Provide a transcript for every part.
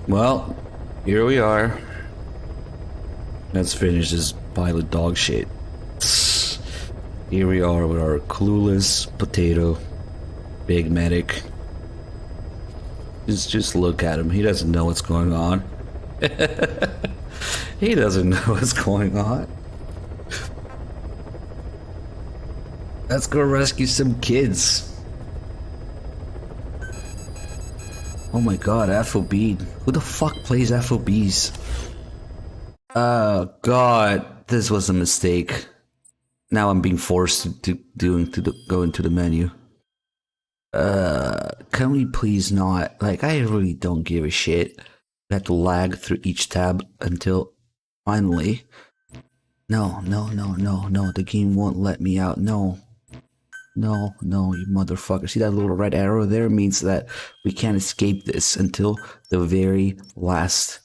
Well, here we are. Let's finish this pile of dog shit. Here we are with our clueless potato, Big Medic. Just look at him. He doesn't know what's going on. He doesn't know what's going on. Let's go rescue some kids. Oh my god, FOB. Who the fuck plays FOBs? Oh god, this was a mistake. Now I'm being forced to go into the menu. Can we please not? Like, I really don't give a shit. I have to lag through each tab until finally. No, the game won't let me out. No, you motherfucker. See that little red arrow there? Means that we can't escape this until the very last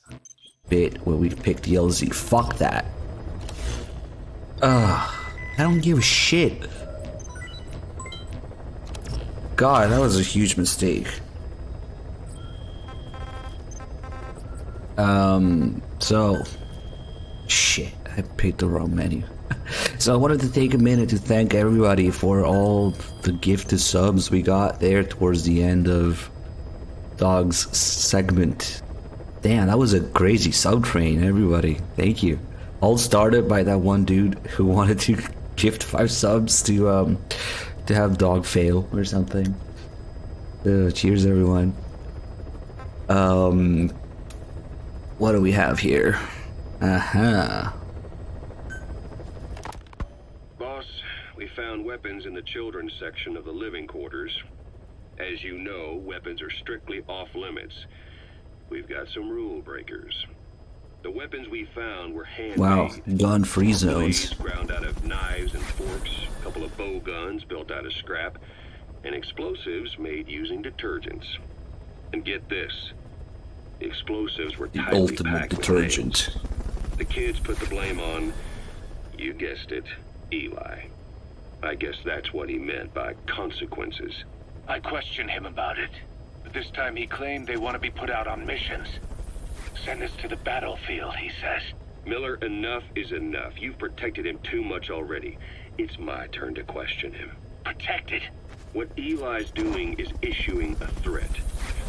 bit where we pick the LZ. Fuck that. I don't give a shit. God, that was a huge mistake. So... Shit, I picked the wrong menu. So I wanted to take a minute to thank everybody for all the gifted subs we got there towards the end of Dog's segment. Damn, that was a crazy sub train, everybody. Thank you. All started by that one dude who wanted to gift 5 subs to have Dog fail or something. Cheers, everyone. What do we have here? Boss, we found weapons in the children's section of the living quarters. As you know, weapons are strictly off limits. We've got some rule breakers. The weapons we found were handmade. Wow, gun-free zones. Blades ground out of knives and forks, a couple of bow guns built out of scrap, and explosives made using detergents. And get this, the explosives were tightly ultimate packed with detergent. nails. The kids put the blame on, you guessed it, Eli. I guess that's what he meant by consequences. I questioned him about it, but this time he claimed they want to be put out on missions. Send us to the battlefield, he says. Miller, enough is enough. You've protected him too much already. It's my turn to question him. Protected? What Eli's doing is issuing a threat.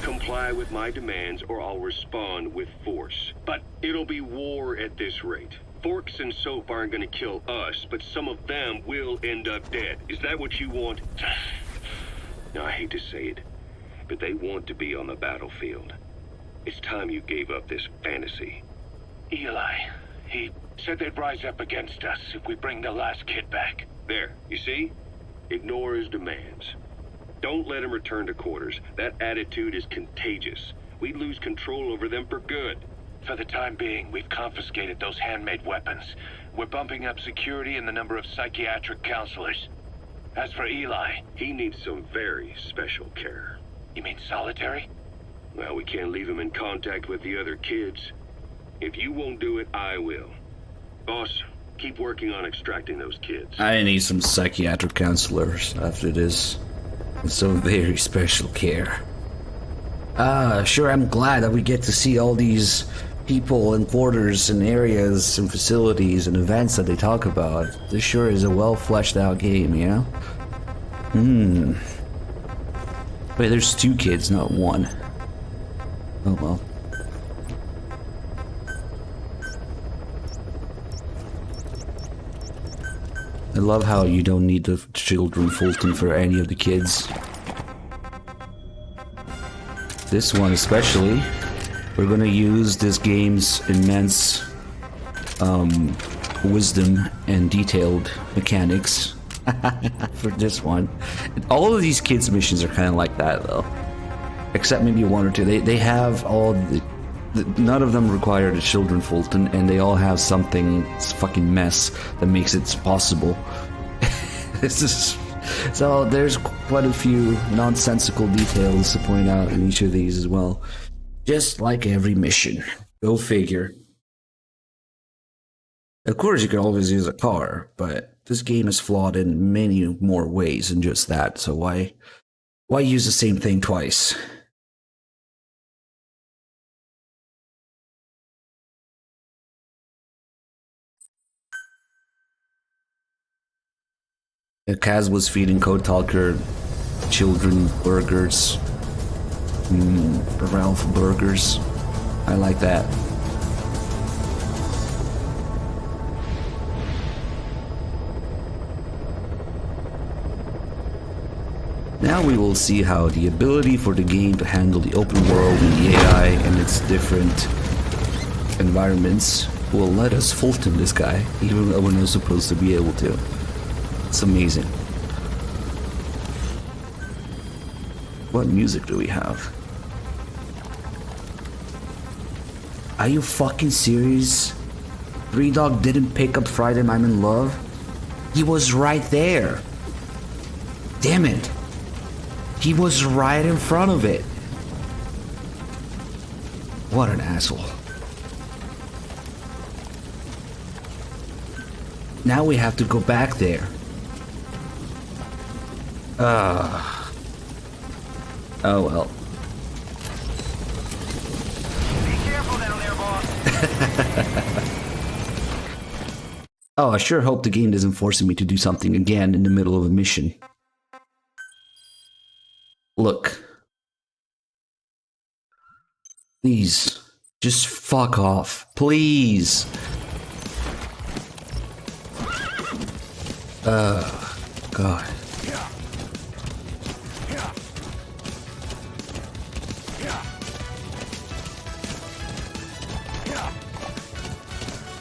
Comply with my demands or I'll respond with force. But it'll be war at this rate. Forks and soap aren't gonna kill us, but some of them will end up dead. Is that what you want? Now, I hate to say it, but they want to be on the battlefield. It's time you gave up this fantasy. Eli, he said they'd rise up against us if we bring the last kid back. There, you see? Ignore his demands. Don't let him return to quarters. That attitude is contagious. We'd lose control over them for good. For the time being, we've confiscated those handmade weapons. We're bumping up security and the number of psychiatric counselors. As for Eli... He needs some very special care. You mean solitary? Well, we can't leave him in contact with the other kids. If you won't do it, I will. Boss, keep working on extracting those kids. I need some psychiatric counselors after this. And some very special care. Sure, I'm glad that we get to see all these people and quarters and areas and facilities and events that they talk about. This sure is a well fleshed out game, you know? Wait, there's 2 kids, not 1. Oh well. I love how you don't need the children Fulton for any of the kids. This one especially. We're gonna use this game's immense wisdom and detailed mechanics for this one. All of these kids' missions are kind of like that though. Except maybe 1 or 2. They have all none of them require the children Fulton, and they all have something fucking mess that makes it possible. This is so there's quite a few nonsensical details to point out in each of these as well. Just like every mission. Go figure. Of course you can always use a car, but this game is flawed in many more ways than just that, so why use the same thing twice? Kaz was feeding Code Talker children burgers. Ralph burgers. I like that. Now we will see how the ability for the game to handle the open world and the AI and its different environments will let us Fulton this guy, even though we're not supposed to be able to. It's amazing. What music do we have? Are you fucking serious? Three Dog didn't pick up Friday I'm in Love? He was right there. Damn it. He was right in front of it. What an asshole. Now we have to go back there. Oh well. Be careful down there, boss. Oh, I sure hope the game isn't forcing me to do something again in the middle of a mission. Look. Please. Just fuck off. Please. God.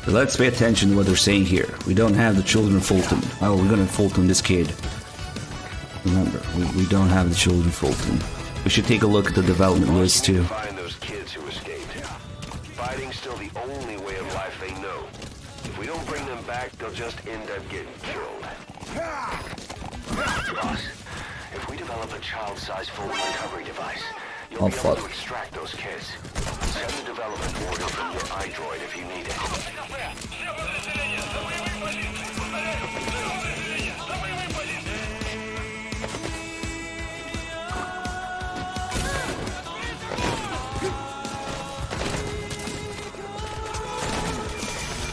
Let's pay attention to what they're saying here. We don't have the children of Fulton. Oh, we're gonna Fulton this kid. Remember, we don't have the children of Fulton. We should take a look at the development list too. Find those kids who escaped. Fighting's still the only way of life they know. If we don't bring them back, they'll just end up getting killed. Boss, if we develop a child-sized Fulton recovery device, you'll be able to extract those kids. Send the development order from your iDroid if you need it.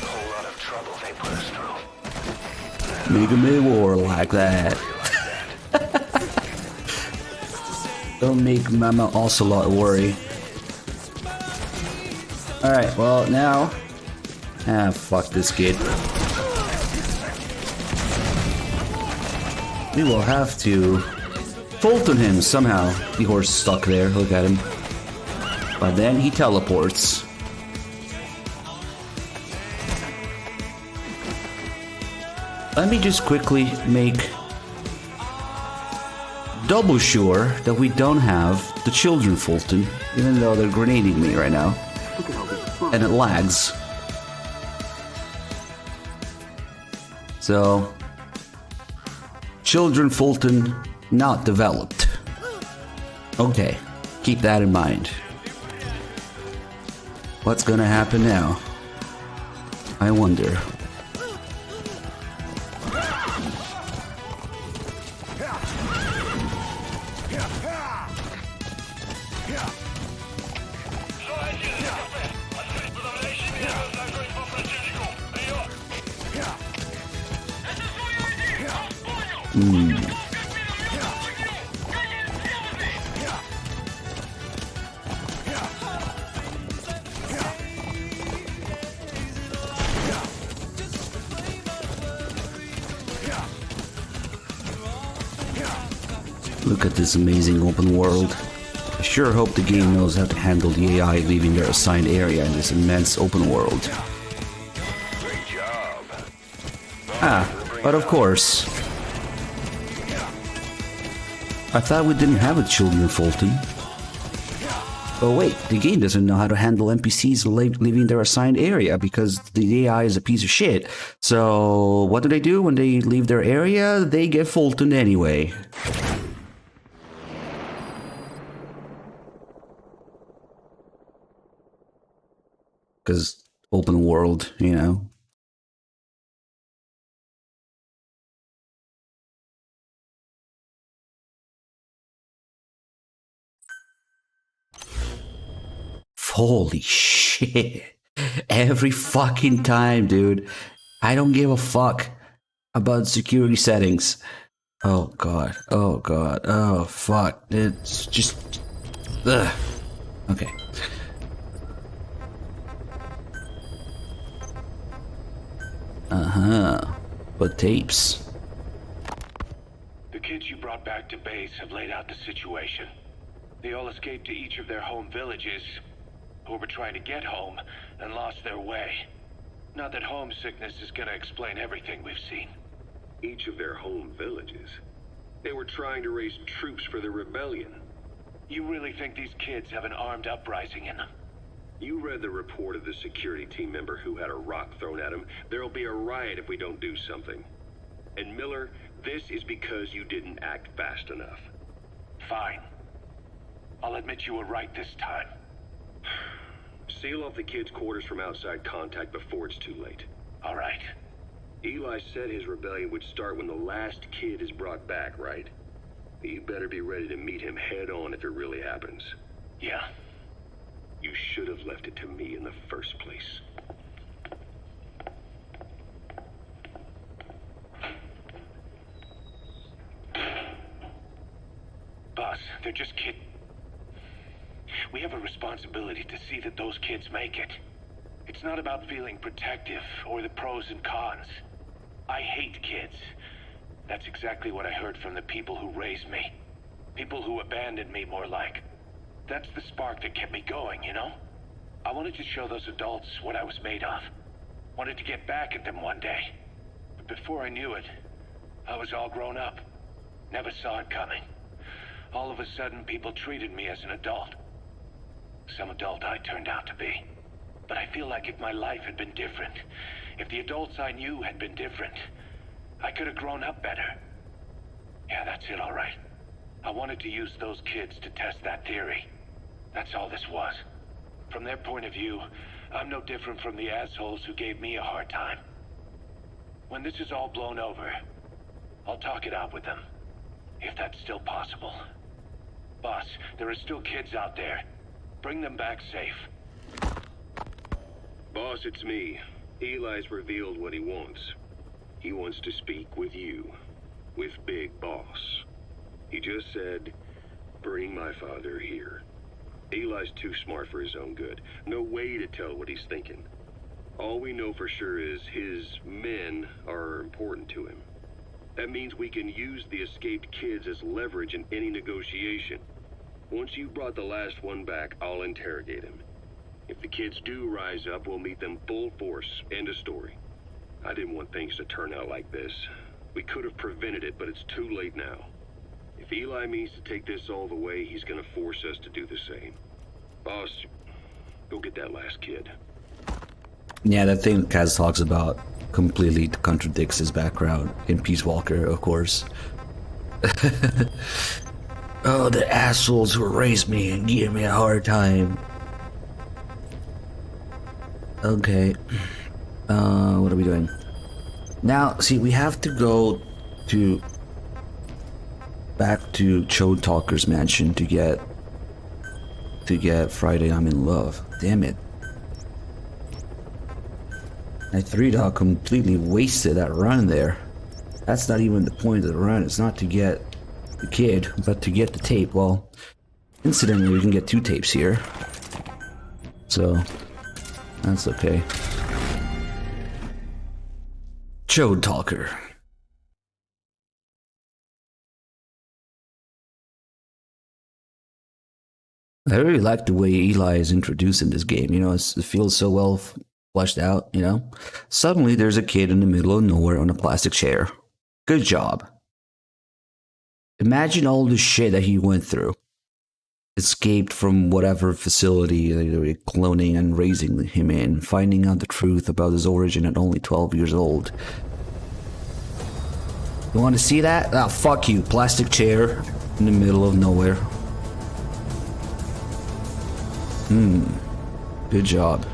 Whole lot of trouble they put us through. Mega Man War like that. Don't make Mama Ocelot worry. Alright, well now... fuck this kid. We will have to Fulton him somehow. The horse is stuck there, look at him. But then he teleports. Let me just quickly make double sure that we don't have the children Fulton, even though they're grenading me right now. And it lags. So, children Fulton not developed. Okay, keep that in mind. What's gonna happen now? I wonder. Look at this amazing open world. I sure hope the game knows how to handle the AI leaving their assigned area in this immense open world. Great job. But of course. I thought we didn't have a children Fulton. Oh wait, the game doesn't know how to handle NPCs leaving their assigned area because the AI is a piece of shit. So what do when they leave their area? They get Fulton anyway. Because open world, you know. Holy shit. Every fucking time, dude. I don't give a fuck about security settings. Oh god. Oh god. Oh fuck. It's just. Ugh. Okay. But tapes. The kids you brought back to base have laid out the situation. They all escaped to each of their home villages, or were trying to get home, and lost their way. Not that homesickness is gonna explain everything we've seen. Each of their home villages. They were trying to raise troops for the rebellion. You really think these kids have an armed uprising in them? You read the report of the security team member who had a rock thrown at him. There'll be a riot if we don't do something. And Miller, this is because you didn't act fast enough. Fine. I'll admit you were right this time. Seal off the kids' quarters from outside contact before it's too late. All right. Eli said his rebellion would start when the last kid is brought back, right? You better be ready to meet him head on if it really happens. Yeah. You should have left it to me in the first place. Boss, they're just kids. We have a responsibility to see that those kids make it. It's not about feeling protective or the pros and cons. I hate kids. That's exactly what I heard from the people who raised me. People who abandoned me, more like. That's the spark that kept me going, you know? I wanted to show those adults what I was made of. Wanted to get back at them one day. But before I knew it, I was all grown up. Never saw it coming. All of a sudden, people treated me as an adult. Some adult I turned out to be. But I feel like if my life had been different, if the adults I knew had been different, I could have grown up better. Yeah, that's it, all right. I wanted to use those kids to test that theory. That's all this was. From their point of view, I'm no different from the assholes who gave me a hard time. When this is all blown over, I'll talk it out with them. If that's still possible. Boss, there are still kids out there. Bring them back safe. Boss, it's me. Eli's revealed what he wants. He wants to speak with you. With Big Boss. He just said, bring my father here. Eli's too smart for his own good. No way to tell what he's thinking. All we know for sure is his men are important to him. That means we can use the escaped kids as leverage in any negotiation. Once you've brought the last one back, I'll interrogate him. If the kids do rise up, we'll meet them full force. End of story. I didn't want things to turn out like this. We could have prevented it, but it's too late now. If Eli means to take this all the way, he's gonna force us to do the same. Boss, go get that last kid. Yeah, that thing Kaz talks about completely contradicts his background in Peace Walker, of course. Oh, the assholes who raised me and gave me a hard time. Okay. What are we doing? Now, see, we have to go to... back to Chode Talker's mansion to get Friday I'm in Love. Damn it. I 3-dog completely wasted that run there. That's not even the point of the run. It's not to get the kid, but to get the tape. Well, incidentally, we can get 2 tapes here. So, that's okay. Chode Talker. I really like the way Eli is introduced in this game. You know, it feels so well fleshed out, you know? Suddenly, there's a kid in the middle of nowhere on a plastic chair. Good job. Imagine all the shit that he went through. Escaped from whatever facility they were cloning and raising him in, finding out the truth about his origin at only 12 years old. You want to see that? Ah, fuck you. Plastic chair in the middle of nowhere. Good job.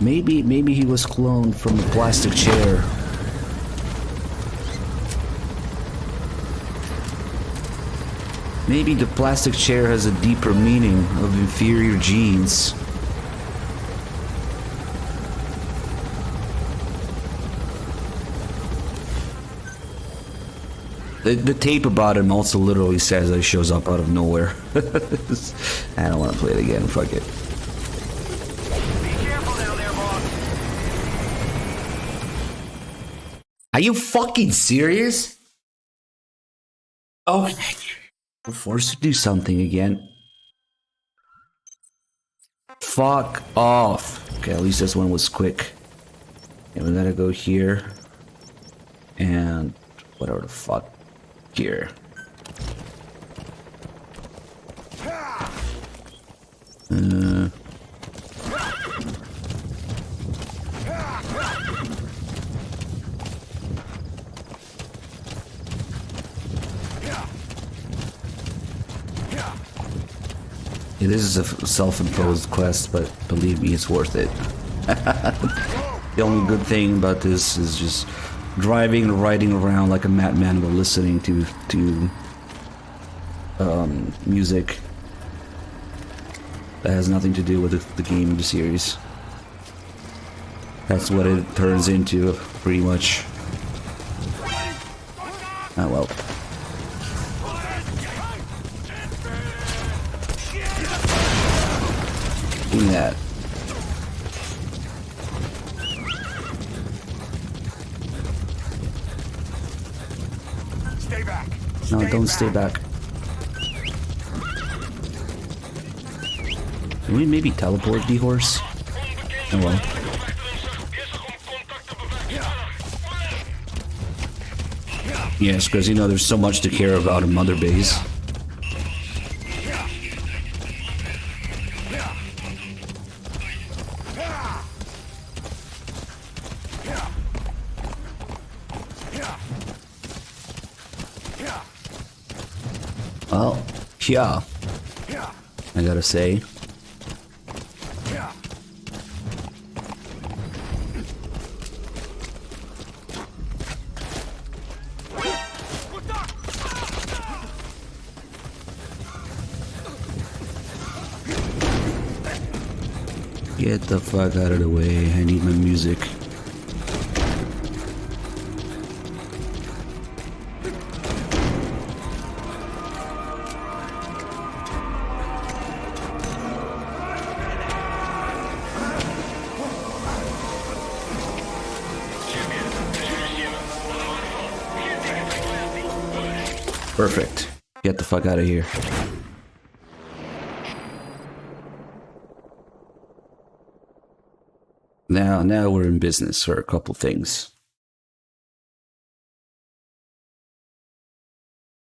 Maybe he was cloned from a plastic chair. Maybe the plastic chair has a deeper meaning of inferior genes. The tape about him also literally says that he shows up out of nowhere. I don't want to play it again. Fuck it. Be careful down there, boss. Are you fucking serious? Okay. We're forced to do something again. Fuck off. Okay, at least this one was quick. And we gotta go here. And whatever the fuck. Here. Yeah, this is a self-imposed quest, but believe me, it's worth it. The only good thing about this is just driving and riding around like a madman while listening to music that has nothing to do with the game of the series. That's what it turns into, pretty much. Ah, well. Doing that. Stay back. No, don't stay back. Can we maybe teleport the horse? Oh well. Yes, because you know there's so much to care about in Mother Base. Well, yeah. I gotta say. Get the fuck out of the way. I need my music. Perfect. Get the fuck out of here. Now we're in business for a couple things.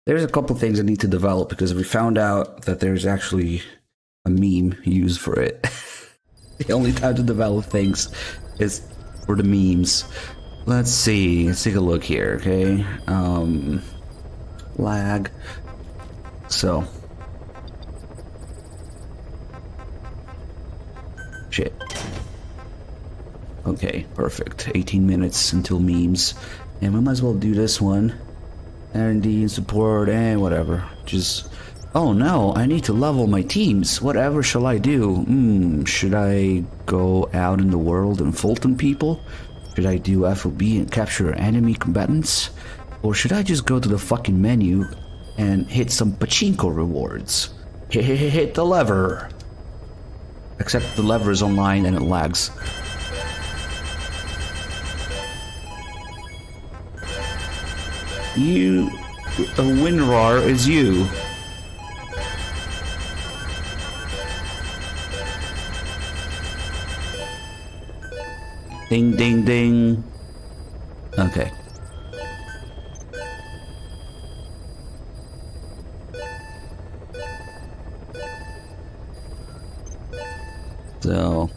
There's a couple things I need to develop because we found out that there's actually a meme used for it. The only time to develop things is for the memes. Let's see. Let's take a look here, okay? Lag. So. Shit. Okay, perfect. 18 minutes until memes. And we might as well do this one. R&D and support and whatever. Just... Oh no, I need to level my teams. Whatever shall I do? Should I go out in the world and Fulton people? Should I do FOB and capture enemy combatants? Or should I just go to the fucking menu and hit some pachinko rewards? Hit the lever. Except the lever is online and it lags. You... WinRAR is you. Ding ding ding. Okay. So...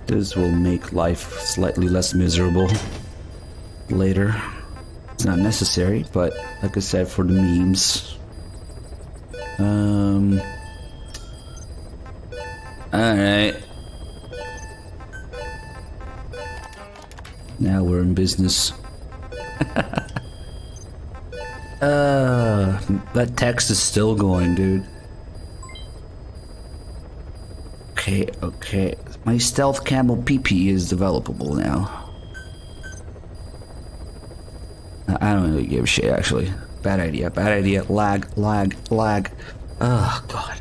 this will make life slightly less miserable later. It's not necessary, but like I said, for the memes. Alright. Now we're in business. That text is still going, dude. Okay. My stealth camel PP is developable now. I don't really give a shit, actually. Bad idea, bad idea. Lag, lag, lag. Oh, God.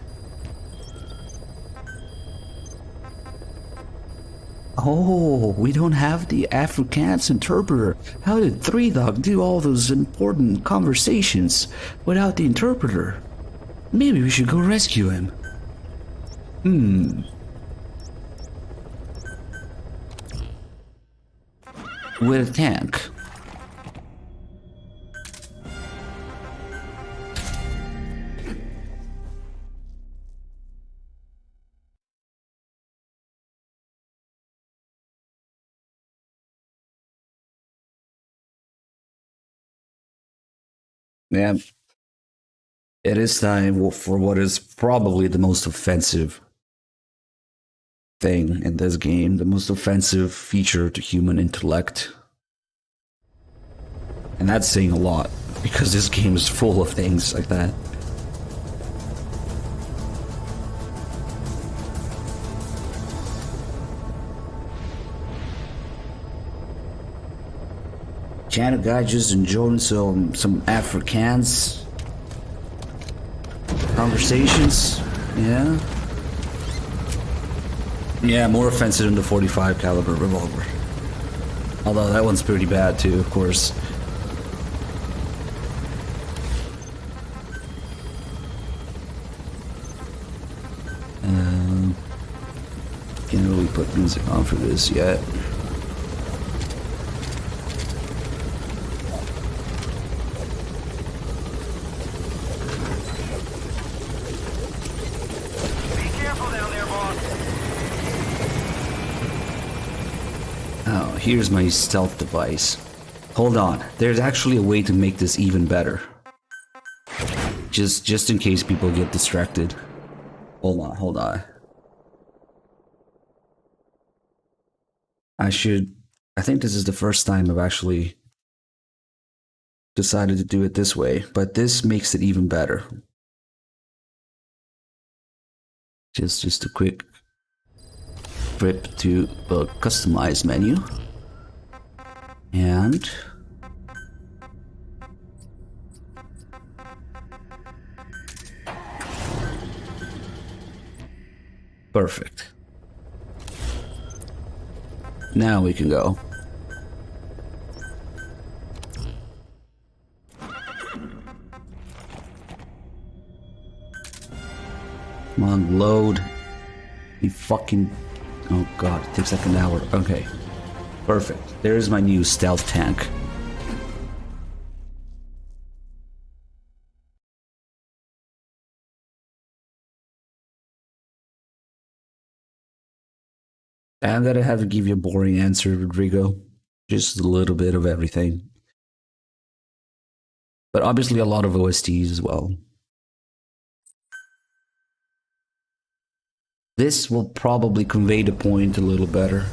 Oh, we don't have the Afrikaans interpreter. How did Three Dog do all those important conversations without the interpreter? Maybe we should go rescue him. With a tank. Yeah. It is time for what is probably the most offensive thing in this game, the most offensive feature to human intellect. And that's saying a lot, because this game is full of things like that. Channel guy just enjoying some Afrikaans conversations, yeah. Yeah, more offensive than the 45 caliber revolver. Although that one's pretty bad too, of course. Can't really put music on for this yet. Be careful down there, boss. Oh, here's my stealth device. Hold on, there's actually a way to make this even better. Just in case people get distracted. Hold on. I think this is the first time I've actually decided to do it this way, but this makes it even better. Just a quick trip to the customize menu. And perfect. Now we can go. Come on, load. You fucking... Oh god, it takes like an hour. Okay. Perfect. There's my new stealth tank. I'm gonna have to give you a boring answer, Rodrigo. Just a little bit of everything. But obviously a lot of OSTs as well. This will probably convey the point a little better.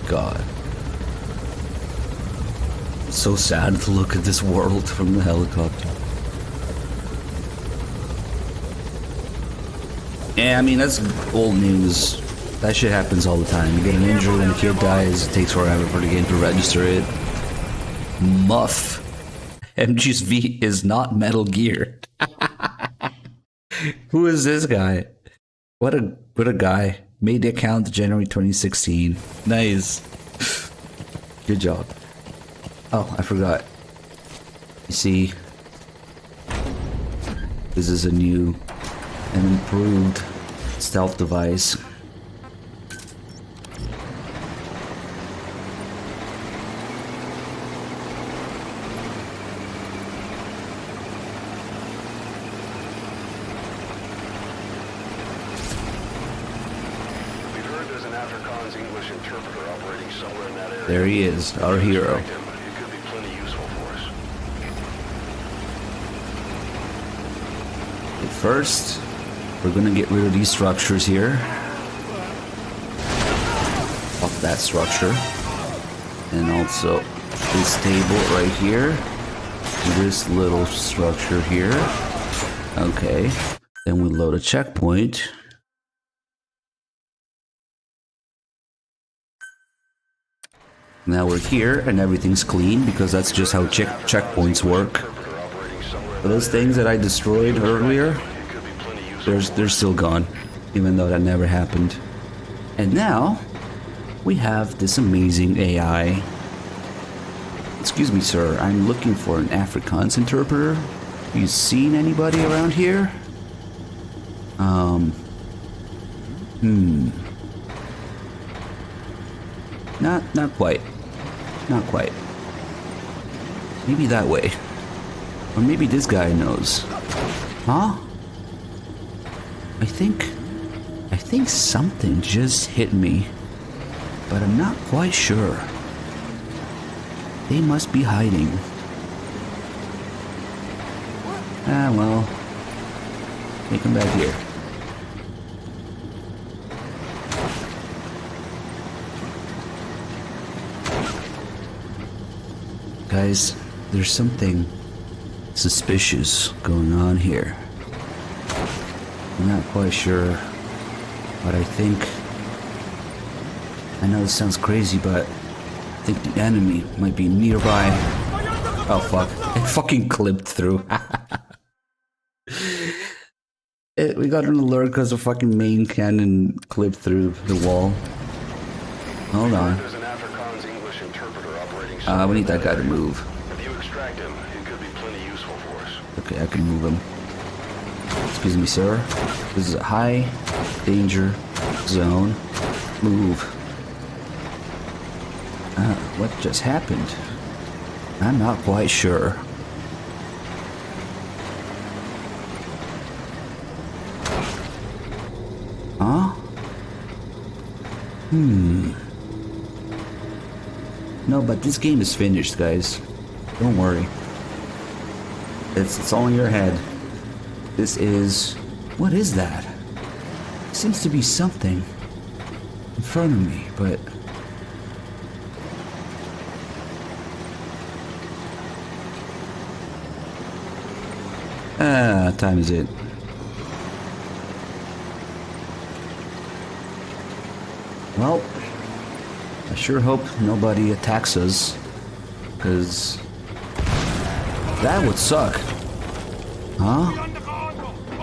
God. So sad to look at this world from the helicopter. Yeah, I mean, that's old news. That shit happens all the time. You get an injury when a kid dies, it takes forever for the game to register it. Muff. MG's V is not Metal Gear. Who is this guy? What a guy. Made the account January 2016. Nice. Good job. Oh, I forgot. You see, this is a new and improved stealth device. We've heard there's an Afrikaan Afrikaans English interpreter operating somewhere in that area. There he is, our hero. He could be plenty useful for us. But first, we're gonna get rid of these structures here. Of that structure. And also this table right here. This little structure here. Okay. Then we load a checkpoint. Now we're here and everything's clean because that's just how checkpoints work. Those things that I destroyed earlier, they're still gone, even though that never happened. And now we have this amazing AI. Excuse me, sir, I'm looking for an Afrikaans interpreter. You seen anybody around here? Not quite. Not quite. Maybe that way. Or maybe this guy knows. Huh? I think something just hit me. But I'm not quite sure. They must be hiding. Ah, well. Take them back here. Guys, there's something suspicious going on here. I'm not quite sure, but I know this sounds crazy, but I think the enemy might be nearby. Oh fuck, it fucking clipped through. We got an alert because the fucking main cannon clipped through the wall. Hold on. There's an Afrikaans English interpreter operating We somewhere need in that guy to area. move. If you extract him, he could be plenty useful for us. Okay, I can move him. Excuse me, sir. This is a high danger zone. Move. What just happened? I'm not quite sure. Huh? No, but this game is finished, guys. Don't worry. It's all in your head. This is... What is that? Seems to be something in front of me, but... time is it? Well, I sure hope nobody attacks us, because that would suck. Huh?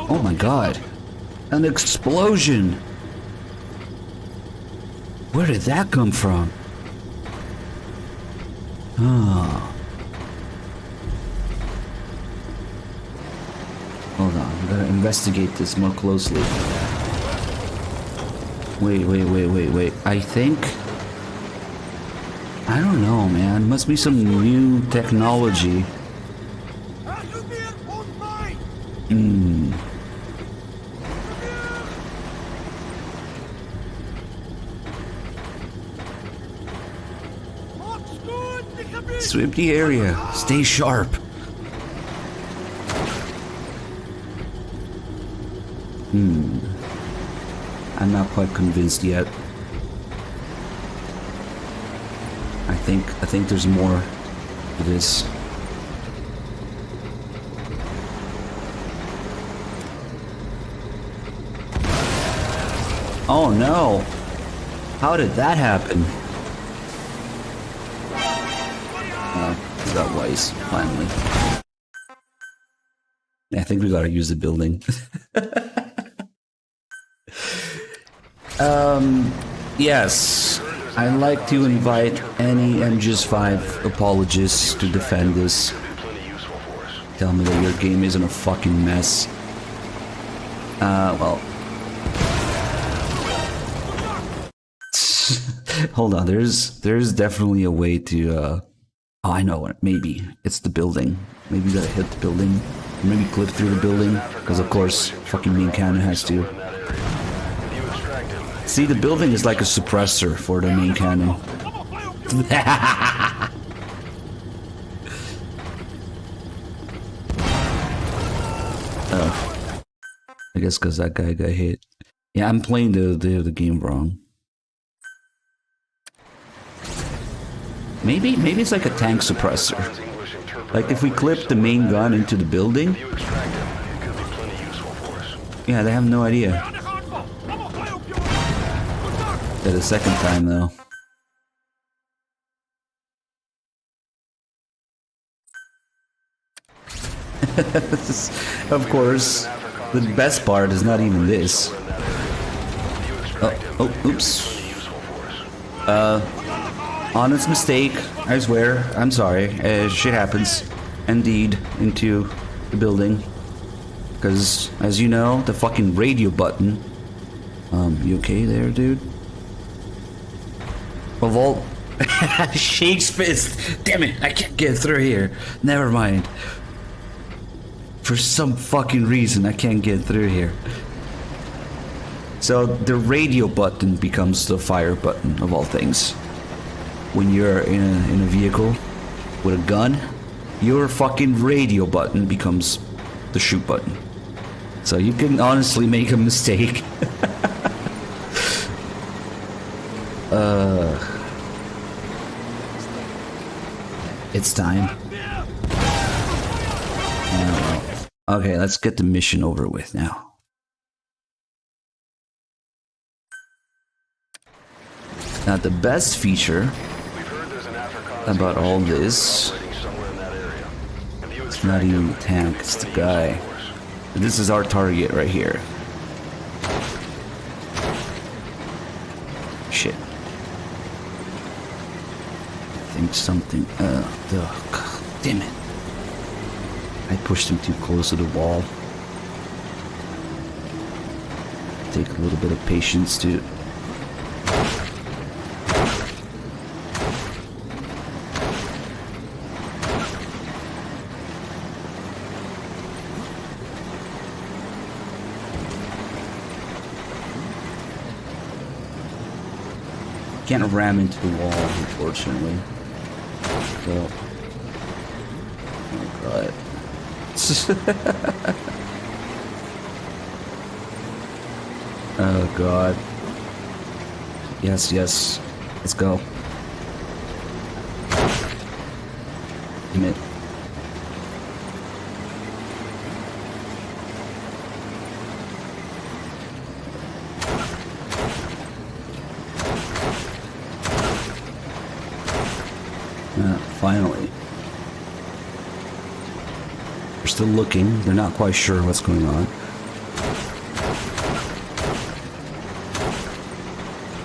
Oh my god. An explosion! Where did that come from? Oh. Hold on, we gotta investigate this more closely. Wait. I think... I don't know, man. Must be some new technology. Sweep the area. Stay sharp. I'm not quite convinced yet. I think there's more to this. Oh no! How did that happen? We got Weiss, finally. I think we gotta use the building. Yes. I'd like to invite any MGS5 apologists to defend this. Tell me that your game isn't a fucking mess. Well. Hold on, there's definitely a way to, oh, I know what, maybe. It's the building. Maybe you gotta hit the building. Or maybe clip through the building. Because of course, fucking main cannon has to. If you extract him, See, the building is like a suppressor for the main cannon. Oh. I guess because that guy got hit. Yeah, I'm playing the game wrong. Maybe it's like a tank suppressor. Khan's English interpreter Like if we clip the operating main somewhere gun in into the building. that area. If you extract him, it could be plenty useful for us. Yeah, they have no idea. Yeah, the second time though. Of course, the best part is not even this. Oh, oops. Honest mistake, I swear. I'm sorry. Shit happens. Indeed, into the building. Because, as you know, the fucking radio button. You okay there, dude? Of all... Shakes fist. Damn it, I can't get through here. Never mind. For some fucking reason, I can't get through here. So, the radio button becomes the fire button, of all things. When you're in a vehicle with a gun, your fucking radio button becomes the shoot button. So you can honestly make a mistake. It's time. Okay, let's get the mission over with now. Now the best feature about all this, it's not even the tank, it's the guy. This is our target right here. Shit. I think something, damn it. I pushed him too close to the wall. Take a little bit of patience to... Can't ram into the wall, unfortunately. So, oh god. Oh god. Yes, yes. Let's go. Damn it. Finally. They're still looking. They're not quite sure what's going on.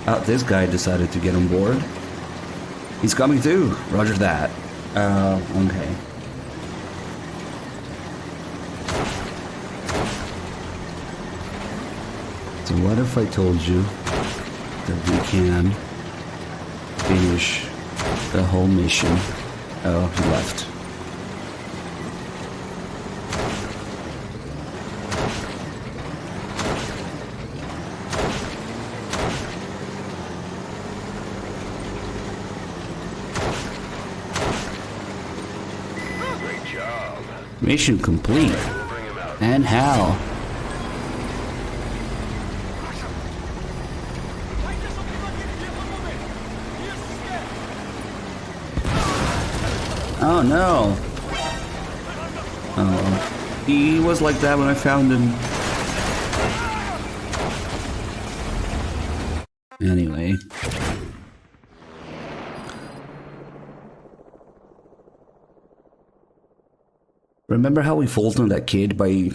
Oh, this guy decided to get on board. He's coming through. Roger that. Okay. So what if I told you that we can finish the whole mission? Oh, he left. Great job. Mission complete. We'll bring him out. And how? Oh no. Oh, he was like that when I found him. Anyway. Remember how we fooled on that kid by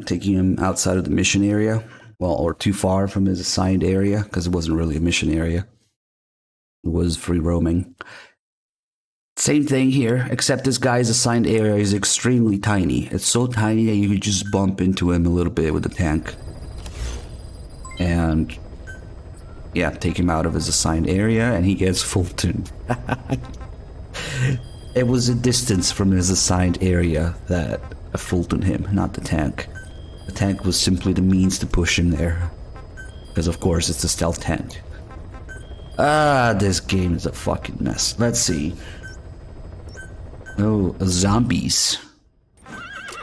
taking him outside of the mission area? Well, or too far from his assigned area, because it wasn't really a mission area. It was free roaming. Same thing here, except this guy's assigned area is extremely tiny. It's so tiny that you could just bump into him a little bit with the tank. And yeah, take him out of his assigned area and he gets Fulton. It was a distance from his assigned area that Fulton him, not the tank. The tank was simply the means to push him there. Because of course it's a stealth tank. Ah, this game is a fucking mess. Let's see. Oh, zombies.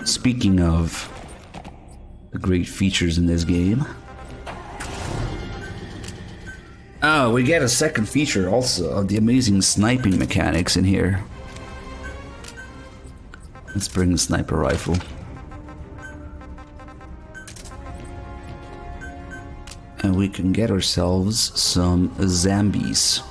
Speaking of the great features in this game. Oh, we get a second feature also of the amazing sniping mechanics in here. Let's bring the sniper rifle. And we can get ourselves some zombies.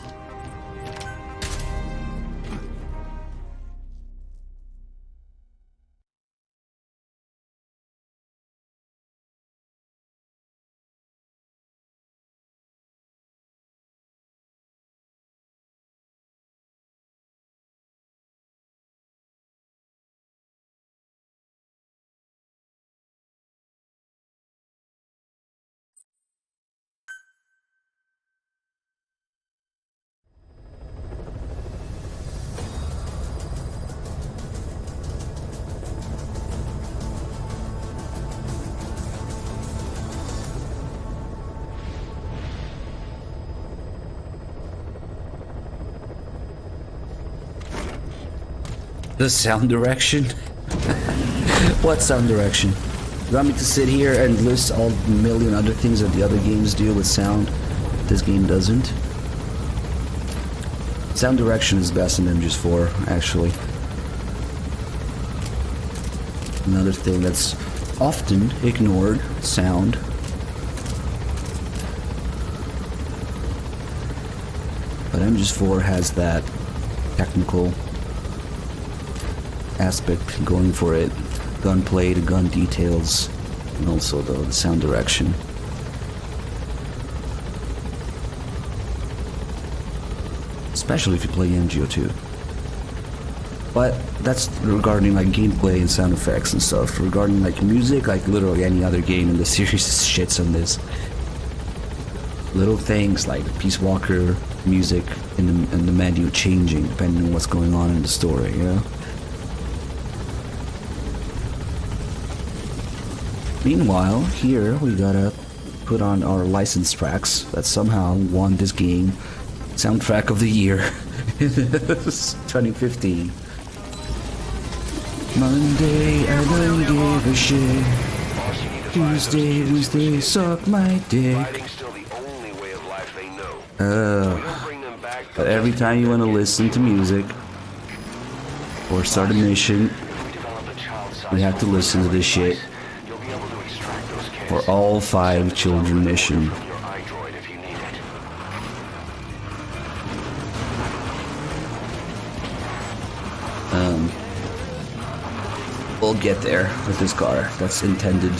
The sound direction? What sound direction? You want me to sit here and list all the million other things that the other games do with sound? This game doesn't. Sound direction is best in MGS4, actually. Another thing that's often ignored, sound. But MGS4 has that technical aspect going for it. Gunplay, the gun details, and also the sound direction. Especially if you play MGO2. But that's regarding like gameplay and sound effects and stuff. Regarding like music, like literally any other game in the series shits on this. Little things like Peace Walker music in the menu changing depending on what's going on in the story, you know? Meanwhile, here we gotta put on our license tracks that somehow won this game soundtrack of the year 2015. Monday, I don't give a shit. Tuesday, Wednesday, suck my dick. Fighting's still the only way of life they know. Bring them back. But every time you want to listen to music or start a mission, you have to listen to this shit. For all 5 children mission. We'll get there with this car. That's intended.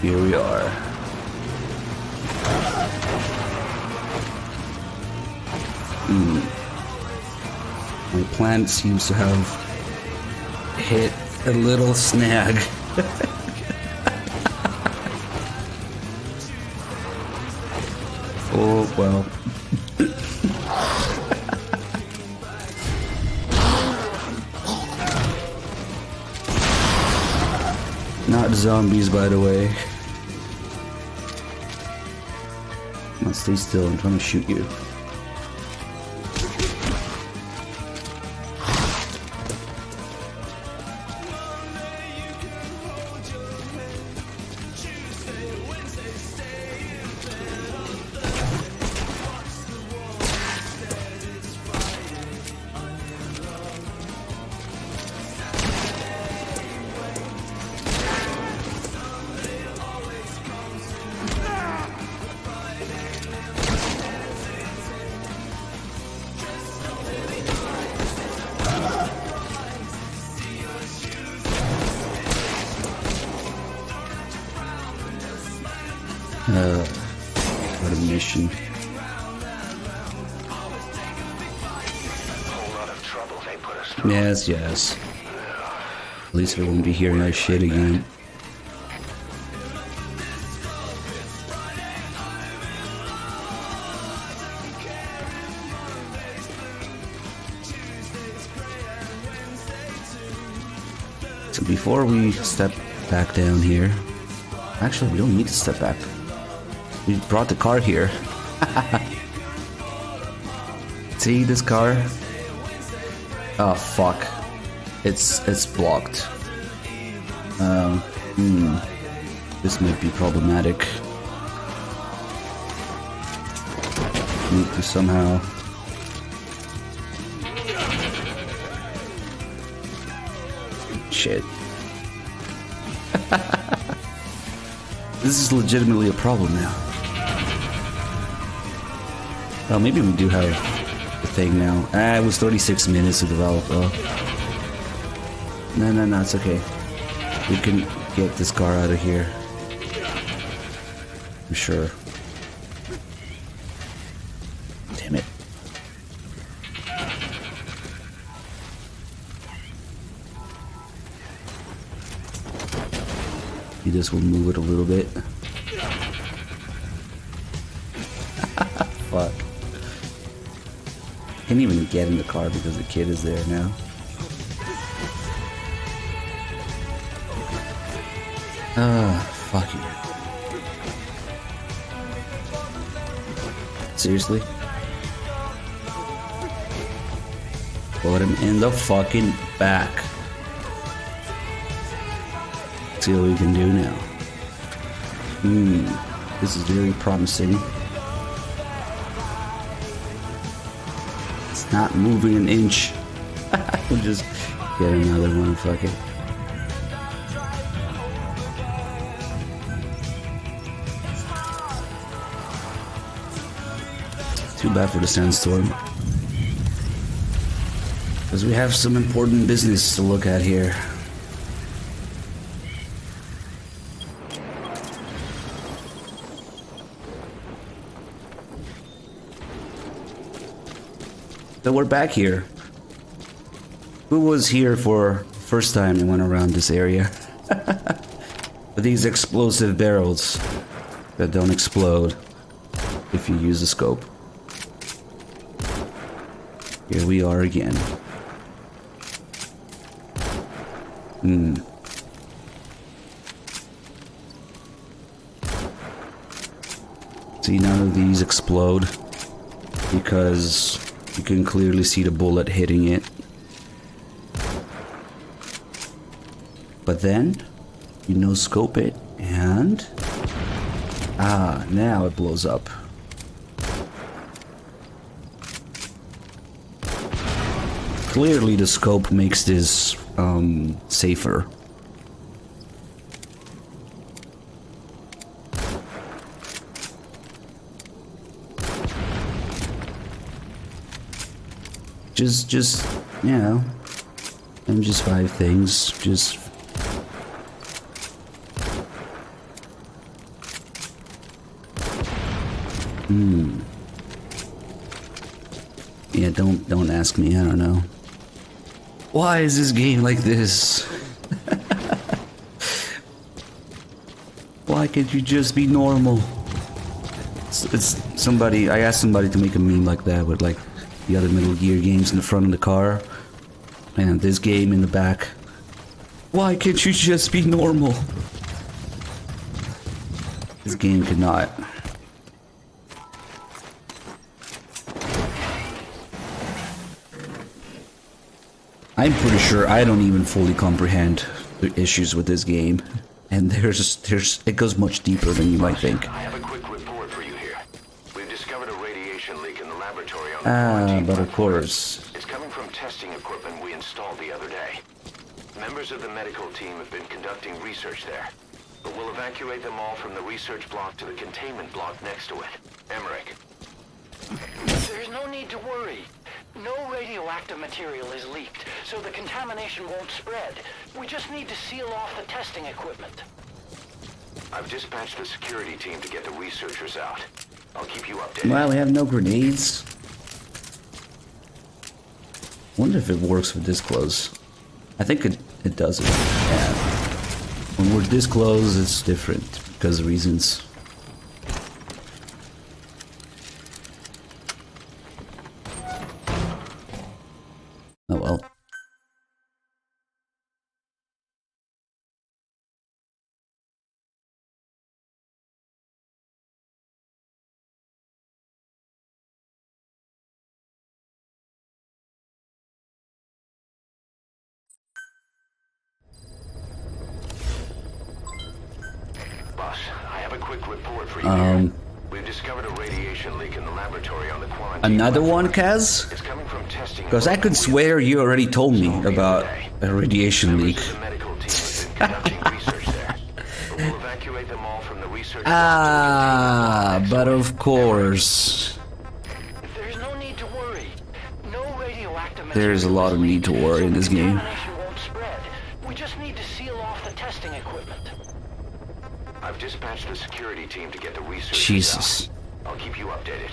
Here we are. My plan seems to have hit a little snag. Oh, well. Not zombies, by the way. Now stay still, I'm trying to shoot you. What a mission. Whole lot of trouble they put us through. Yes, yes. At least I won't be hearing that shit again. So before we step back down here, actually we don't need to step back. We brought the car here. See this car? Oh fuck. It's blocked. This might be problematic. Need to somehow... Shit. This is legitimately a problem now. Well, maybe we do have the thing now. It was 36 minutes to develop though. No, it's okay. We can get this car out of here. I'm sure. Damn it. Maybe this will move it a little bit. Fuck. Can't even get in the car because the kid is there now. Fuck you. Seriously? Put him in the fucking back. See what we can do now. This is very promising. It's not moving an inch. We'll just get another one, fuck it. Too bad for the sandstorm. Because we have some important business to look at here. So we're back here. Who was here for first time and went around this area? With these explosive barrels that don't explode if you use the scope. Here we are again. See, none of these explode because you can clearly see the bullet hitting it. But then, you no-scope it, and... now it blows up. Clearly the scope makes this, safer. Just, you know, and just 5 things, just... Yeah, don't ask me, I don't know. Why is this game like this? Why can't you just be normal? It's somebody, I asked somebody to make a meme like that with like the other Metal Gear games in the front of the car, and this game in the back. Why can't you just be normal? This game cannot. I'm pretty sure I don't even fully comprehend the issues with this game, and there's it goes much deeper than you might think. I have a quick report for you here. We've discovered a radiation leak in the laboratory on the But of course. It's coming from testing equipment we installed the other day. Members of the medical team have been conducting research there, but we'll evacuate them all from the research block to the containment block next to it. Emmerich. There's no need to worry. No radioactive material is leaked, so the contamination won't spread. We just need to seal off the testing equipment. I've dispatched the security team to get the researchers out. I'll keep you updated. Well, we have no grenades. Wonder if it works with this close. I think it does it. Yeah. When we're this close, it's different because of reasons. Oh well. Boss, I have a quick report for you here. We've discovered a radiation leak in the laboratory on the quarantine. Another platform. one, Kaz? It's coming from testing. Because I could swear you already told me about a radiation leak. Members of the medical team have been conducting research there, but we'll evacuate them all from the research. Ah, but of course. There's no need to worry. No radioactive There's a lot of need to worry in this game. Contamination won't spread. We just need to seal off the testing equipment. I've dispatched the security team to get the research. Jesus. I'll keep you updated.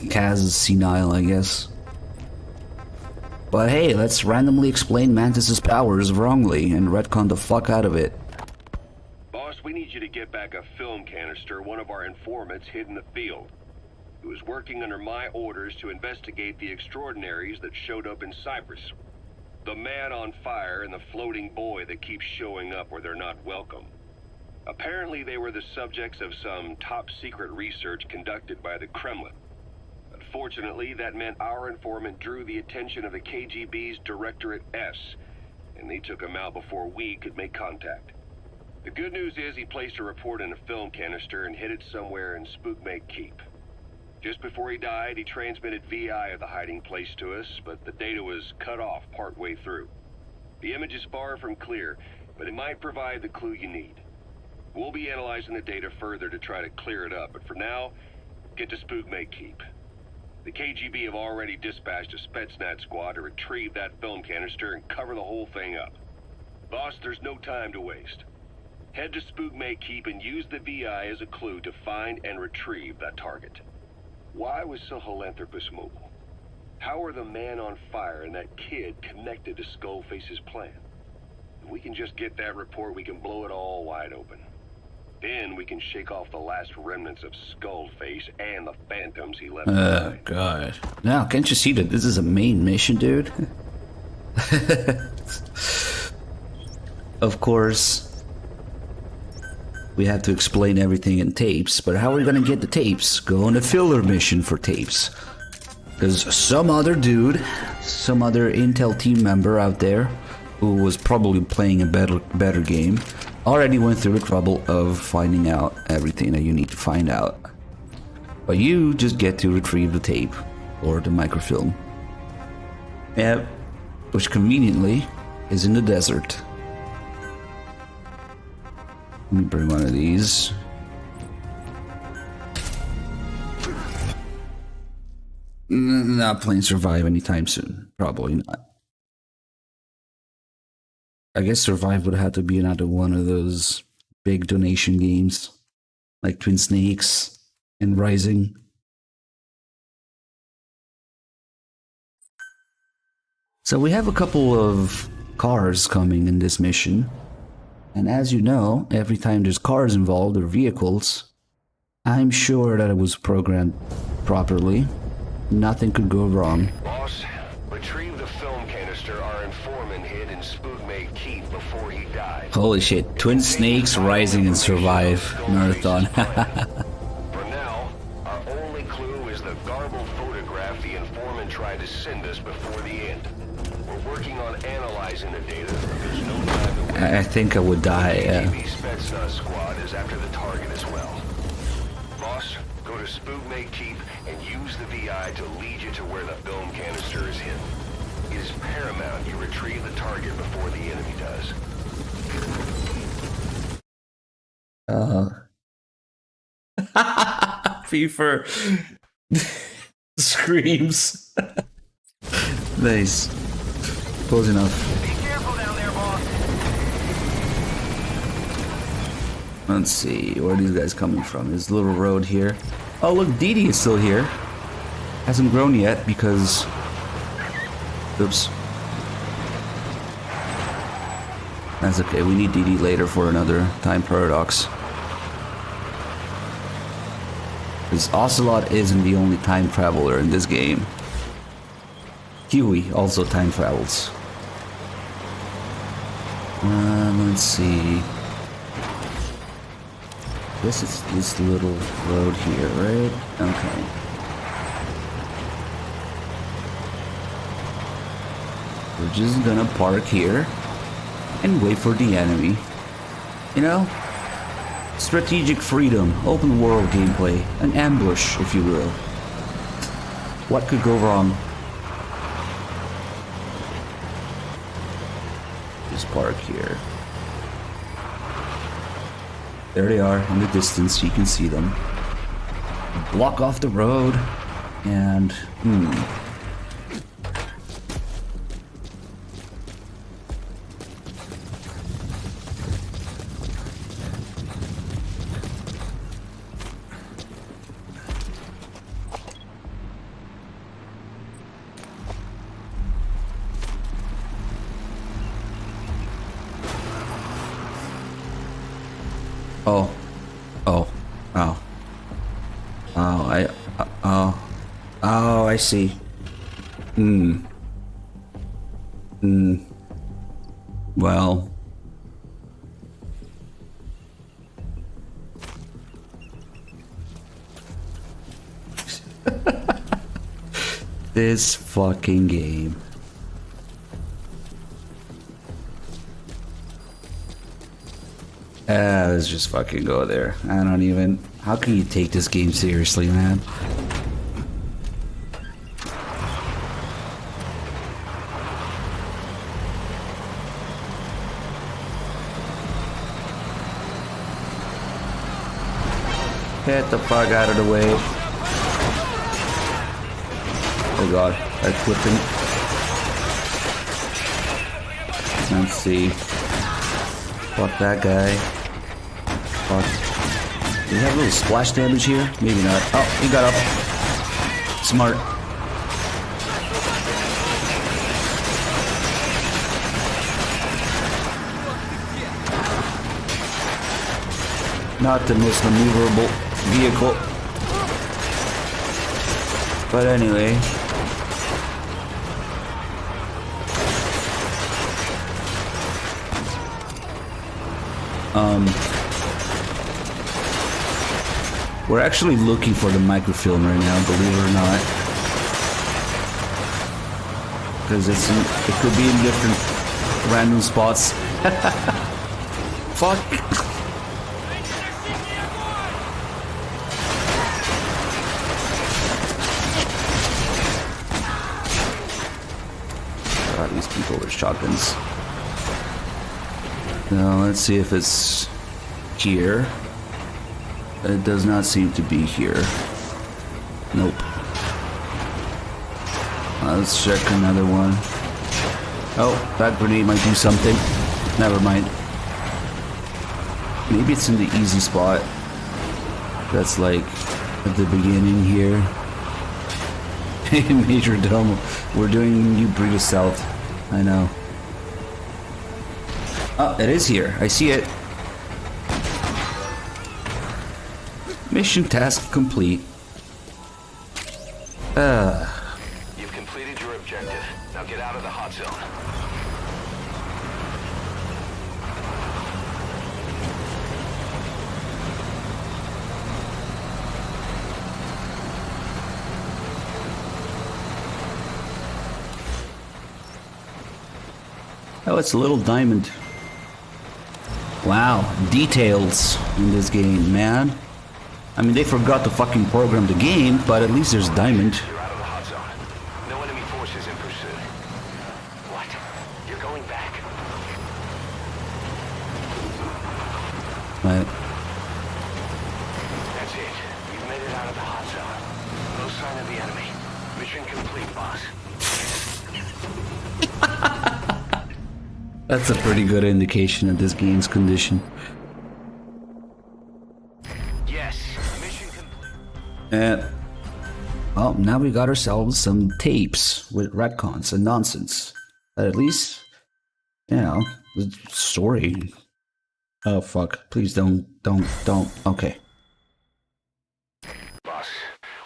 Kaz is senile, I guess. But hey, let's randomly explain Mantis's powers wrongly and retcon the fuck out of it. Boss, we need you to get back a film canister one of our informants hid in the field. He was working under my orders to investigate the extraordinaries that showed up in Cyprus. The man on fire and the floating boy that keeps showing up where they're not welcome. Apparently they were the subjects of some top-secret research conducted by the Kremlin. Unfortunately, that meant our informant drew the attention of the KGB's Directorate S, and they took him out before we could make contact. The good news is he placed a report in a film canister and hid it somewhere in Spookmake Keep. Just before he died, he transmitted VI of the hiding place to us, but the data was cut off partway through. The image is far from clear, but it might provide the clue you need. We'll be analyzing the data further to try to clear it up, but for now, get to Spookmake Keep. The KGB have already dispatched a Spetsnaz squad to retrieve that film canister and cover the whole thing up. Boss, there's no time to waste. Head to Spookmake Keep and use the VI as a clue to find and retrieve that target. Why was Sahelanthropus mobile? How are the man on fire and that kid connected to Skullface's plan? If we can just get that report, we can blow it all wide open. Then we can shake off the last remnants of Skullface and the phantoms he left behind. God. Now, can't you see that this is a main mission, dude? Of course, we have to explain everything in tapes, but how are we gonna get the tapes? Go on a filler mission for tapes. Because some other dude, some other Intel team member out there, who was probably playing a better game, already went through the trouble of finding out everything that you need to find out. But you just get to retrieve the tape, or the microfilm. Yeah, which conveniently is in the desert. Let me bring one of these. Not playing Survive anytime soon. Probably not. I guess Survive would have to be another one of those big donation games, like Twin Snakes and Rising. So we have a couple of cars coming in this mission. And as you know, every time there's cars involved or vehicles, I'm sure that it was programmed properly. Nothing could go wrong. Boss, retrieve the film canister our informant hid in Spookmake Keep before he died. Holy shit, Twin Snakes, Rising, and Survive Marathon. For now, our only clue is the garbled photograph the informant tried to send us before the end. We're working on analyzing the data. There's no time to wait. I think I would die, yeah. KGB Spetsnaz squad is after the target as well. Boss, go to Spookmake Keep and use the VI to lead you to where the film canister is hidden. It is paramount you retrieve the target before the enemy does. FIFA screams. Nice. Close enough. Be careful down there, boss. Let's see, where are these guys coming from? This little road here. Oh, look, Dee Dee is still here. Hasn't grown yet because... Oops. That's okay, we need DD later for another time paradox. Because Ocelot isn't the only time traveler in this game. Huey also time travels. Let's see. This is this little road here, right? Okay. We're just gonna park here and wait for the enemy. You know? Strategic freedom, open world gameplay, an ambush, if you will. What could go wrong? Just park here. There they are in the distance, you can see them. Block off the road, and I see. Well. This fucking game. Let's just fucking go there. I don't even... How can you take this game seriously, man? Get the fuck out of the way. Oh god, that's flipping. Let's see. Fuck that guy. Fuck. Do we have a little splash damage here? Maybe not. Oh, he got up. Smart. Not the most maneuverable vehicle. But anyway. We're actually looking for the microfilm right now, believe it or not. Because it could be in different random spots. Fuck. These people with shotguns. Now let's see if it's here. It does not seem to be here. Nope. Let's check another one. Oh, that grenade might do something. Never mind. Maybe it's in the easy spot. That's like at the beginning here. Major Dome. We're doing New Briga South. I know. Oh, it is here. I see it. Mission task complete. You've completed your objective. Now get out of the hot zone. Oh, it's a little diamond. Wow, details in this game, man. I mean, they forgot to fucking program the game, but at least there's diamond. You're out of the hot zone. No enemy forces in pursuit. What? You're going back? Right. That's it. You've made it out of the hot zone. No sign of the enemy. Mission complete, boss. That's a pretty good indication of this game's condition. Yes. Mission complete. And well, now we got ourselves some tapes with retcons and nonsense. But at least you know, the story. Oh fuck! Please don't. Okay. Boss,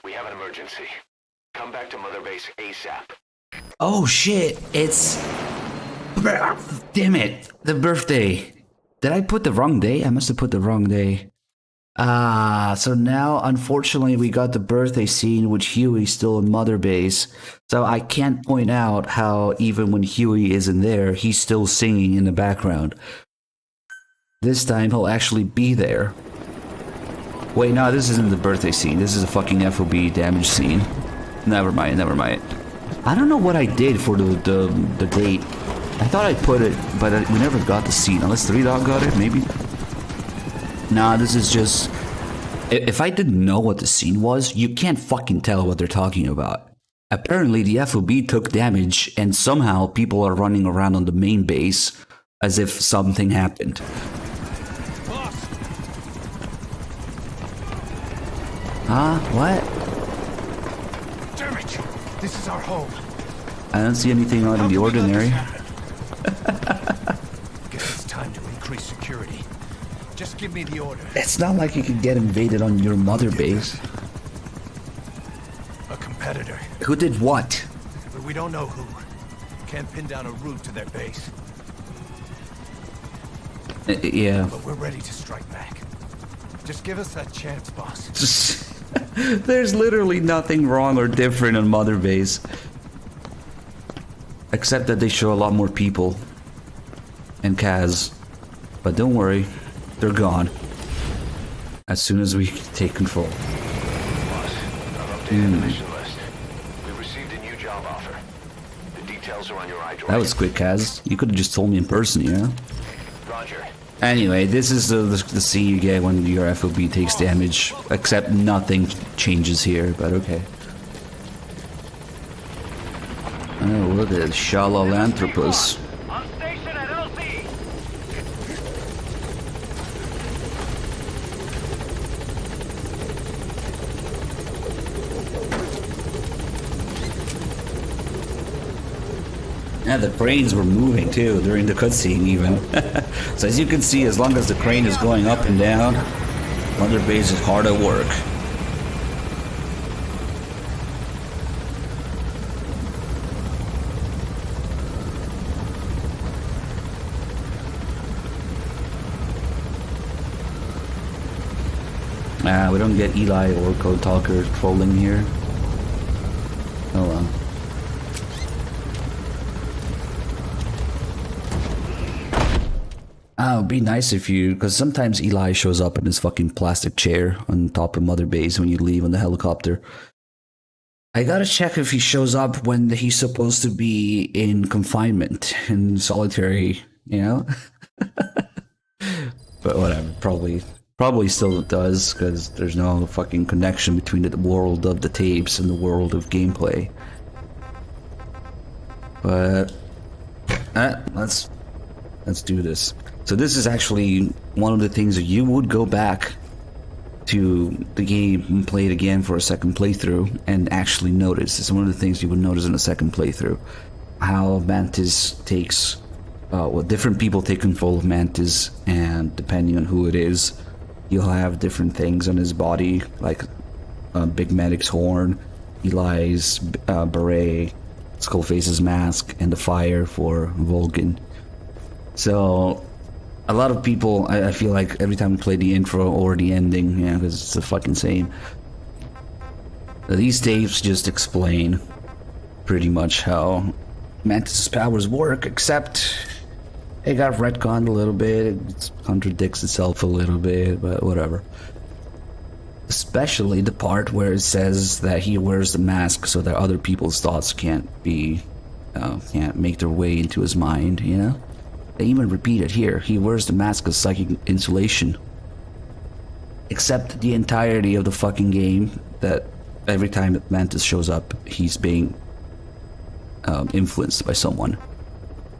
we have an emergency. Come back to Mother Base ASAP. Oh shit! It's damn it! The birthday. Did I put the wrong day? I must have put the wrong day. So now, unfortunately, we got the birthday scene with Huey still in Mother Base. So I can't point out how even when Huey isn't there, he's still singing in the background. This time, he'll actually be there. Wait, no, this isn't the birthday scene. This is a fucking FOB damage scene. Never mind. I don't know what I did for the date. I thought I put it, but we never got the scene. Unless 3Dog got it, maybe? Nah, this is just... If I didn't know what the scene was, you can't fucking tell what they're talking about. Apparently, the FOB took damage, and somehow people are running around on the main base as if something happened. Huh? What? Damn it! This is our home. I don't see anything out of the ordinary. Guess it's time to increase security. Just give me the order. It's not like you could get invaded on your mother base. A competitor, Who did what? but we don't know who. Can't pin down a route to their base, Yeah. but we're ready to strike back. Just give us that chance, boss. There's literally nothing wrong or different on Mother Base. Except that they show a lot more people. And Kaz. But don't worry, they're gone. As soon as we take control. Boss, I've updated the mission list. We received a new job offer. The details are on your iDroid. That was quick, Kaz. You could have just told me in person, you know? Roger. Anyway, this is the scene you get when your FOB takes damage. Except nothing changes here, but okay. Oh, look at Shalalanthropus. On station at LC. Yeah, the cranes were moving too during the cutscene even. So as you can see, as long as the crane is going up and down, Mother Base is hard at work. We don't get Eli or Code Talker trolling here. Oh well. It'd be nice if you, because sometimes Eli shows up in his fucking plastic chair on top of Mother Base when you leave on the helicopter. I gotta check if he shows up when he's supposed to be in confinement, in solitary, you know? But whatever, probably still does, because there's no fucking connection between the world of the tapes and the world of gameplay. But, let's do this. So this is actually one of the things that you would go back to the game and play it again for a second playthrough and actually notice. It's one of the things you would notice in a second playthrough. How Mantis takes, different people take control of Mantis, and depending on who it is, you'll have different things on his body, like Big Medic's horn, Eli's beret, Skullface's mask, and the fire for Volgin. So, a lot of people, I feel like every time we play the intro or the ending, yeah, because it's the fucking same. These tapes just explain pretty much how Mantis' powers work, except it got retconned a little bit, it contradicts itself a little bit, but whatever. Especially the part where it says that he wears the mask so that other people's thoughts can't make their way into his mind, you know? They even repeat it here. He wears the mask as psychic insulation. Except the entirety of the fucking game, that every time that Mantis shows up, he's being influenced by someone.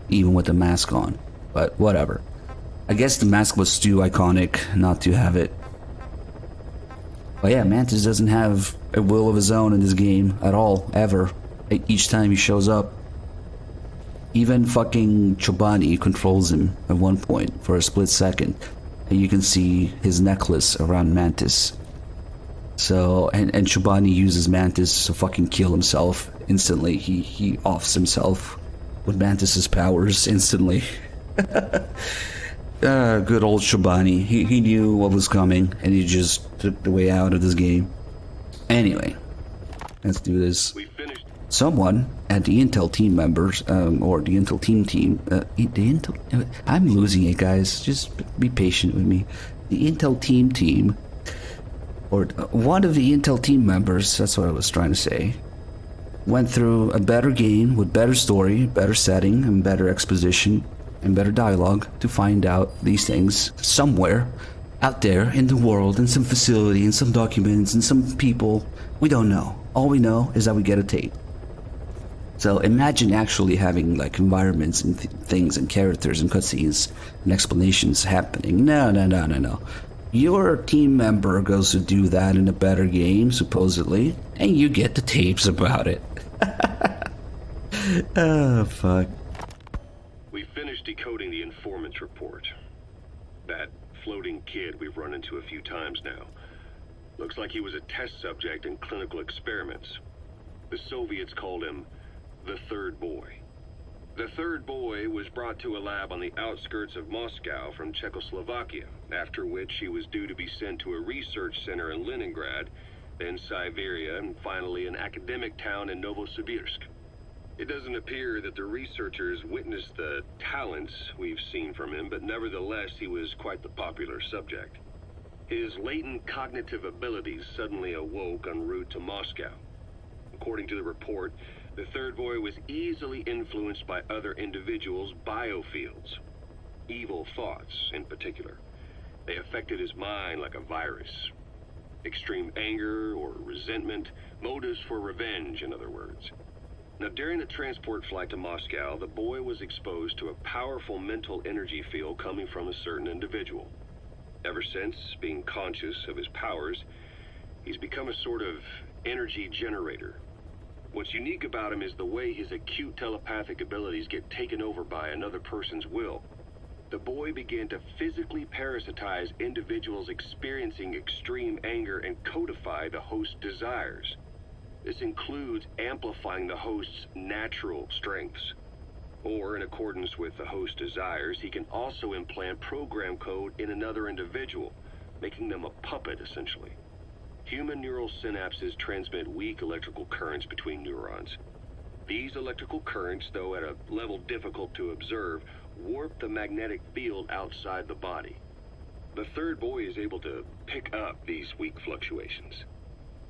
Even with the mask on. But whatever. I guess the mask was too iconic not to have it. But yeah, Mantis doesn't have a will of his own in this game at all, ever. Each time he shows up. Even fucking Chobani controls him at one point for a split second. And you can see his necklace around Mantis. So, and Chobani uses Mantis to fucking kill himself instantly. He offs himself with Mantis's powers instantly. Good old Chobani. He knew what was coming and he just took the way out of this game. Anyway, let's do this. We finished. Someone at the Intel team members, or the Intel team, I'm losing it, guys. Just be patient with me. The Intel team, or one of the Intel team members, that's what I was trying to say, went through a better game with better story, better setting, and better exposition, and better dialogue to find out these things somewhere out there in the world, in some facility, in some documents, in some people. We don't know. All we know is that we get a tape. So imagine actually having like environments and things and characters and cutscenes and explanations happening. No. Your team member goes to do that in a better game, supposedly, and you get the tapes about it. Oh, fuck. We finished decoding the informant's report. That floating kid we've run into a few times now. Looks like he was a test subject in clinical experiments. The Soviets called him the Third Boy. The Third Boy was brought to a lab on the outskirts of Moscow from Czechoslovakia, after which he was due to be sent to a research center in Leningrad, then Siberia, and finally an academic town in Novosibirsk. It doesn't appear that the researchers witnessed the talents we've seen from him, but nevertheless he was quite the popular subject. His latent cognitive abilities suddenly awoke en route to Moscow. According to the report, the Third Boy was easily influenced by other individuals' biofields. Evil thoughts, in particular. They affected his mind like a virus. Extreme anger or resentment, motives for revenge, in other words. Now, during the transport flight to Moscow, the boy was exposed to a powerful mental energy field coming from a certain individual. Ever since, being conscious of his powers, he's become a sort of energy generator. What's unique about him is the way his acute telepathic abilities get taken over by another person's will. The boy began to physically parasitize individuals experiencing extreme anger and codify the host's desires. This includes amplifying the host's natural strengths. Or, in accordance with the host's desires, he can also implant program code in another individual, making them a puppet, essentially. Human neural synapses transmit weak electrical currents between neurons. These electrical currents, though at a level difficult to observe, warp the magnetic field outside the body. The Third Boy is able to pick up these weak fluctuations.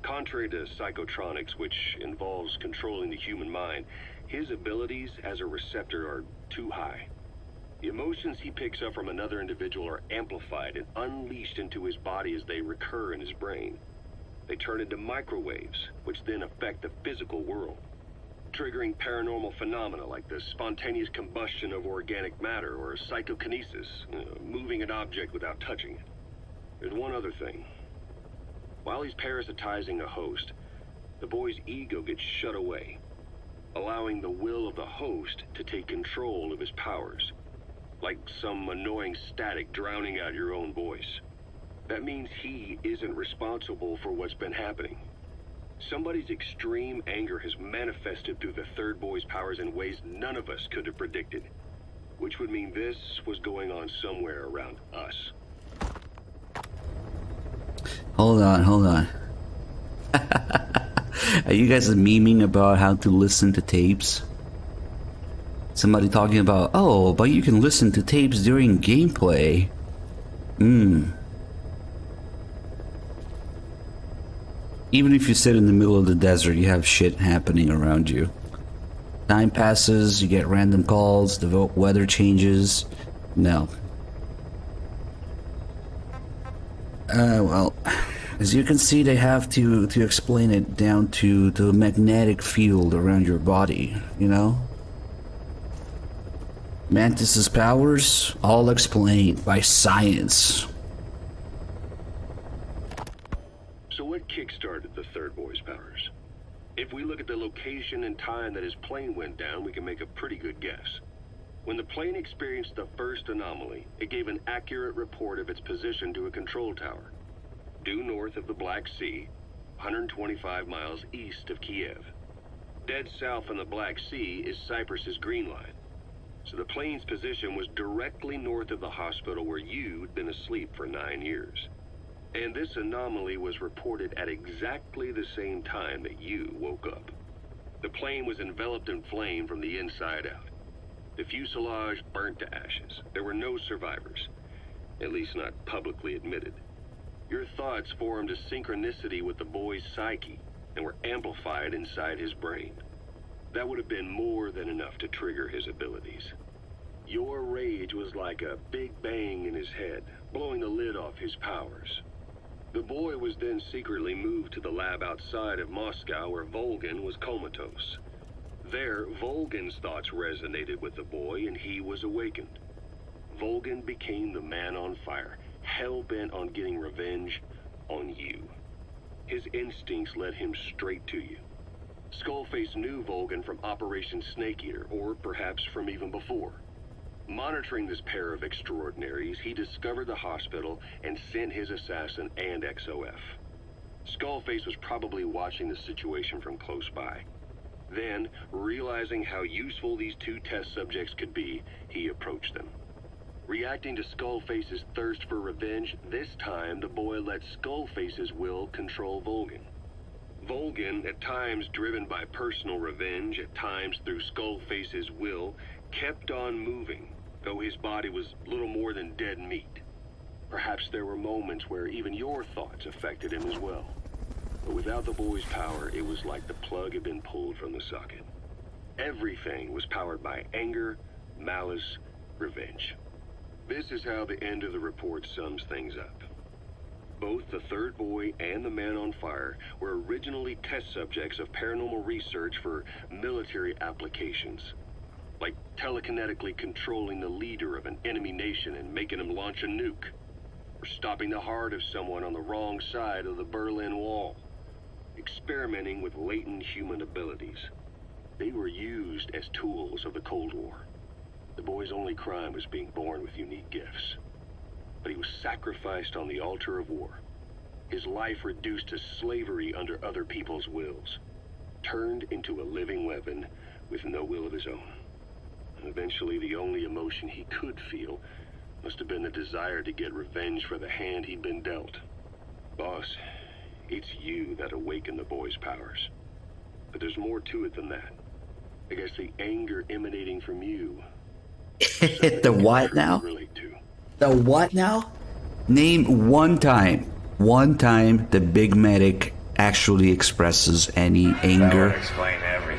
Contrary to psychotronics, which involves controlling the human mind, his abilities as a receptor are too high. The emotions he picks up from another individual are amplified and unleashed into his body as they recur in his brain. They turn into microwaves, which then affect the physical world, triggering paranormal phenomena like the spontaneous combustion of organic matter or psychokinesis, moving an object without touching it. There's one other thing. While he's parasitizing a host, the boy's ego gets shut away, allowing the will of the host to take control of his powers, like some annoying static drowning out your own voice. That means he isn't responsible for what's been happening. Somebody's extreme anger has manifested through the Third Boy's powers in ways none of us could have predicted, which would mean this was going on somewhere around us. Hold on. Are you guys memeing about how to listen to tapes? Somebody talking about, oh, but you can listen to tapes during gameplay. Even if you sit in the middle of the desert, you have shit happening around you. Time passes, you get random calls, the weather changes. No. Well, as you can see, they have to explain it down to the magnetic field around your body, you know? Mantis's powers, all explained by science. So what kickstarted the Third Boy's powers? If we look at the location and time that his plane went down, we can make a pretty good guess. When the plane experienced the first anomaly, it gave an accurate report of its position to a control tower, due north of the Black Sea, 125 miles east of Kiev. Dead south on the Black Sea is Cyprus's Green Line. So the plane's position was directly north of the hospital where you'd been asleep for 9 years. And this anomaly was reported at exactly the same time that you woke up. The plane was enveloped in flame from the inside out. The fuselage burnt to ashes. There were no survivors, at least not publicly admitted. Your thoughts formed a synchronicity with the boy's psyche and were amplified inside his brain. That would have been more than enough to trigger his abilities. Your rage was like a big bang in his head, blowing the lid off his powers. The boy was then secretly moved to the lab outside of Moscow where Volgin was comatose. There, Volgin's thoughts resonated with the boy and he was awakened. Volgin became the man on fire, hell-bent on getting revenge on you. His instincts led him straight to you. Skullface knew Volgin from Operation Snake Eater, or perhaps from even before. Monitoring this pair of extraordinaries, he discovered the hospital and sent his assassin and XOF. Skullface was probably watching the situation from close by. Then, realizing how useful these two test subjects could be, he approached them. Reacting to Skullface's thirst for revenge, this time the boy let Skullface's will control Volgin. Volgin, at times driven by personal revenge, at times through Skullface's will, kept on moving, though his body was little more than dead meat. Perhaps there were moments where even your thoughts affected him as well. But without the boy's power, it was like the plug had been pulled from the socket. Everything was powered by anger, malice, revenge. This is how the end of the report sums things up. Both the third boy and the man on fire were originally test subjects of paranormal research for military applications, like telekinetically controlling the leader of an enemy nation and making him launch a nuke, or stopping the heart of someone on the wrong side of the Berlin Wall, experimenting with latent human abilities. They were used as tools of the Cold War. The boy's only crime was being born with unique gifts. But he was sacrificed on the altar of war. His life reduced to slavery under other people's wills. Turned into a living weapon with no will of his own. And eventually the only emotion he could feel must have been the desire to get revenge for the hand he'd been dealt. Boss, it's you that awakened the boy's powers. But there's more to it than that. I guess the anger emanating from you. The what now? Relate to. The what now? Name one time the Big Medic actually expresses any anger,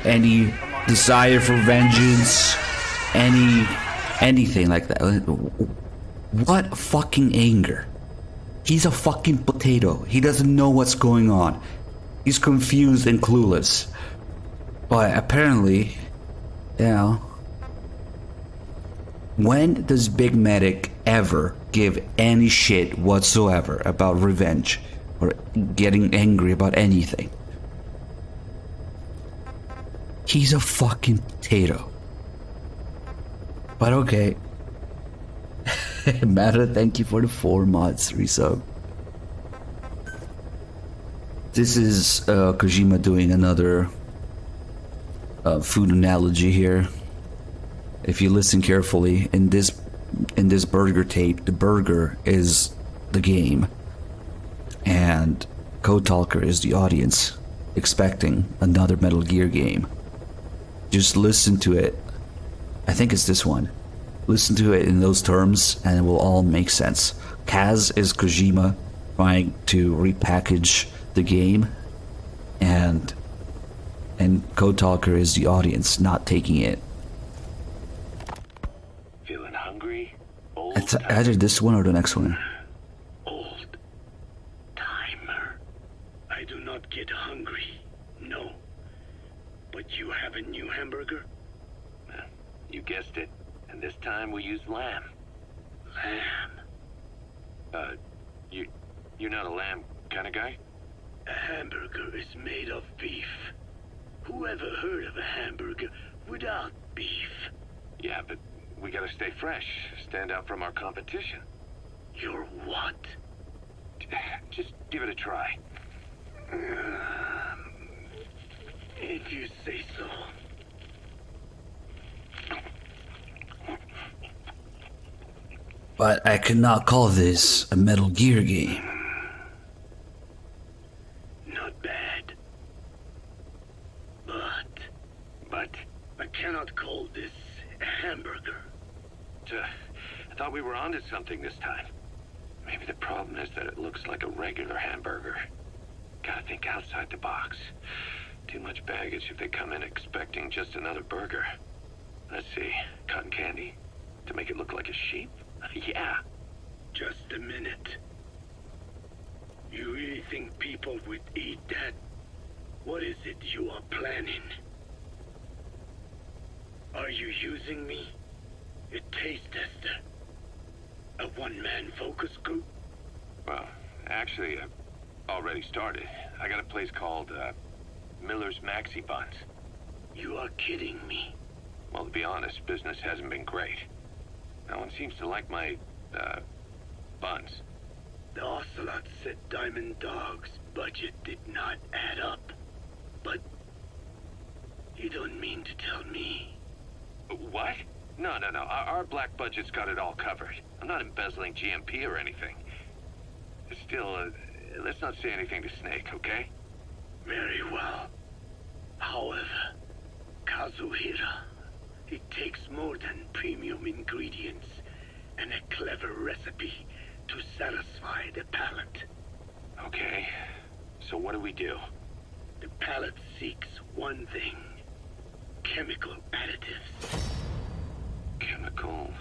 any desire for vengeance, anything like that. What fucking anger? He's a fucking potato. He doesn't know what's going on. He's confused and clueless. But apparently, you know, when does Big Medic ever give any shit whatsoever about revenge or getting angry about anything? He's a fucking potato. But okay. Mata, thank you for the 4 mods resub. This is Kojima doing another food analogy here. If you listen carefully, in this burger tape, the burger is the game, and Code Talker is the audience, expecting another Metal Gear game. Just listen to it. I think it's this one. Listen to it in those terms, and it will all make sense. Kaz is Kojima trying to repackage the game, and Code Talker is the audience not taking it. Feeling hungry? It's either this one or the next one. Old timer. I do not get hungry. No. But you have a new hamburger? You guessed it. And this time we used lamb. Lamb? You're not a lamb kind of guy? A hamburger is made of beef. Whoever heard of a hamburger without beef? Yeah, but we gotta stay fresh, stand out from our competition. You're what? Just give it a try. If you say so. But I cannot call this a Metal Gear game. Not bad. But I cannot call this a hamburger. I thought we were onto something this time. Maybe the problem is that it looks like a regular hamburger. Gotta think outside the box. Too much baggage if they come in expecting just another burger. Let's see, cotton candy? To make it look like a sheep? Yeah. Just a minute. You really think people would eat that? What is it you are planning? Are you using me? A taste tester? A one-man focus group? Well, actually, I've already started. I got a place called, Miller's Maxi Buns. You are kidding me. Well, to be honest, business hasn't been great. No one seems to like my, buns. The Ocelot said Diamond Dog's budget did not add up. But you don't mean to tell me. What? No. Our black budget's got it all covered. I'm not embezzling GMP or anything. Still, let's not say anything to Snake, okay? Very well. However, Kazuhira, it takes more than premium ingredients and a clever recipe to satisfy the palate. Okay. So what do we do? The palate seeks one thing. Chemical additives. Chemical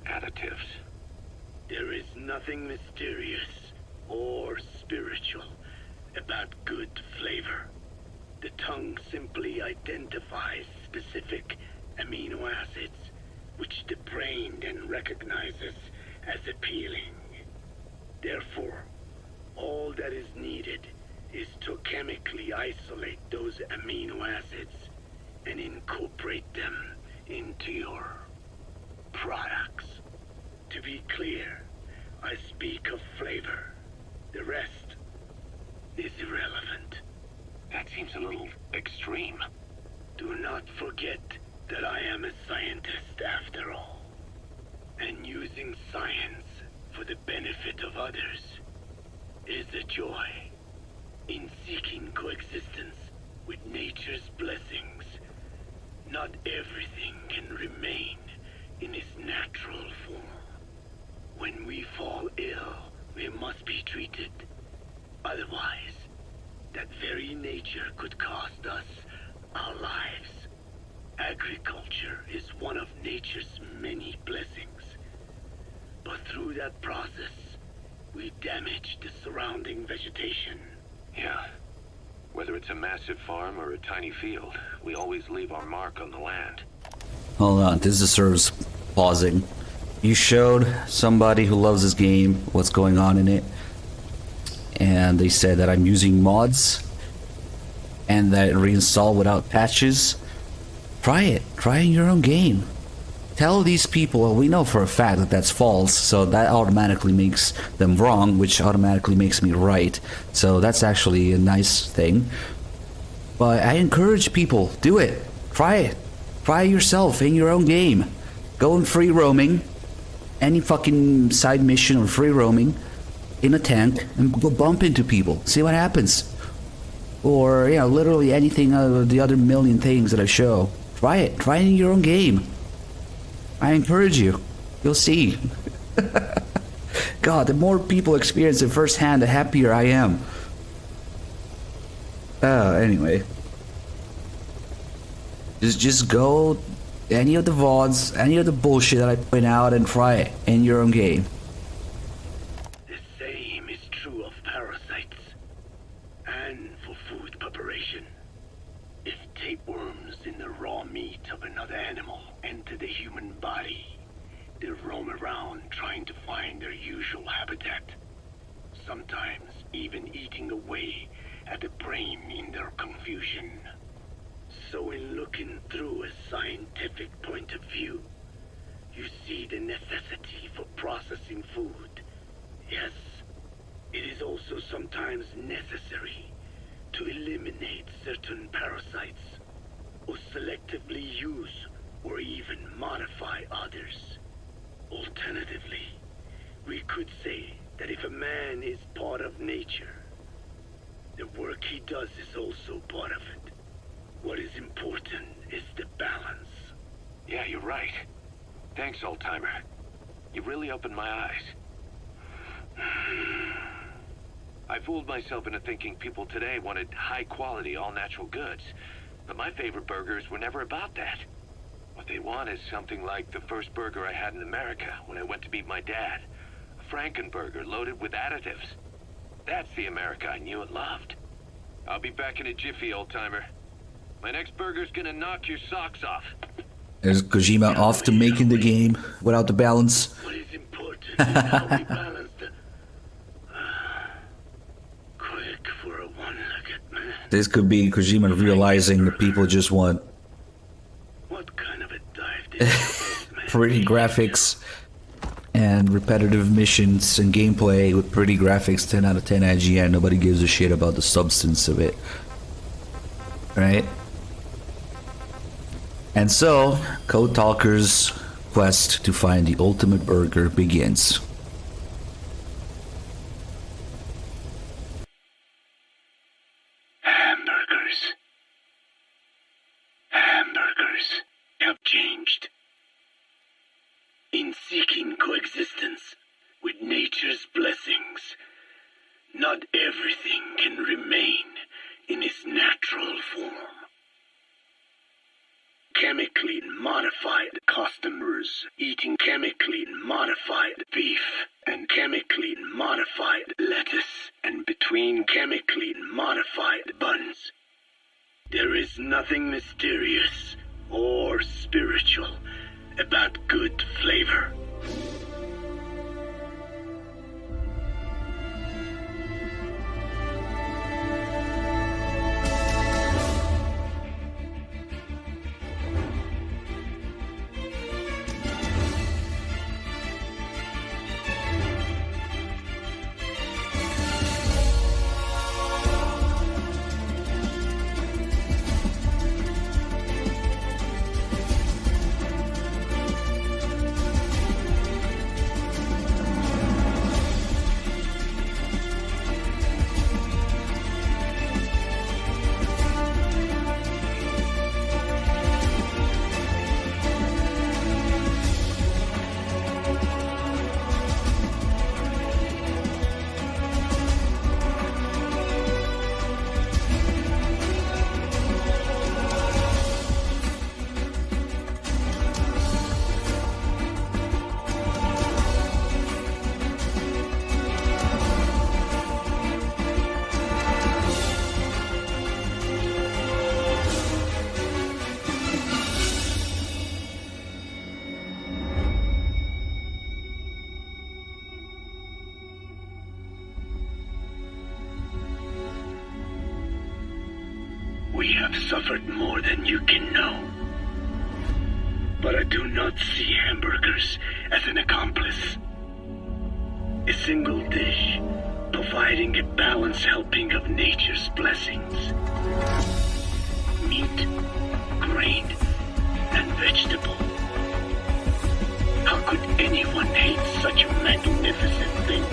additives. There is nothing mysterious or spiritual about good flavor. The tongue simply identifies specific amino acids, which the brain then recognizes as appealing. Therefore, all that is needed is to chemically isolate those amino acids and incorporate them into your products. To be clear, I speak of flavor. The rest is irrelevant. That seems a little extreme. Do not forget that I am a scientist after all. And using science for the benefit of others is a joy. In seeking coexistence with nature's blessings, not everything can remain in its natural form. When we fall ill, we must be treated. Otherwise, that very nature could cost us our lives. Agriculture is one of nature's many blessings. But through that process, we damage the surrounding vegetation. Yeah. Whether it's a massive farm or a tiny field, we always leave our mark on the land. Hold on, this deserves pausing. You showed somebody who loves this game what's going on in it, and they said that I'm using mods and that it reinstall without patches. Try it. Try in your own game. Tell these people, well, we know for a fact that that's false, so that automatically makes them wrong, which automatically makes me right. So that's actually a nice thing. But I encourage people, do it. Try it. Try it yourself in your own game. Go in free roaming, any fucking side mission or free roaming, in a tank, and go bump into people. See what happens. Or, you know, literally anything of the other million things that I show. Try it. Try it in your own game. I encourage you. You'll see. God, the more people experience it firsthand, the happier I am. Anyway. Just go any of the VODs, any of the bullshit that I point out and try it in your own game. The same is true of parasites. And for food preparation. If tapeworms in the raw meat of another animal enter the human body, they roam around trying to find their usual habitat. Sometimes even eating away at the brain in their confusion. So in looking through a scientific point of view, you see the necessity for processing food. Yes, it is also sometimes necessary to eliminate certain parasites, or selectively use or even modify others. Alternatively, we could say that if a man is part of nature, the work he does is also part of it. What is important is the balance. Yeah, you're right. Thanks, old-timer. You really opened my eyes. I fooled myself into thinking people today wanted high-quality, all-natural goods. But my favorite burgers were never about that. What they want is something like the first burger I had in America when I went to meet my dad. A Frankenburger loaded with additives. That's the America I knew and loved. I'll be back in a jiffy, old-timer. My next burger's gonna knock your socks off. There's Kojima off to making the game without the balance. What is important is how we balance the... quick for a one-legged man. This could be Kojima realizing that people just want What kind of a dive did this man pretty take? graphics and repetitive missions and gameplay with pretty graphics. 10 out of 10 IGN. Nobody gives a shit about the substance of it. Right? And so, Code Talker's quest to find the ultimate burger begins. Hamburgers. Hamburgers have changed. In seeking coexistence with nature's blessings, not everything can remain in its natural form. Chemically modified customers eating chemically modified beef and chemically modified lettuce and between chemically modified buns. There is nothing mysterious or spiritual about good flavor. We have suffered more than you can know. But I do not see hamburgers as an accomplice. A single dish, providing a balanced helping of nature's blessings. Meat, grain, and vegetable. How could anyone hate such a magnificent thing?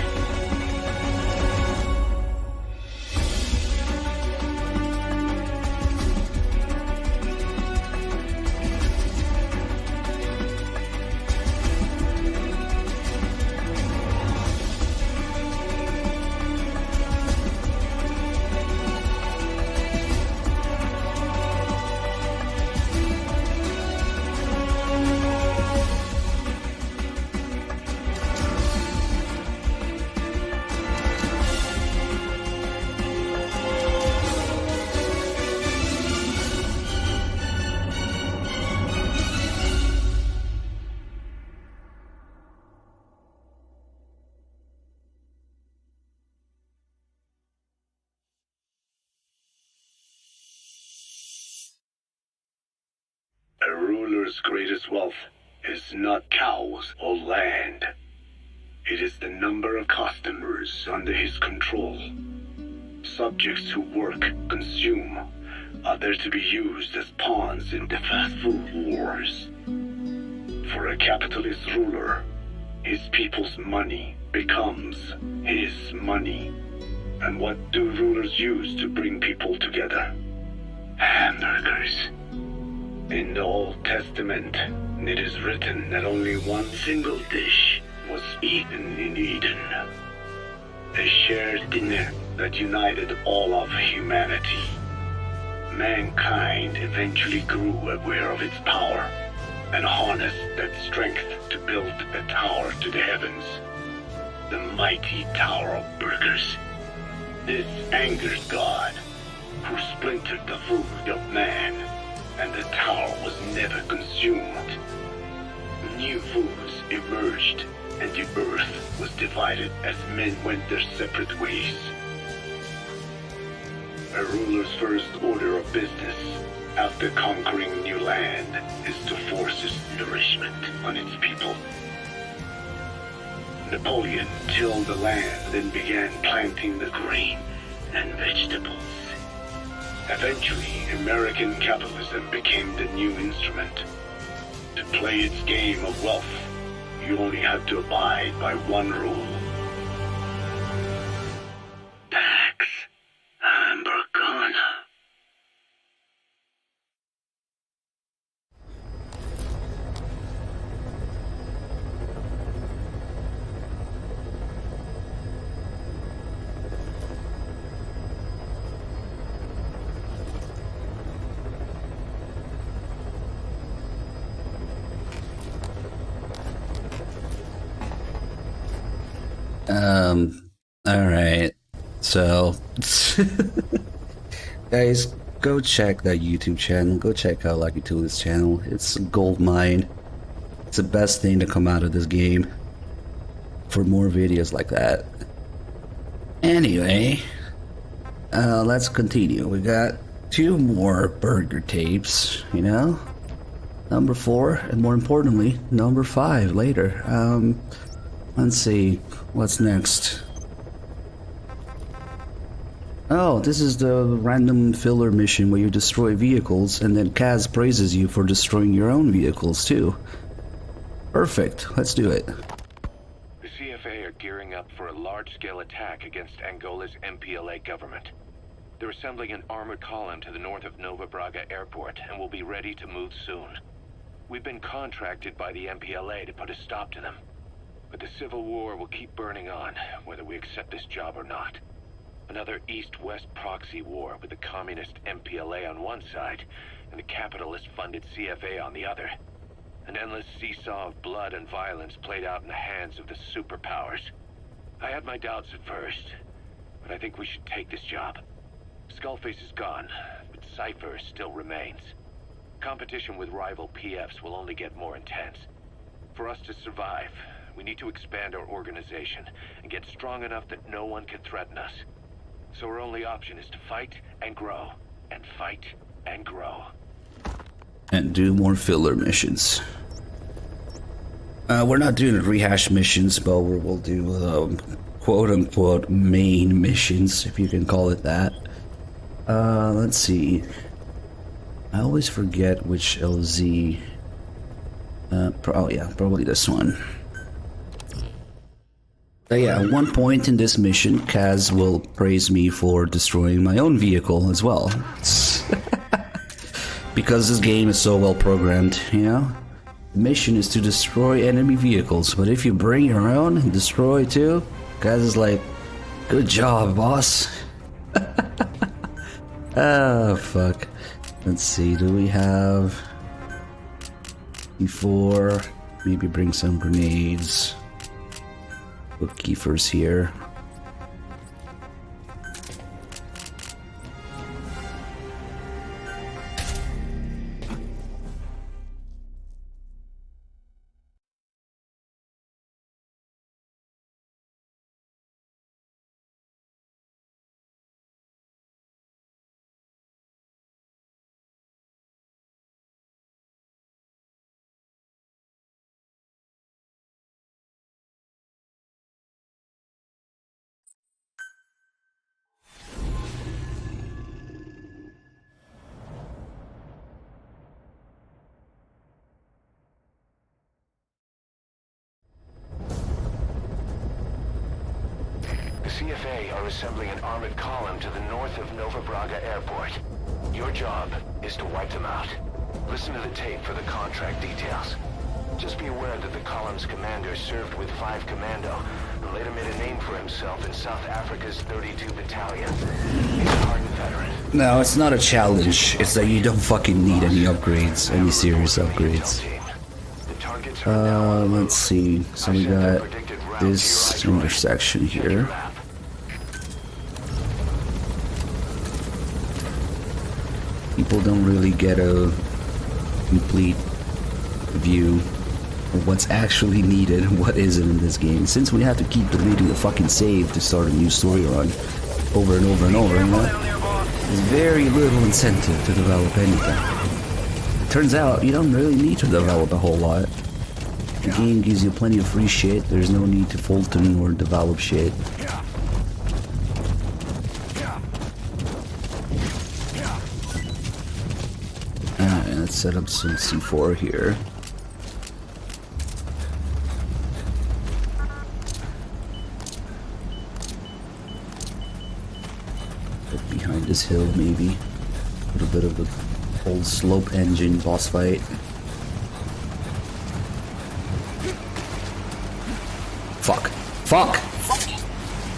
ruler's greatest wealth is not cows or land. It is the number of customers under his control. Subjects who work, consume, are there to be used as pawns in the fast food wars. For a capitalist ruler, his people's money becomes his money. And what do rulers use to bring people together? Hamburgers. In the Old Testament, it is written that only one single dish was eaten in Eden. A shared dinner that united all of humanity. Mankind eventually grew aware of its power and harnessed that strength to build a tower to the heavens. The mighty Tower of Burgers. This angered God, who splintered the food of man, and the tower was never consumed. New foods emerged, and the earth was divided as men went their separate ways. A ruler's first order of business after conquering new land is to force its nourishment on its people. Napoleon tilled the land, then began planting the grain and vegetables. Eventually, American capitalism became the new instrument. To play its game of wealth, you only had to abide by one rule. Pax Americana. All right. So, guys, go check that YouTube channel. Go check out Lucky Tula's channel. It's a gold mine. It's the best thing to come out of this game. For more videos like that. Anyway, let's continue. We got 2 more burger tapes, you know? Number 4, and more importantly, number 5 later. Let's see, what's next? Oh, this is the random filler mission where you destroy vehicles and then Kaz praises you for destroying your own vehicles too. Perfect, let's do it. The CFA are gearing up for a large-scale attack against Angola's MPLA government. They're assembling an armored column to the north of Nova Braga Airport and will be ready to move soon. We've been contracted by the MPLA to put a stop to them. But the Civil War will keep burning on, whether we accept this job or not. Another East-West proxy war with the communist MPLA on one side and the capitalist-funded CFA on the other. An endless seesaw of blood and violence played out in the hands of the superpowers. I had my doubts at first, but I think we should take this job. Skullface is gone, but Cypher still remains. Competition with rival PFs will only get more intense. For us to survive, we need to expand our organization and get strong enough that no one can threaten us. So our only option is to fight and grow, and fight and grow. And do more filler missions. We're not doing rehash missions, but we'll do quote-unquote main missions, if you can call it that. Let's see. I always forget which LZ. Oh yeah, probably this one. But yeah, at one point in this mission, Kaz will praise me for destroying my own vehicle as well. Because this game is so well programmed, you know? The mission is to destroy enemy vehicles, but if you bring your own and destroy too, Kaz is like, good job, boss. Oh, fuck. Let's see, do we have... Before, maybe bring some grenades. Bookkeepers here. CFA are assembling an armored column to the north of Nova Braga Airport. Your job is to wipe them out. Listen to the tape for the contract details. Just be aware that the column's commander served with 5 Commando and later made a name for himself in South Africa's 32 Battalion. He's a hardened veteran. No, it's not a challenge. It's that you don't fucking need any upgrades, any serious upgrades. Let's see. So we got this intersection here. People don't really get a complete view of what's actually needed and what isn't in this game. Since we have to keep deleting the fucking save to start a new story run over and over and over, you know? There's very little incentive to develop anything. It turns out you don't really need to develop a whole lot. The game gives you plenty of free shit. There's no need to Fulton or develop shit. Alright, let's set up some C4 here. Get behind this hill, maybe. A little bit of the old slope engine boss fight. Fuck. Fuck!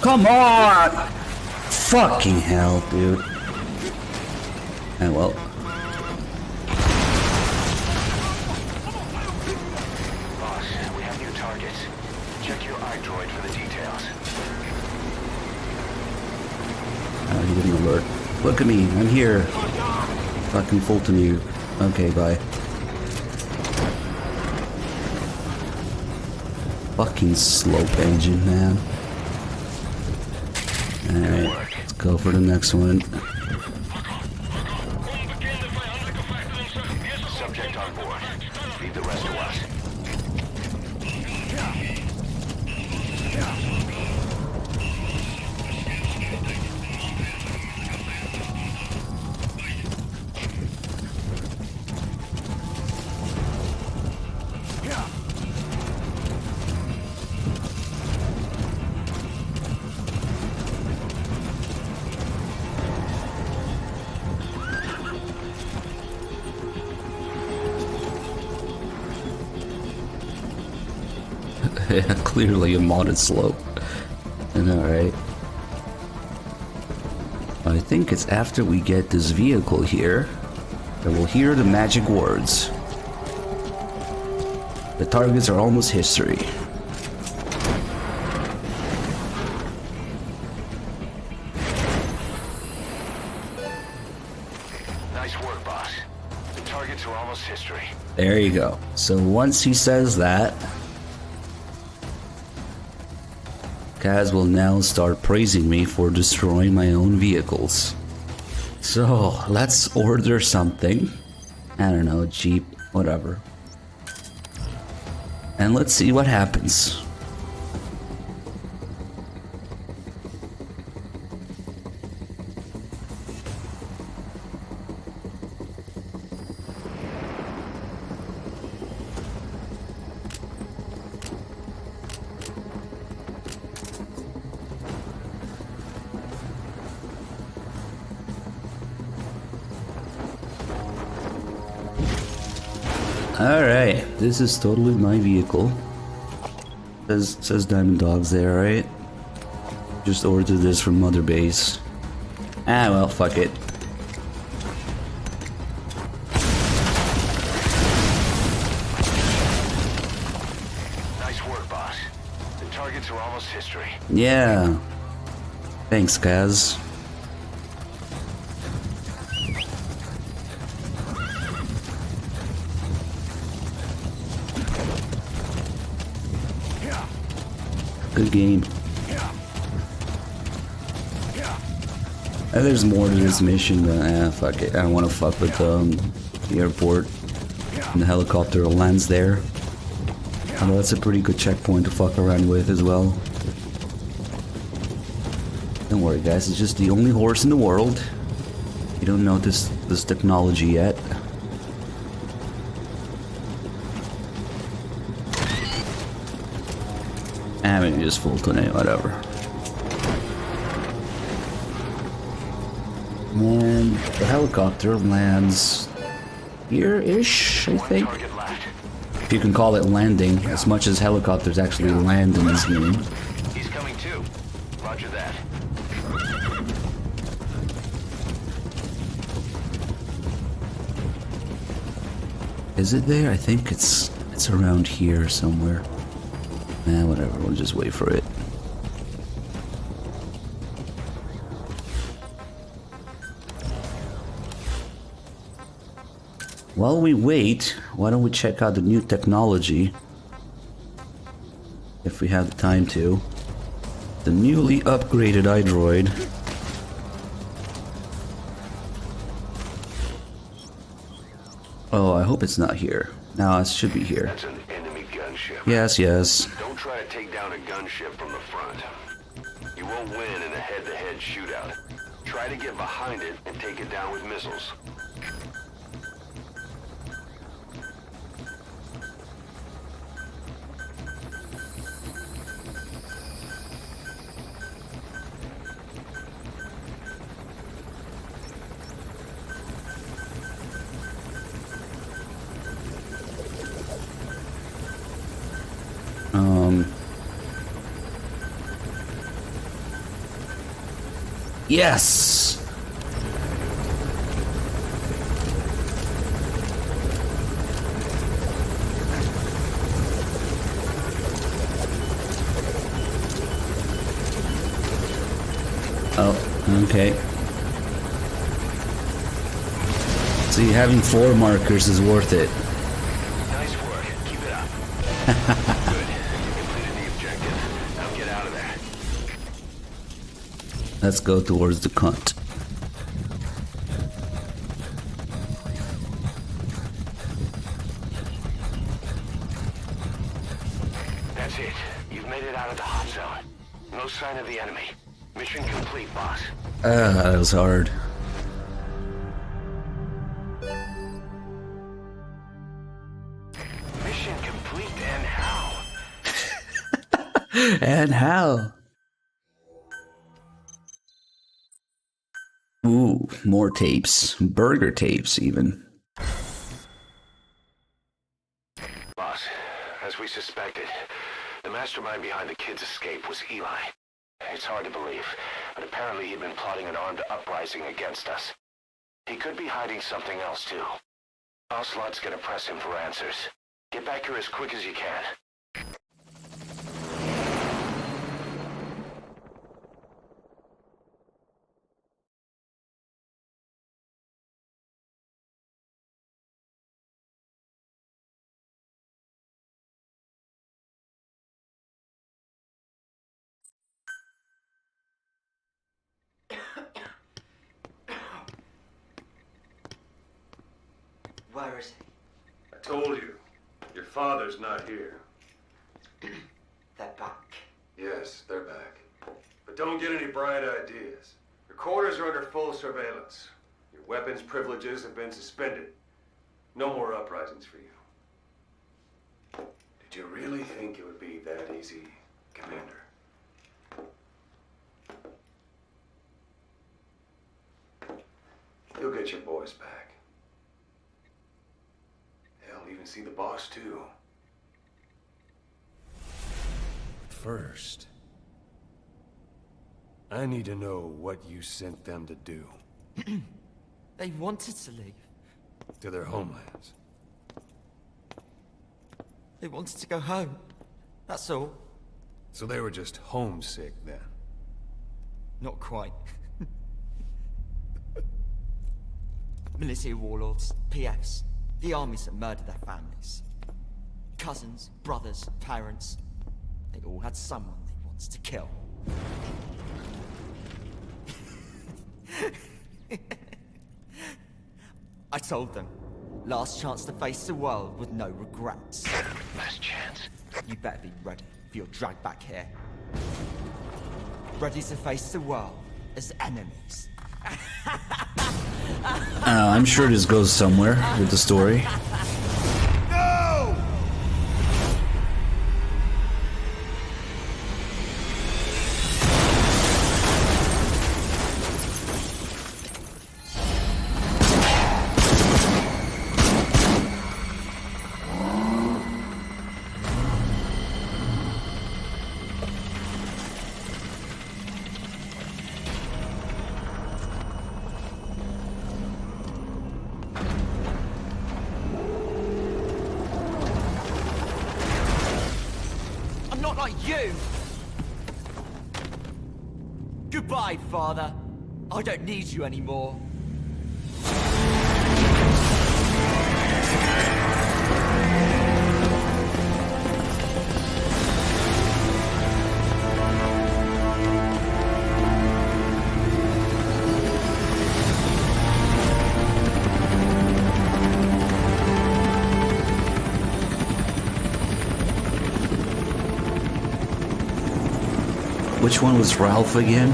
Come on! Fucking hell, dude. And well. Boss, we have new targets. Check your iDroid for the details. You get an alert. Look at me, I'm here. Fucking Fulton you. Okay, bye. Fucking slope engine, man. Alright, let's go for the next one. Subject on board. Leave the rest to us. Yeah, clearly a modded slope. And alright. I think it's after we get this vehicle here that we'll hear the magic words. The targets are almost history. Nice work, boss. The targets are almost history. There you go. So once he says that, Kaz will now start praising me for destroying my own vehicles. So, let's order something. I don't know, Jeep, whatever. And let's see what happens. Alright, this is totally my vehicle. Says Diamond Dogs there, right? Just ordered this from Mother Base. Ah, well, fuck it. Nice work, boss. The targets are almost history. Yeah. Thanks, Kaz. Good game. There's more to this mission, but fuck it. I don't want to fuck with the airport. And the helicopter lands there. Although that's a pretty good checkpoint to fuck around with as well. Don't worry, guys. It's just the only horse in the world. You don't know this technology yet. Maybe just full tonight, whatever. And the helicopter lands here-ish, I think. Target left. If you can call it landing, as much as helicopters actually land in this game. He's coming too. Roger that. Is it there? I think it's around here somewhere. Whatever, we'll just wait for it. While we wait, why don't we check out the new technology? If we have the time to. The newly upgraded iDroid. Oh, I hope it's not here. No, it should be here. That's an enemy gunship. Yes, yes. Don't try to take down a gunship from the front. You won't win in a head-to-head shootout. Try to get behind it and take it down with missiles. Yes! Oh, okay. See, having 4 markers is worth it. Nice work. Keep it up. Good. You completed the objective. Now get out of there. Let's go towards the cunt. That's it. You've made it out of the hot zone. No sign of the enemy. Mission complete, boss. That was hard. Mission complete, and how? And how? Ooh, more tapes. Burger tapes, even. Boss, as we suspected, the mastermind behind the kid's escape was Eli. It's hard to believe, but apparently he'd been plotting an armed uprising against us. He could be hiding something else, too. Ocelot's gonna press him for answers. Get back here as quick as you can. Where is he? I told you, your father's not here. They're back. Yes, they're back. But don't get any bright ideas. Your quarters are under full surveillance. Your weapons privileges have been suspended. No more uprisings for you. Did you really think it would be that easy, Commander? You'll get your boys back. Hell, even see the boss, too. First, I need to know what you sent them to do. They wanted to leave. To their homelands. They wanted to go home. That's all. So they were just homesick then? Not quite. Military warlords, PFs, the armies that murdered their families. Cousins, brothers, parents. They all had someone they wanted to kill. I told them, last chance to face the world with no regrets. Last chance. You better be ready for your drag back here. Ready to face the world as enemies. I'm sure this goes somewhere with the story. No! Not like you! Goodbye, Father. I don't need you anymore. Which one was Ralph again?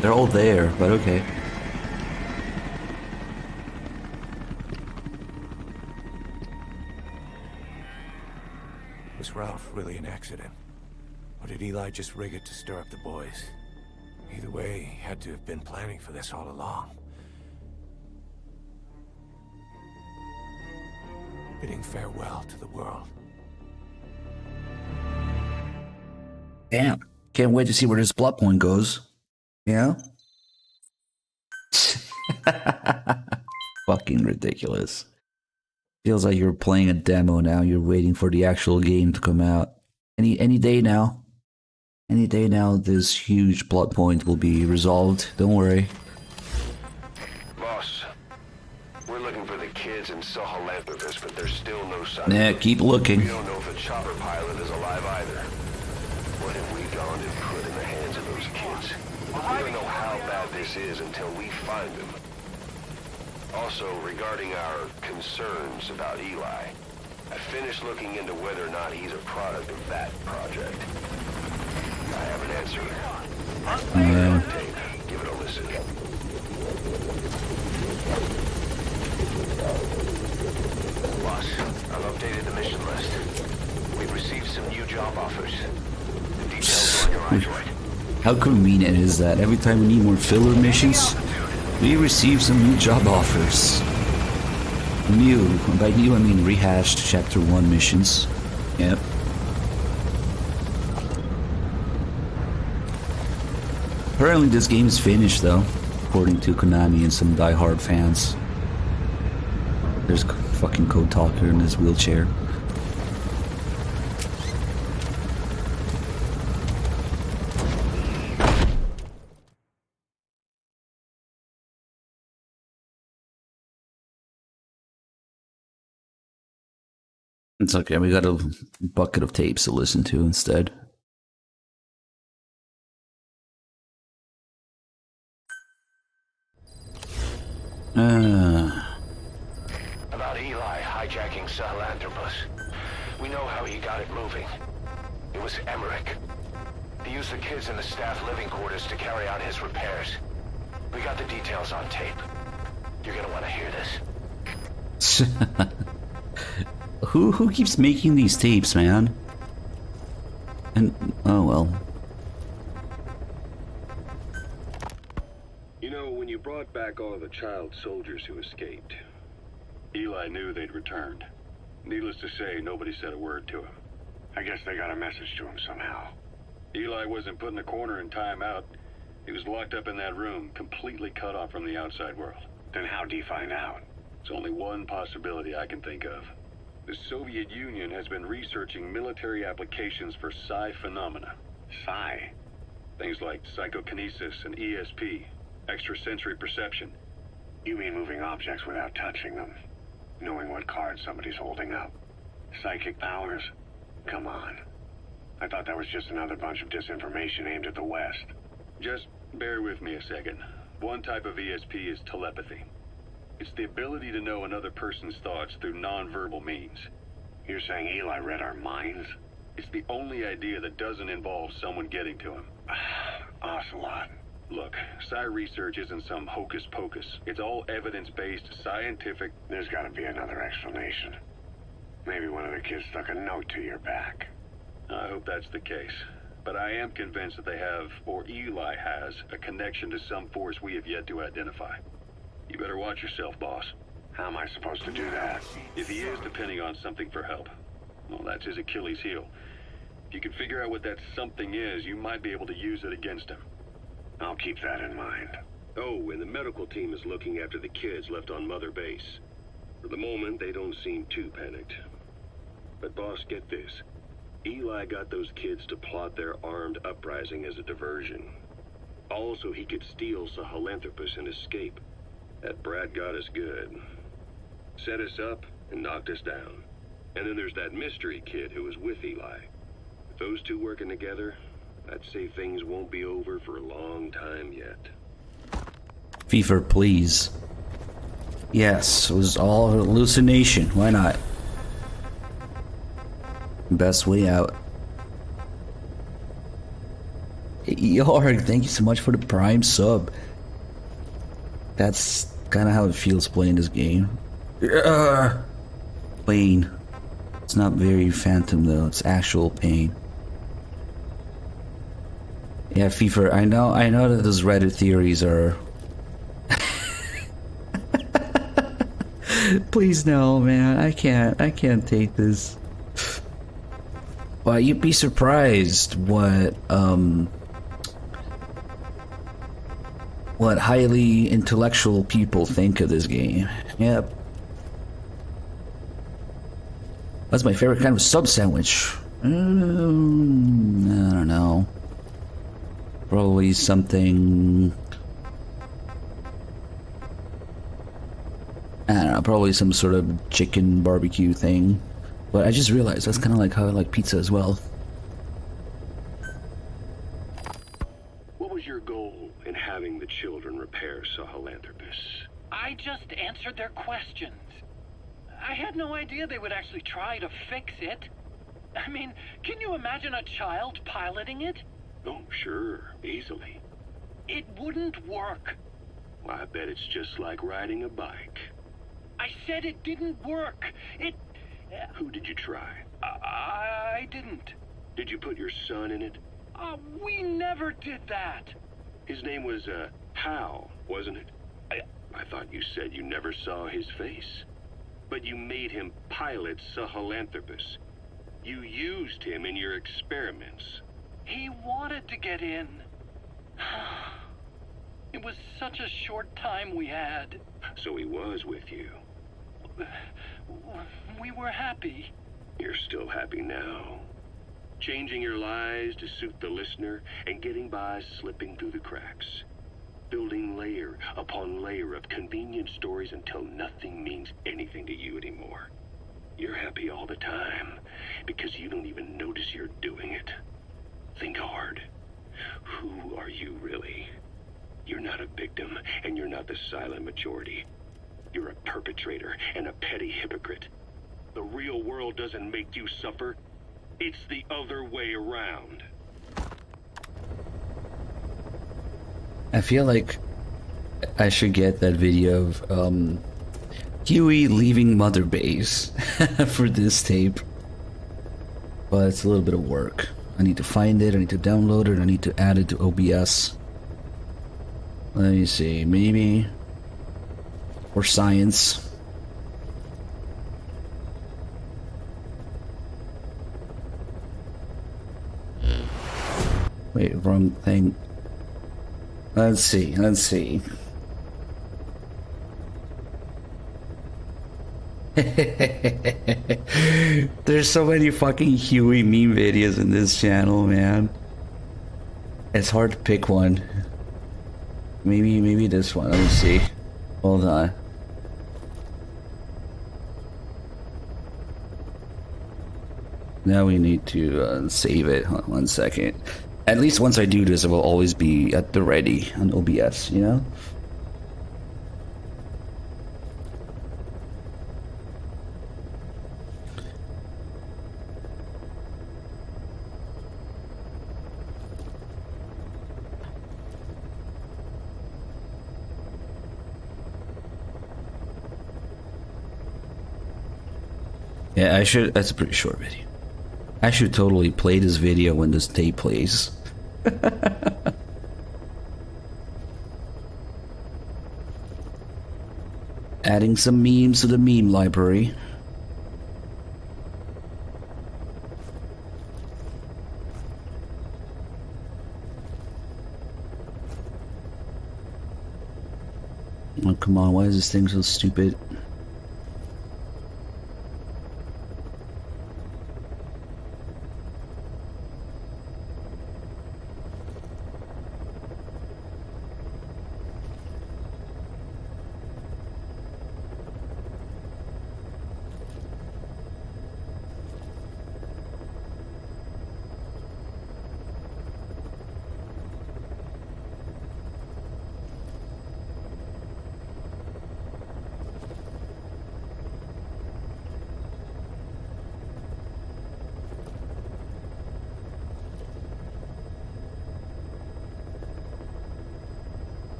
They're all there, but okay. Was Ralph really an accident? Or did Eli just rig it to stir up the boys? Either way, he had to have been planning for this all along. Bidding farewell to the world. Damn. Can't wait to see where this plot point goes. Yeah? Fucking ridiculous. Feels like you're playing a demo now. You're waiting for the actual game to come out. Any day now. Any day now, this huge plot point will be resolved. Don't worry. Boss, we're looking for the kids in Sahelanthropus, but there's still no sign. Nah, keep looking. We don't know if the chopper pilot is alive either. What have we gone and put in the hands of those kids? We don't know how bad this is until we find them. Also, regarding our concerns about Eli, I finished looking into whether or not he's a product of that project. I have an answer. Tape. Give it a listen. Boss, I've updated the mission list. We've received some new job offers. The details are on your iDroid. How convenient is that? Every time we need more filler missions, we receive some new job offers. New. By new, I mean rehashed Chapter 1 missions. Yep. Apparently this game is finished though, according to Konami and some die-hard fans. There's fucking Code Talker in his wheelchair. It's okay, we got a bucket of tapes to listen to instead. About Eli hijacking Sahelanthropus. We know how he got it moving. It was Emmerich. He used the kids in the staff living quarters to carry out his repairs. We got the details on tape. You're gonna want to hear this. Who keeps making these tapes, man? And oh well. You know, when you brought back all the child soldiers who escaped, Eli knew they'd returned. Needless to say, nobody said a word to him. I guess they got a message to him somehow. Eli wasn't put in a corner in timeout. He was locked up in that room, completely cut off from the outside world. Then how'd he find out? There's only one possibility I can think of. The Soviet Union has been researching military applications for psi phenomena. Psi? Things like psychokinesis and ESP, extrasensory perception. You mean moving objects without touching them? Knowing what card somebody's holding up? Psychic powers? Come on. I thought that was just another bunch of disinformation aimed at the West. Just bear with me a second. One type of ESP is telepathy. It's the ability to know another person's thoughts through non-verbal means. You're saying Eli read our minds? It's the only idea that doesn't involve someone getting to him. Ocelot. Look, psi research isn't some hocus pocus. It's all evidence-based, scientific... There's gotta be another explanation. Maybe one of the kids stuck a note to your back. I hope that's the case. But I am convinced that they have, or Eli has, a connection to some force we have yet to identify. You better watch yourself, boss. How am I supposed to do that? If he is depending on something for help, well, that's his Achilles heel. If you can figure out what that something is, you might be able to use it against him. I'll keep that in mind. Oh, and the medical team is looking after the kids left on Mother Base. For the moment, they don't seem too panicked. But boss, get this. Eli got those kids to plot their armed uprising as a diversion. Also, he could steal Sahelanthropus and escape. That Brad got us good. Set us up and knocked us down. And then there's that mystery kid who was with Eli. With those two working together, I'd say things won't be over for a long time yet. Fever, please. Yes, it was all a hallucination. Why not? Best way out. Yorg, thank you so much for the Prime sub. That's kind of how it feels playing this game. Pain. It's not very phantom though, it's actual pain. Yeah, FIFA, I know that those Reddit theories are... Please no, man, I can't take this. Well, you'd be surprised what highly intellectual people think of this game. Yep. That's my favorite kind of sub sandwich. I don't know. Probably something... I don't know, probably some sort of chicken barbecue thing. But I just realized that's kind of like how I like pizza as well. What was your goal in having the children repair Sahelanthropus? I just answered their questions. I had no idea they would actually try to fix it. I mean, can you imagine a child piloting it? Oh, sure, easily. It wouldn't work. Well, I bet it's just like riding a bike. I said it didn't work. Who did you try? I didn't. Did you put your son in it? We never did that. His name was, Hal, wasn't it? I thought you said you never saw his face. But you made him pilot Sahelanthropus. You used him in your experiments. He wanted to get in. It was such a short time we had. So he was with you. We were happy. You're still happy now. Changing your lies to suit the listener and getting by slipping through the cracks. Building layer upon layer of convenient stories until nothing means anything to you anymore. You're happy all the time because you don't even notice you're doing it. Think hard. Who are you really? You're not a victim and you're not the silent majority. You're a perpetrator and a petty hypocrite. The real world doesn't make you suffer. It's the other way around. I feel like I should get that video of Huey leaving Mother Base for this tape. But it's a little bit of work. I need to find it, I need to download it, I need to add it to OBS. Let me see, maybe... or science. Wait, wrong thing. Let's see. There's so many fucking Huey meme videos in this channel, man. It's hard to pick one. Maybe this one. Let me see. Hold on. Now we need to save it. Hold on 1 second. At least once I do this, it will always be at the ready on OBS, you know? Yeah, I should. That's a pretty short video. I should totally play this video when this tape plays. Adding some memes to the meme library. Oh, come on, why is this thing so stupid?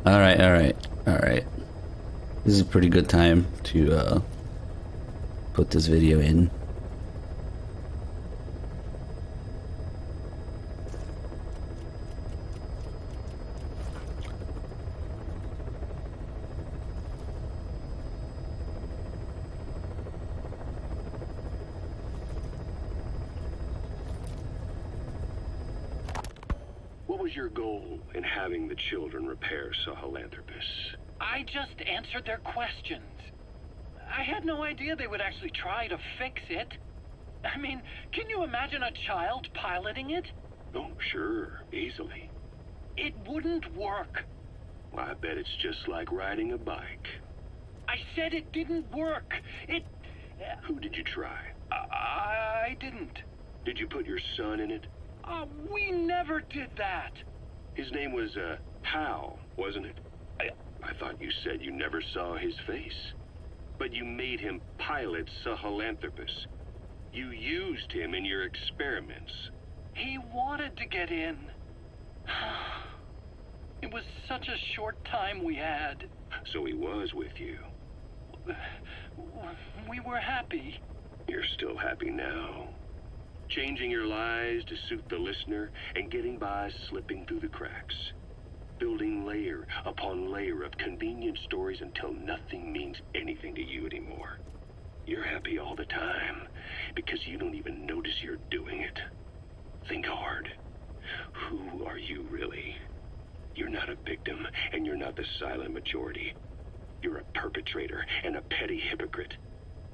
Alright, alright, alright. This is a pretty good time to put this video in. What was your goal in having the children repair Sahelanthropus? I just answered their questions. I had no idea they would actually try to fix it. I mean, can you imagine a child piloting it? Oh, sure, easily. It wouldn't work. Well, I bet it's just like riding a bike. I said it didn't work. Who did you try? I didn't. Did you put your son in it? We never did that. His name was, Hal, wasn't it? I thought you said you never saw his face. But you made him pilot Sahelanthropus. You used him in your experiments. He wanted to get in. It was such a short time we had. So he was with you. We were happy. You're still happy now. Changing your lies to suit the listener and getting by slipping through the cracks. Building layer upon layer of convenient stories until nothing means anything to you anymore. You're happy all the time because you don't even notice you're doing it. Think hard. Who are you really? You're not a victim and you're not the silent majority. You're a perpetrator and a petty hypocrite.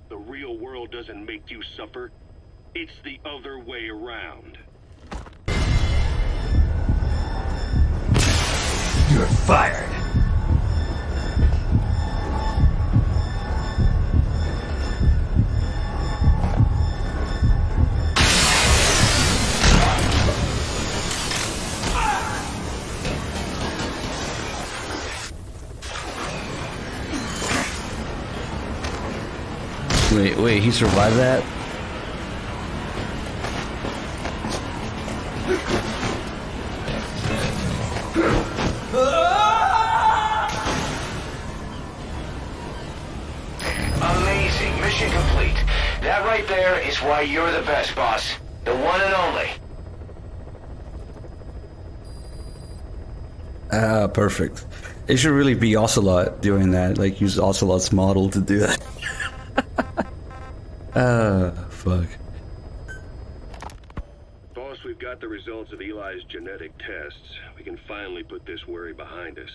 The real world doesn't make you suffer. It's the other way around. You're fired. Wait, he survived that? Amazing. Mission complete. That right there is why you're the best, boss. The one and only. Ah, perfect. It should really be Ocelot doing that, like use Ocelot's model to do that. Fuck. Boss, we've got the results of Eli's genetic tests. We can finally put this worry behind us.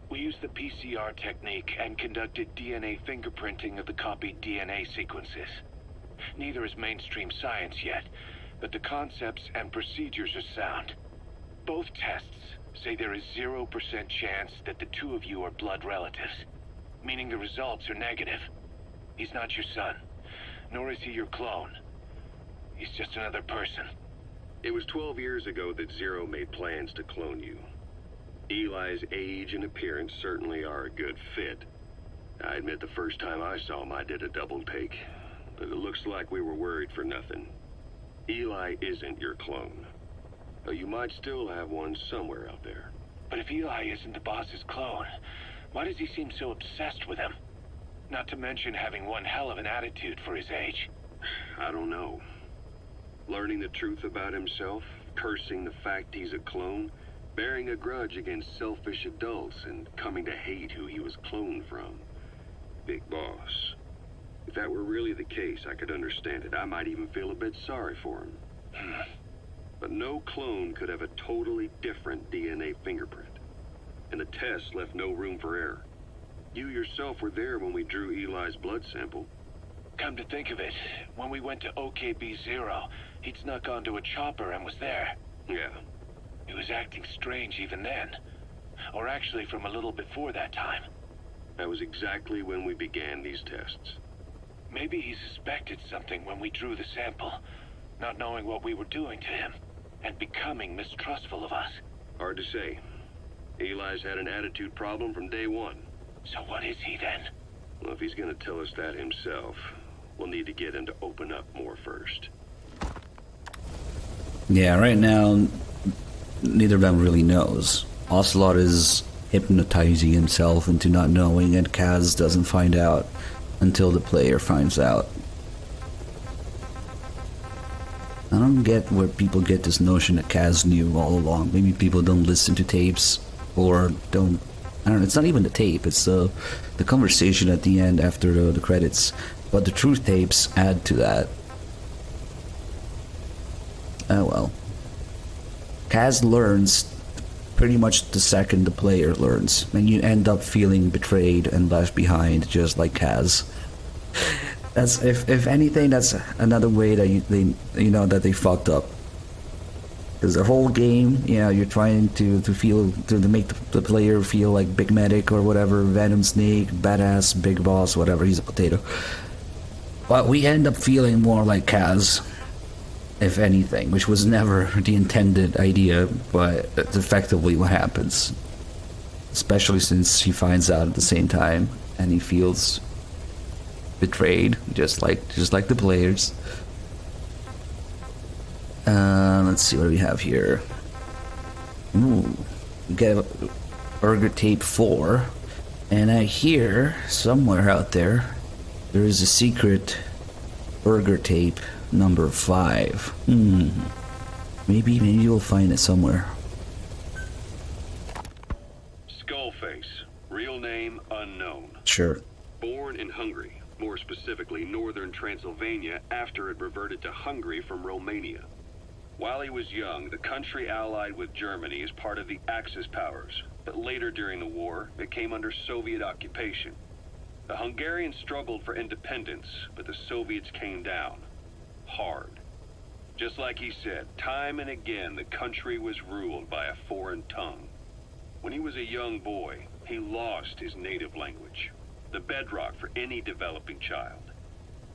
We used the PCR technique and conducted DNA fingerprinting of the copied DNA sequences. Neither is mainstream science yet, but the concepts and procedures are sound. Both tests say there is 0% chance that the two of you are blood relatives, meaning the results are negative. He's not your son, nor is he your clone. He's just another person. It was 12 years ago that Zero made plans to clone you. Eli's age and appearance certainly are a good fit. I admit the first time I saw him I did a double take, but it looks like we were worried for nothing. Eli isn't your clone, though you might still have one somewhere out there. But if Eli isn't the boss's clone, why does he seem so obsessed with him? Not to mention having one hell of an attitude for his age. I don't know. Learning the truth about himself, cursing the fact he's a clone, bearing a grudge against selfish adults, and coming to hate who he was cloned from. Big boss. If that were really the case, I could understand it. I might even feel a bit sorry for him. But no clone could have a totally different DNA fingerprint. And the test left no room for error. You yourself were there when we drew Eli's blood sample. Come to think of it, when we went to OKB-0, he'd snuck onto a chopper and was there. Yeah. He was acting strange even then. Or actually from a little before that time. That was exactly when we began these tests. Maybe he suspected something when we drew the sample, not knowing what we were doing to him, and becoming mistrustful of us. Hard to say. Eli's had an attitude problem from day one. So what is he then? Well, if he's gonna tell us that himself, we'll need to get him to open up more first. Yeah, right now, neither of them really knows. Ocelot is hypnotizing himself into not knowing, and Kaz doesn't find out until the player finds out. I don't get where people get this notion that Kaz knew all along. Maybe people don't listen to tapes, or don't... I don't know, it's not even the tape, it's the conversation at the end after the credits. But the truth tapes add to that. Oh well. Kaz learns pretty much the second the player learns, and you end up feeling betrayed and left behind, just like Kaz. That's if anything, that's another way that that they fucked up. Because the whole game, you're trying to make the player feel like Big Medic or whatever, Venom Snake, badass, big boss, whatever. He's a potato. But we end up feeling more like Kaz, if anything, which was never the intended idea, but it's effectively what happens. Especially since he finds out at the same time, and he feels betrayed, just like the players. Let's see what do we have here. Ooh, we get Burger Tape 4, and I hear somewhere out there is a secret Burger Tape number 5. Maybe you'll find it somewhere. Skullface, real name unknown. Sure. Born in Hungary, more specifically northern Transylvania, after it reverted to Hungary from Romania. While he was young, the country allied with Germany as part of the Axis powers, but later during the war, it came under Soviet occupation. The Hungarians struggled for independence, but the Soviets came down. Hard. Just like he said, time and again the country was ruled by a foreign tongue. When he was a young boy, he lost his native language, the bedrock for any developing child.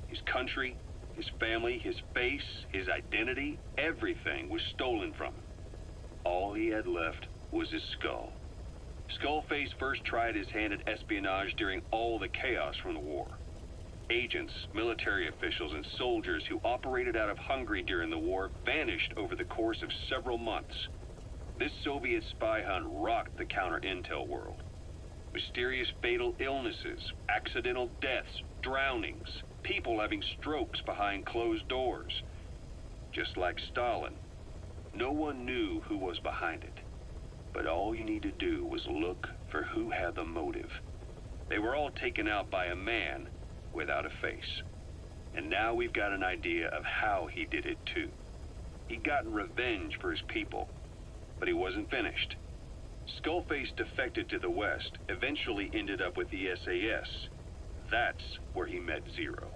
His country, his family, his face, his identity, everything was stolen from him. All he had left was his skull. Skullface first tried his hand at espionage during all the chaos from the war. Agents, military officials, and soldiers who operated out of Hungary during the war vanished over the course of several months. This Soviet spy hunt rocked the counter-intel world. Mysterious fatal illnesses, accidental deaths, drownings, people having strokes behind closed doors. Just like Stalin, no one knew who was behind it. But all you need to do was look for who had the motive. They were all taken out by a man without a face. And now we've got an idea of how he did it too. He'd gotten revenge for his people, but he wasn't finished. Skullface defected to the West, eventually ended up with the SAS. That's where he met Zero.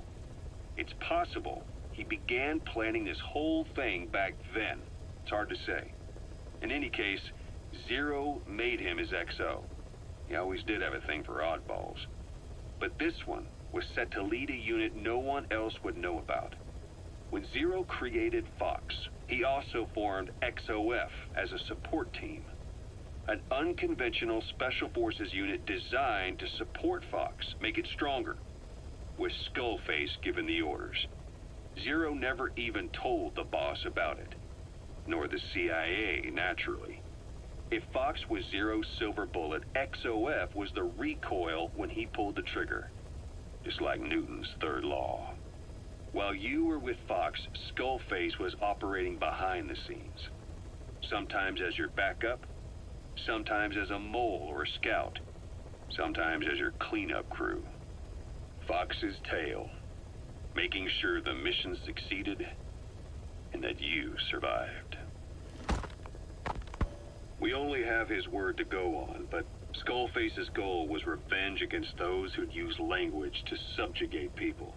It's possible he began planning this whole thing back then. It's hard to say. In any case, Zero made him his XO. He always did have a thing for oddballs. But this one was set to lead a unit no one else would know about. When Zero created Fox, he also formed XOF as a support team. An unconventional special forces unit designed to support Fox, make it stronger, with Skullface giving the orders. Zero never even told the boss about it, nor the CIA, naturally. If Fox was Zero's silver bullet, XOF was the recoil when he pulled the trigger, just like Newton's third law. While you were with Fox, Skullface was operating behind the scenes, sometimes as your backup, sometimes as a mole or a scout, sometimes as your cleanup crew. Fox's tail, making sure the mission succeeded and that you survived. We only have his word to go on, but Skullface's goal was revenge against those who'd use language to subjugate people.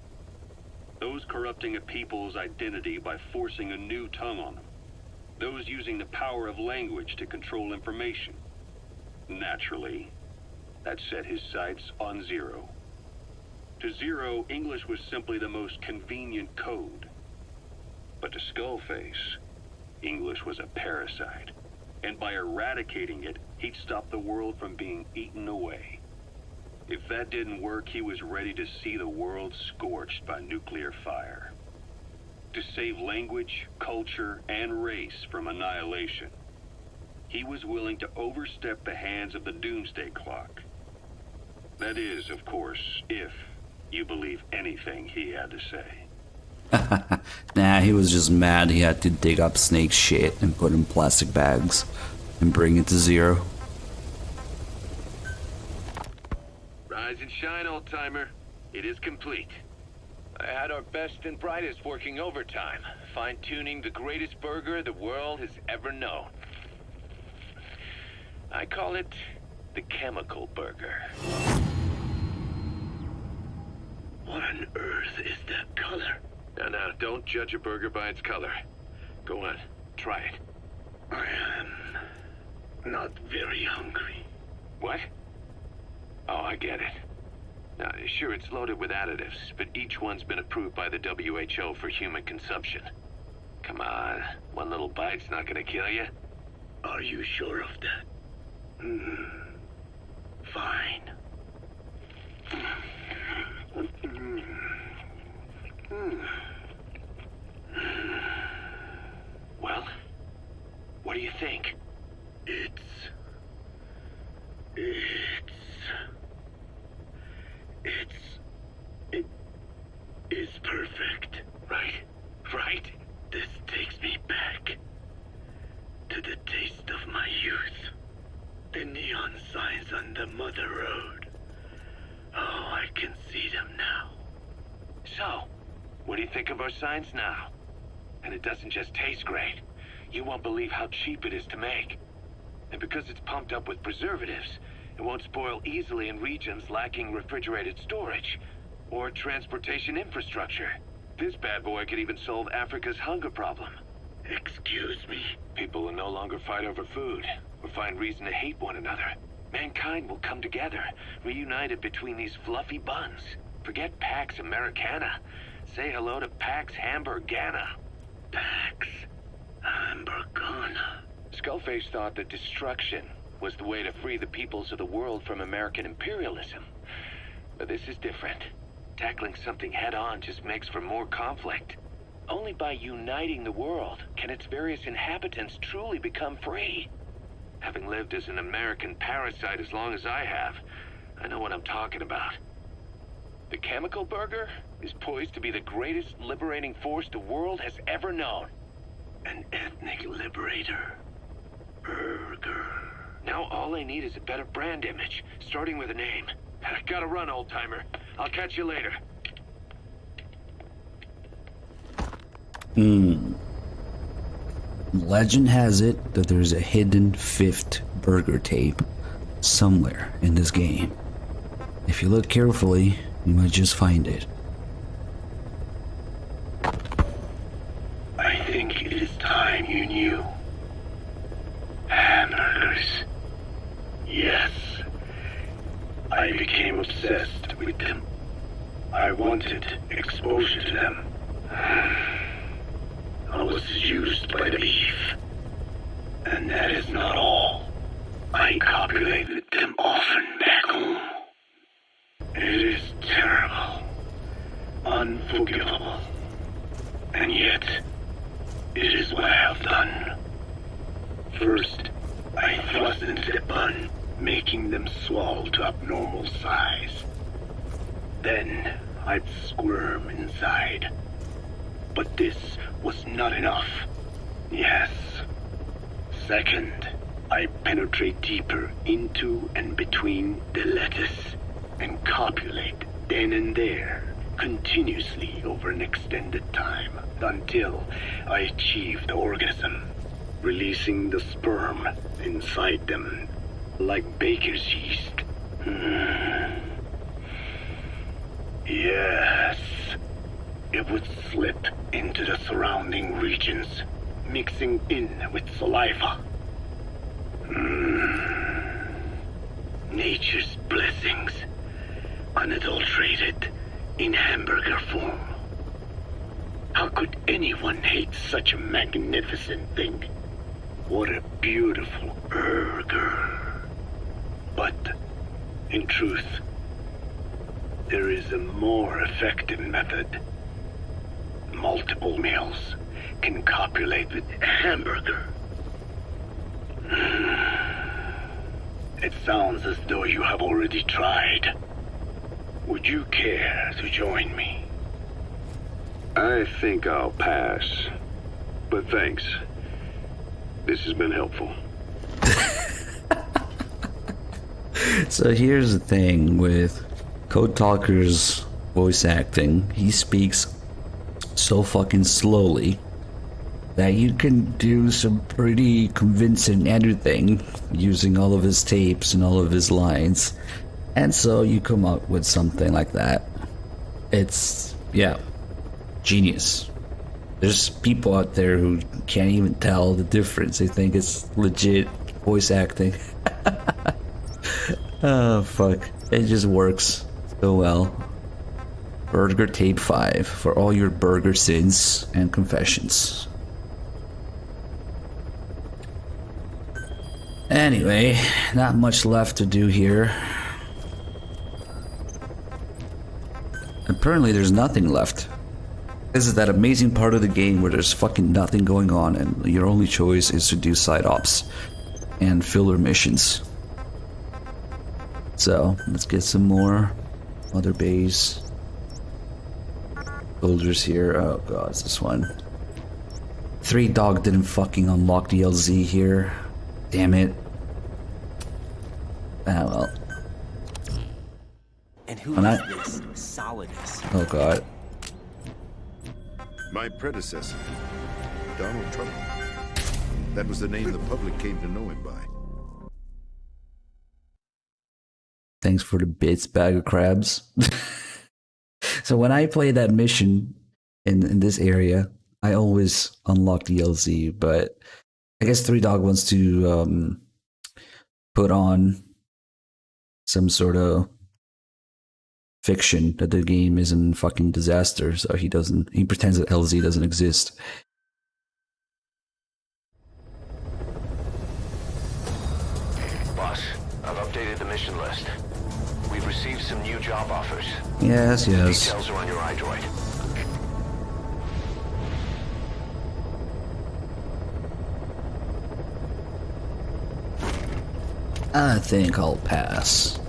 Those corrupting a people's identity by forcing a new tongue on them. Those using the power of language to control information. Naturally, that set his sights on Zero. To Zero, English was simply the most convenient code. But to Skullface, English was a parasite. And by eradicating it, he'd stop the world from being eaten away. If that didn't work, he was ready to see the world scorched by nuclear fire. To save language, culture, and race from annihilation. he was willing to overstep the hands of the Doomsday Clock. That is, of course, if you believe anything he had to say. Nah, he was just mad he had to dig up Snake's shit and put it in plastic bags and bring it to Zero. Rise and shine, old-timer. It is complete. I had our best and brightest working overtime, fine-tuning the greatest burger the world has ever known. I call it the Chemical Burger. What on earth is that color? Now, don't judge a burger by its color. Go on, try it. I am not very hungry. What? Oh, I get it. Now, sure, it's loaded with additives, but each one's been approved by the WHO for human consumption. Come on, one little bite's not gonna kill you. Are you sure of that? Fine. Well, what do you think? It is perfect. Right? This takes me back to the taste of my youth. The neon signs on the Mother Road. Oh, I can see them now. So, what do you think of our signs now? And it doesn't just taste great. You won't believe how cheap it is to make. And because it's pumped up with preservatives, it won't spoil easily in regions lacking refrigerated storage or transportation infrastructure. This bad boy could even solve Africa's hunger problem. Excuse me? People will no longer fight over food or find reason to hate one another. Mankind will come together, reunited between these fluffy buns. Forget Pax Americana. Say hello to Pax Hamburgana. Pax Hamburgana. Skullface thought that destruction was the way to free the peoples of the world from American imperialism. But this is different. Tackling something head-on just makes for more conflict. Only by uniting the world can its various inhabitants truly become free. Having lived as an American parasite as long as I have, I know what I'm talking about. The Chemical Burger is poised to be the greatest liberating force the world has ever known. An ethnic liberator. Burger. Now all I need is a better brand image, starting with a name. I gotta run, old-timer. I'll catch you later. Legend has it that there's a hidden 5th burger tape somewhere in this game. If you look carefully, you might just find it. I think it is time you knew. Hamburgers. Yes. I became obsessed with them. I wanted exposure to them. I was used by the beef. And that is not all. I copulated them often back home. It is terrible. Unforgivable. And yet, it is what I have done. First, I thrust into the bun, making them swell to abnormal size. Then, I'd squirm inside. But this was not enough. Yes. Second, I penetrate deeper into and between the lettuce and copulate then and there, continuously over an extended time, until I achieve the orgasm, releasing the sperm inside them like baker's yeast. Yes. It would slip into the surrounding regions, mixing in with saliva. Nature's blessings, unadulterated, in hamburger form. How could anyone hate such a magnificent thing? What a beautiful burger. But, in truth, there is a more effective method. Multiple males can copulate with a hamburger. It sounds as though you have already tried. Would you care to join me? I think I'll pass. But thanks. This has been helpful. So here's the thing with Code Talker's voice acting. He speaks so fucking slowly that you can do some pretty convincing editing using all of his tapes and all of his lines. And so you come up with something like that. It's, yeah, genius. There's people out there who can't even tell the difference. They think it's legit voice acting. Oh, fuck. It just works so well. Burger Tape 5 for all your burger sins and confessions. Anyway, not much left to do here. Apparently there's nothing left. This is that amazing part of the game where there's fucking nothing going on and your only choice is to do side ops and filler missions. So, let's get some more other bays. Soldiers here. Oh god, it's this one. 3 Dog didn't fucking unlock the LZ here. Damn it. Ah well. And who is this Solidus? Oh god. My predecessor, Donald Trump. That was the name the public came to know him by. Thanks for the bits, bag of crabs. So when I play that mission in this area, I always unlock the LZ, but I guess 3 Dog wants to put on some sort of fiction that the game isn't fucking disaster, so he pretends that LZ doesn't exist. Boss, I've updated the mission list. We've received some new job offers. Yes. Details are on your iDroid. I think I'll pass.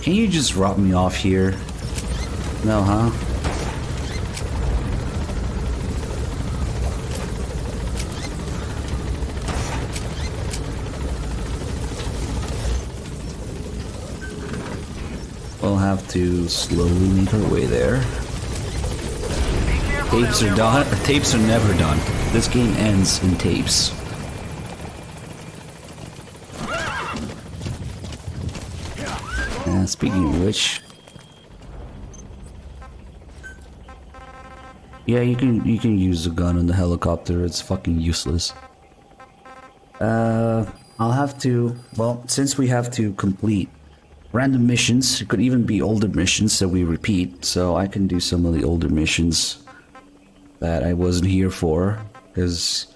Can you just drop me off here? No, huh? We'll have to slowly make our way there. Tapes are done. Tapes are never done. This game ends in tapes. Speaking of which, yeah, you can use a gun on the helicopter. It's fucking useless. I'll have to. Well, since we have to complete random missions, it could even be older missions that we repeat. So I can do some of the older missions that I wasn't here for, because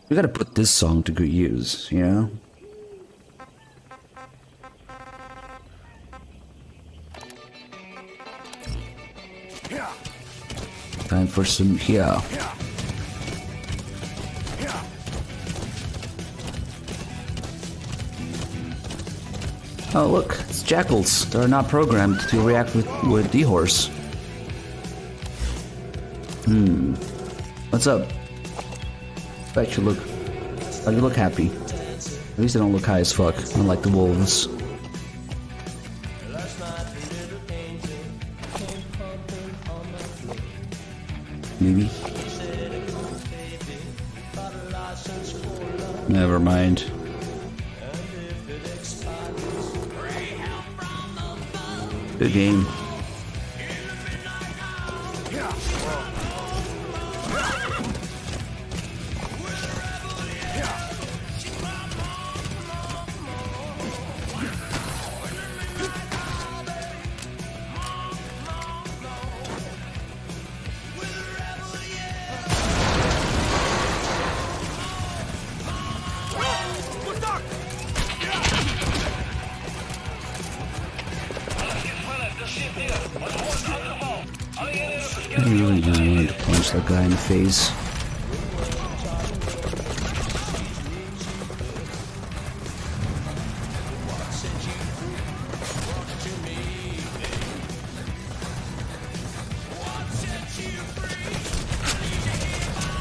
we gotta put this song to good use, you know. Time for some here. Oh look, it's jackals. They're not programmed to react with D-Horse. What's up? Bet you look... Oh, you look happy. At least they don't look high as fuck, unlike the wolves. Maybe. Never mind. Good game. I really just wanted to punch that guy in the face.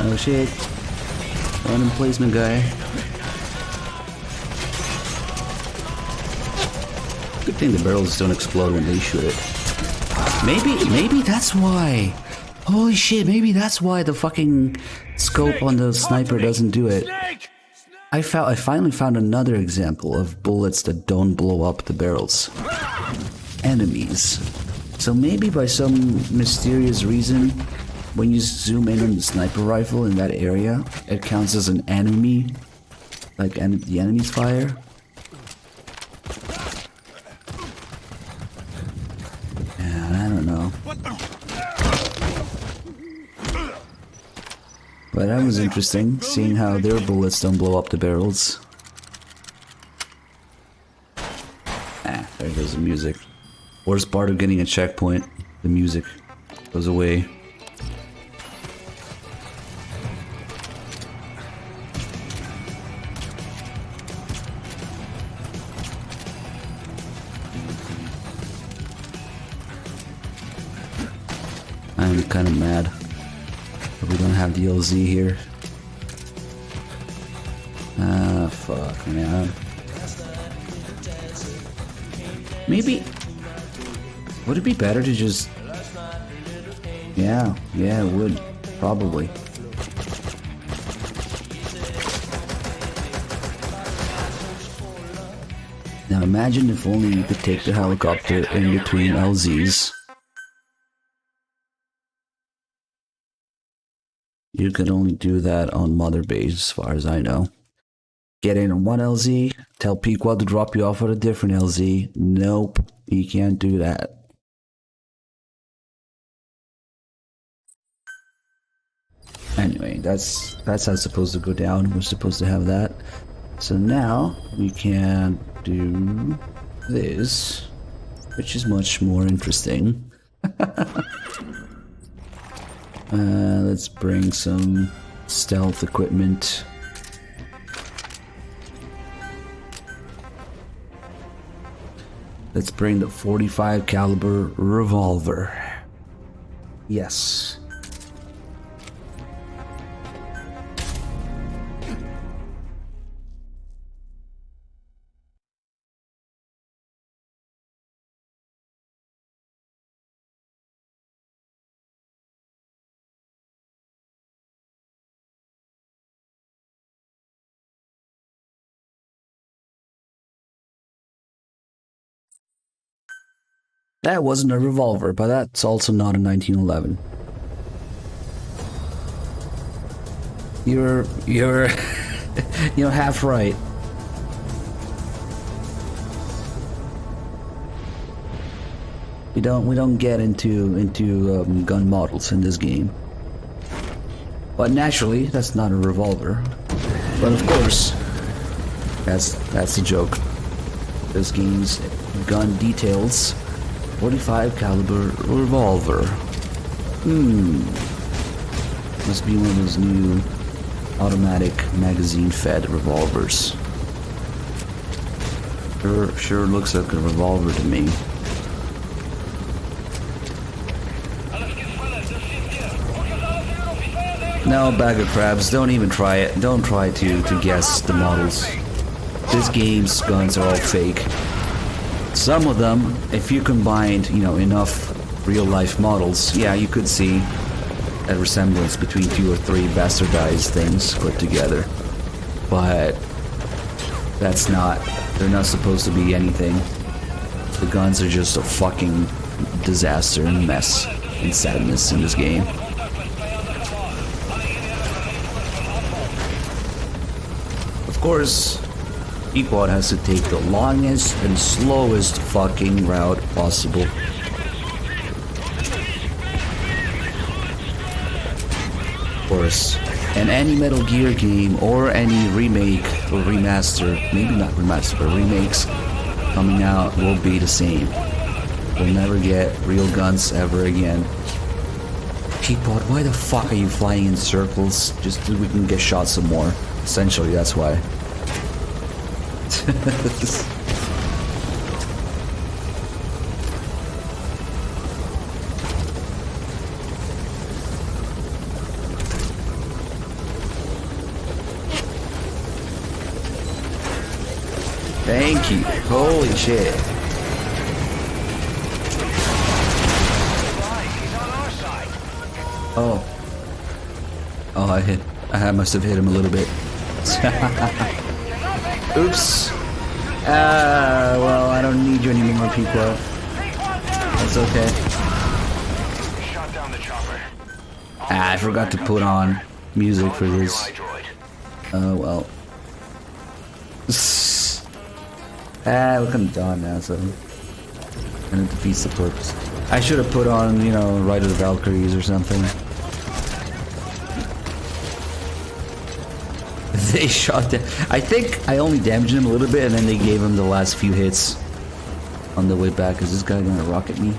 Oh shit. Random placement guy. Good thing the barrels don't explode when they shoot it. Maybe that's why. Holy shit, maybe that's why the fucking scope on the sniper doesn't do it. I finally found another example of bullets that don't blow up the barrels. Enemies. So maybe by some mysterious reason, when you zoom in on the sniper rifle in that area, it counts as an enemy, like the enemy's fire. Yeah, I don't know. But that was interesting, seeing how their bullets don't blow up the barrels. Ah, there goes the music. Worst part of getting a checkpoint, the music goes away. I'm kind of mad that we don't have the LZ here. Ah, fuck, man. Maybe... would it be better to just... Yeah, it would. Probably. Now imagine if only you could take the helicopter in between LZs. You could only do that on Mother Base, as far as I know. Get in on one LZ, tell Pequod to drop you off at a different LZ. Nope, you can't do that. Anyway, that's how it's supposed to go down. We're supposed to have that. So now we can do this, which is much more interesting. Let's bring some stealth equipment. Let's bring the .45 caliber revolver. Yes. That wasn't a revolver, but that's also not a 1911. You're you're half right. We don't get into gun models in this game. But naturally, that's not a revolver. But of course, that's the joke. This game's gun details. .45 caliber revolver. Must be one of those new automatic magazine-fed revolvers. Sure looks like a revolver to me. No, bag of crabs, don't even try it. Don't try to guess the models. This game's guns are all fake. Some of them, if you combined, enough real-life models, yeah, you could see a resemblance between 2 or 3 bastardized things put together. But they're not supposed to be anything. The guns are just a fucking disaster and mess and sadness in this game. Of course, Pequod has to take the longest and slowest fucking route possible. Of course, in any Metal Gear game or any remake or remaster, maybe not remaster, but remakes coming out will be the same. We'll never get real guns ever again. Teapot, why the fuck are you flying in circles? Just so we can get shot some more. Essentially, that's why. Thank you. Holy shit. Oh. Oh, I must have hit him a little bit. Oops. Well, I don't need you anymore, people. That's okay. I forgot to put on music for this. Oh, well. We're kind of done now, so... and it defeats the purpose. I should have put on, you know, Ride of the Valkyries or something. They shot that. I think I only damaged him a little bit, and then they gave him the last few hits on the way back. Is this guy gonna rocket me?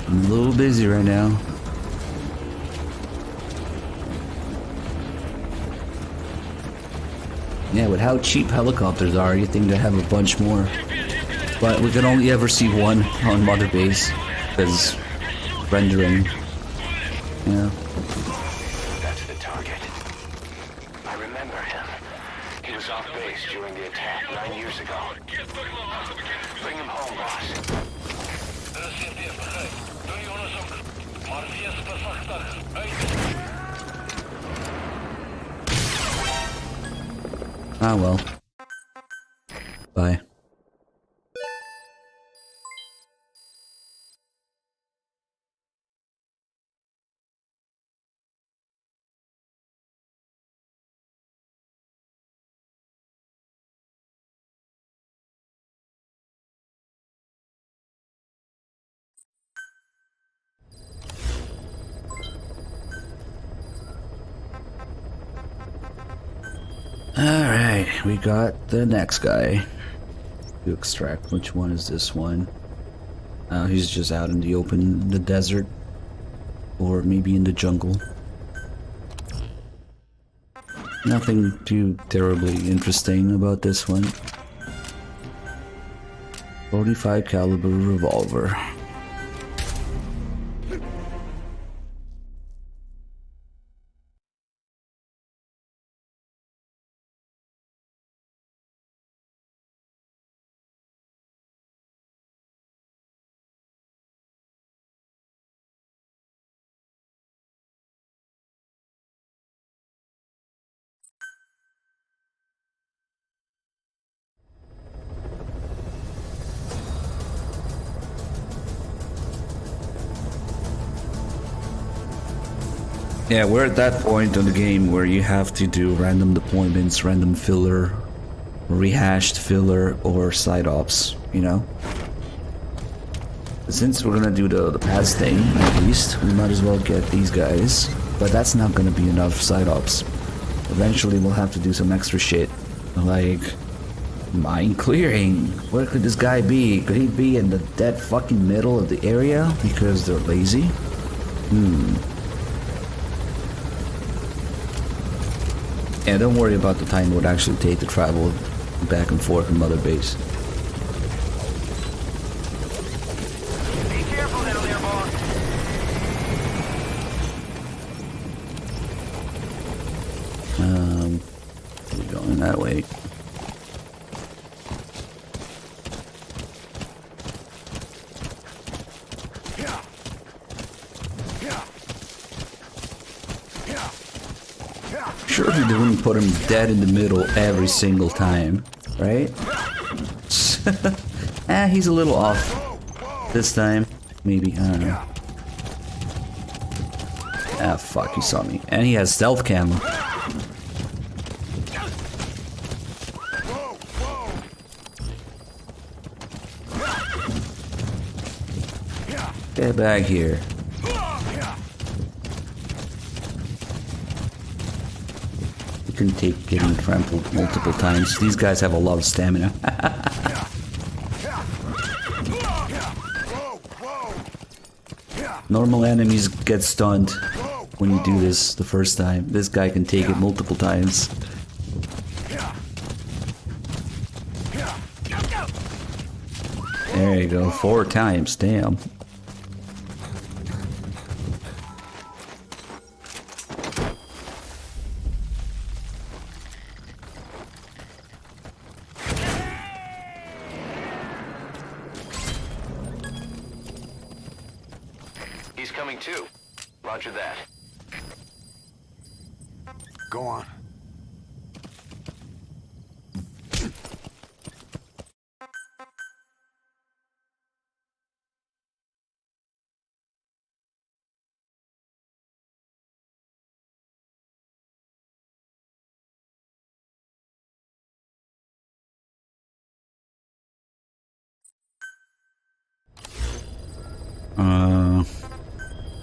I'm a little busy right now. Yeah, with how cheap helicopters are, you think they have a bunch more. But we can only ever see one on Mother Base, because rendering. Yeah. That's the target. I remember him. He was off base during the attack 9 years ago. Bring him home, boss. Ah well. Bye. Alright, we got the next guy to extract. Which one is this one? He's just out in the open, the desert, or maybe in the jungle. Nothing too terribly interesting about this one. 45 caliber revolver. Yeah, we're at that point in the game where you have to do random deployments, random filler, rehashed filler, or side ops, you know? Since we're gonna do the pass thing, at least, we might as well get these guys. But that's not gonna be enough side ops. Eventually we'll have to do some extra shit, like mine clearing. Where could this guy be? Could he be in the dead fucking middle of the area because they're lazy? Yeah, don't worry about the time it would actually take to travel back and forth from Mother Base. Be careful down there, boss. We're going that way. Surely they wouldn't put him dead in the middle every single time, right? He's a little off this time. Maybe, I don't know. Ah, fuck, he saw me. And he has stealth cam. Get back here. can take getting trampled multiple times. These guys have a lot of stamina. Normal enemies get stunned when you do this the first time. This guy can take it multiple times. There you go, 4 times, damn. He's coming too. Roger that. Go on.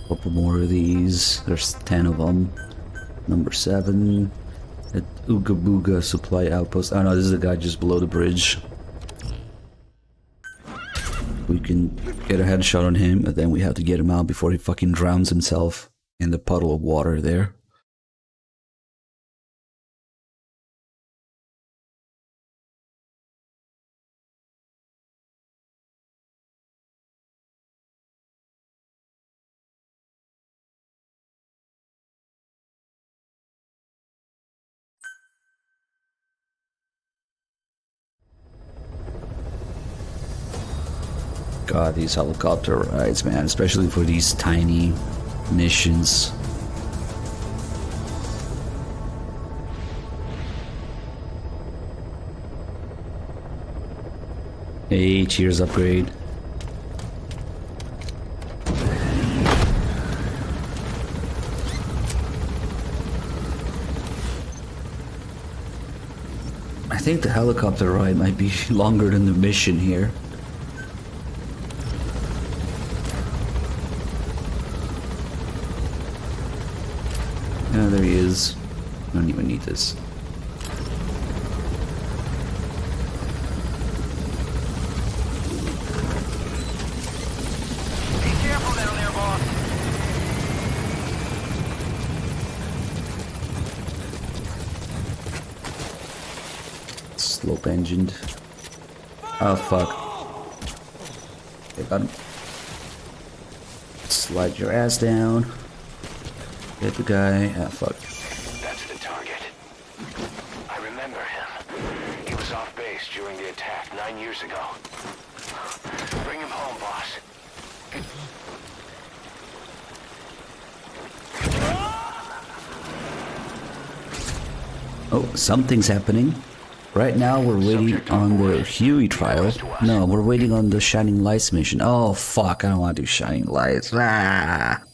Couple more of these. There's 10 of them. Number 7 at Ooga Booga Supply Outpost. Oh no, this is the guy just below the bridge. We can get a headshot on him, and then we have to get him out before he fucking drowns himself in the puddle of water there. God, these helicopter rides, man, especially for these tiny missions. Hey, cheers upgrade. I think the helicopter ride might be longer than the mission here. Yeah, there he is. I don't even need this. Be careful down there, boss. Slope engined. Oh fuck. Okay, got him. Slide your ass down. Hit the guy. Ah, fuck. That's the target. I remember him. He was off base during the attack 9 years ago. Bring him home, boss. Oh, something's happening. Right now we're waiting on the Huey trial. No, we're waiting on the Shining Lights mission. Oh fuck, I don't want to do Shining Lights. Ah.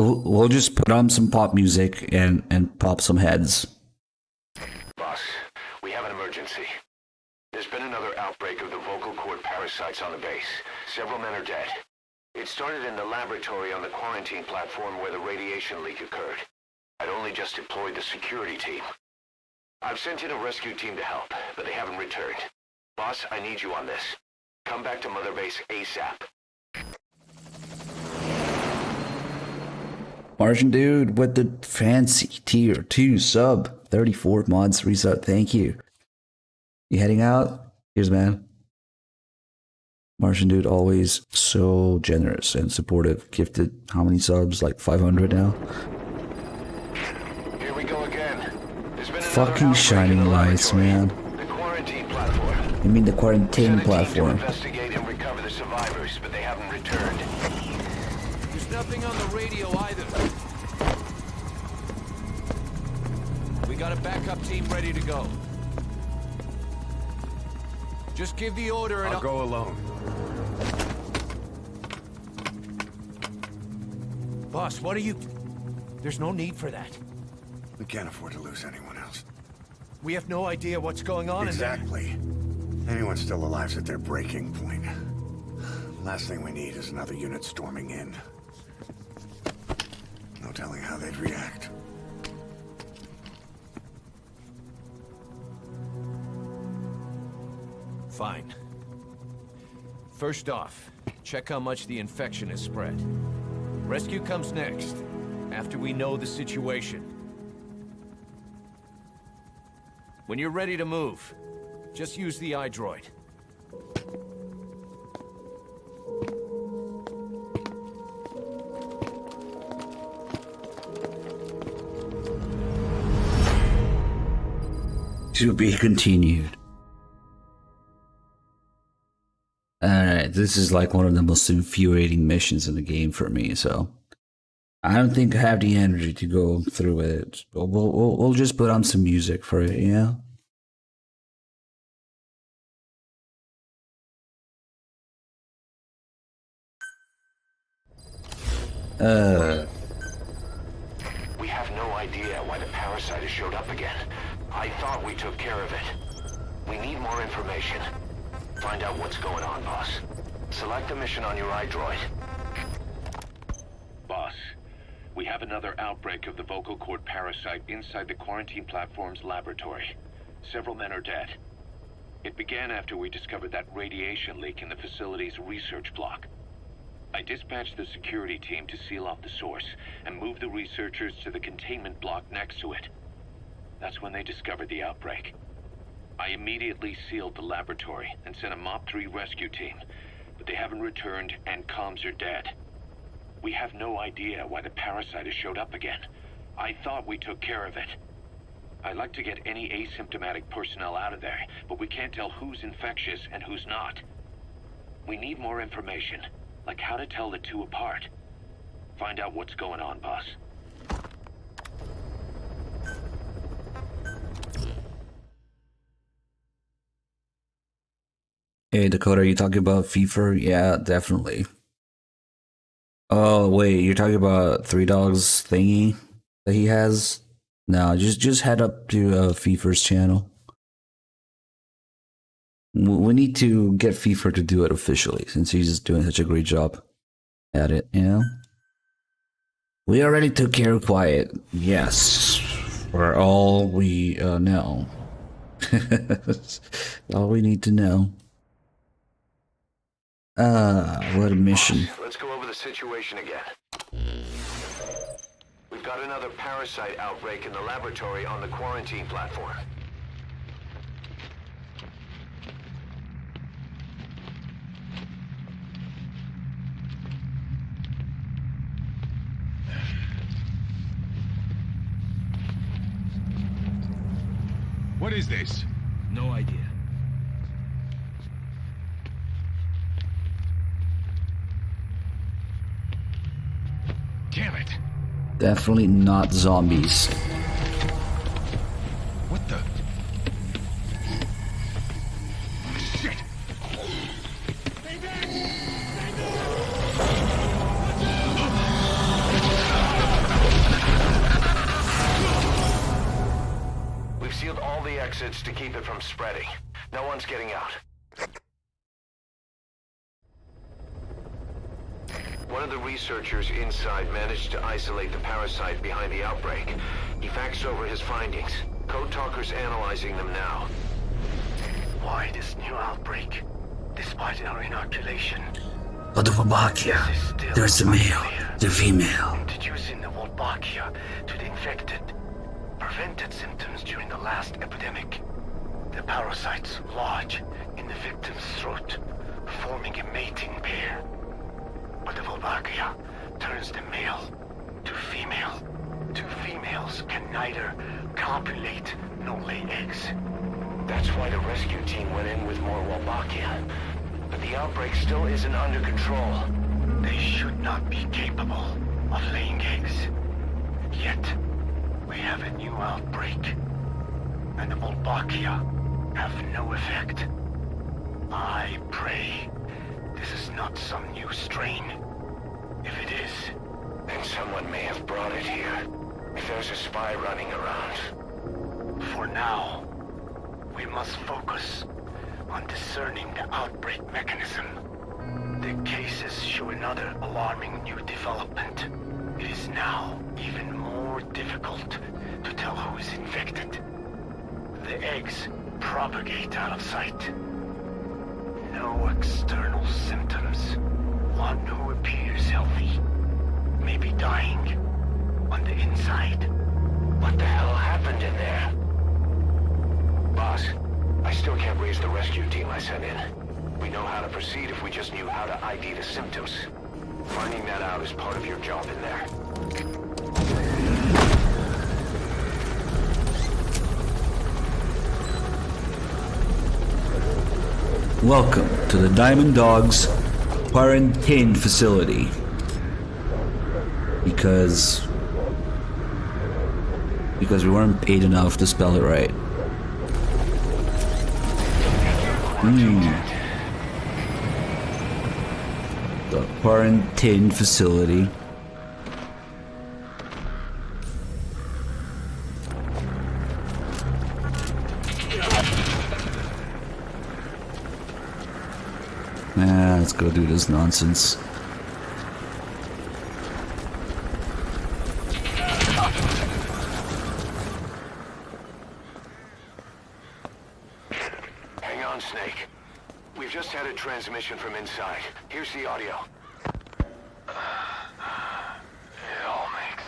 We'll just put on some pop music and pop some heads. Boss, we have an emergency. There's been another outbreak of the vocal cord parasites on the base. Several men are dead. It started in the laboratory on the quarantine platform where the radiation leak occurred. I'd only just deployed the security team. I've sent in a rescue team to help, but they haven't returned. Boss, I need you on this. Come back to Mother Base ASAP. Martian dude with the fancy tier 2 sub. 34 mods resub. Thank you. You heading out? Here's man. Martian dude always so generous and supportive. Gifted how many subs? Like 500 now? Here we go again. Fucking Shining Lights, man. The quarantine platform. You mean the quarantine platform? Investigate and recover the survivors, but they haven't returned. There's nothing on the radio either. We got a backup team ready to go. Just give the order and I'll go alone. Boss, what are you... There's no need for that. We can't afford to lose anyone else. We have no idea what's going on Exactly. Anyone still alive's at their breaking point. Last thing we need is another unit storming in. No telling how they'd react. Fine. First off, check how much the infection has spread. Rescue comes next, after we know the situation. When you're ready to move, just use the iDroid. To be continued. Alright, this is like one of the most infuriating missions in the game for me, so I don't think I have the energy to go through with it. We'll just put on some music for it, yeah? We have no idea why the parasite has showed up again. I thought we took care of it. We need more information. Find out what's going on, boss. Select a mission on your iDroid. Boss, we have another outbreak of the vocal cord parasite inside the quarantine platform's laboratory. Several men are dead. It began after we discovered that radiation leak in the facility's research block. I dispatched the security team to seal off the source and move the researchers to the containment block next to it. That's when they discovered the outbreak. I immediately sealed the laboratory and sent a MOP-3 rescue team, but they haven't returned and comms are dead. We have no idea why the parasite has showed up again. I thought we took care of it. I'd like to get any asymptomatic personnel out of there, but we can't tell who's infectious and who's not. We need more information, like how to tell the two apart. Find out what's going on, boss. Hey Dakota, are you talking about FIFA? Yeah, definitely. Oh wait, you're talking about Three Dogs thingy that he has? No, just head up to FIFA's channel. We need to get FIFA to do it officially, since he's doing such a great job at it, you know? We already took care of Quiet. Yes. For all we know. All we need to know. What a mission. Let's go over the situation again. We've got another parasite outbreak in the laboratory on the quarantine platform. What is this? No idea. Damn it. Definitely not zombies. What the? Shit. We've sealed all the exits to keep it from spreading. No one's getting out. One of the researchers inside managed to isolate the parasite behind the outbreak. He faxed over his findings. Code Talker's analyzing them now. Why this new outbreak, despite our inoculation? But the Wolbachia, there's the male, the female. Introducing the Wolbachia to the infected prevented symptoms during the last epidemic. The parasites lodge in the victim's throat, forming a mating pair. But the Wolbachia turns the male to female. Two females can neither copulate nor lay eggs. That's why the rescue team went in with more Wolbachia. But the outbreak still isn't under control. They should not be capable of laying eggs. Yet, we have a new outbreak. And the Wolbachia have no effect. I pray this is not some new strain. If it is, then someone may have brought it here. If there's a spy running around. For now, we must focus on discerning the outbreak mechanism. The cases show another alarming new development. It is now even more difficult to tell who is infected. The eggs propagate out of sight. No external symptoms. One who appears healthy. Maybe dying. On the inside. What the hell happened in there? Boss, I still can't raise the rescue team I sent in. We know how to proceed if we just knew how to ID the symptoms. Finding that out is part of your job in there. Welcome to the Diamond Dogs quarantine facility. Because we weren't paid enough to spell it right. The quarantine facility. Let's go do this nonsense. Hang on, Snake. We've just had a transmission from inside. Here's the audio. It all makes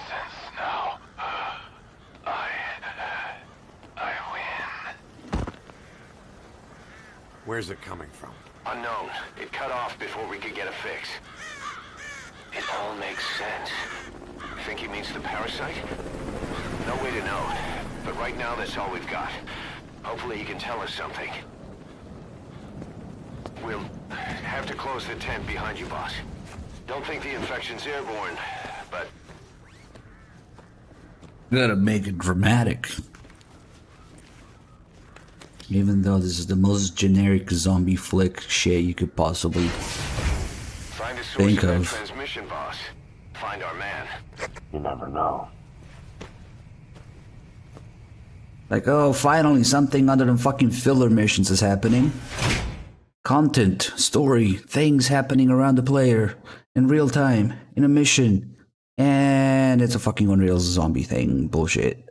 sense now. I win. Where's it coming from? Unknown. It cut off before we could get a fix. It all makes sense. Think he means the parasite? No way to know. But right now, that's all we've got. Hopefully he can tell us something. We'll have to close the tent behind you, boss. Don't think the infection's airborne, but... Gotta make it dramatic. Even though this is the most generic zombie flick shit you could possibly Find a source think of that of. transmission, boss. Find our man. You never know. Like, oh, finally something other than fucking filler missions is happening. Content, story, things happening around the player in real time, in a mission. And it's a fucking Unreal zombie thing. Bullshit.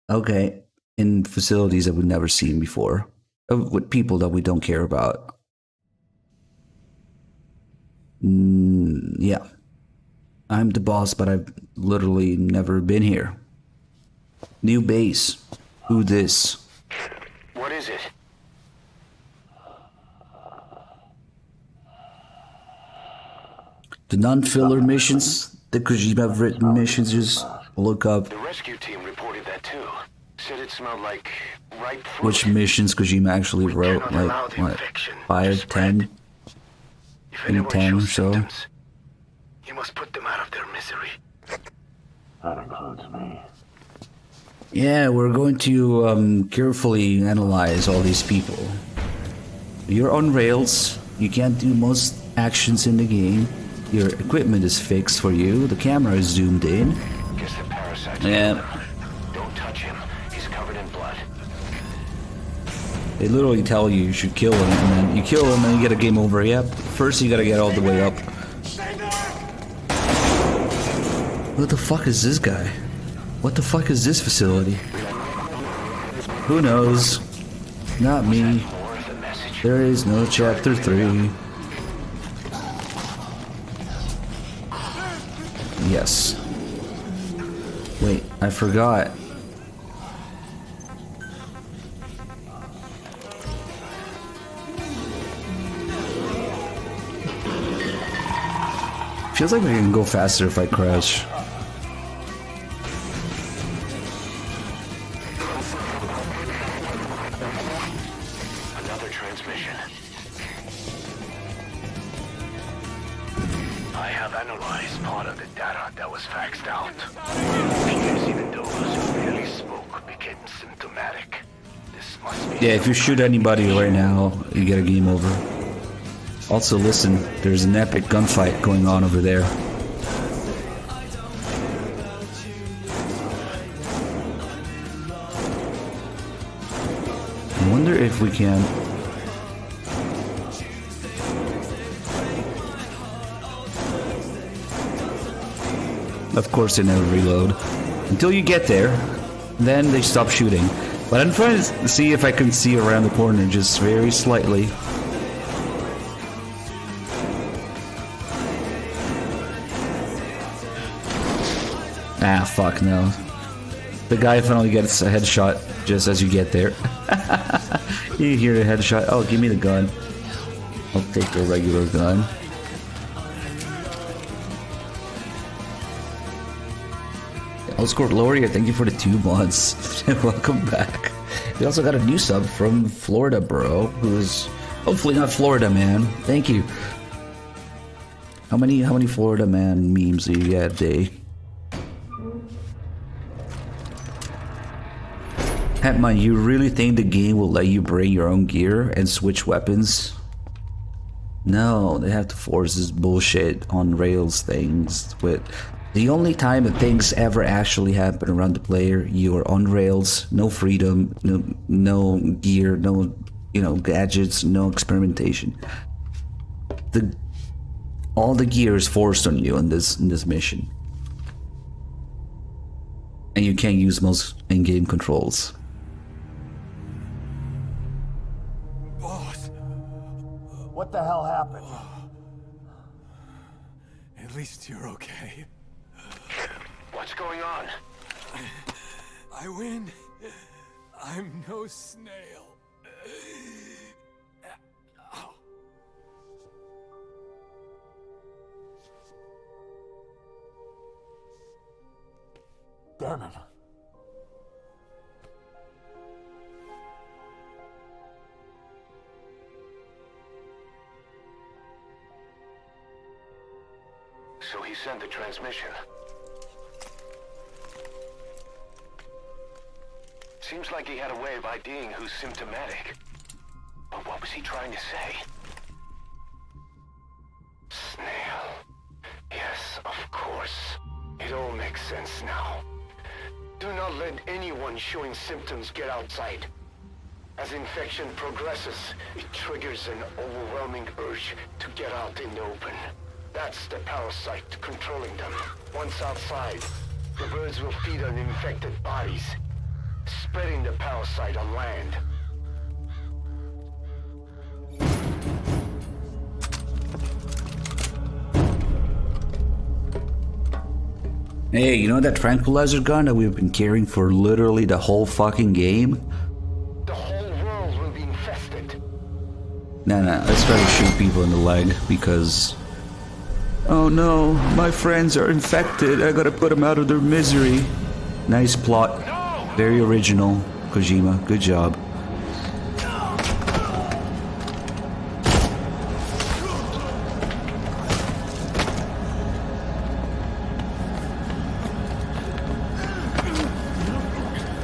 Okay. In facilities that we've never seen before. With people that we don't care about. Yeah. I'm the boss, but I've literally never been here. New base. Who this? What is it? The non-filler missions, the Kojima written missions, just look up The rescue team reported that too. Said it smelled like ripe fruit. which missions Kojima actually wrote, cannot allow like, the what, infection to 5, spread. 10? If Maybe anyone 10 or shows so. symptoms, you must put them out of their misery. That includes me. Yeah, we're going to carefully analyze all these people. You're on rails, you can't do most actions in the game, your equipment is fixed for you, the camera is zoomed in. Guess the parasite's Yeah. Don't touch him. He's covered in blood. They literally tell you should kill him, and then you kill him and you get a game over. Yep, first you gotta get all the way up. What the fuck is this guy? What the fuck is this facility? Who knows? Not me. There is no chapter 3. Yes. Wait, I forgot. Feels like we can go faster if I crouch. Another transmission. I have analyzed part of the data that was faxed out. Appears even those who really spoke became symptomatic. This must be... Yeah, if you shoot anybody right now, you get a game over. Also, listen, there's an epic gunfight going on over there. I wonder if we can... Of course they never reload. Until you get there, then they stop shooting. But I'm trying to see if I can see around the corner just very slightly. Ah, fuck no. The guy finally gets a headshot just as you get there. You hear the headshot. Oh, give me the gun. I'll take the regular gun. Oscourt Loria, thank you for the 2 months. Welcome back. We also got a new sub from Florida Bro, who's hopefully not Florida Man. Thank you. How many Florida Man memes do you get a day? Hatman, you really think the game will let you bring your own gear and switch weapons? No, they have to force this bullshit on rails things. With the only time that things ever actually happen around the player, you are on rails, no freedom, no gear, no gadgets, no experimentation. All the gear is forced on you in this mission, and you can't use most in-game controls. What the hell happened? At least you're okay. What's going on? I win. I'm no snail. Damn it. So he sent the transmission. Seems like he had a way of IDing who's symptomatic. But what was he trying to say? Snail. Yes, of course. It all makes sense now. Do not let anyone showing symptoms get outside. As infection progresses, it triggers an overwhelming urge to get out in the open. That's the parasite controlling them. Once outside, the birds will feed on infected bodies, spreading the parasite on land. Hey, you know that tranquilizer gun that we've been carrying for literally the whole fucking game? The whole world will be infested. Nah, let's try to shoot people in the leg because... Oh no, my friends are infected. I gotta put them out of their misery. Nice plot. No! Very original, Kojima. Good job.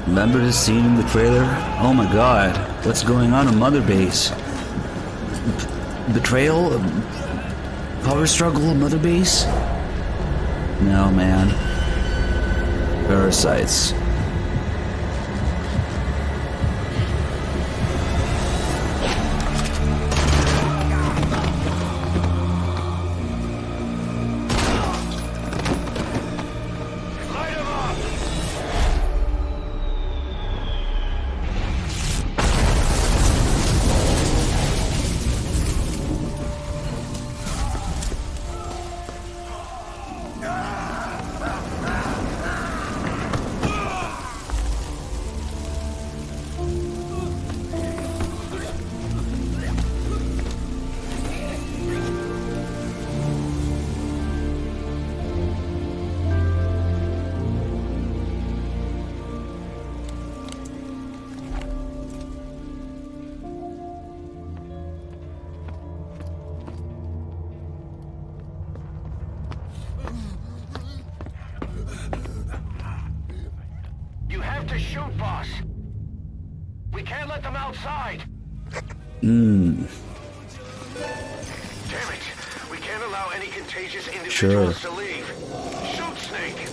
Remember this scene in the trailer? Oh my god, what's going on in Mother Base? Betrayal? Power struggle in Mother Base? No, man. Parasites. You have to shoot, boss. We can't let them outside. Mmm. Damn it. We can't allow any contagious individuals to leave. Shoot, Snake.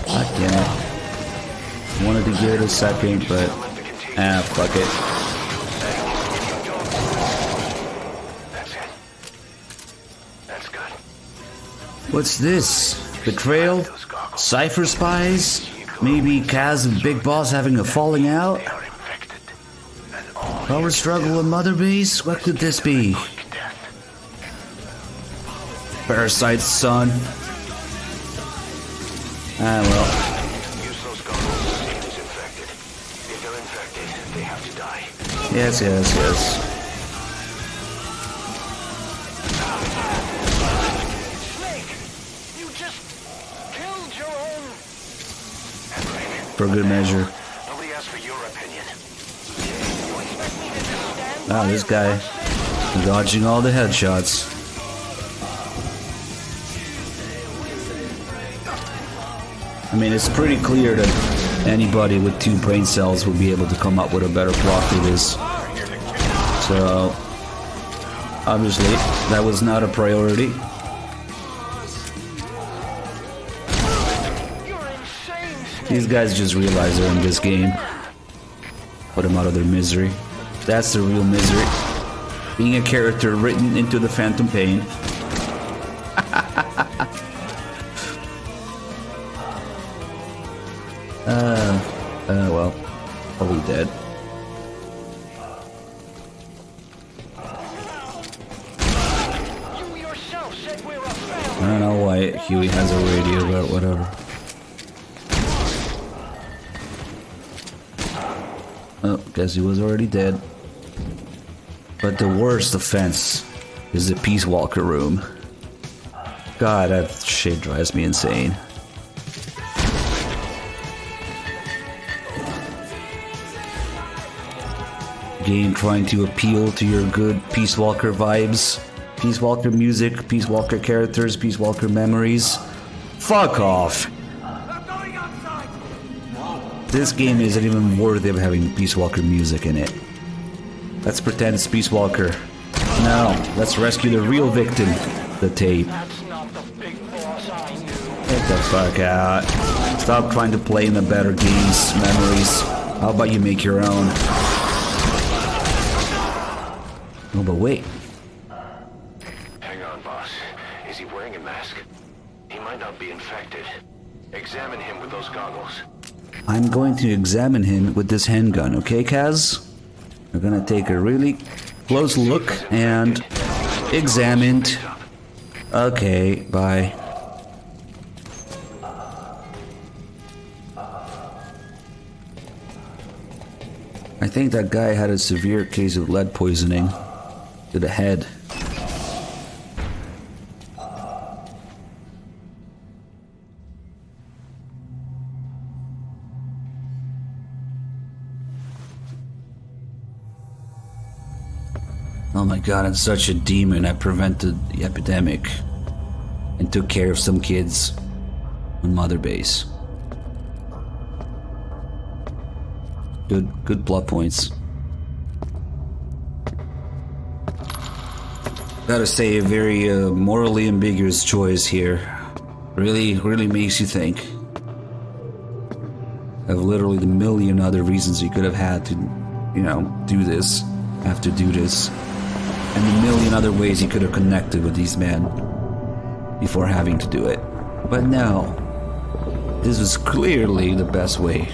God damn it. Wanted to give it a second, but fuck it. That's it. That's good. What's this? Betrayal? Cypher spies? Maybe Kaz and Big Boss having a falling out? Power struggle in Mother Base? What could this be? Parasite's son. Ah, well. Use those goggles if he's infected. If they're infected, they have to die. Yes, yes, yes. Snake! You just killed your own... For good measure. Nobody asked for your opinion. Wow, this guy dodging all the headshots. I mean, it's pretty clear that anybody with 2 brain cells would be able to come up with a better plot for this. So, obviously, that was not a priority. These guys just realize they're in this game. Put them out of their misery. That's the real misery. Being a character written into the Phantom Pain. Well, probably dead. I don't know why Huey has a radio, but whatever. Oh, guess he was already dead. But the worst offense is the Peace Walker room. God, that shit drives me insane. Game trying to appeal to your good Peace Walker vibes. Peace Walker music, Peace Walker characters, Peace Walker memories. Fuck off! This game isn't even worthy of having Peace Walker music in it. Let's pretend it's Peace Walker. No, let's rescue the real victim, the tape. Get the fuck out. Stop trying to play in the better games, memories. How about you make your own? Oh, but wait. Hang on, boss. Is he wearing a mask? He might not be infected. Examine him with those goggles. I'm going to examine him with this handgun, okay, Kaz? We're gonna take a really close look and examine. Okay, bye. I think that guy had a severe case of lead poisoning to the head. Oh my god, I'm such a demon. I prevented the epidemic and took care of some kids on Mother Base. Good plot points. Gotta say, a very morally ambiguous choice here. Really makes you think. Of literally the million other reasons you could have had to, you know, do this, have to do this. And a million other ways you could have connected with these men before having to do it. But no, this was clearly the best way.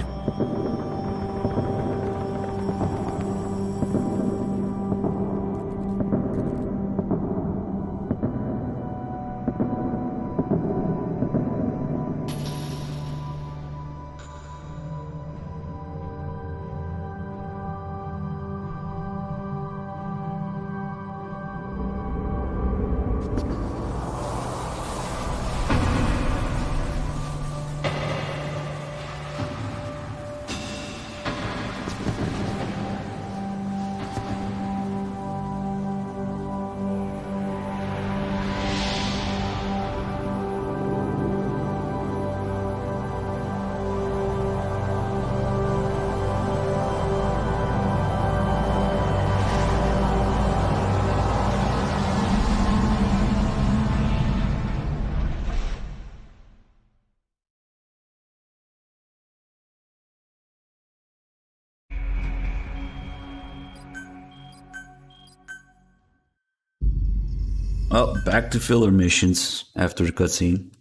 Well, back to filler missions after the cutscene.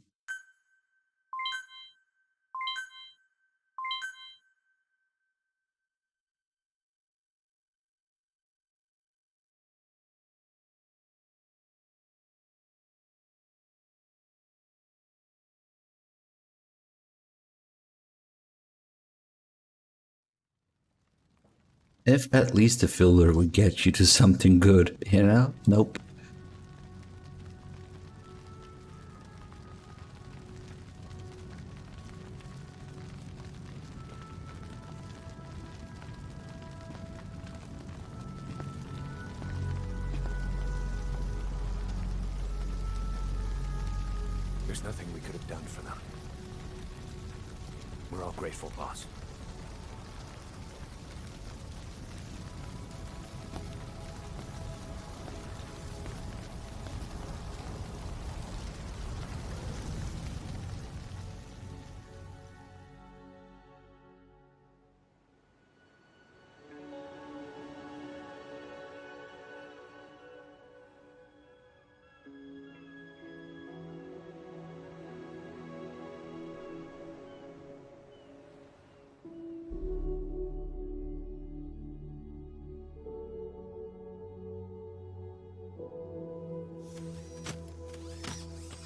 If at least the filler would get you to something good, you know? Nope. There's nothing we could have done for them. We're all grateful, boss.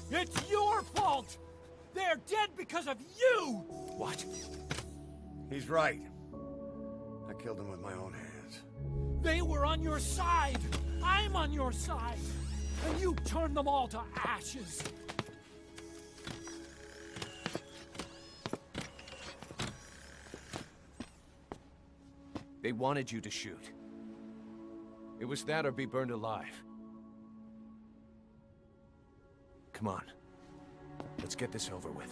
It's your fault! They're dead because of you! What? He's right. I killed him with my own hands. They were on your side! I'm on your side! And you turned them all to ashes! They wanted you to shoot. It was that or be burned alive. Come on. Let's get this over with.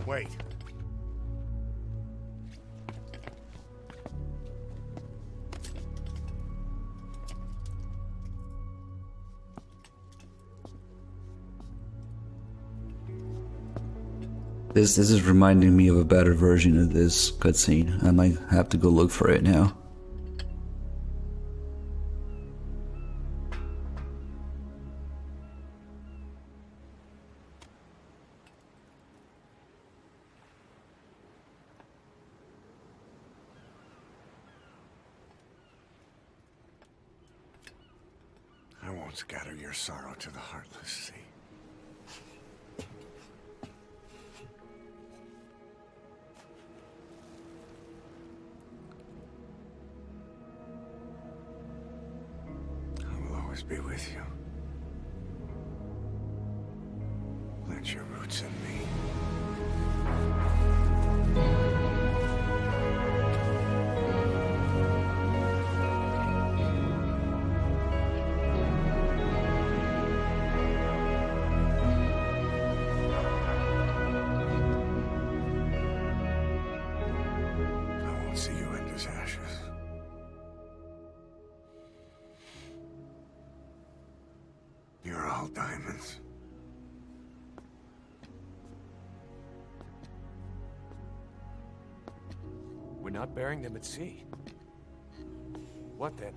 Wait. This is reminding me of a better version of this cutscene. I might have to go look for it now. I won't scatter your sorrow to the heartless sea. I will always be with you. Plant your roots in me. See you end as ashes. You're all diamonds. We're not burying them at sea. What then?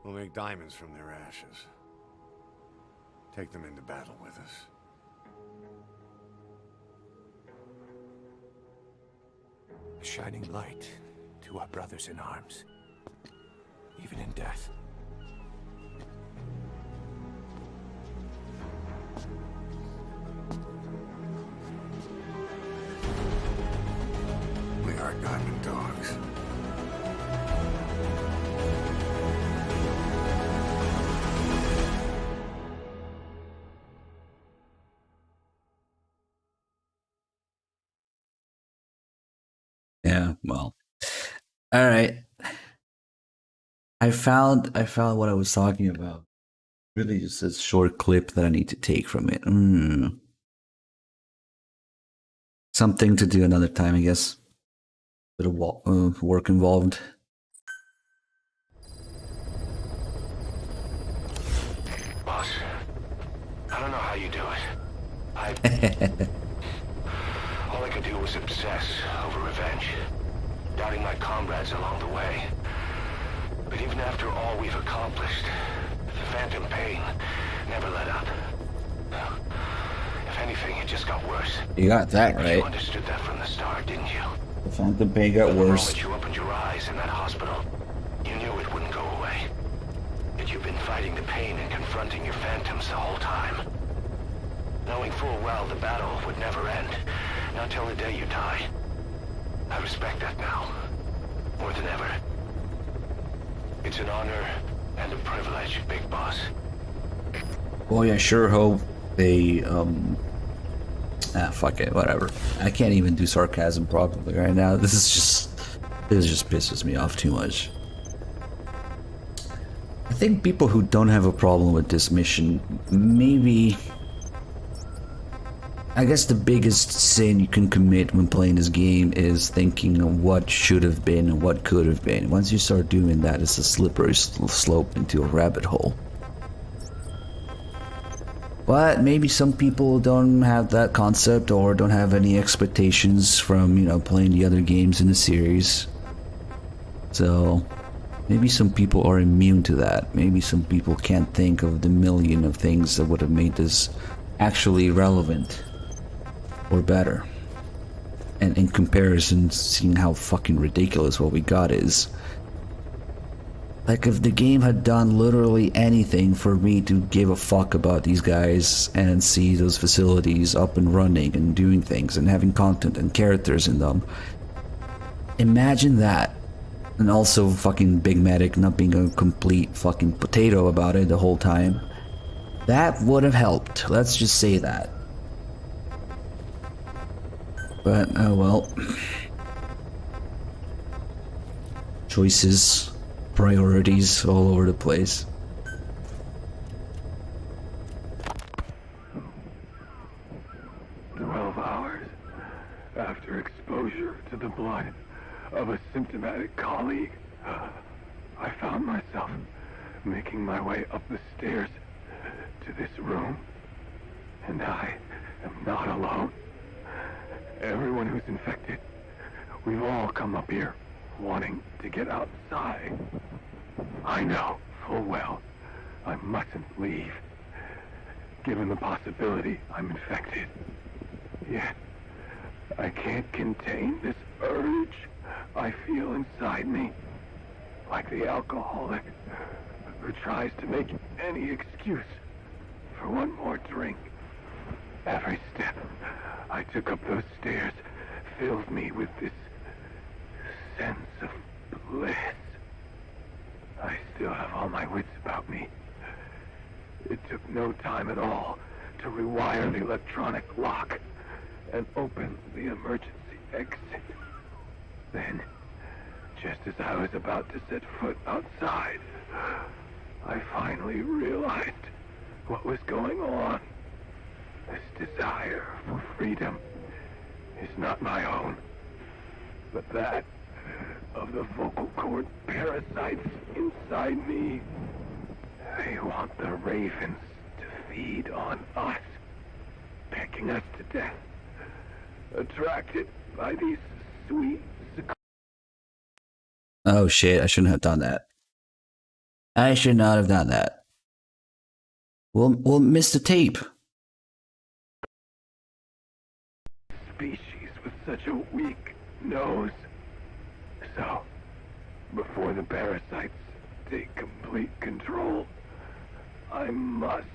We'll make diamonds from their ashes. Take them into battle with us. A shining light to our brothers in arms, even in death. We are diamond dogs. Yeah, well. All right. I found what I was talking about. Really just a short clip that I need to take from it. Something to do another time, I guess. Bit of work involved. Boss, I don't know how you do it. All I could do was obsess over revenge, doubting my comrades along the way. But even after all we've accomplished, the phantom pain never let up. If anything, it just got worse. You got that right. You understood that from the start, didn't you? The phantom pain got worse. The moment you opened your eyes in that hospital, that you've been fighting the pain and confronting your phantoms the whole time. Knowing full well the battle would never end, not till the day you die. I respect that now, more than ever. It's an honor and a privilege, Big Boss. Boy, I sure hope they, fuck it, whatever. I can't even do sarcasm properly right now. This just pisses me off too much. I think people who don't have a problem with this mission, maybe... I guess the biggest sin you can commit when playing this game is thinking of what should have been and what could have been. Once you start doing that, it's a slippery slope into a rabbit hole. But maybe some people don't have that concept or don't have any expectations from, you know, playing the other games in the series. So maybe some people are immune to that. Maybe some people can't think of the million of things that would have made this actually relevant or better. And in comparison, seeing how fucking ridiculous what we got is. Like, if the game had done literally anything for me to give a fuck about these guys and see those facilities up and running and doing things and having content and characters in them, imagine that. And also fucking Big Medic not being a complete fucking potato about it the whole time. That would have helped, let's just say that. But, oh well. Choices, priorities all over the place. Hours after exposure to the blood of a symptomatic colleague, I found myself making my way up the stairs to this room. And I am not alone. Everyone who's infected, we've all come up here wanting to get outside. I know full well I mustn't leave, given the possibility I'm infected. Yet, I can't contain this urge I feel inside me, like the alcoholic who tries to make any excuse for one more drink. Every step I took up those stairs filled me with this sense of bliss. I still have all my wits about me. It took no time at all to rewire the electronic lock and open the emergency exit. Then, just as I was about to set foot outside, I finally realized what was going on. This desire for freedom is not my own, but that of the vocal cord parasites inside me. They want the ravens to feed on us, pecking us to death, attracted by these sweet... Oh shit, I shouldn't have done that. I should not have done that. We'll miss the tape. Species with such a weak nose. So, before the parasites take complete control, I must.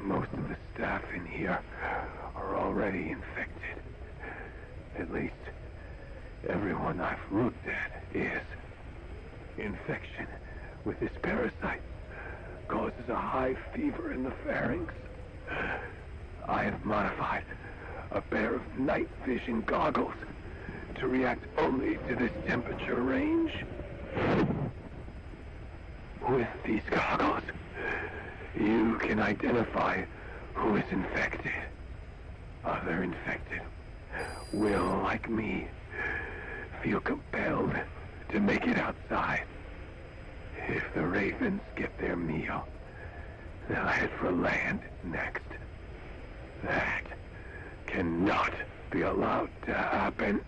Most of the staff in here are already infected. At least, everyone I've looked at is. Infection with this parasite causes a high fever in the pharynx. I have modified a pair of night vision goggles to react only to this temperature range. With these goggles, you can identify who is infected. Other infected will, like me, feel compelled to make it outside. If the ravens get their meal, they'll head for land next. That cannot be allowed to happen.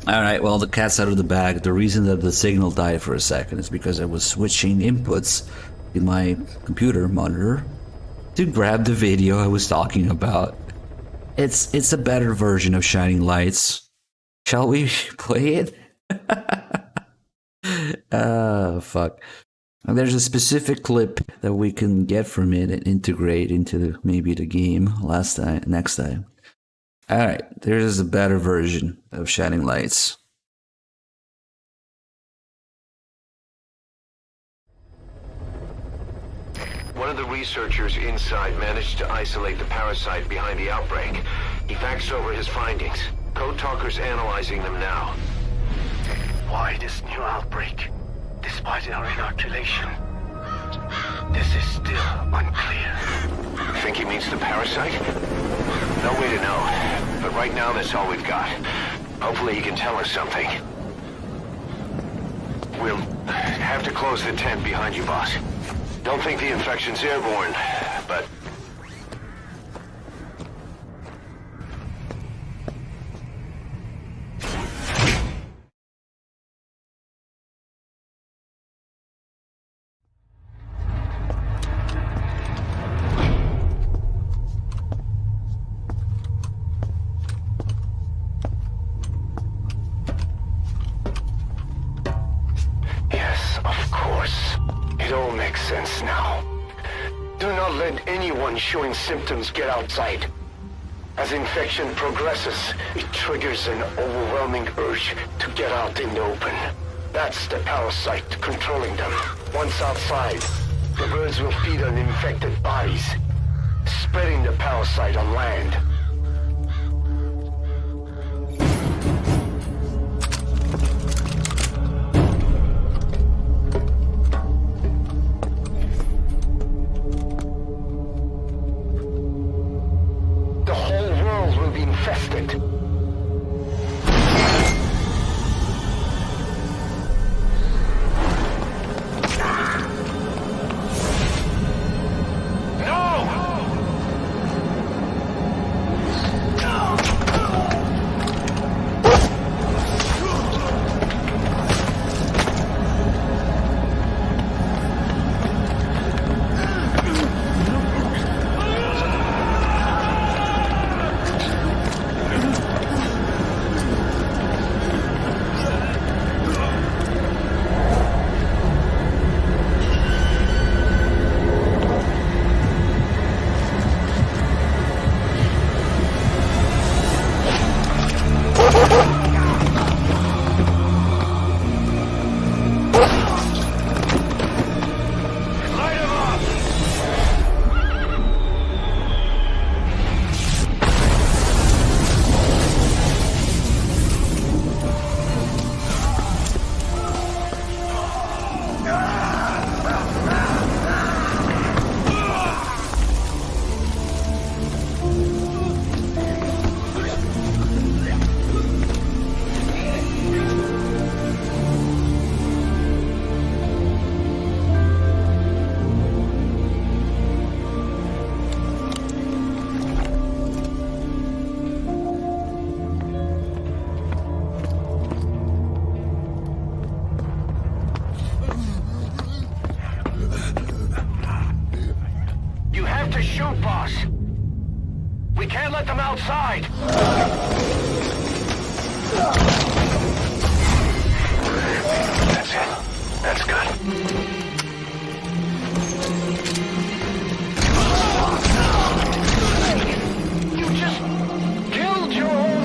Alright, well, the cat's out of the bag. The reason that the signal died for a second is because I was switching inputs in my computer monitor to grab the video I was talking about. It's a better version of Shining Lights. Shall we play it? Fuck. And there's a specific clip that we can get from it and integrate into maybe the game next time. Alright, there's a better version of Shining Lights. One of the researchers inside managed to isolate the parasite behind the outbreak. He faxed over his findings. Code Talker's analyzing them now. Why this new outbreak, despite our inoculation? This is still unclear. Think he means the parasite? No way to know. But right now, that's all we've got. Hopefully he can tell us something. We'll have to close the tent behind you, boss. Don't think the infection's airborne, but... Yes, of course. It all makes sense now. Do not let anyone showing symptoms get outside. As infection progresses, it triggers an overwhelming urge to get out in the open. That's the parasite controlling them. Once outside, the birds will feed on infected bodies, spreading the parasite on land. The whole world will be infested. You have to shoot, boss. We can't let them outside. That's it. That's good. You just killed your own...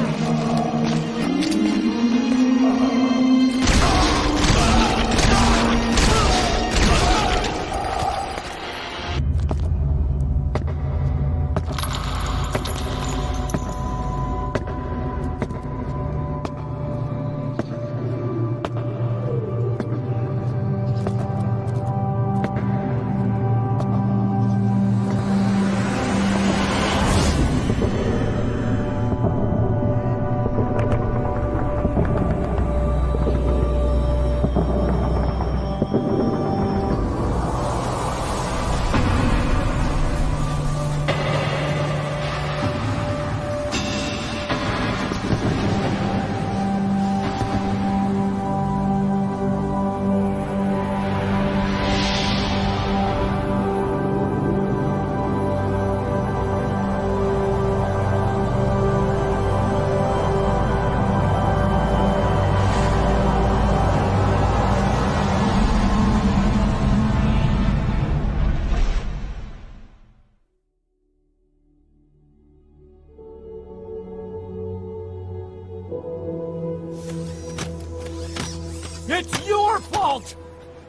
It's your fault!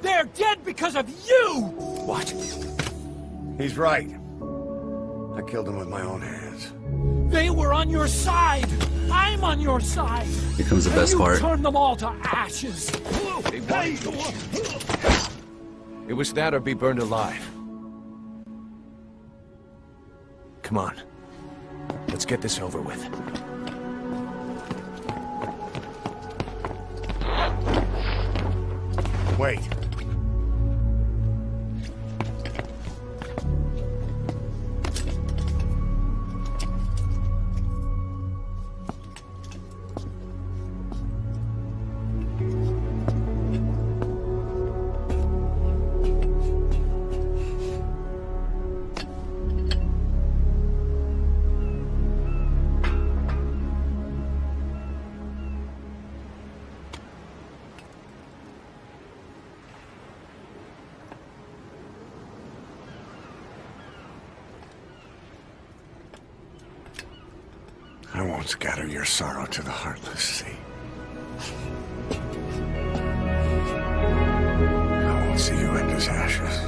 They're dead because of you! What? He's right. I killed him with my own hands. They were on your side! I'm on your side! Here comes the best you part. Turned them all to ashes! It was that or be burned alive. Come on. Let's get this over with. Wait. I won't scatter your sorrow to the heartless sea. I won't see you end as ashes.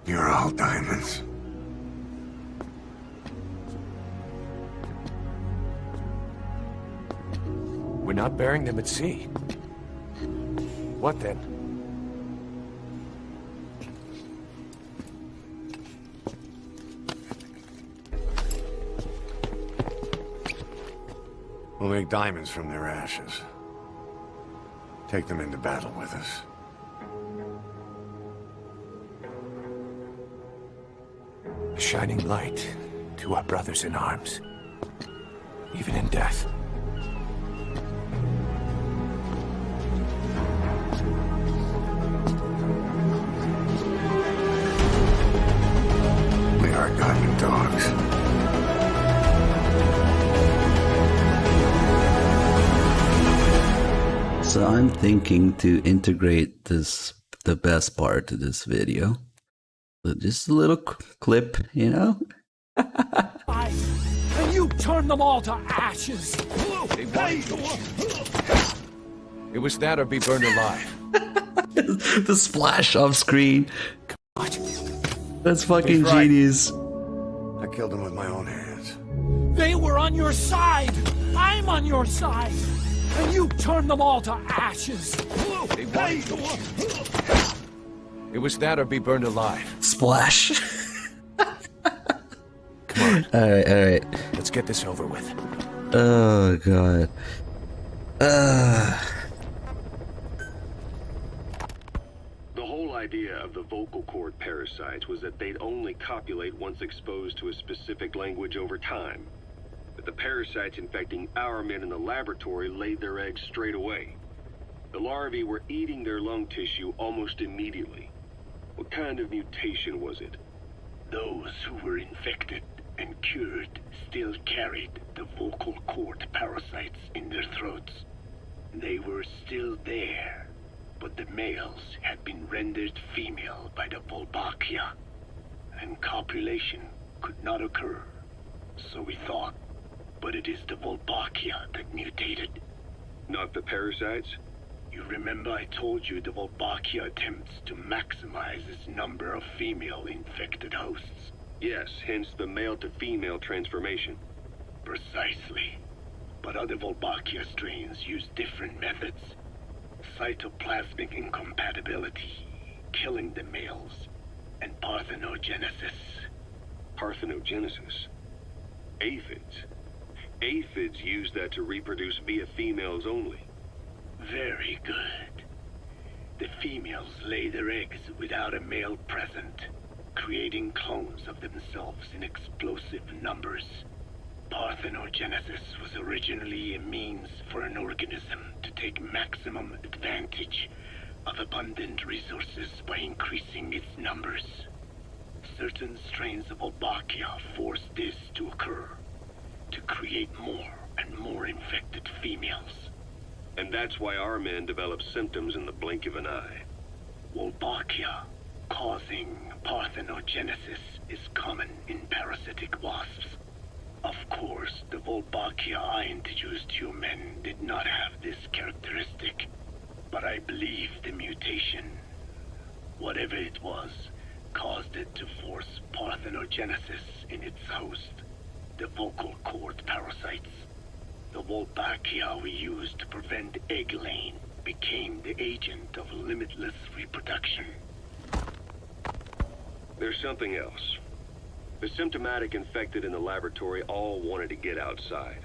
You're all diamonds. We're not burying them at sea. What then? We'll make diamonds from their ashes. Take them into battle with us. A shining light to our brothers in arms, even in death. We are diamond dogs. So I'm thinking to integrate the best part to this video. So just a little clip, you know? And you turned them all to ashes! It was that or be burned alive. The splash off screen. That's fucking He's right. genius. I killed him with my own hands. They were on your side! I'm on your side! And you turned them all to ashes! It was that or be burned alive. Splash. Come on. Alright. Let's get this over with. Oh, God. The whole idea of the vocal cord parasites was that they'd only copulate once exposed to a specific language over time. But the parasites infecting our men in the laboratory laid their eggs straight away. The larvae were eating their lung tissue almost immediately. What kind of mutation was it? Those who were infected and cured still carried the vocal cord parasites in their throats. They were still there, but the males had been rendered female by the Volbachia, and copulation could not occur, so we thought. But it is the Volbachia that mutated. Not the parasites? You remember I told you the Volbachia attempts to maximize its number of female infected hosts? Yes, hence the male-to-female transformation. Precisely. But other Volbachia strains use different methods. Cytoplasmic incompatibility, killing the males, and parthenogenesis. Parthenogenesis? Aphids? Aphids use that to reproduce via females only. Very good. The females lay their eggs without a male present, creating clones of themselves in explosive numbers. Parthenogenesis was originally a means for an organism to take maximum advantage of abundant resources by increasing its numbers. Certain strains of Volbachia force this to occur, to create more and more infected females. And that's why our men develop symptoms in the blink of an eye. Wolbachia, causing parthenogenesis, is common in parasitic wasps. Of course, the Wolbachia I introduced to you men did not have this characteristic, but I believe the mutation, whatever it was, caused it to force parthenogenesis in its host, the vocal cord parasites. The Wolbachia we used to prevent egg-laying became the agent of limitless reproduction. There's something else. The symptomatic infected in the laboratory all wanted to get outside,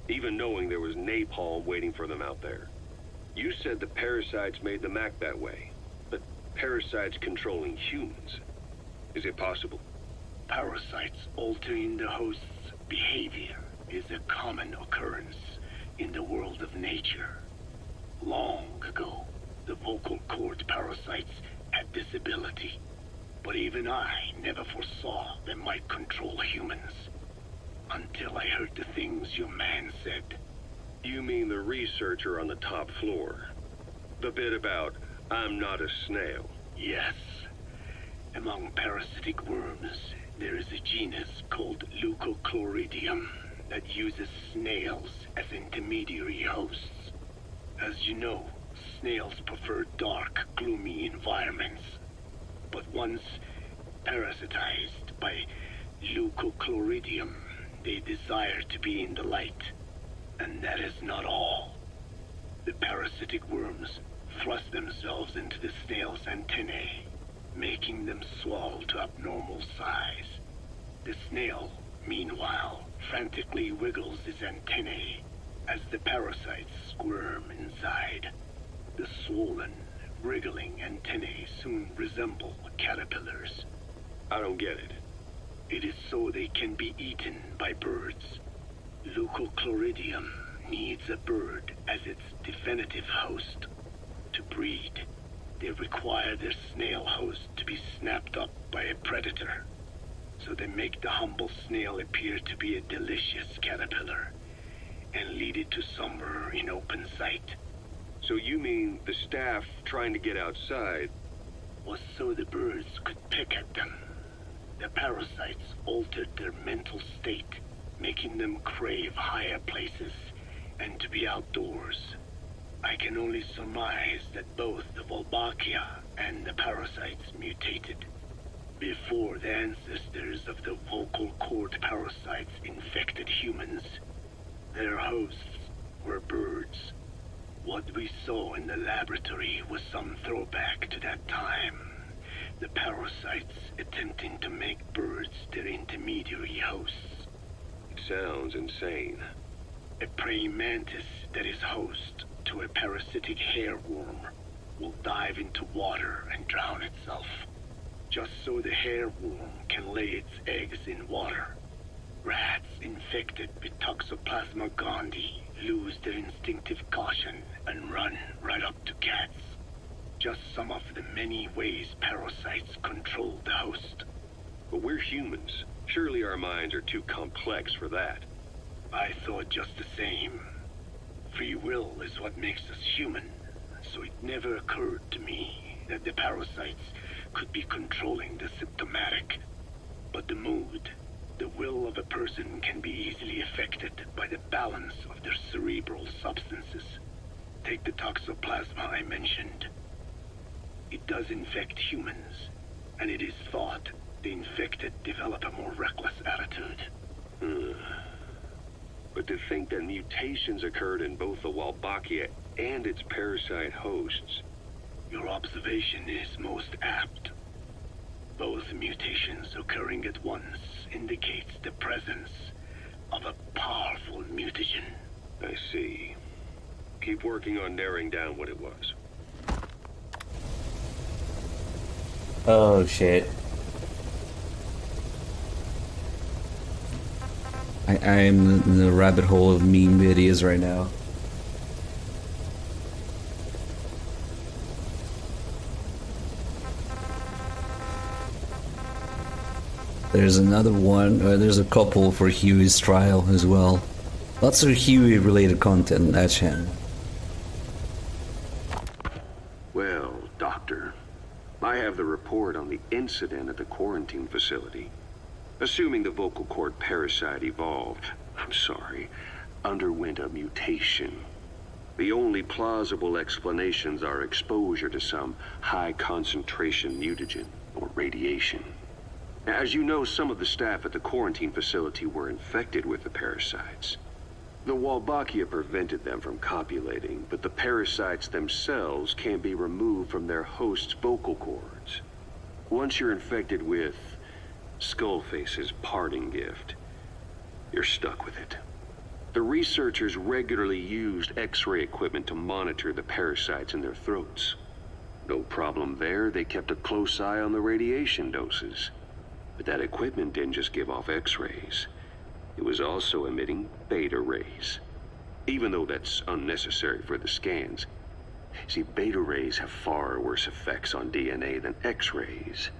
even knowing there was napalm waiting for them out there. You said the parasites made them act that way, but parasites controlling humans. Is it possible? Parasites altering the host's behavior is a common occurrence in the world of nature. Long ago, the vocal cord parasites had this ability, but even I never foresaw they might control humans. Until I heard the things your man said. You mean the researcher on the top floor? The bit about, I'm not a snail? Yes. Among parasitic worms, there is a genus called Leucochloridium that uses snails as intermediary hosts. As you know, snails prefer dark, gloomy environments. But once parasitized by Leucochloridium, they desire to be in the light. And that is not all. The parasitic worms thrust themselves into the snail's antennae, making them swell to abnormal size. The snail, meanwhile, frantically wiggles his antennae as the parasites squirm inside. The swollen, wriggling antennae soon resemble caterpillars. I don't get it. It is so they can be eaten by birds. Leucochloridium needs a bird as its definitive host. To breed, they require their snail host to be snapped up by a predator. So they make the humble snail appear to be a delicious caterpillar and lead it to somewhere in open sight. So you mean the staff trying to get outside was so the birds could pick at them. The parasites altered their mental state, making them crave higher places and to be outdoors. I can only surmise that both the Wolbachia and the parasites mutated before the ancestors of the vocal cord parasites infected humans. Their hosts were birds. What we saw in the laboratory was some throwback to that time. The parasites attempting to make birds their intermediary hosts. It sounds insane. A praying mantis that is host to a parasitic hairworm will dive into water and drown itself, just so the hairworm can lay its eggs in water. Rats infected with Toxoplasma gondii lose their instinctive caution and run right up to cats. Just some of the many ways parasites control the host. But we're humans. Surely our minds are too complex for that. I thought just the same. Free will is what makes us human, so it never occurred to me that the parasites could be controlling the symptomatic. But the mood, the will of a person can be easily affected by the balance of their cerebral substances. Take the toxoplasma I mentioned. It does infect humans, and it is thought the infected develop a more reckless attitude. But to think that mutations occurred in both the Wolbachia and its parasite hosts. Your observation is most apt. Both mutations occurring at once indicates the presence of a powerful mutagen. I see. Keep working on narrowing down what it was. Oh shit. I'm in the rabbit hole of meme videos right now. There's another one, there's a couple for Huey's trial as well. Lots of Huey related content on that channel. Well, Doctor, I have the report on the incident at the quarantine facility. Assuming the vocal cord parasite evolved, I'm sorry, underwent a mutation. The only plausible explanations are exposure to some high-concentration mutagen or radiation. As you know, some of the staff at the quarantine facility were infected with the parasites. The Wolbachia prevented them from copulating, but the parasites themselves can't be removed from their host's vocal cords. Once you're infected with Skullface's parting gift, you're stuck with it. The researchers regularly used X-ray equipment to monitor the parasites in their throats. No problem there, they kept a close eye on the radiation doses. But that equipment didn't just give off X-rays. It was also emitting beta rays. Even though that's unnecessary for the scans. See, beta rays have far worse effects on DNA than X-rays.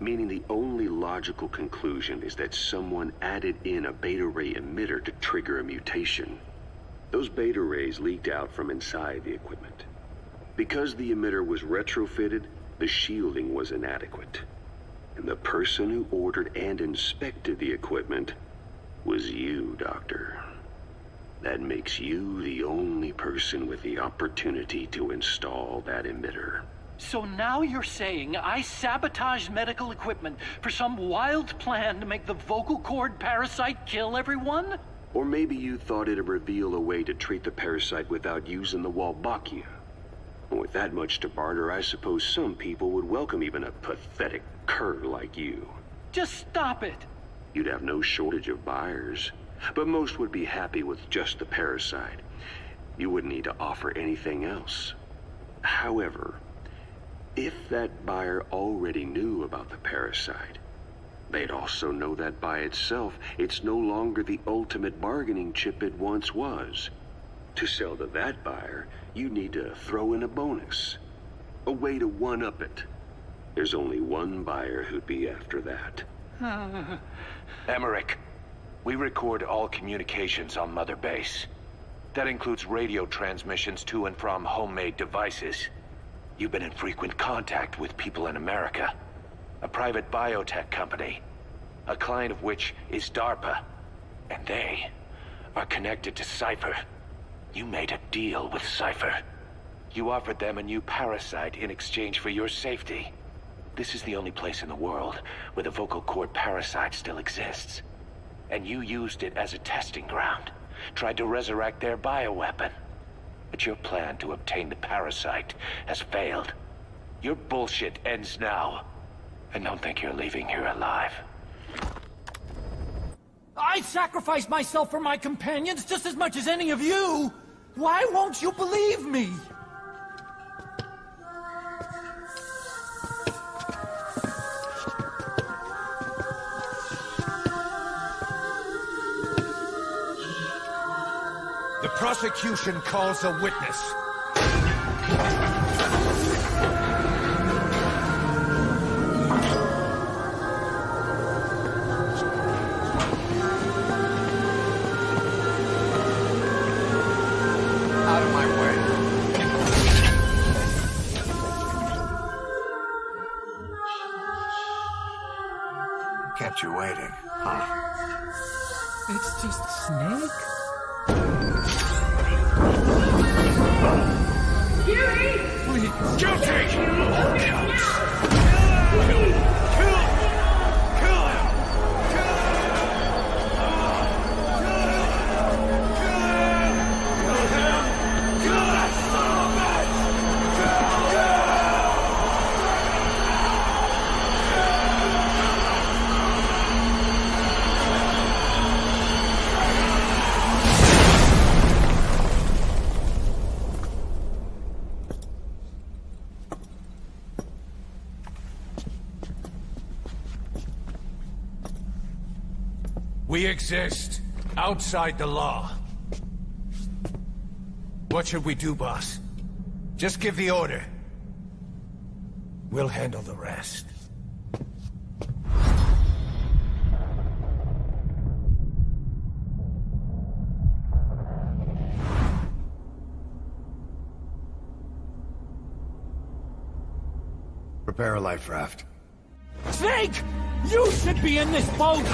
Meaning the only logical conclusion is that someone added in a beta ray emitter to trigger a mutation. Those beta rays leaked out from inside the equipment. Because the emitter was retrofitted, the shielding was inadequate. And the person who ordered and inspected the equipment was you, Doctor. That makes you the only person with the opportunity to install that emitter. So now you're saying I sabotaged medical equipment for some wild plan to make the vocal cord parasite kill everyone? Or maybe you thought it'd reveal a way to treat the parasite without using the Wolbachia. With that much to barter, I suppose some people would welcome even a pathetic cur like you. Just stop it! You'd have no shortage of buyers, but most would be happy with just the parasite. You wouldn't need to offer anything else. However, if that buyer already knew about the parasite, they'd also know that by itself, it's no longer the ultimate bargaining chip it once was. To sell to that buyer, you need to throw in a bonus. A way to one-up it. There's only one buyer who'd be after that. Emmerich, we record all communications on Mother Base. That includes radio transmissions to and from homemade devices. You've been in frequent contact with people in America. A private biotech company. A client of which is DARPA. And they are connected to Cypher. You made a deal with Cypher. You offered them a new parasite in exchange for your safety. This is the only place in the world where the vocal cord parasite still exists. And you used it as a testing ground. Tried to resurrect their bioweapon. But your plan to obtain the parasite has failed. Your bullshit ends now. And don't think you're leaving here alive. I sacrificed myself for my companions just as much as any of you! Why won't you believe me? The prosecution calls a witness. Out of my way. Kept you waiting, huh? It's just a snake? Please. Guilty! All counts. We exist outside the law. What should we do, boss? Just give the order. We'll handle the rest. Prepare a life raft. Snake! You should be in this boat!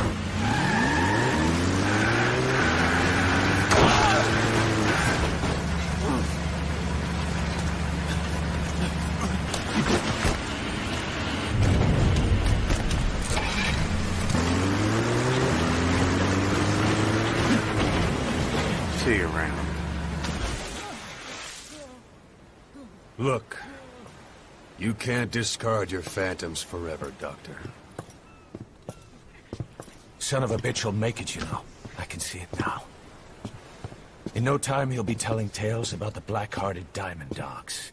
see you around. Look, you can't discard your phantoms forever, Doctor. Son of a bitch will make it, you know. I can see it now. In no time, he'll be telling tales about the black-hearted Diamond Dogs.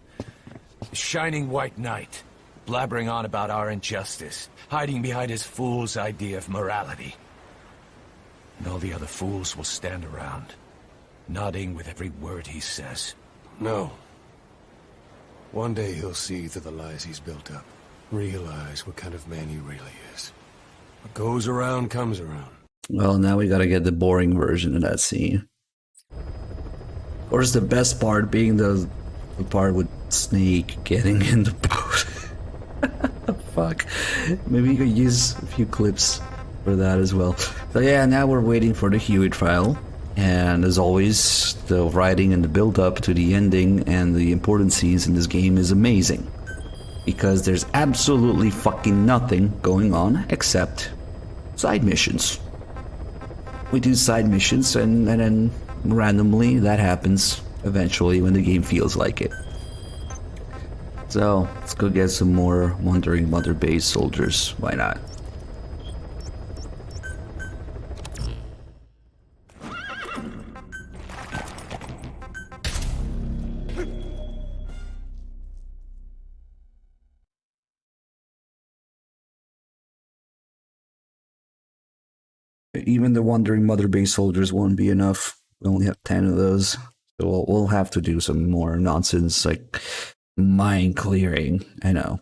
The Shining White Knight, blabbering on about our injustice, hiding behind his fool's idea of morality. And all the other fools will stand around, nodding with every word he says. No. One day he'll see through the lies he's built up. Realize what kind of man he really is. What goes around comes around. Well, now we gotta get the boring version of that scene. Of course, the best part being the part with Snake getting in the boat. Fuck. Maybe you could use a few clips for that as well. So yeah, now we're waiting for the Huey trial. And as always, the writing and the build-up to the ending and the important scenes in this game is amazing. Because there's absolutely fucking nothing going on except side missions. We do side missions and then randomly that happens eventually when the game feels like it. So let's go get some more Wandering Mother Base soldiers. Why not? Even the Wandering Mother Base soldiers won't be enough. We only have 10 of those. So we'll have to do some more nonsense like mine clearing. I know.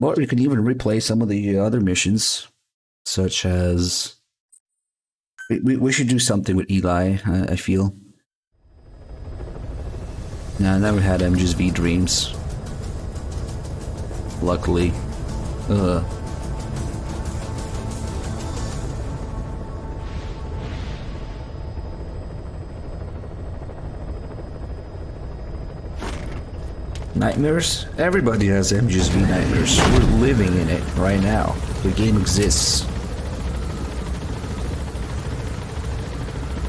Or we could even replay some of the other missions, such as... We should do something with Eli, I feel. Nah, I never had MGSV dreams. Luckily. Nightmares? Everybody has MGSV nightmares. We're living in it right now. The game exists.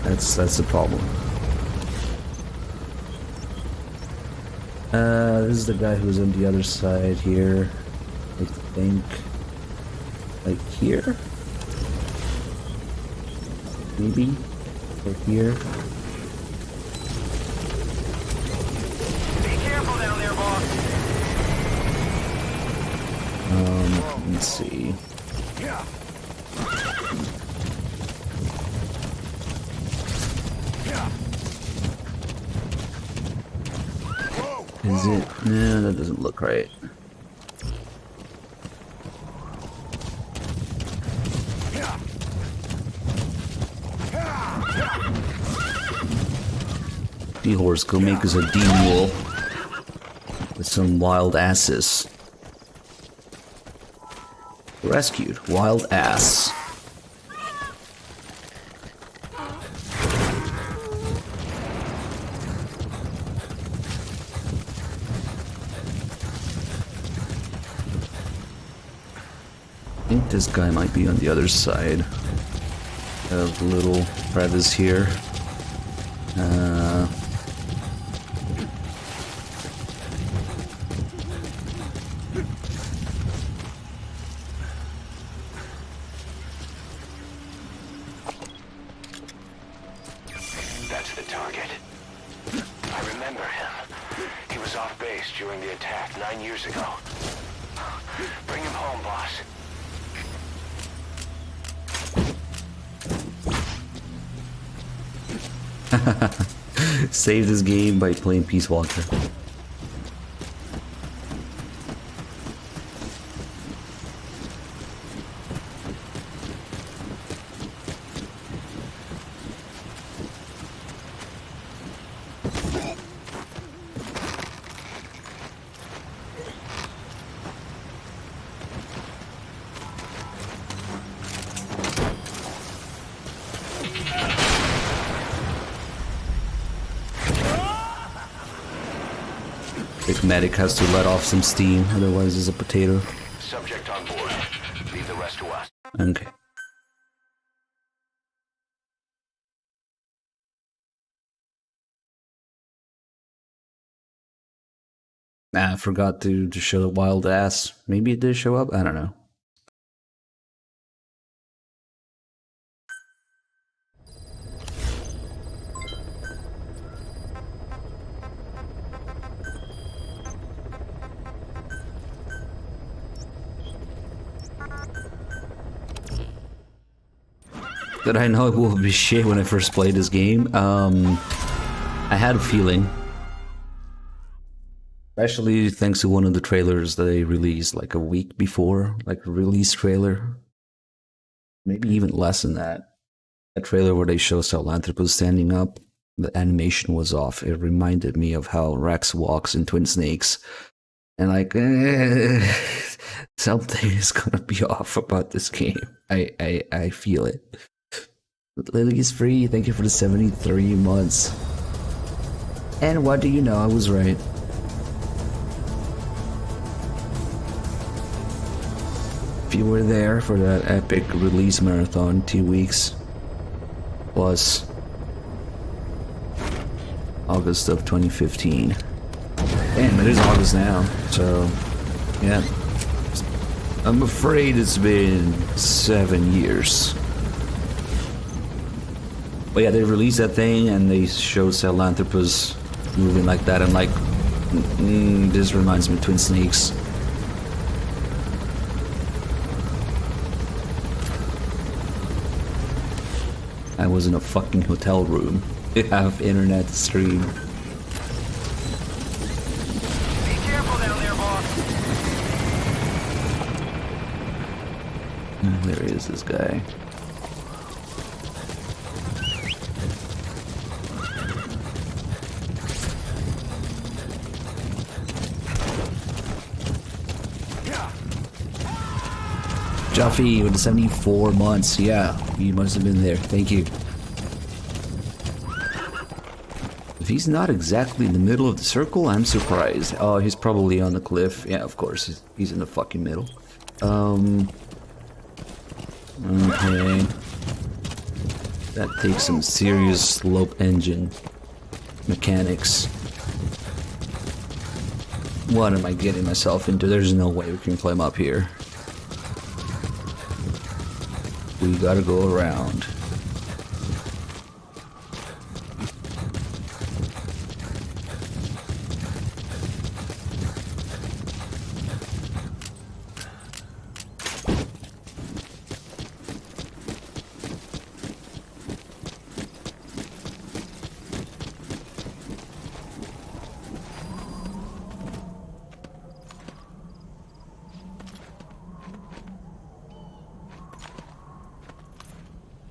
That's the problem. This is the guy who's on the other side here. I think. Like here? Maybe? Or here? Let's see. Is it? No, that doesn't look right. D-Horse, go make us a D-Mule with some wild asses. Rescued. Wild ass. I think this guy might be on the other side of little crevice here. That's the target. I remember him. He was off base during the attack 9 years ago. Bring him home, boss. Save this game by playing Peace Walker. Big Medic has to let off some steam, otherwise he's a potato. Subject on board. Leave the rest to us. Okay. I forgot to show the wild ass. Maybe it did show up? I don't know. Did I know it would be shit when I first played this game? I had a feeling. Especially thanks to one of the trailers that they released like a week before, like a release trailer. Maybe even less than that. A trailer where they show Sahelanthropus standing up. The animation was off. It reminded me of how Rex walks in Twin Snakes. And like, something is gonna be off about this game. I feel it. Lily is free. Thank you for the 73 months. And what do you know? I was right. If you were there for that epic release marathon, 2 weeks plus August of 2015. Damn, it is August now. So, yeah. I'm afraid it's been 7 years. But yeah, they released that thing and they showed Sahelanthropus moving like that. And like, this reminds me of Twin Snakes. I was in a fucking hotel room. They have internet to stream. Be careful down there, boss. Where is this guy? Juffy with the 74 months. Yeah, you must have been there. Thank you. If he's not exactly in the middle of the circle, I'm surprised. Oh, he's probably on the cliff. Yeah, of course. He's in the fucking middle. Okay. That takes some serious slope engine mechanics. What am I getting myself into? There's no way we can climb up here. We gotta go around.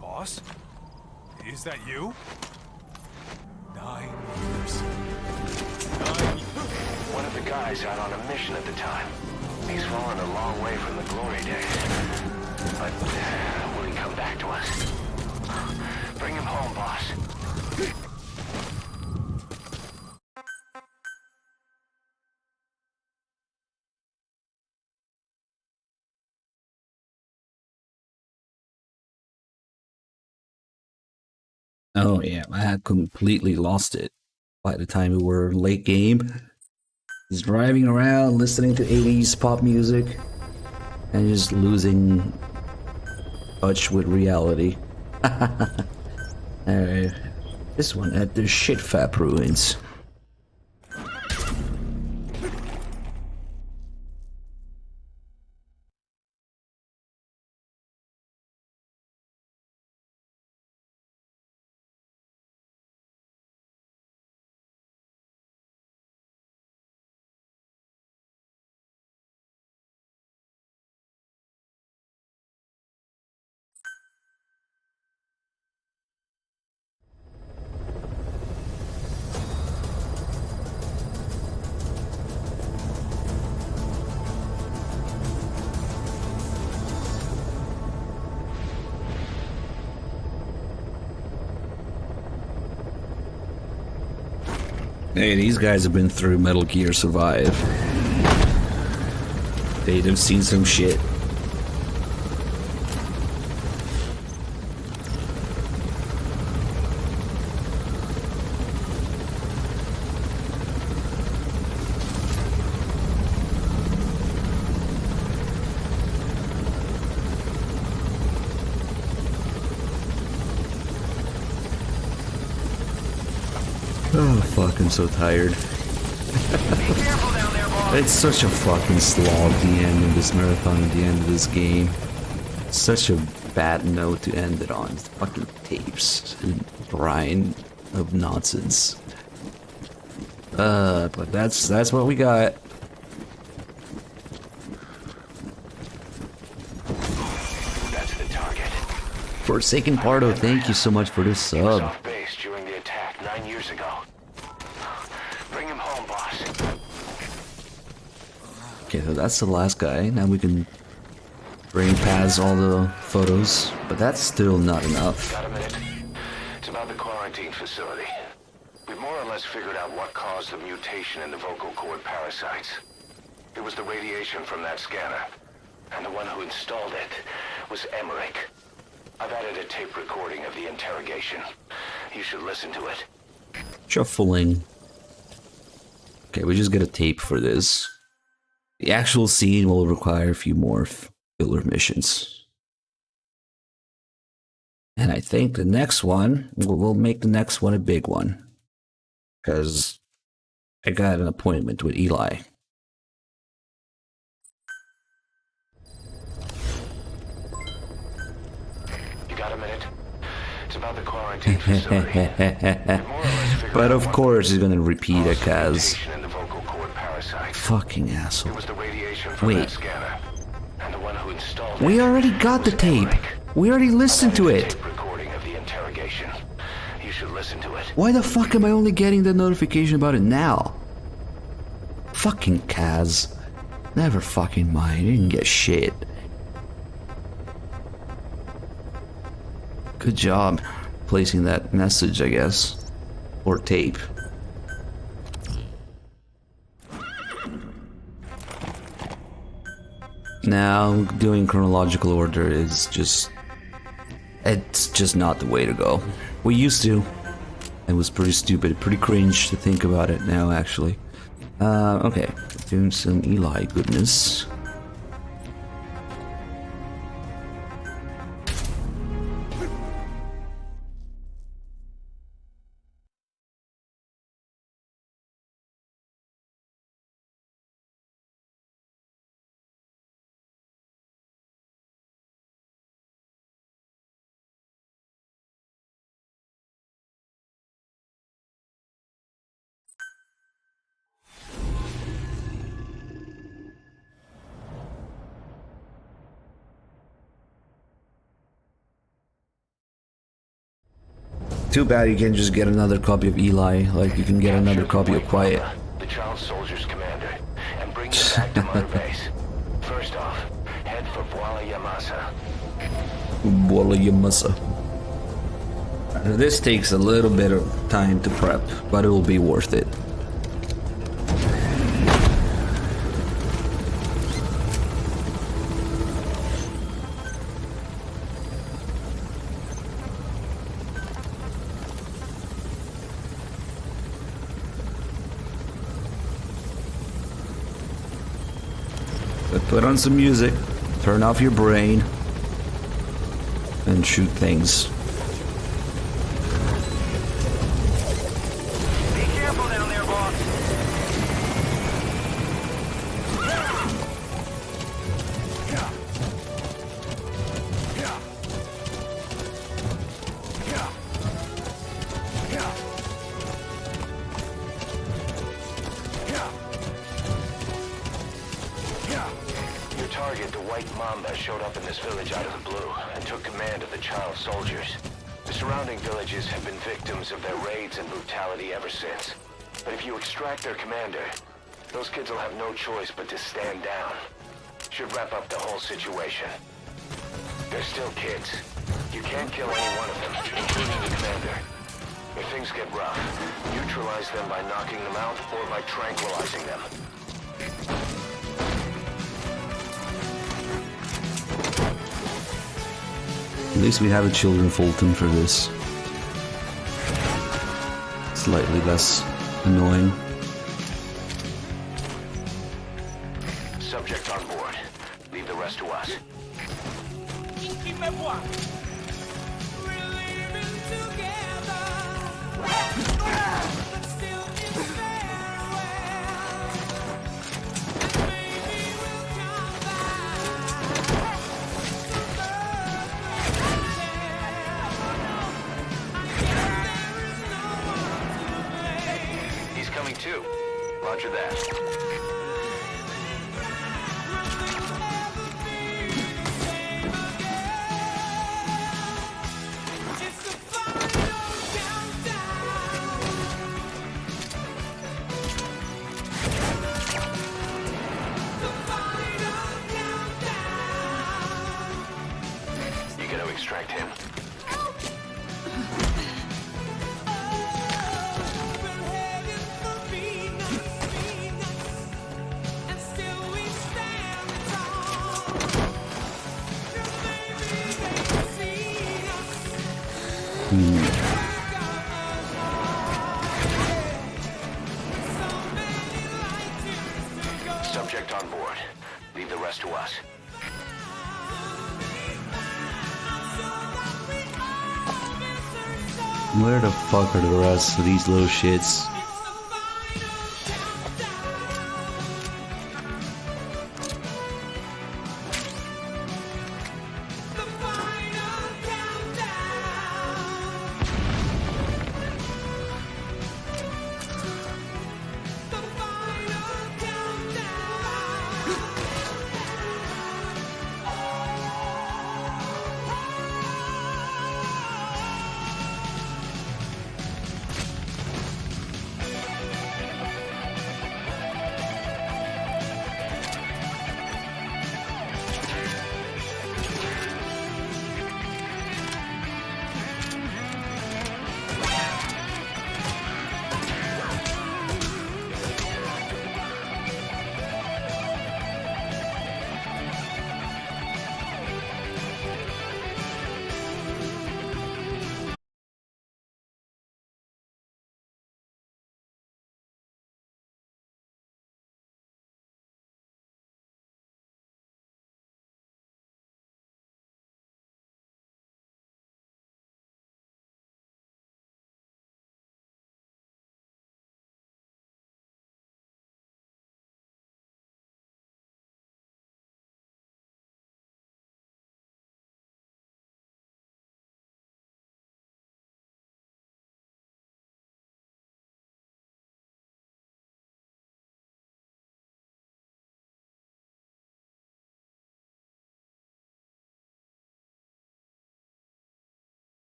Boss? Is that you? 9 years. 9 years. One of the guys out on a mission at the time. He's fallen a long way from the glory days. But will he come back to us? Bring him home, boss. Oh yeah, I had completely lost it by the time we were late game. Just driving around, listening to 80s pop music, and just losing touch with reality. Alright, this one at the Shitfap Ruins. Hey, these guys have been through Metal Gear Survive. They'd have seen some shit. Oh fuck, I'm so tired. It's such a fucking slog, the end of this marathon, at the end of this game. Such a bad note to end it on. It's fucking tapes and grind of nonsense. But that's what we got. That's the target. Forsaken Pardo, thank you so much for this sub. Off base during the attack 9 years ago. Bring him home, boss. Okay, so that's the last guy. Now we can bring past all the photos, but that's still not enough. Got a minute? It's about the quarantine facility. We've more or less figured out what caused the mutation in the vocal cord parasites. It was the radiation from that scanner. And the one who installed it was Emmerich. I've added a tape recording of the interrogation. You should listen to it. Shuffling. Okay, we just get a tape for this. The actual scene will require a few more filler missions. And I think the next one, we'll make the next one a big one. Because I got an appointment with Eli. You got a minute? It's about the quarantine facility. But of course he's gonna repeat it, Kaz. In the vocal cord parasite. Fucking asshole. It was the radiation from that scanner. And the one who installed We it already got the tape. We already listened to it. tape recording of the interrogation. You should listen to it. Why the fuck am I only getting the notification about it now? Fucking Kaz. Never fucking mind. You didn't get shit. Good job placing that message, I guess. Or tape. Now, doing chronological order is just... It's just not the way to go. We used to. It was pretty stupid, pretty cringe to think about it now, actually. Okay. Doing some Eli goodness. Too bad you can just get another copy of Eli, like you can get another copy of Quiet. The child soldier's commander, and bring him back to Mother Base. First off, head for Voila Yamasa. Voila Yamasa. This takes a little bit of time to prep, but it will be worth it. Put on some music, turn off your brain, and shoot things. Be careful down there, boss. Your target, the White Mamba, showed up in this village out of the blue and took command of the child soldiers. The surrounding villages have been victims of their raids and brutality ever since. But if you extract their commander, those kids will have no choice but to stand down. Should wrap up the whole situation. They're still kids. You can't kill any one of them, including the commander. If things get rough, neutralize them by knocking them out or by tranquilizing them. At least we have a Children Fulton for this. Slightly less annoying. Subject on board. Leave the rest to us. incoming too. Roger that. You gotta extract him. Subject on board. Leave the rest to us. Where the fuck are the rest of these little shits?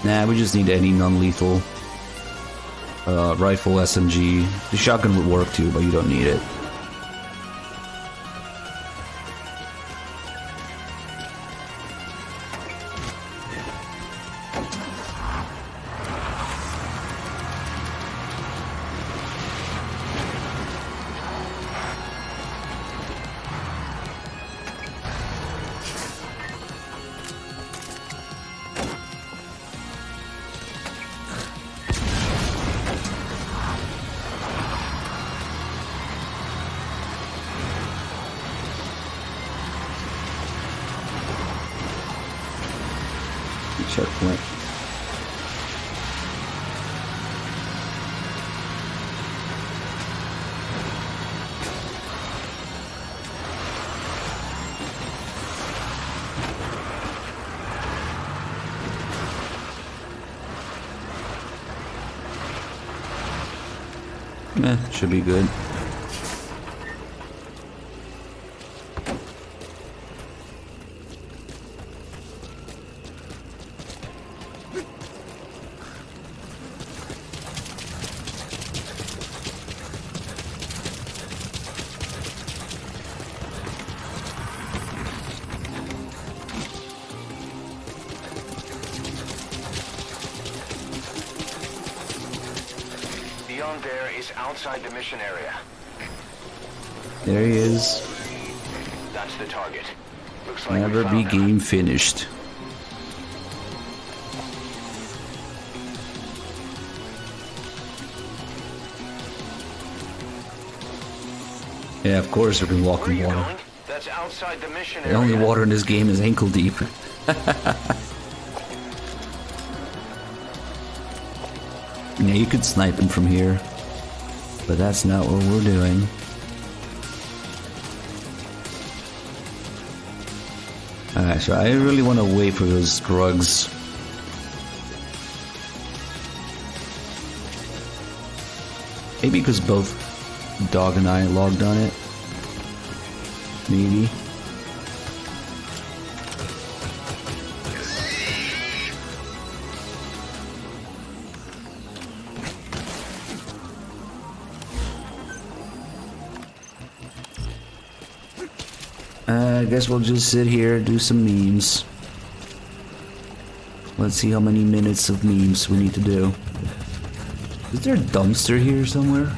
Nah, we just need any non-lethal rifle, SMG. The shotgun would work too, but you don't need it. Checkpoint. Should be good. Beyond there is outside the mission area. There he is. That's the target. Looks like Never be game finished. Yeah, of course we can walk in water. That's outside the mission The area. only water in this game is ankle deep. Yeah, you could snipe him from here, but that's not what we're doing. Alright, so I really want to wait for those drugs. Maybe because both Dog and I logged on it. Maybe. I guess we'll just sit here and do some memes. Let's see how many minutes of memes we need to do. Is there a dumpster here somewhere?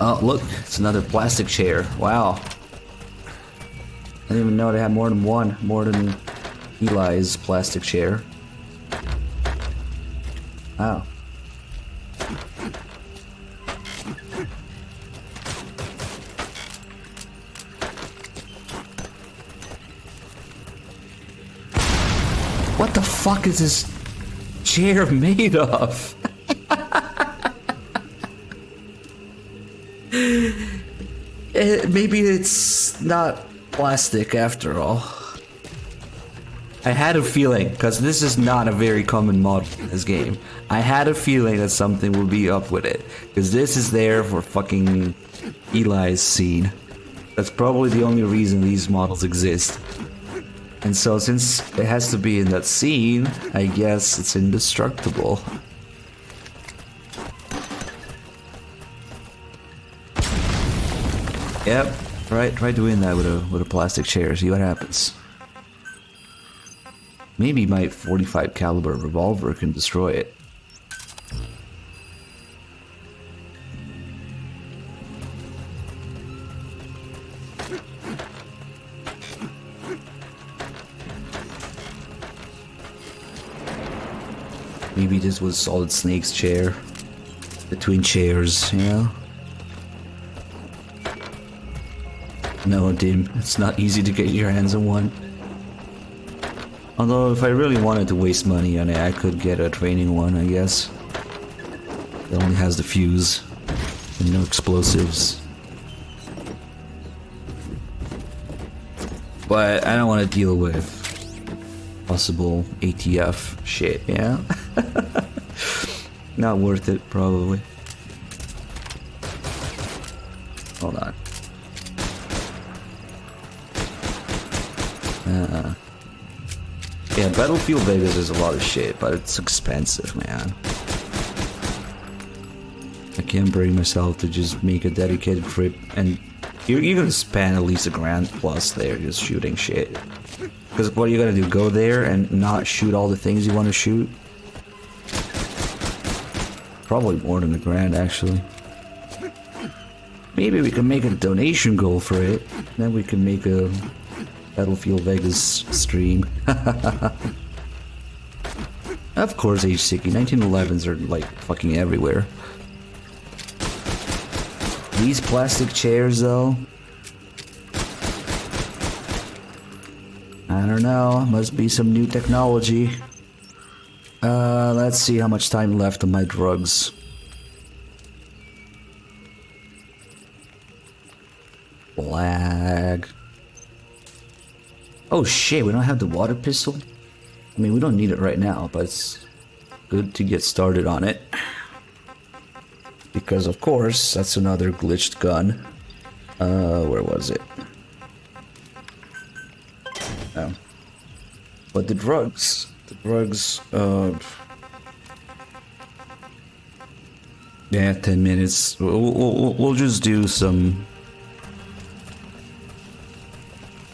Oh, look, it's another plastic chair. Wow. I didn't even know they had more than one. More than Eli's plastic chair. Wow. What the fuck is this chair made of? Maybe it's not plastic after all. I had a feeling, because this is not a very common model in this game. I had a feeling that something would be up with it. Because this is there for fucking Eli's scene. That's probably the only reason these models exist. And so since it has to be in that scene, I guess it's indestructible. Yep, try doing that with a plastic chair, see what happens. Maybe my 45 caliber revolver can destroy it. Maybe this was Solid Snake's chair. Between chairs, you know? No, Dim, it's not easy to get your hands on one. Although, if I really wanted to waste money on it, I could get a training one, I guess. It only has the fuse, and no explosives. But I don't want to deal with possible ATF shit, yeah? Not worth it, probably. Hold on. Yeah, Battlefield Vegas is a lot of shit, but it's expensive, man. I can't bring myself to just make a dedicated trip, and you're gonna spend at least $1,000 plus there just shooting shit. Because what are you gonna do? Go there and not shoot all the things you want to shoot? Probably more than $1,000, actually. Maybe we can make a donation goal for it. Then we can make a Battlefield Vegas stream. Of course, H60. 1911s are like fucking everywhere. These plastic chairs, though. I don't know. Must be some new technology. Let's see how much time left on my drugs. Lag. Oh shit, we don't have the water pistol? I mean, we don't need it right now, but it's good to get started on it. Because of course, that's another glitched gun. Where was it? Oh. But the drugs, yeah, 10 minutes. We'll just do some...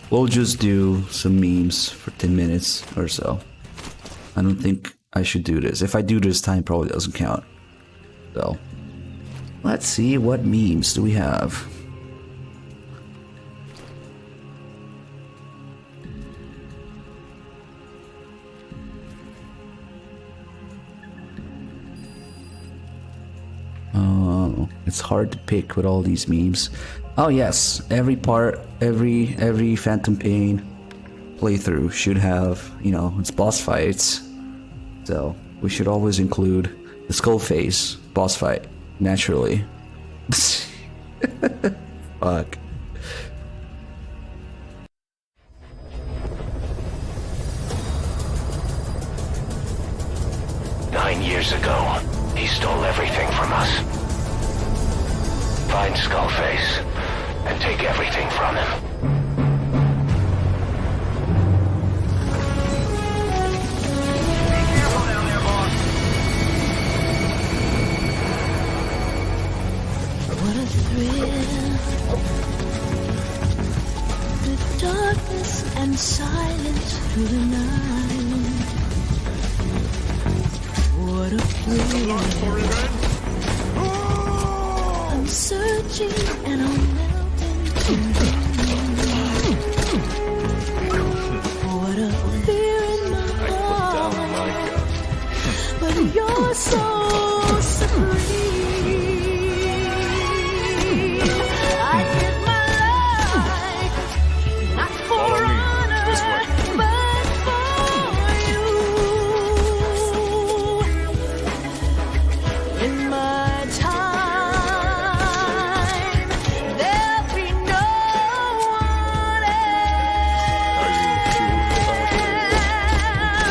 We'll just do some memes for 10 minutes or so. I don't think I should do this. If I do this, time probably doesn't count. So, let's see, what memes do we have? Oh, it's hard to pick with all these memes. Oh yes, every Phantom Pain playthrough should have, you know, its boss fights. So we should always include the Skullface boss fight, naturally. Fuck. Nine years ago, he stole everything from us. Find Skullface and take everything from him. What a thrill. The darkness and silence through the night. What a thrill. I'm searching and I'm melting tonight. What a fear in my heart. But you're so supreme. I give my life, not for honor, but for you. In my time, there'll be no one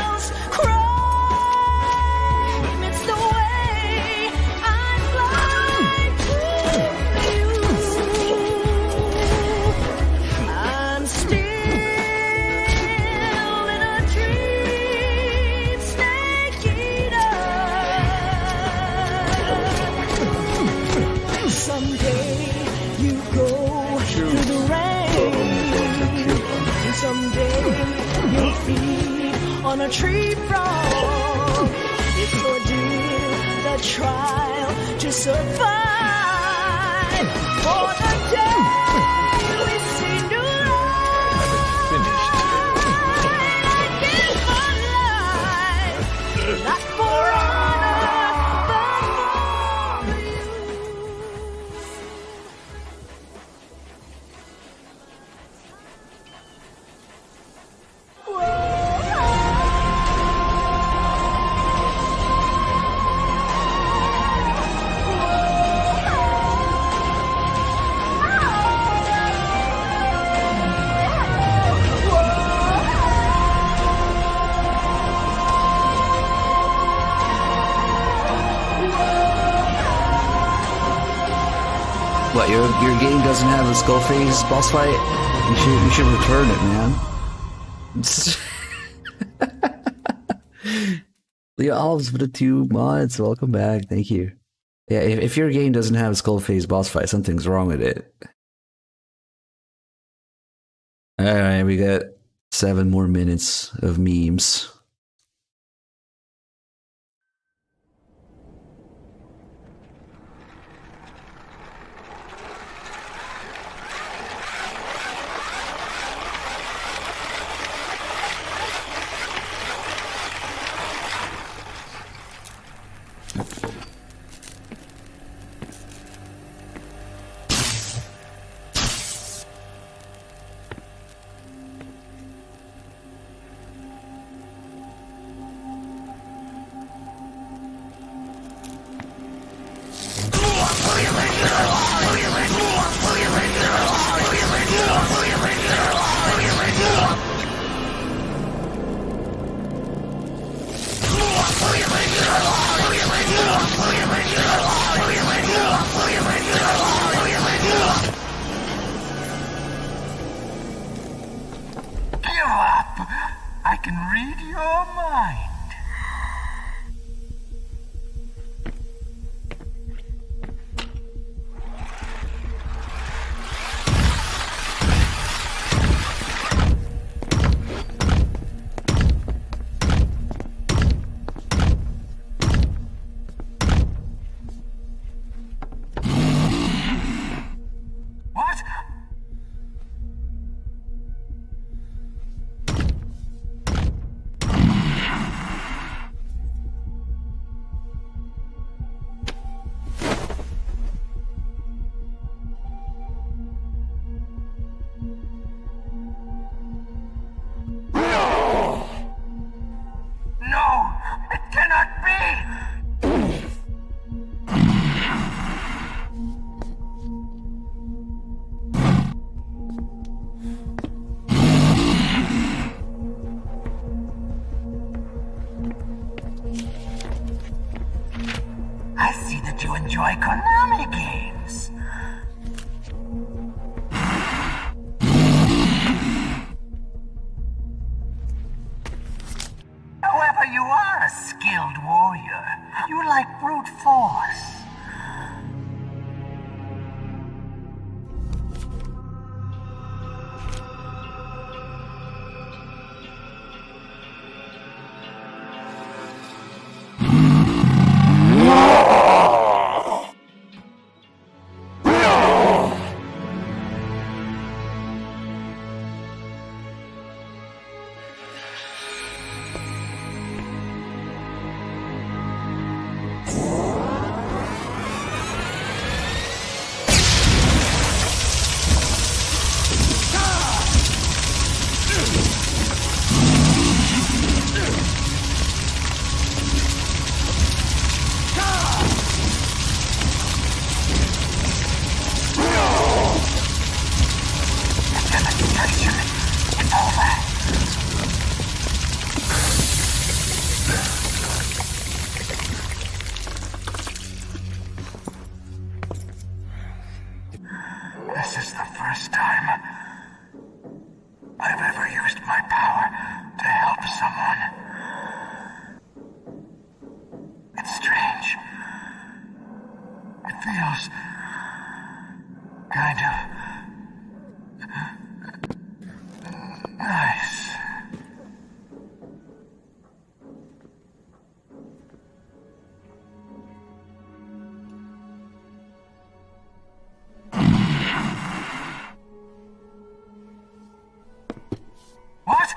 else. Crime, it's the way I fly to you. I'm still in a dream, snake eater. Someday you go through the rain. Someday you'll feed on a tree frog. It's ordeal, the trial to survive. For the day we see new light. I give my life, not for honor, but for you. What, your game doesn't have a Skullface boss fight? You should return it, man. Leo Olives for the 2 mods. Welcome back. Thank you. Yeah, if your game doesn't have a skull face boss fight, something's wrong with it. Alright, we got 7 more minutes of memes. Give up! I can read your mind. What? No! It cannot be! I see that you enjoy Konami games. However, you are a skilled warrior. You like brute force. This is the first time I've ever used my power to help someone. It's strange. It feels kind of nice. What?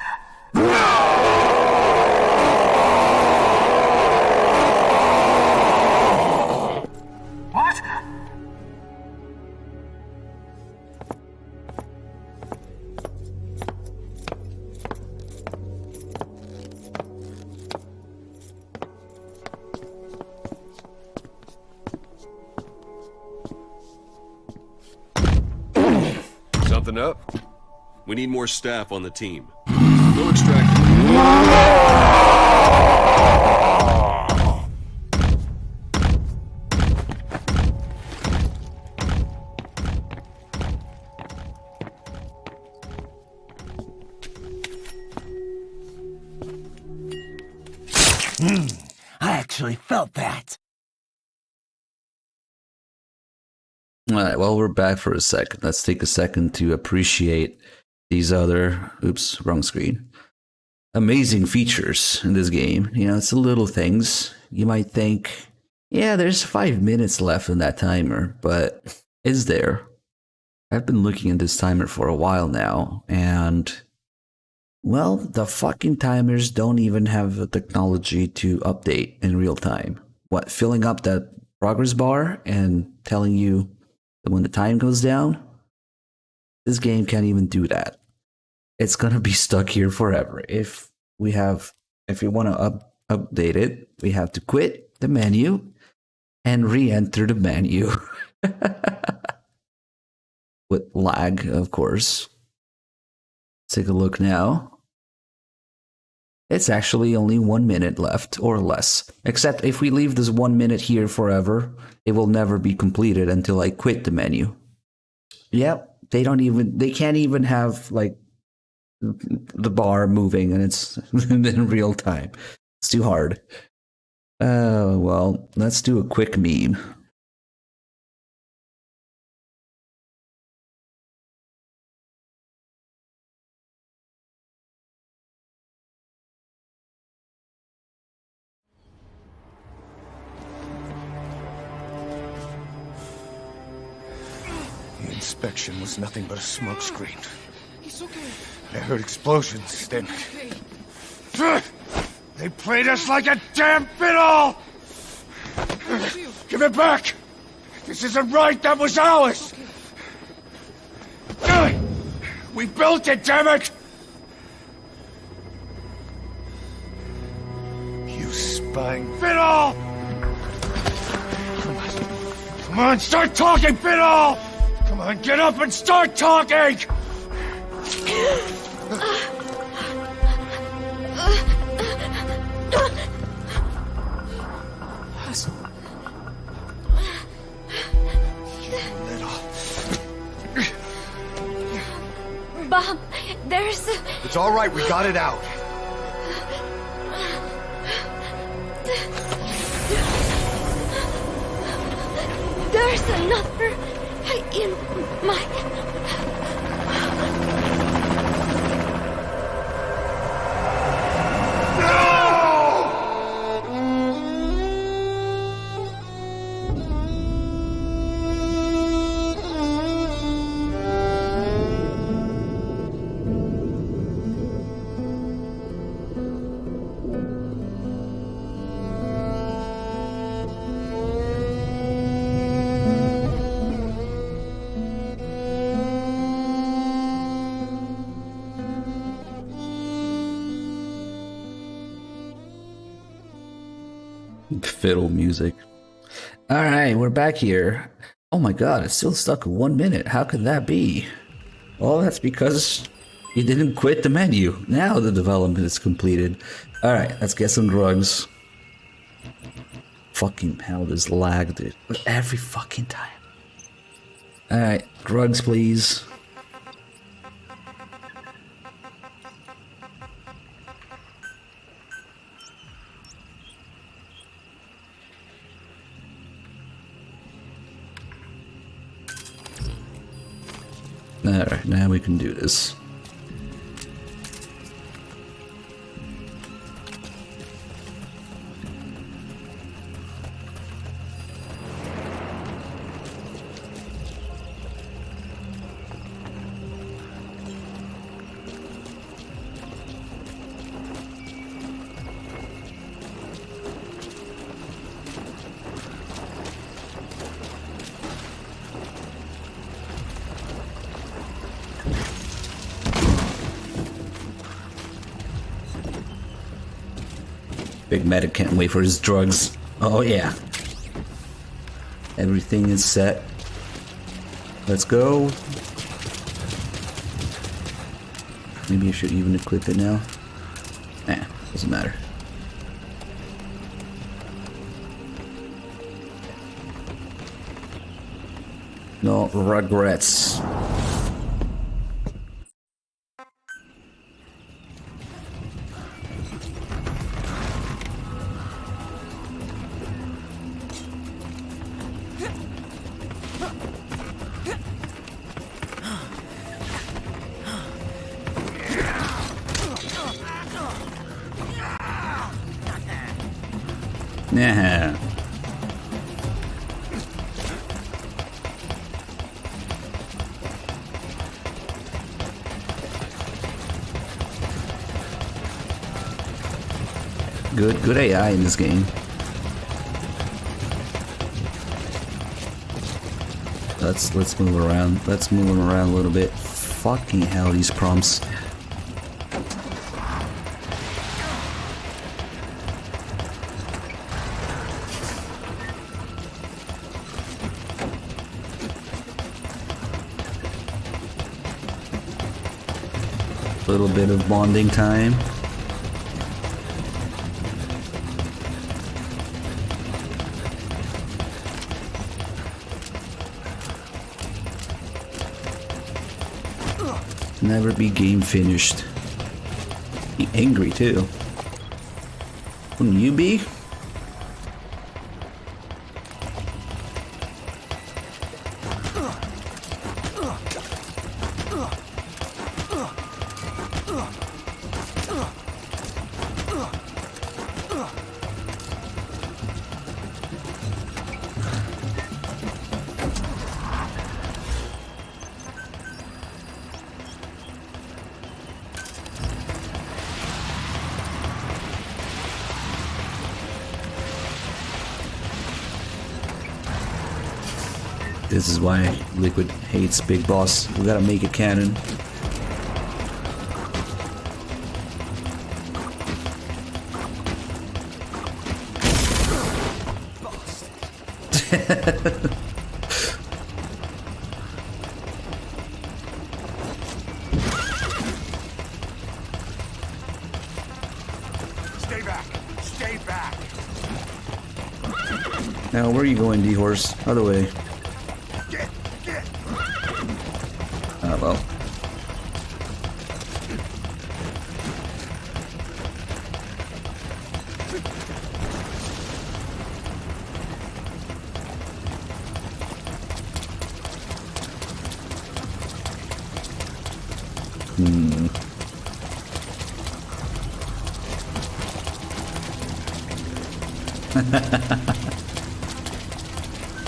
What? Something up? We need more staff on the team. Go extract it. I actually felt that. Alright, well, we're back for a second. Let's take a second to appreciate these other, oops, wrong screen, amazing features in this game. You know, it's the little things. You might think, yeah, there's 5 minutes left on that timer, but is there? I've been looking at this timer for a while now, and, well, the fucking timers don't even have the technology to update in real time. What, filling up that progress bar and telling you when the time goes down? This game can't even do that. It's gonna be stuck here forever. If we want to update it, we have to quit the menu and re-enter the menu. With lag, of course. Take a look now. It's actually only 1 minute left or less. Except if we leave this 1 minute here forever, it will never be completed until I quit the menu. Yep, they can't even have like the bar moving and it's in real time. It's too hard. Well, let's do a quick meme. The inspection was nothing but a smokescreen. He's okay. I heard explosions, then... They played us like a damn fiddle! Give it back! This isn't right, that was ours! We built it, damn it! You spying fiddle! Come on, start talking, fiddle! Come on, get up and start talking! Bob, there's... It's all right, we got it out. There's another in my... Fiddle music. Alright, we're back here. Oh my god, it's still stuck 1 minute. How could that be? Well, that's because you didn't quit the menu. Now the development is completed. Alright, let's get some drugs. Fucking hell, this lag, dude. Every fucking time. Alright, drugs please. Alright, now we can do this. Big Medic can't wait for his drugs. Oh yeah. Everything is set. Let's go. Maybe I should even equip it now. Nah, doesn't matter. No regrets. Nah. Good AI in this game. Let's move around. Let's move them around a little bit. Fucking hell, these prompts. Little bit of bonding time. Never be game finished. Be angry too. Wouldn't you be? This is why Liquid hates Big Boss. We gotta make it canon. Stay back! Stay back! Now, where are you going, D-Horse? Other way. Ah, well.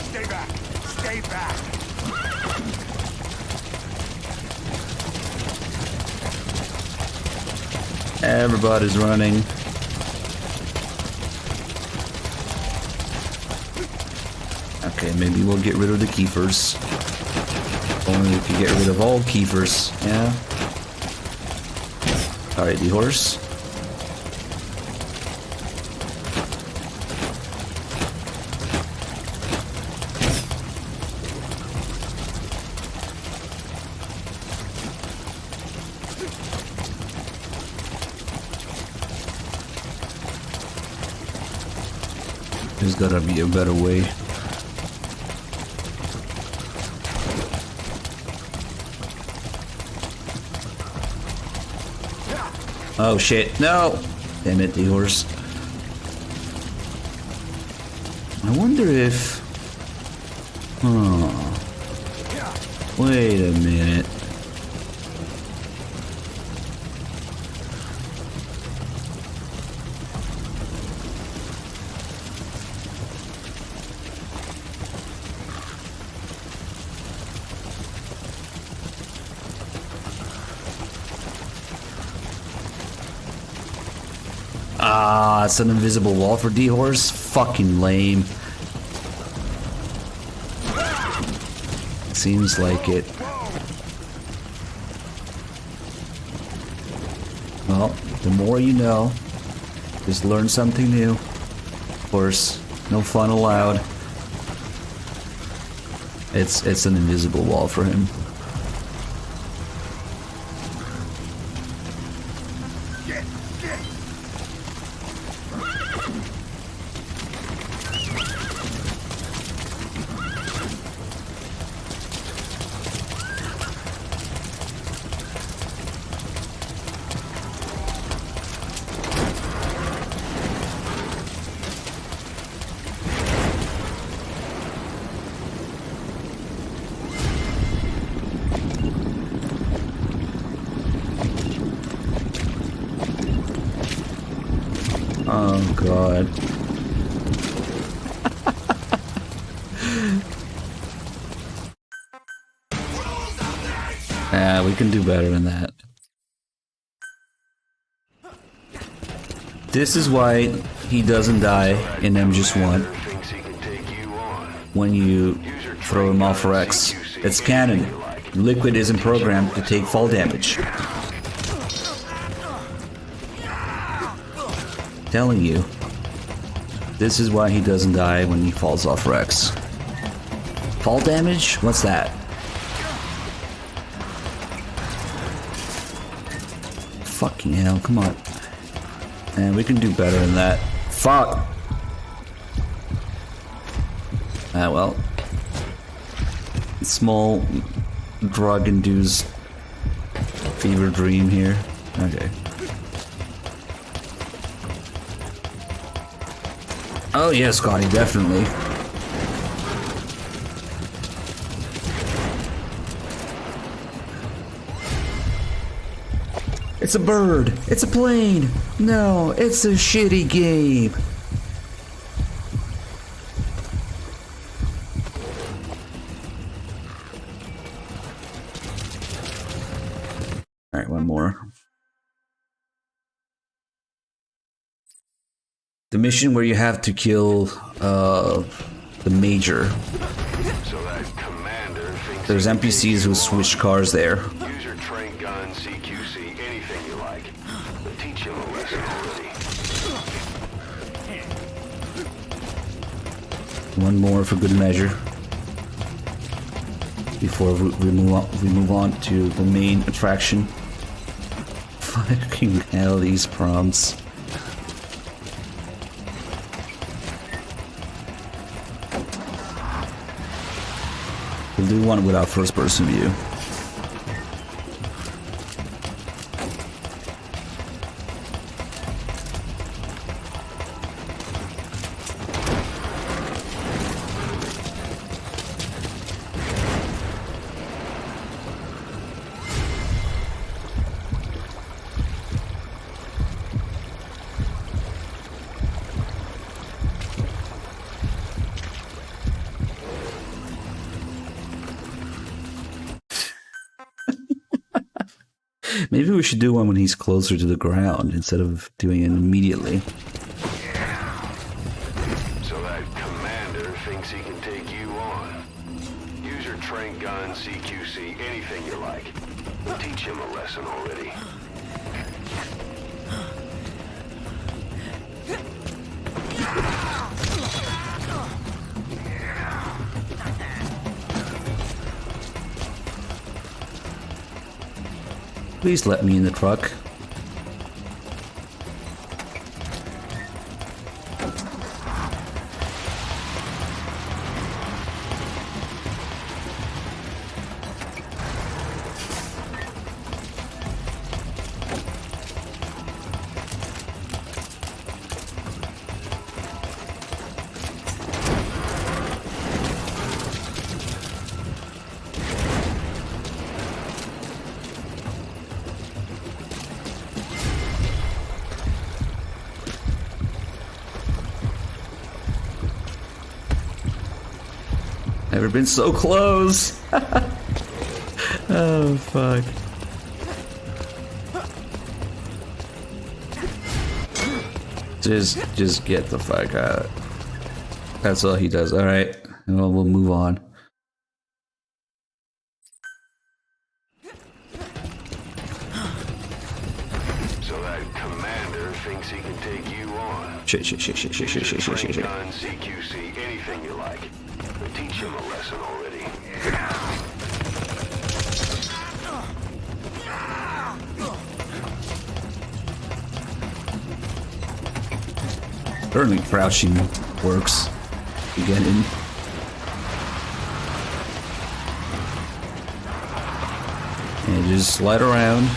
Stay back! Stay back! Everybody's running. Okay, maybe we'll get rid of the Keepers. Only if you get rid of all Keepers, yeah? Alright, the horse. There's gotta be a better way. Oh shit, no! Damn it, the horse. I wonder if... Wait a minute. Ah, it's an invisible wall for D-Horse? Fucking lame. Seems like it. Well, the more you know. Just learn something new. Of course, no fun allowed. It's an invisible wall for him. Oh god. We can do better than that. This is why he doesn't die in MGS1 when you throw him off Rex. It's canon. Liquid isn't programmed to take fall damage. Telling you. This is why he doesn't die when he falls off Rex. Fall damage? What's that? Fucking hell, come on. Man, we can do better than that. Fuck! Ah, well. Small drug-induced fever dream here. Okay. Oh yeah, Scotty, definitely. It's a bird! It's a plane! No, it's a shitty game! Alright, one more. The mission where you have to kill the major. So that commander thinks There's NPCs who switch cars there. use your train gun, CQC, anything you like. But teach him a lesson already. One more for good measure. Before we move on to the main attraction. Fucking hell, these prompts. We'll do one without first-person view. Maybe we should do one when he's closer to the ground instead of doing it immediately. So that commander thinks he can take you on. Use your train gun, CQC, anything you like. But teach him a lesson already. Please let me in the truck. Never been so close. Oh fuck. Just get the fuck out. That's all he does. All right, well, we'll move on. So that commander thinks he can take you on. Shit. Train gun, CQC, anything you like. But teach him a lesson already. Apparently crouching works to get in. And just slide around.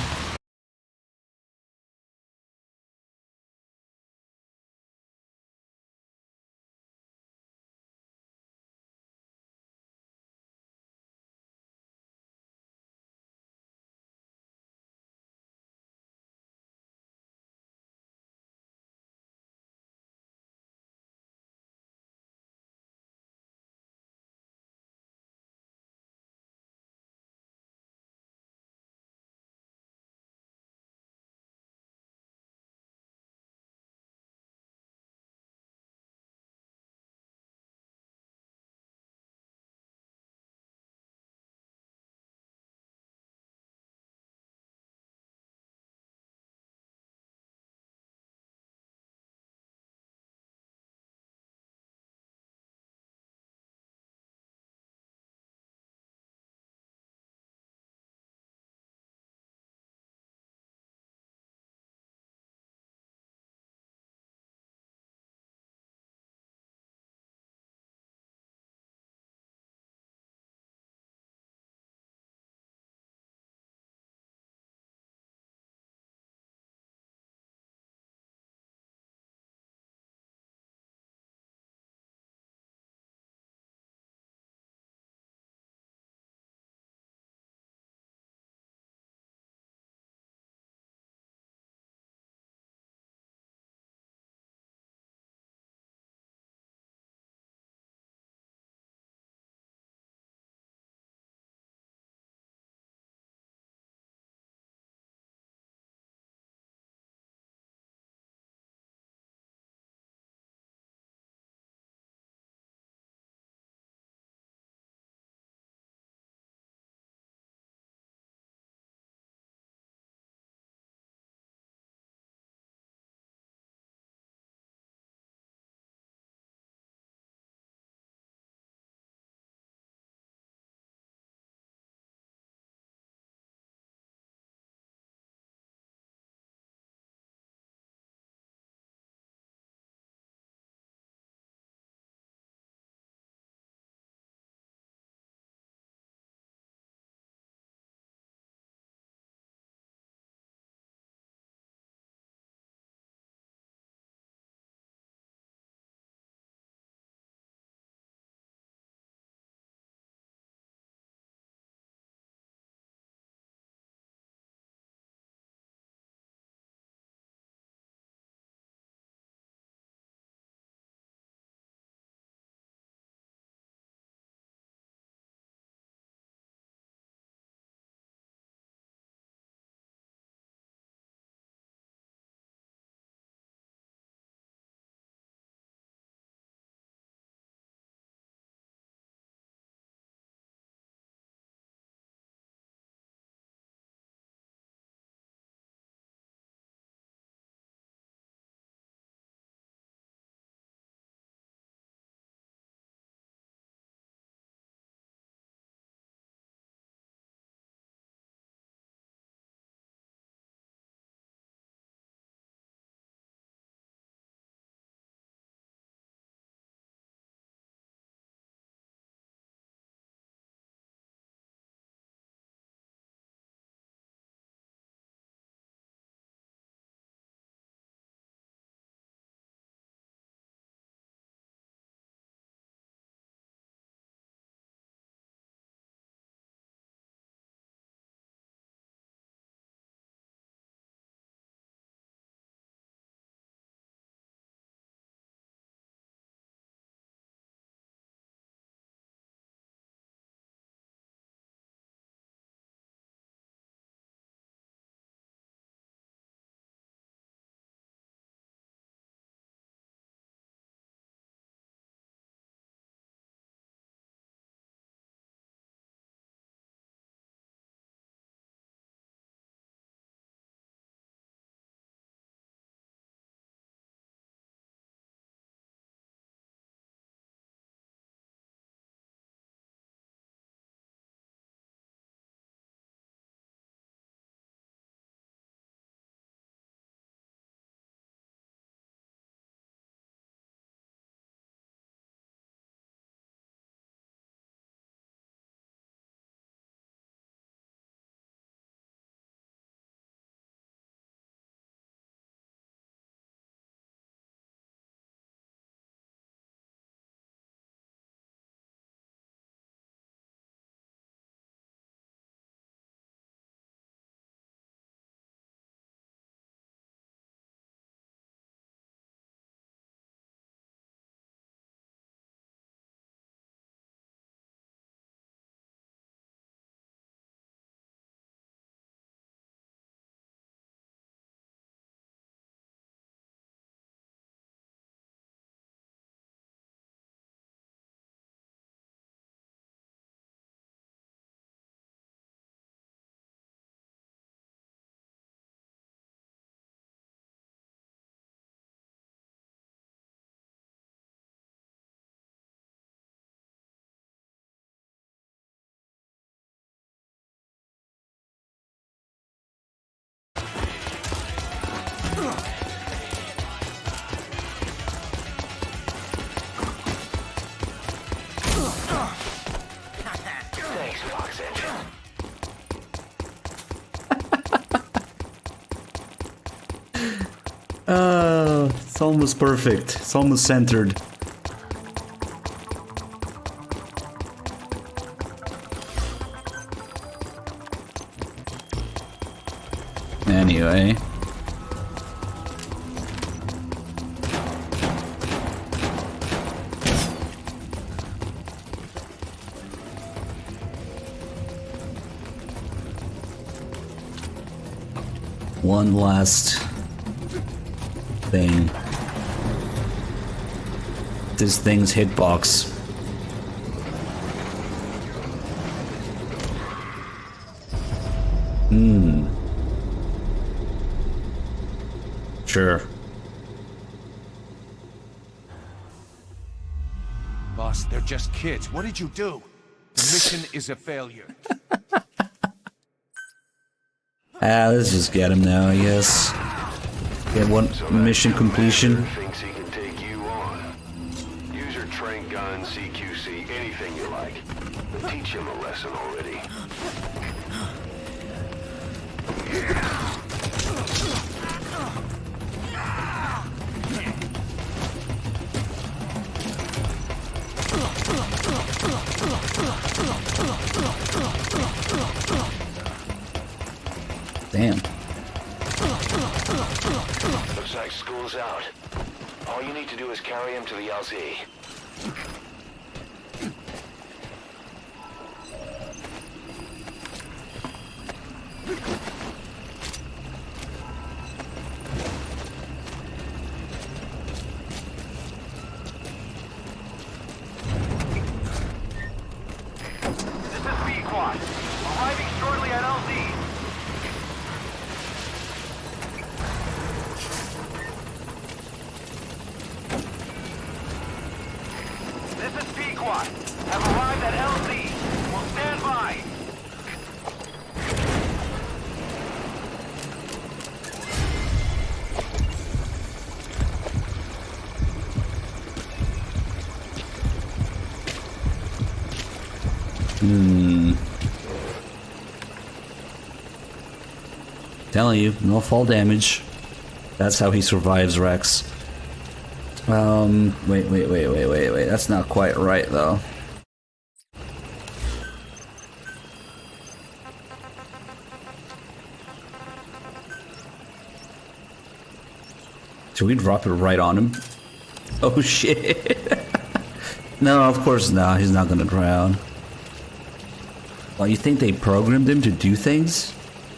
It's almost perfect. It's almost centered. Anyway. One last thing. This thing's hitbox. Sure. Boss, they're just kids. What did you do? The mission is a failure. Let's just get him now, I guess. Get one mission completion. Thinks he can take you on. Use your trank gun, CQC, anything you like. But teach him a lesson already. Damn. Looks like school's out. All you need to do is carry him to the LZ. This is B-Quad. Arriving shortly at LZ. This is P-Quad. Have arrived at LZ. Will stand by. Telling you, no fall damage. That's how he survives Rex. Wait. That's not quite right, though. Should we drop it right on him? Oh shit. No, of course not. He's not gonna drown. Well, you think they programmed him to do things?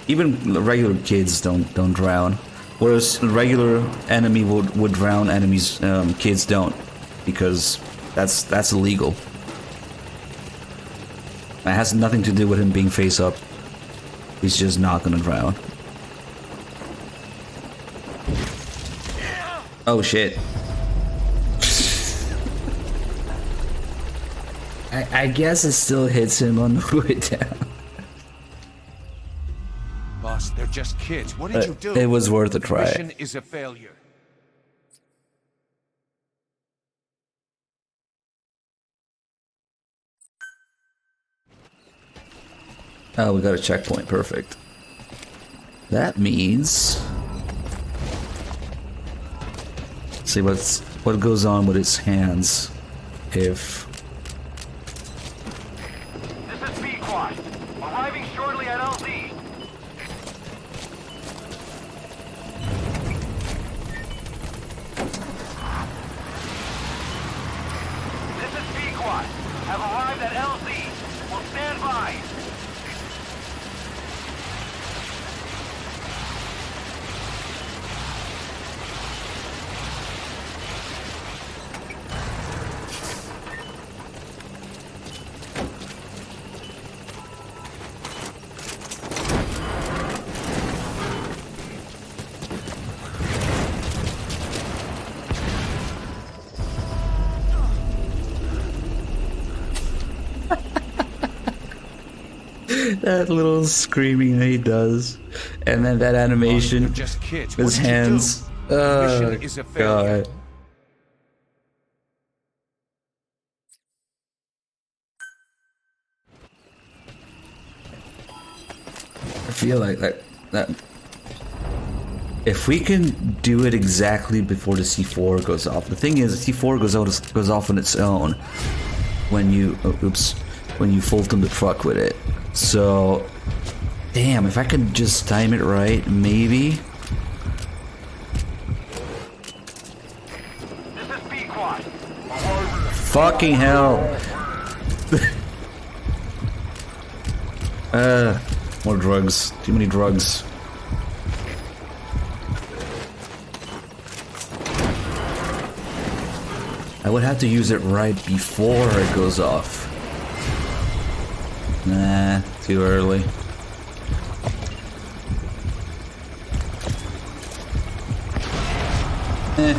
Even regular kids don't drown. Whereas a regular enemy would drown, enemies kids don't, because that's illegal. It has nothing to do with him being face up. He's just not gonna drown. Oh shit. I guess it still hits him on the way down. Boss, they're just kids. What did you do? It was worth a try. The mission is a failure. Oh, we got a checkpoint. Perfect. That means... see what goes on with his hands if... This is B-Quad. Arriving shortly at LZ. This is B-Quad. Have arrived at LZ. Will stand by. That little screaming that he does, and then that animation, just kids. his hands. Oh god. I feel like that If we can do it exactly before the C4 goes off. The thing is, the C4 goes off on its own when you when you Fulton the truck with it. So, damn, if I could just time it right, maybe. This is Pequod. Fucking hell. More drugs. Too many drugs. I would have to use it right before it goes off. Nah, too early. This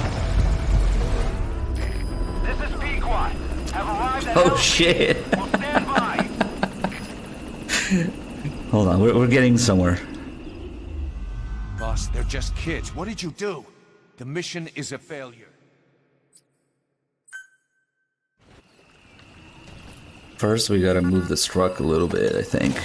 is Pequod. Have arrived at Oh shit! Stand by. Hold on, we're getting somewhere. Boss, they're just kids. What did you do? The mission is a failure. First, we gotta move this truck a little bit, I think.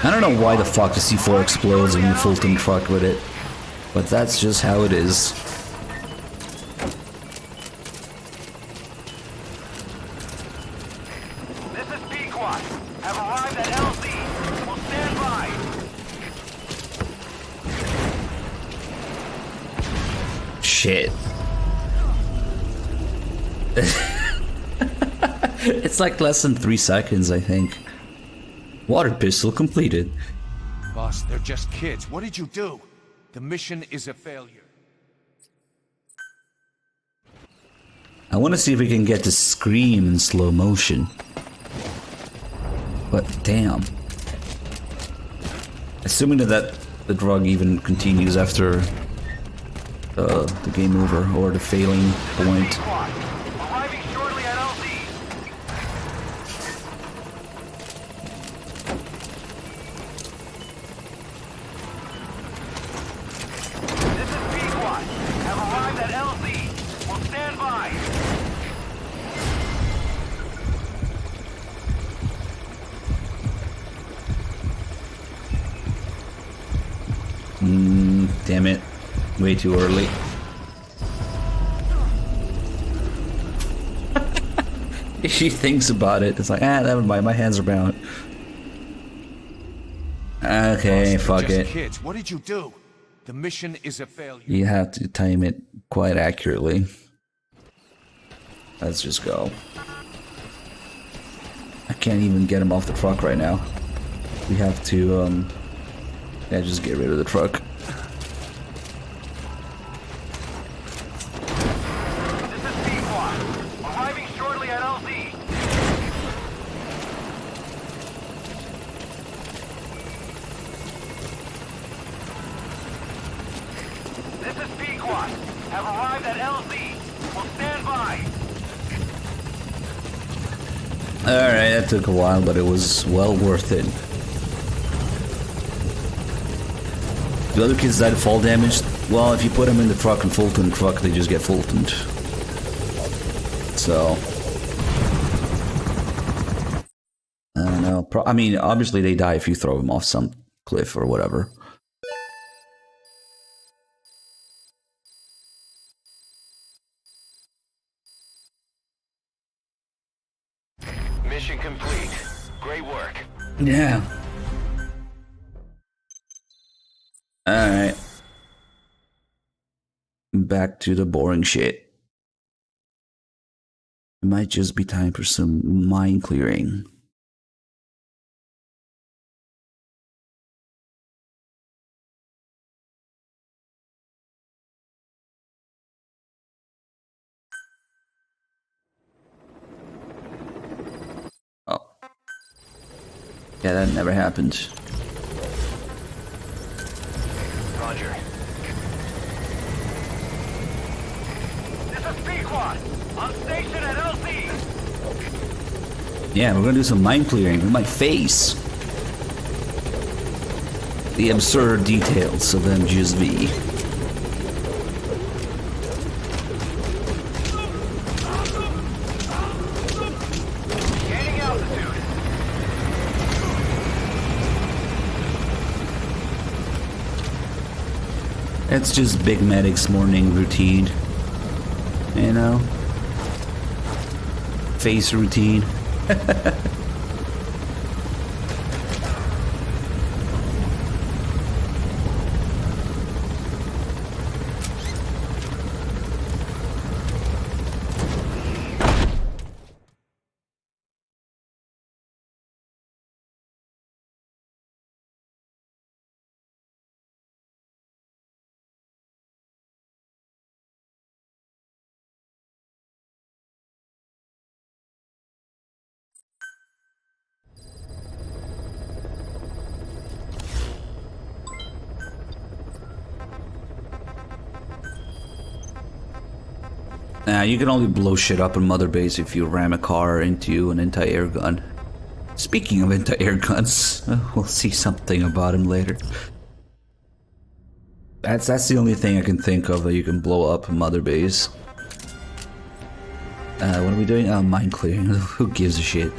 I don't know why the fuck the C4 explodes when you Fulton truck with it, but that's just how it is. This is Pequod. Have arrived at LZ. Will stand by. Shit. It's like less than 3 seconds, I think. Water pistol completed. Boss, they're just kids. What did you do? The mission is a failure. I want to see if we can get the scream in slow motion. But damn. Assuming that the drug even continues after the game over or the failing point. Arriving shortly at LZ. This is Pequod. Have arrived at LZ. Will stand by. Damn it. Way too early. She thinks about it. It's like, never mind. My hands are bound. Okay, fuck it. Kids, what did you do? The mission is a failure. You have to time it quite accurately. Let's just go. I can't even get him off the truck right now. We have to, yeah, just get rid of the truck. This is Pequod. Arriving shortly at LZ. This is Pequod. Have arrived at LZ. Will stand by. Alright, that took a while, but it was well worth it. The other kids died of fall damage. Well, if you put them in the truck and Fulton truck, they just get Fultoned. So, I don't know. I mean, obviously they die if you throw them off some cliff or whatever. Mission complete. Great work. Yeah. Alright. Back to the boring shit. It might just be time for some mine clearing. Oh. Yeah, that never happened. Roger. This is Pequod. On station at LZ. Yeah, we're gonna do some mine clearing with my face. The absurd details of MGSV. It's just Big Medic's morning routine. You know? Face routine. Nah, you can only blow shit up in Mother Base if you ram a car into an anti-air gun. Speaking of anti-air guns, we'll see something about him later. That's the only thing I can think of that you can blow up in Mother Base. What are we doing? Mine clearing. Who gives a shit?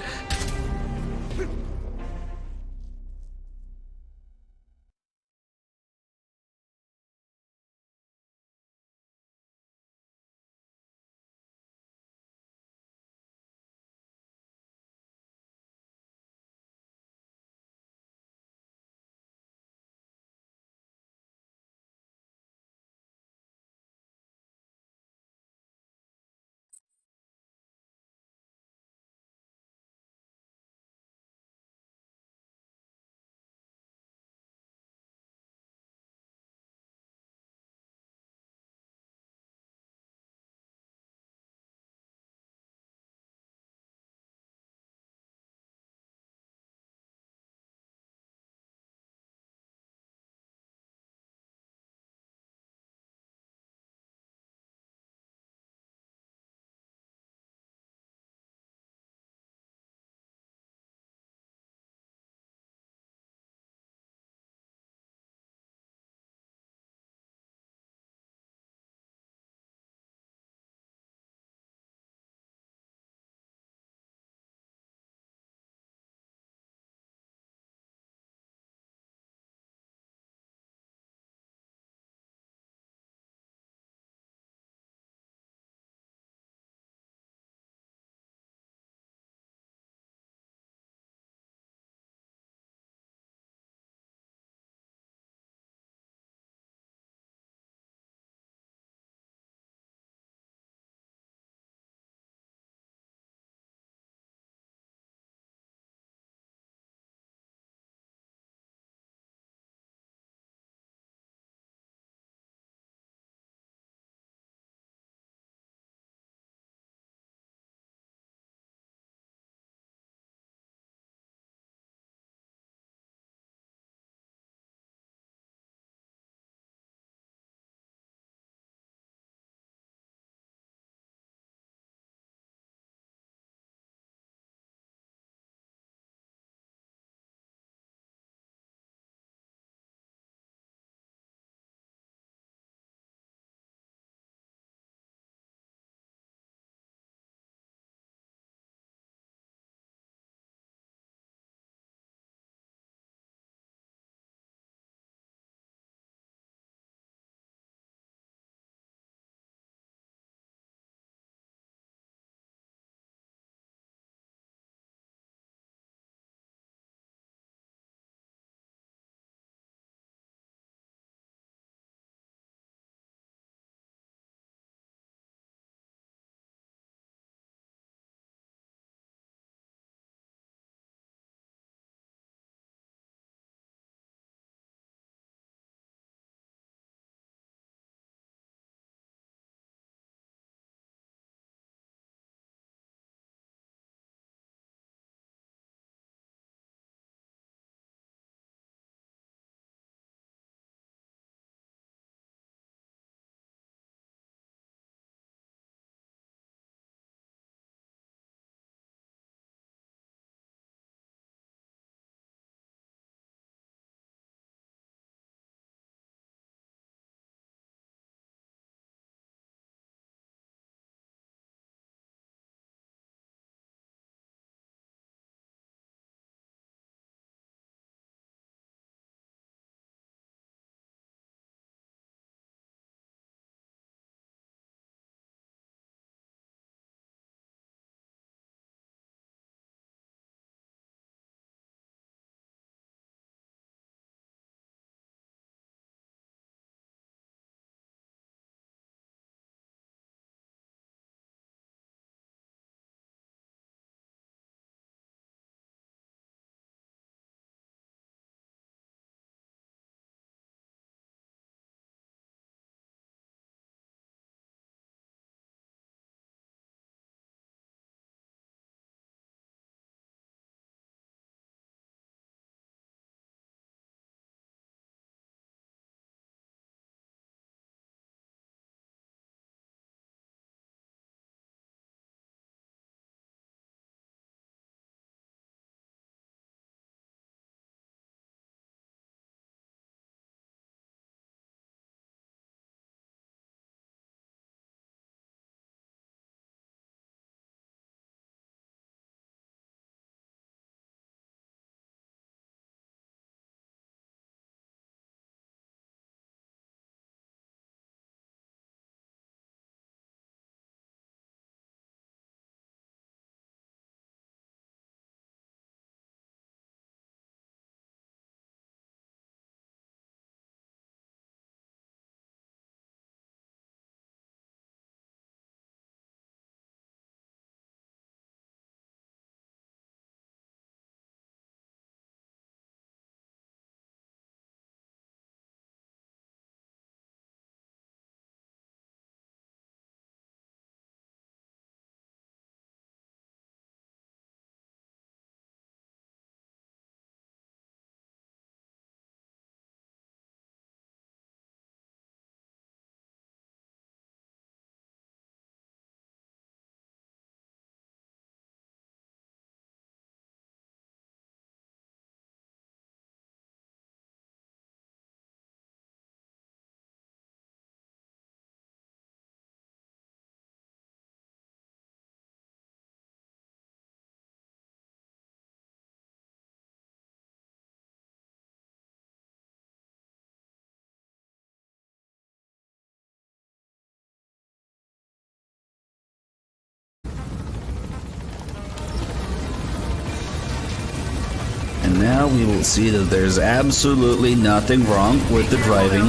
And now we will see that there's absolutely nothing wrong with the driving,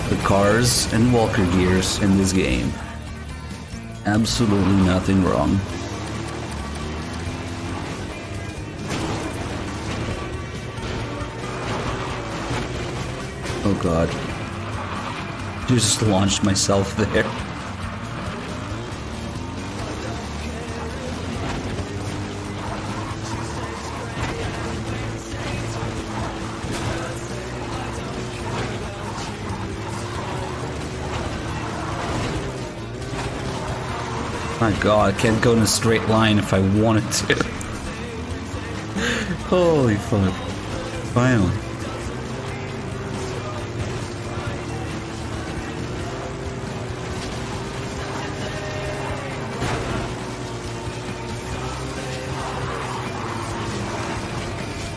the cars, and walker gears in this game. Absolutely nothing wrong. Oh god. Just launched myself there. My god, I can't go in a straight line if I wanted to. Holy fuck. Finally.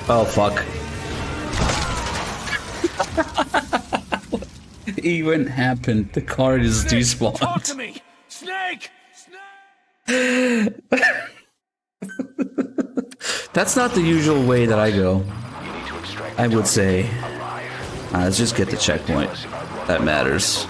Oh fuck. What even happened? The car is despawned. Talk to me! Snake! That's not the usual way that I go. I would say, let's just get the checkpoint. That matters.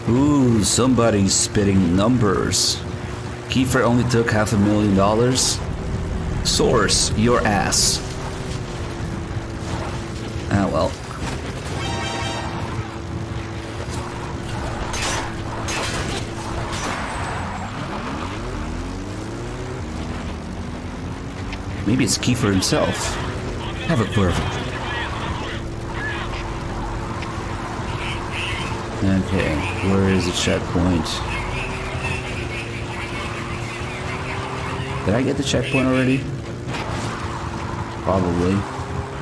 Ooh, somebody's spitting numbers. Kiefer only took $500,000. Source, your ass. Ah, well. Maybe it's Kiefer himself. Have it perfect. Okay, where is the checkpoint? Did I get the checkpoint already? Probably.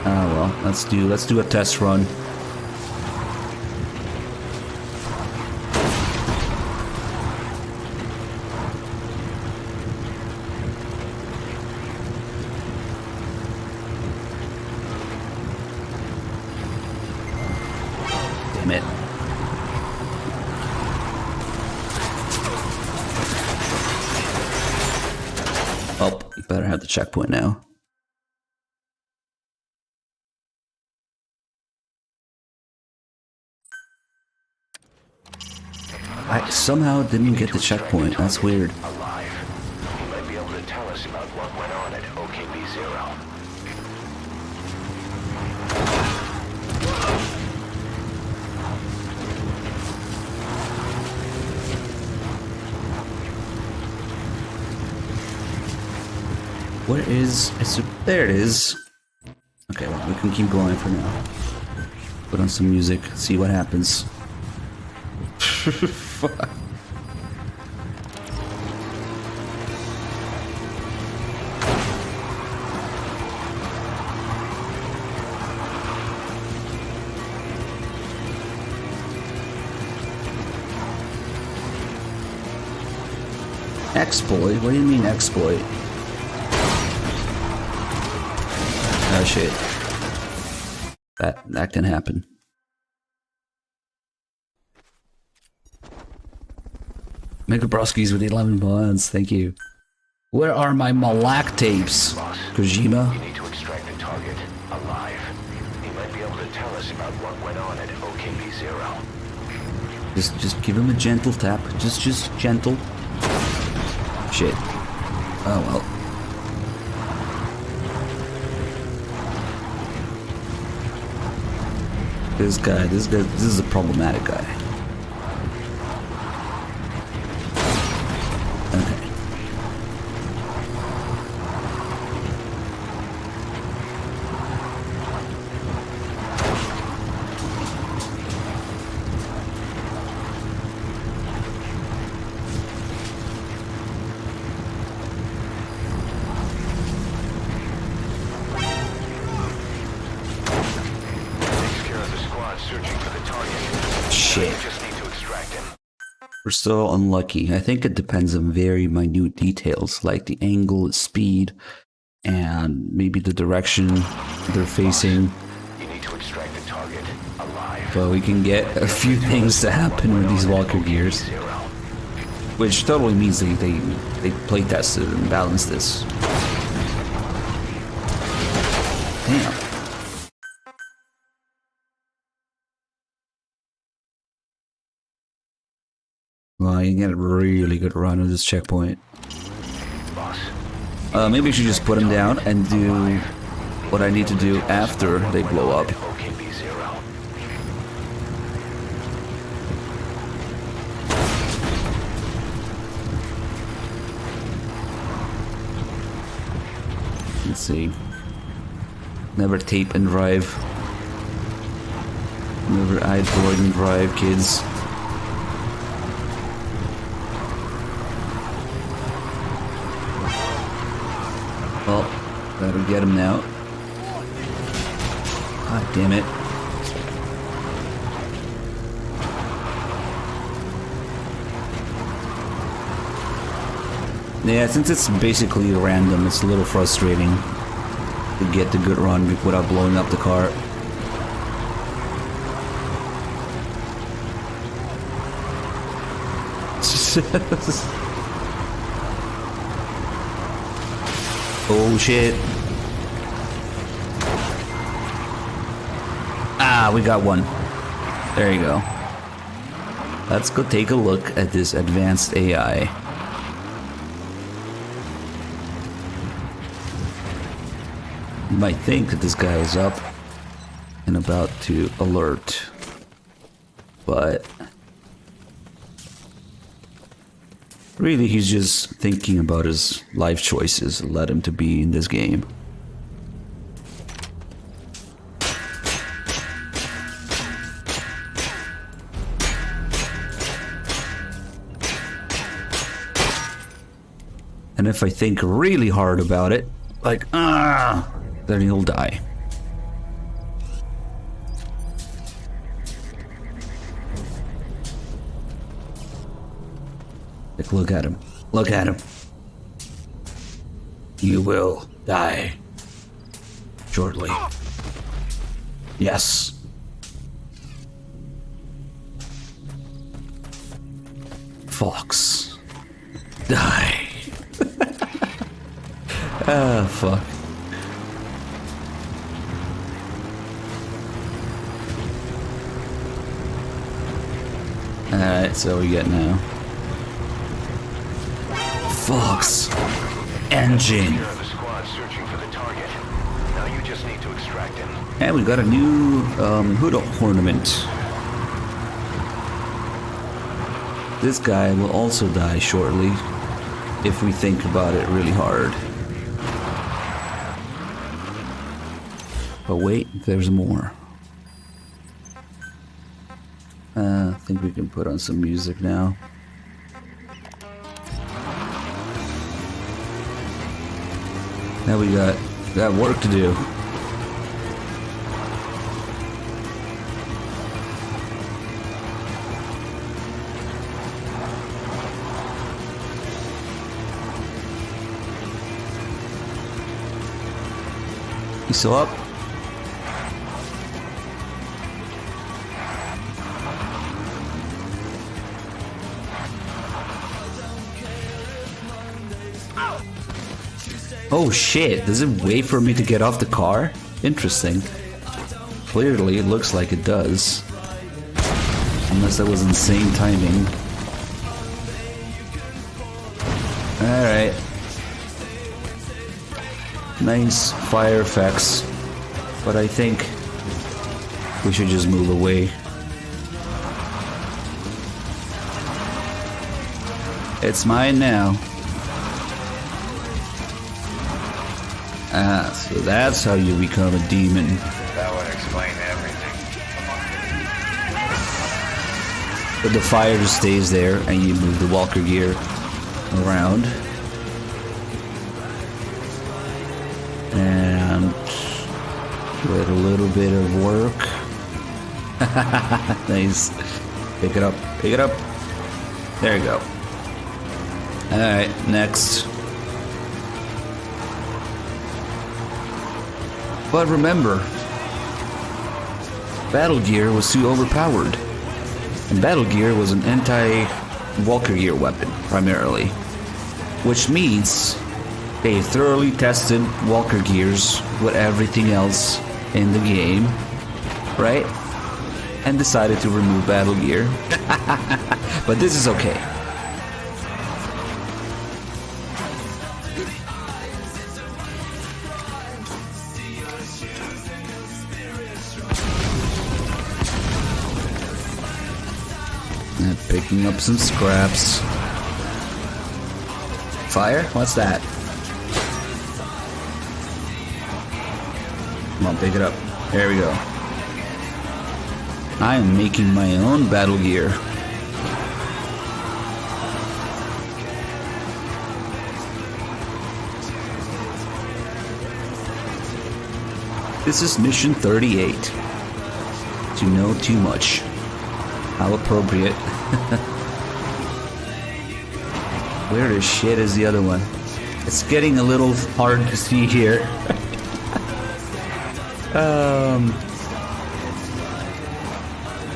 Ah well, let's do a test run. Damn it. Oh, better have the checkpoint now. I somehow didn't get the checkpoint. That's weird. Alive. He might be able to tell us about what went on at OKB-0. Where is... there it is. Okay, well, we can keep going for now. Put on some music, see what happens. Fuck. Exploit? What do you mean exploit? Oh shit. That can happen. Mega Broskis with 11 bonds, thank you. Where are my Malak tapes? Kojima? You need to extract the target alive. He might be able to tell us about what went on at OKB-0. Just give him a gentle tap. Just gentle. Shit. Oh well. This is a problematic guy. Okay. Shit. We're so unlucky. I think it depends on very minute details like the angle, speed, and maybe the direction they're facing. You need to extract the target but we can get a few things to happen with these Walker Gears. Which totally means they play tested and balanced this. Damn. Well, you get a really good run of this checkpoint. Maybe I should just put them down and do what I need to do after they blow up. Let's see. Never tape and drive. Never iPod and drive, kids. Well, better get him now. God damn it. Yeah, since it's basically random, it's a little frustrating to get the good run without blowing up the car. Oh shit. Ah, we got one. There you go. Let's go take a look at this advanced AI. You might think that this guy is up and about to alert, but really he's just thinking about his life choices that led him to be in this game. And if I think really hard about it, like, then he'll die. Like, look at him. Look at him. You will die. Shortly. Yes. Fox. Die. Ah, fuck. Alright, so we get now. Fox. Engine. And we got a new hood ornament. This guy will also die shortly if we think about it really hard. But wait, there's more. I think we can put on some music now. Now we got work to do. You still up? Oh shit, does it wait for me to get off the car? Interesting. Clearly it looks like it does. Unless that was insane timing. Alright. Nice fire effects. But I think we should just move away. It's mine now. Ah, so that's how you become a demon. That would explain everything. But the fire just stays there and you move the Walker gear around. And with a little bit of work. Nice. Pick it up. Pick it up. There you go. Alright, next. But remember, Battle Gear was too overpowered. And Battle Gear was an anti-Walker Gear weapon, primarily. Which means they thoroughly tested Walker Gears with everything else in the game, right? And decided to remove Battle Gear. But this is okay. And picking up some scraps. Fire? What's that? Come on, pick it up. There we go. I am making my own Battle Gear. This is mission 38. To know too much. How appropriate. Where the shit is the other one? It's getting a little hard to see here.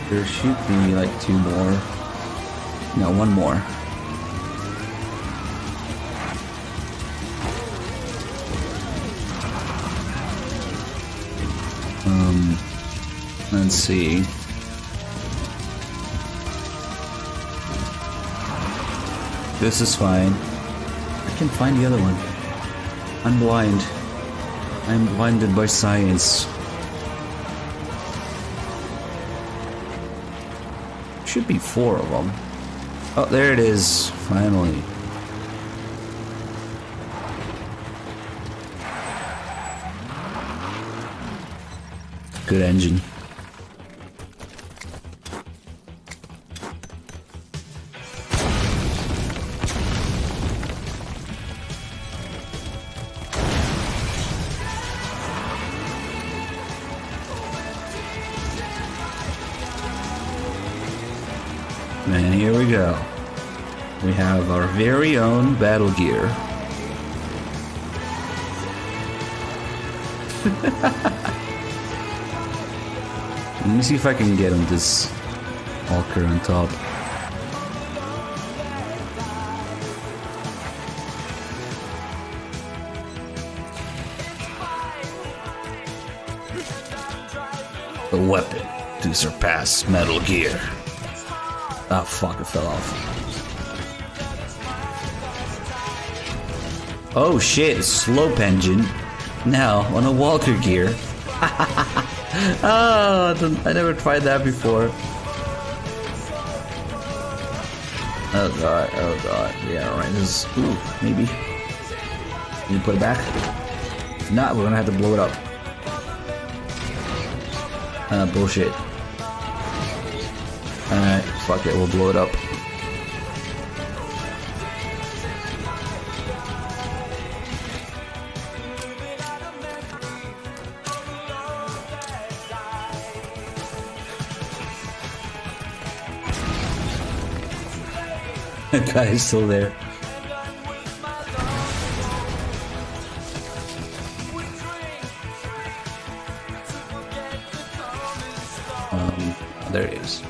There should be like 2 more. No, 1 more. Let's see. This is fine. I can find the other one. I'm blind. I'm blinded by science. Should be 4 of them. Oh, there it is. Finally. Good engine. And here we go. We have our very own Battle Gear. Let me see if I can get on this Walker on top. A weapon to surpass Metal Gear. Ah, fuck, it fell off. Oh shit, slope engine. Now, on a Walker Gear. Oh, I never tried that before. Oh god, oh god. Yeah, alright, this is... Ooh, maybe. Can you put it back? If not, we're gonna have to blow it up. Bullshit. Alright, fuck it, we'll blow it up. That guy is still there. There he is.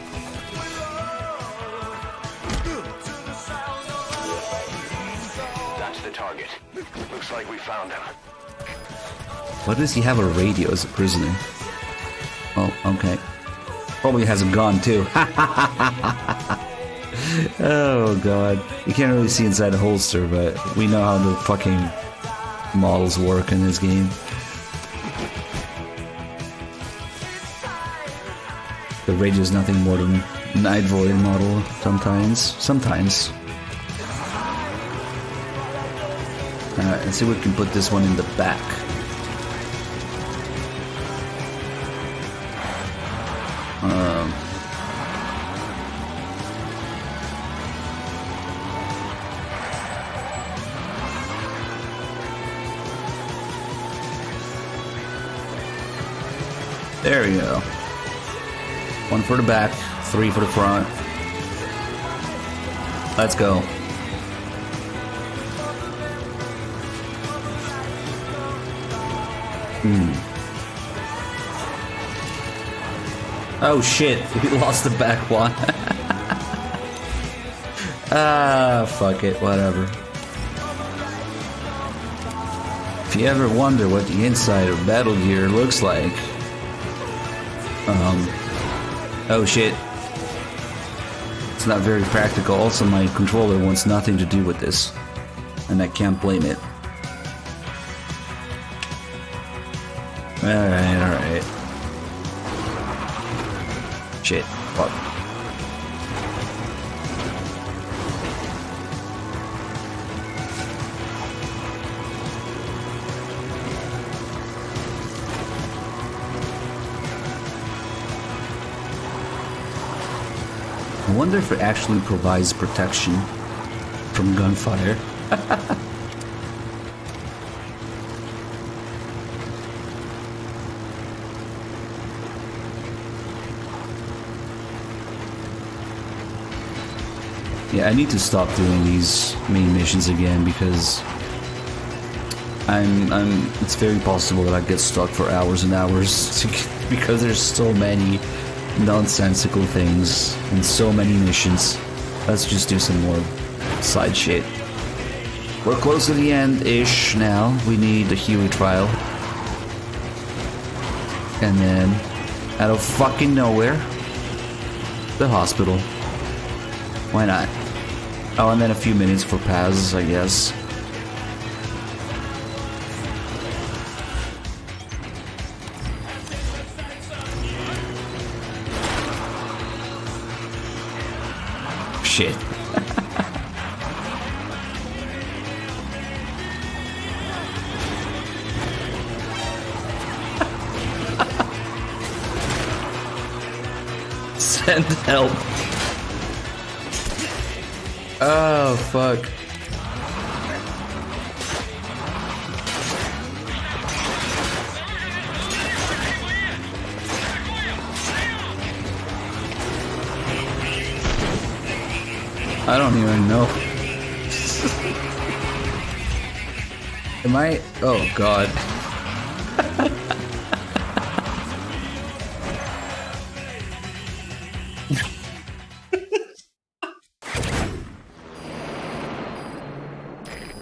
That's the target. Looks like we found him. Why does he have a radio as a prisoner? Oh, okay. Probably has a gun too. Oh god. You can't really see inside the holster, but we know how the fucking models work in this game. The radio is nothing more than an Night Void model sometimes. Sometimes. Alright, let's see if we can put this one in the back. There we go. 1 for the back, 3 for the front. Let's go. Oh shit, we lost the back one. Ah, fuck it, whatever. If you ever wonder what the inside of Battle Gear looks like, oh shit. It's not very practical. Also, my controller wants nothing to do with this, and I can't blame it. Alright. Shit, fuck. I wonder if it actually provides protection from gunfire. Yeah, I need to stop doing these main missions again because it's very possible that I get stuck for hours and hours because there's so many nonsensical things and so many missions. Let's just do some more side shit. We're close to the end-ish now. We need the Huey trial. And then, out of fucking nowhere, the hospital. Why not? Oh, and then a few minutes for Paz, I guess. Shit. Send help. Oh, fuck. I don't even know. Am I? Oh, God.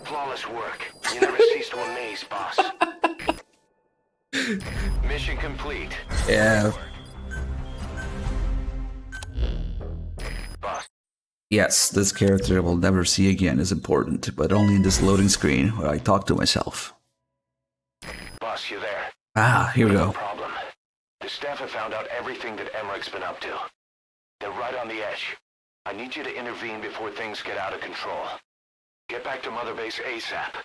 Flawless work. You never cease to amaze, boss. Mission complete. Yeah. Boss. Yes, this character I will never see again is important, but only in this loading screen where I talk to myself. Boss, you there? Ah, here we No go. problem. The staff have found out everything that Emmerich's been up to. They're right on the edge. I need you to intervene before things get out of control. Get back to Mother Base ASAP.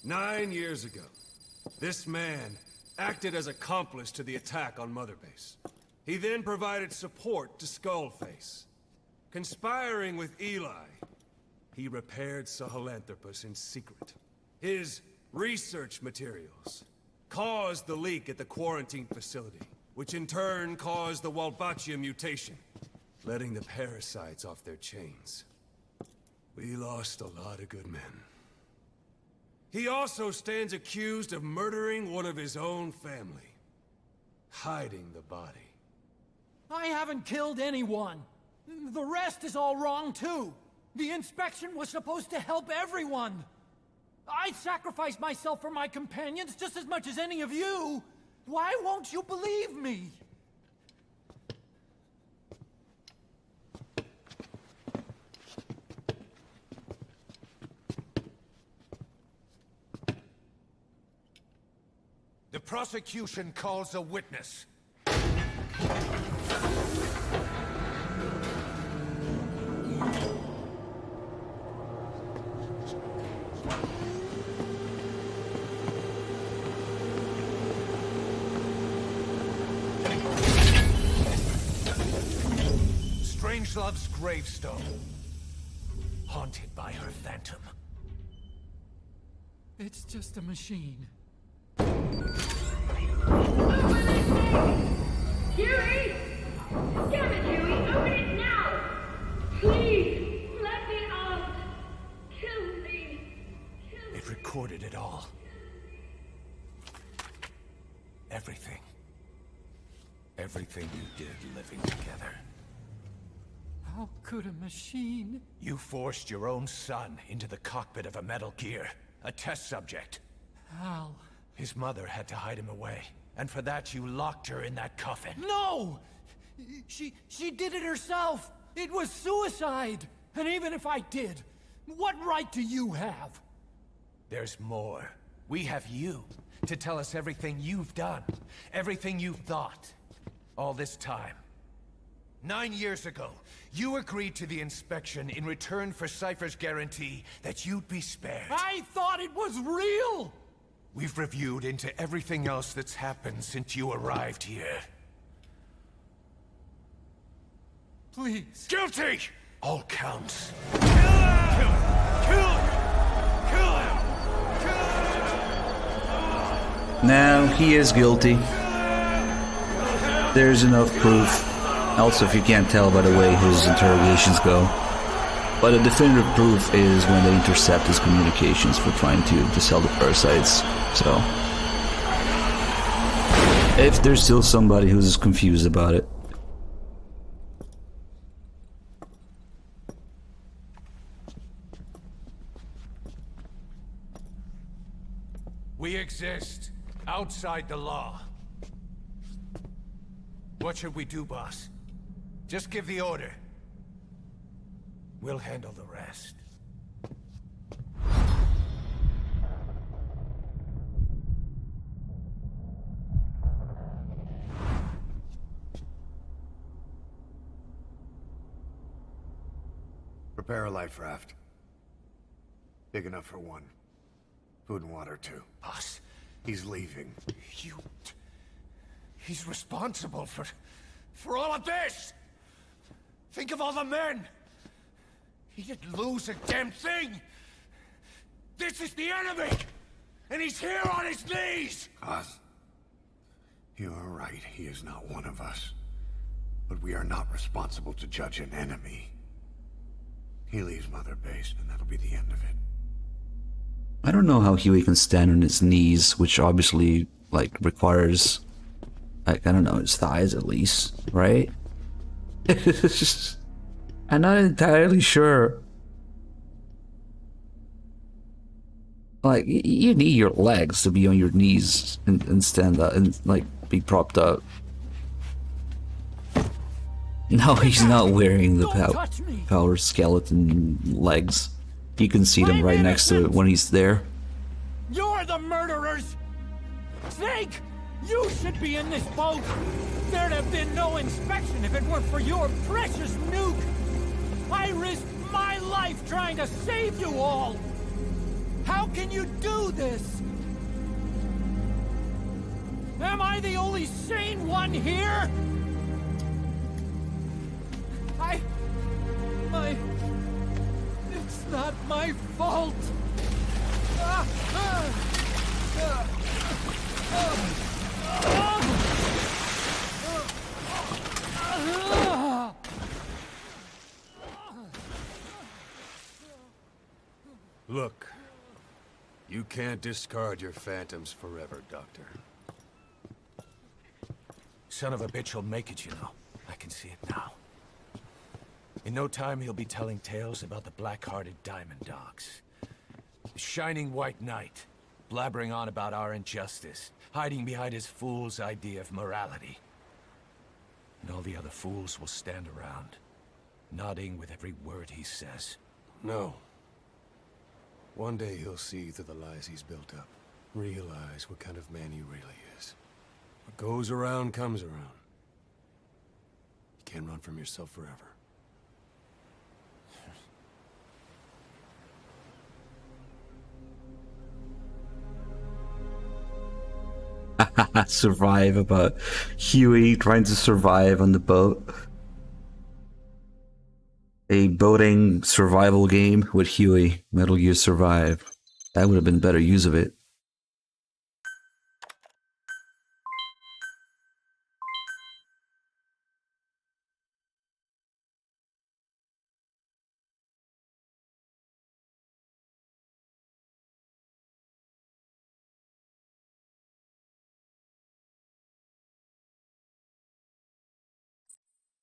Nine years ago, this man acted as accomplice to the attack on Mother Base. He then provided support to Skullface. Conspiring with Eli, he repaired Sahelanthropus in secret. His research materials caused the leak at the quarantine facility, which in turn caused the Walbachia mutation, letting the parasites off their chains. We lost a lot of good men. He also stands accused of murdering one of his own family, hiding the body. I haven't killed anyone. The rest is all wrong, too. The inspection was supposed to help everyone. I sacrificed myself for my companions just as much as any of you. Why won't you believe me? The prosecution calls a witness. Strangelove's gravestone, haunted by her phantom. It's just a machine. Huey! Damn it, Huey! Open it now! Please! Let me out! Kill me! It recorded it all. Everything. Everything you did living together. How could a machine? You forced your own son into the cockpit of a Metal Gear. A test subject. How? His mother had to hide him away. And for that you locked her in that coffin. No! She did it herself! It was suicide! And even if I did, what right do you have? There's more. We have you to tell us everything you've done. Everything you've thought. All this time. 9 years ago, you agreed to the inspection in return for Cypher's guarantee that you'd be spared. I thought it was real! We've reviewed into everything else that's happened since you arrived here. Please. Guilty! All counts. Now, he is guilty. There's enough proof. Also, if you can't tell by the way his interrogations go. But a definitive proof is when they intercept his communications for trying to sell the parasites. So, if there's still somebody who's confused about it. We exist outside the law. What should we do, boss? Just give the order. We'll handle the rest. Prepare a life raft. Big enough for one. Food and water, too. Boss, he's leaving. He's responsible for all of this! Think of all the men! He didn't lose a damn thing! This is the enemy! And he's here on his knees! Oz, you are right. He is not one of us. But we are not responsible to judge an enemy. He leaves Mother Base, and that'll be the end of it. I don't know how Huey can stand on his knees, which obviously, like, requires, like, I don't know, his thighs at least, right? I'm not entirely sure. Like, you need your legs to be on your knees and stand up and, like, be propped up. No, he's not wearing the power skeleton legs. You can see them right next to it when he's there. You're the murderers! Snake! You should be in this boat! There'd have been no inspection if it weren't for your precious nuke! I risked my life trying to save you all! How can you do this? Am I the only sane one here? It's not my fault! Look, you can't discard your phantoms forever, Doctor. Son of a bitch will make it, you know. I can see it now. In no time, he'll be telling tales about the black-hearted Diamond Dogs. The Shining White Knight, blabbering on about our injustice, hiding behind his fool's idea of morality. And all the other fools will stand around, nodding with every word he says. No. One day he'll see through the lies he's built up, realize what kind of man he really is. What goes around comes around. You can't run from yourself forever. Survive about Huey trying to survive on the boat. A boating survival game with Huey, Metal Gear Survive. That would have been better use of it.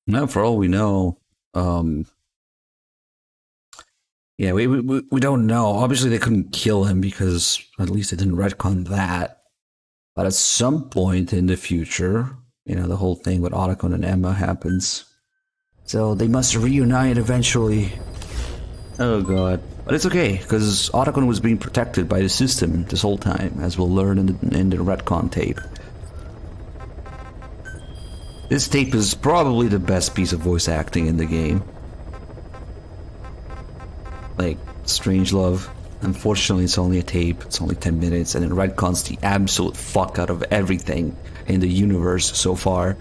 Now, for all we know, yeah, we don't know. Obviously, they couldn't kill him because at least they didn't retcon that. But at some point in the future, you know, the whole thing with Otacon and Emma happens. So they must reunite eventually. Oh god. But it's okay, because Otacon was being protected by the system this whole time, as we'll learn in the retcon tape. This tape is probably the best piece of voice acting in the game. Like, Strangelove. Unfortunately, it's only a tape, it's only 10 minutes, and it retcons the absolute fuck out of everything in the universe so far,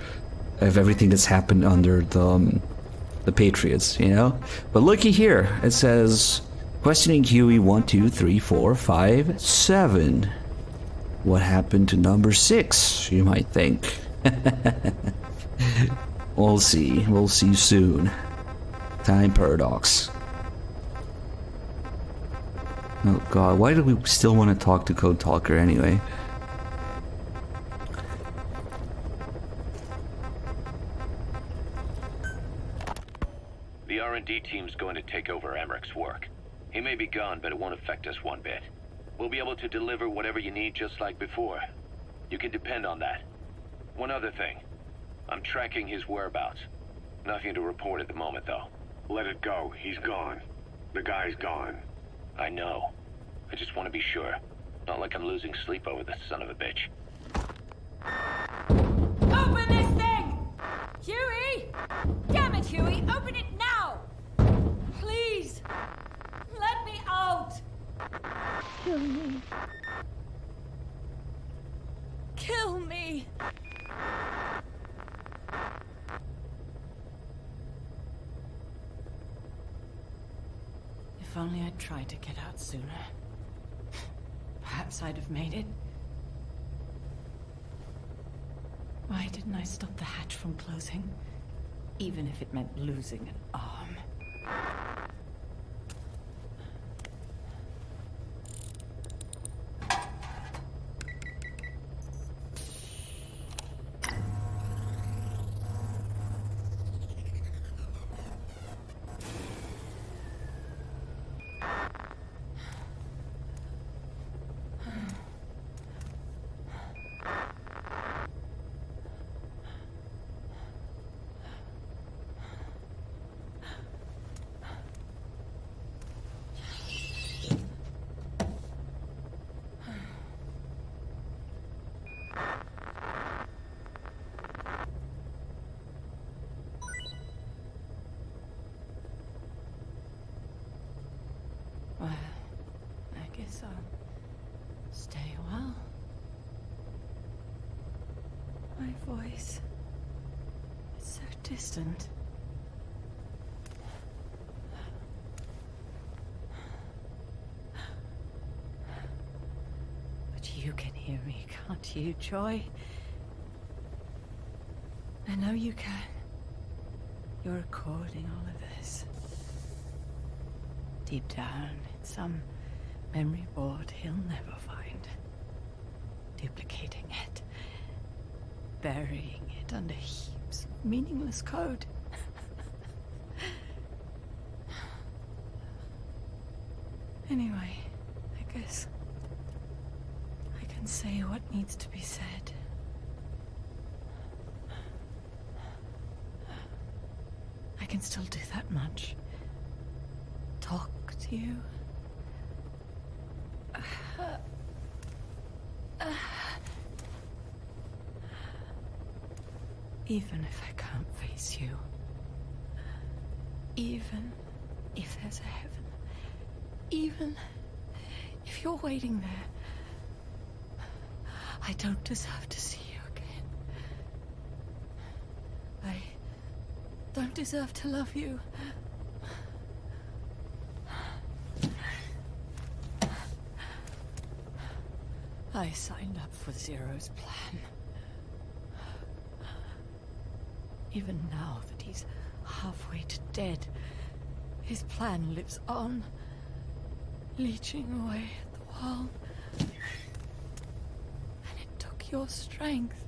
of everything that's happened under the Patriots, you know? But looky here, it says, questioning Huey 1, 2, 3, 4, 5, 7. What happened to number 6, you might think? We'll see soon. Time paradox. Oh god, why do we still want to talk to Code Talker anyway? The R&D team's going to take over Emmerich's work. He may be gone, but it won't affect us one bit. We'll be able to deliver whatever you need just like before. You can depend on that. One other thing. I'm tracking his whereabouts. Nothing to report at the moment, though. Let it go. He's gone. The guy's gone. I know. I just want to be sure. Not like I'm losing sleep over this son of a bitch. Open this thing! Huey! Damn it, Huey! Open it now! Please! Let me out! Kill me. Kill me! If only I'd tried to get out sooner. Perhaps I'd have made it. Why didn't I stop the hatch from closing? Even if it meant losing an arm. Well, I guess I'll stay a while. My voice is so distant. But you can hear me, can't you, Joy? I know you can. You're recording all of this. Deep down in some memory board he'll never find. Duplicating it. Burying it under heaps of meaningless code. Anyway, I guess I can say what needs to be said. I can still do that much. Talk to you. Even if I can't face you. Even if there's a heaven. Even if you're waiting there. I don't deserve to see you again. I don't deserve to love you. I signed up for Zero's plan. Even now that he's halfway to dead, his plan lives on, leeching away at the world. And it took your strength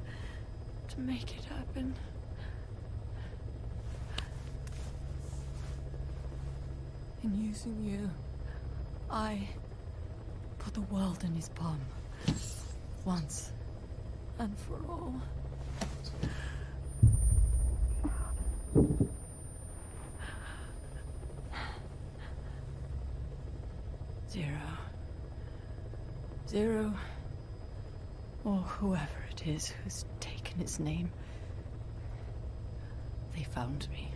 to make it happen. In using you, I put the world in his palm. Once and for all. Zero, or whoever it is who's taken his name. They found me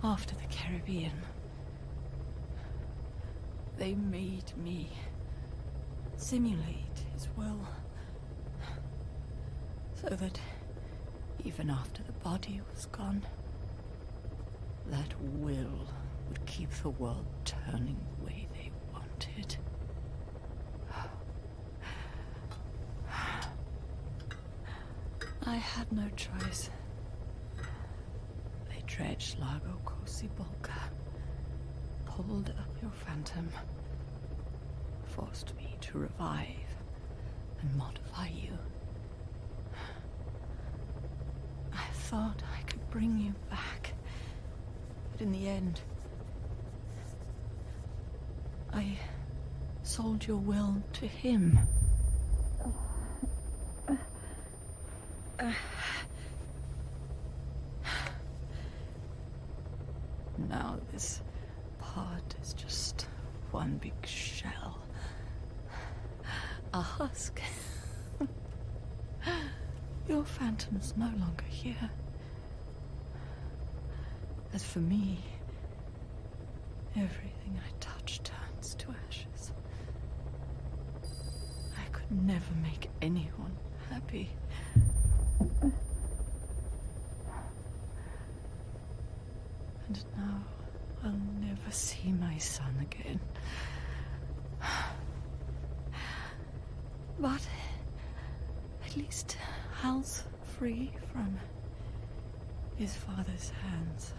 after the Caribbean. They made me simulate his will, so that even after the body was gone, that will would keep the world turning the way they wanted. I had no choice. They dredged Lago Cosibolca, pulled up your phantom, forced me to revive and modify you. I thought I could bring you back, but in the end, I sold your will to him. Now this pod is just one big shell. A husk. Your phantom's no longer here. As for me, everything I touch turns to ashes. I could never make anyone happy. And now I'll never see my son again. But at least Hal's free from his father's hands.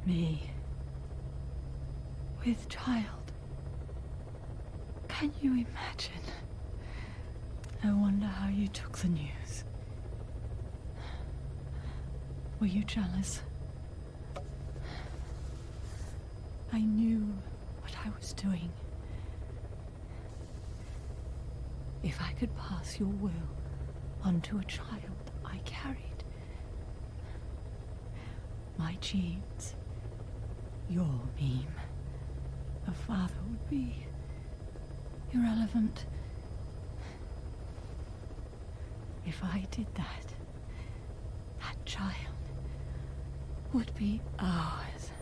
Me, with child. Can you imagine? I wonder how you took the news. Were you jealous? I knew what I was doing. If I could pass your will onto a child I carried, my genes, your meme, a father would be irrelevant. If I did that, that child would be ours.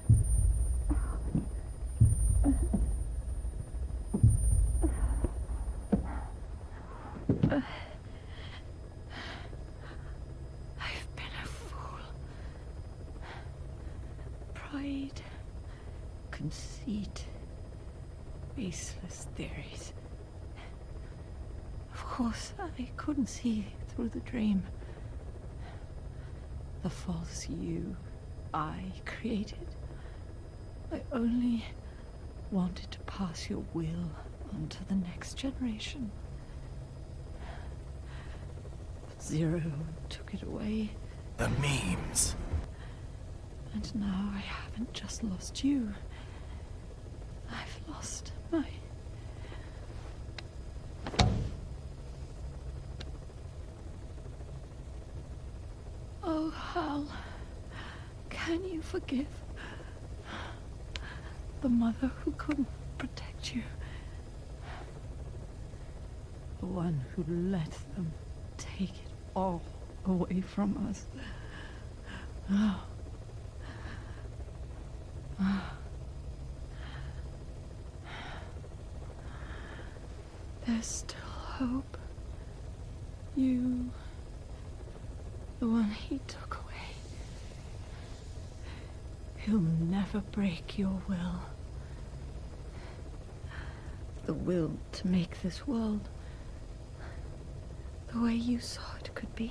I've been a fool. Pride, conceit, baseless theories. Of course, I couldn't see through the dream. The false you I created. I only wanted to pass your will on to the next generation. But Zero took it away. The memes. And now I haven't just lost you. I've lost my... Oh, Hal, can you forgive the mother who couldn't protect you? The one who let them take it all away from us. Oh. Oh. There's still hope. You The one he took away. He'll never break your will. The will to make this world the way you saw it could be.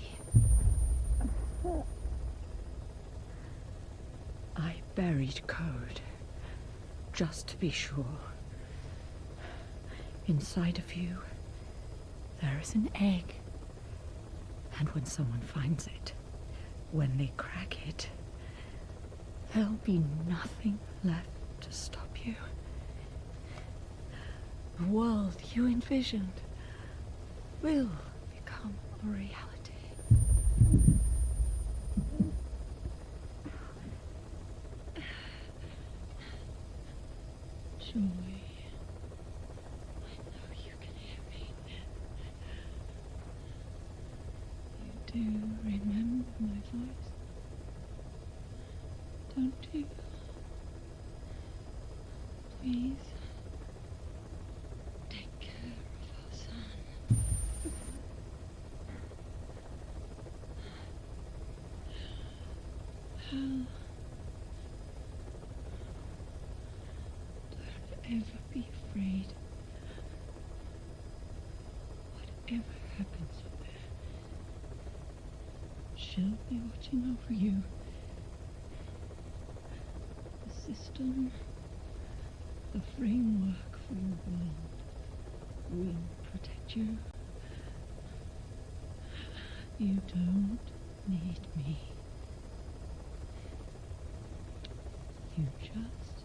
I buried code, just to be sure. Inside of you, there is an egg. And when someone finds it, when they crack it, there'll be nothing left to stop you. The world you envisioned will become a reality. Joy, I know you can hear me. You do remember my voice, don't you? Please, take care of our son. Don't ever be afraid. Whatever happens up there, she'll be watching over you. The system, the framework for your world will protect you. You don't need me. You just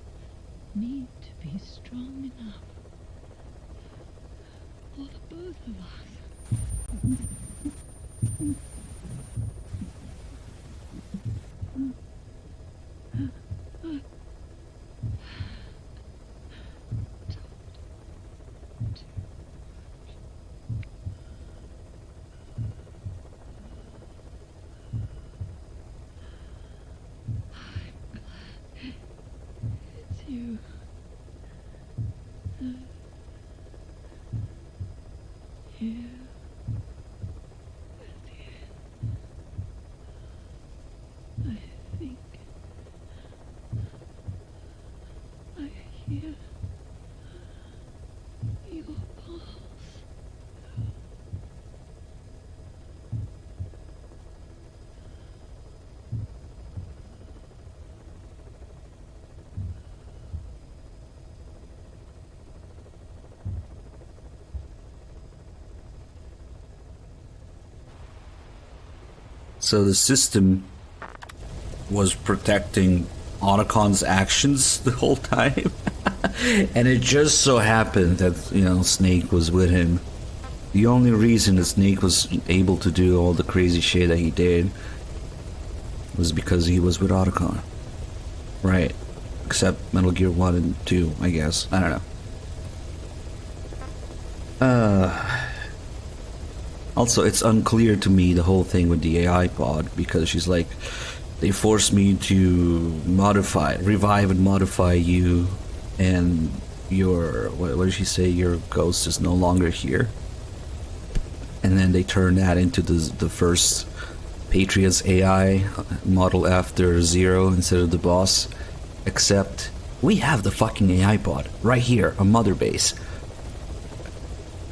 need to be strong enough for the both of us. It's you. Here at the end, I think I hear your pulse. So the system was protecting Otacon's actions the whole time. And it just so happened that, you know, Snake was with him. The only reason that Snake was able to do all the crazy shit that he did was because he was with Otacon. Right. Except Metal Gear 1 and 2, I guess. I don't know. Also, it's unclear to me, the whole thing with the AI pod, because she's like, they forced me to revive and modify you, and your, what did she say, your ghost is no longer here. And then they turned that into the first Patriots AI, model after Zero instead of the boss. Except, we have the fucking AI pod, right here, on Mother Base.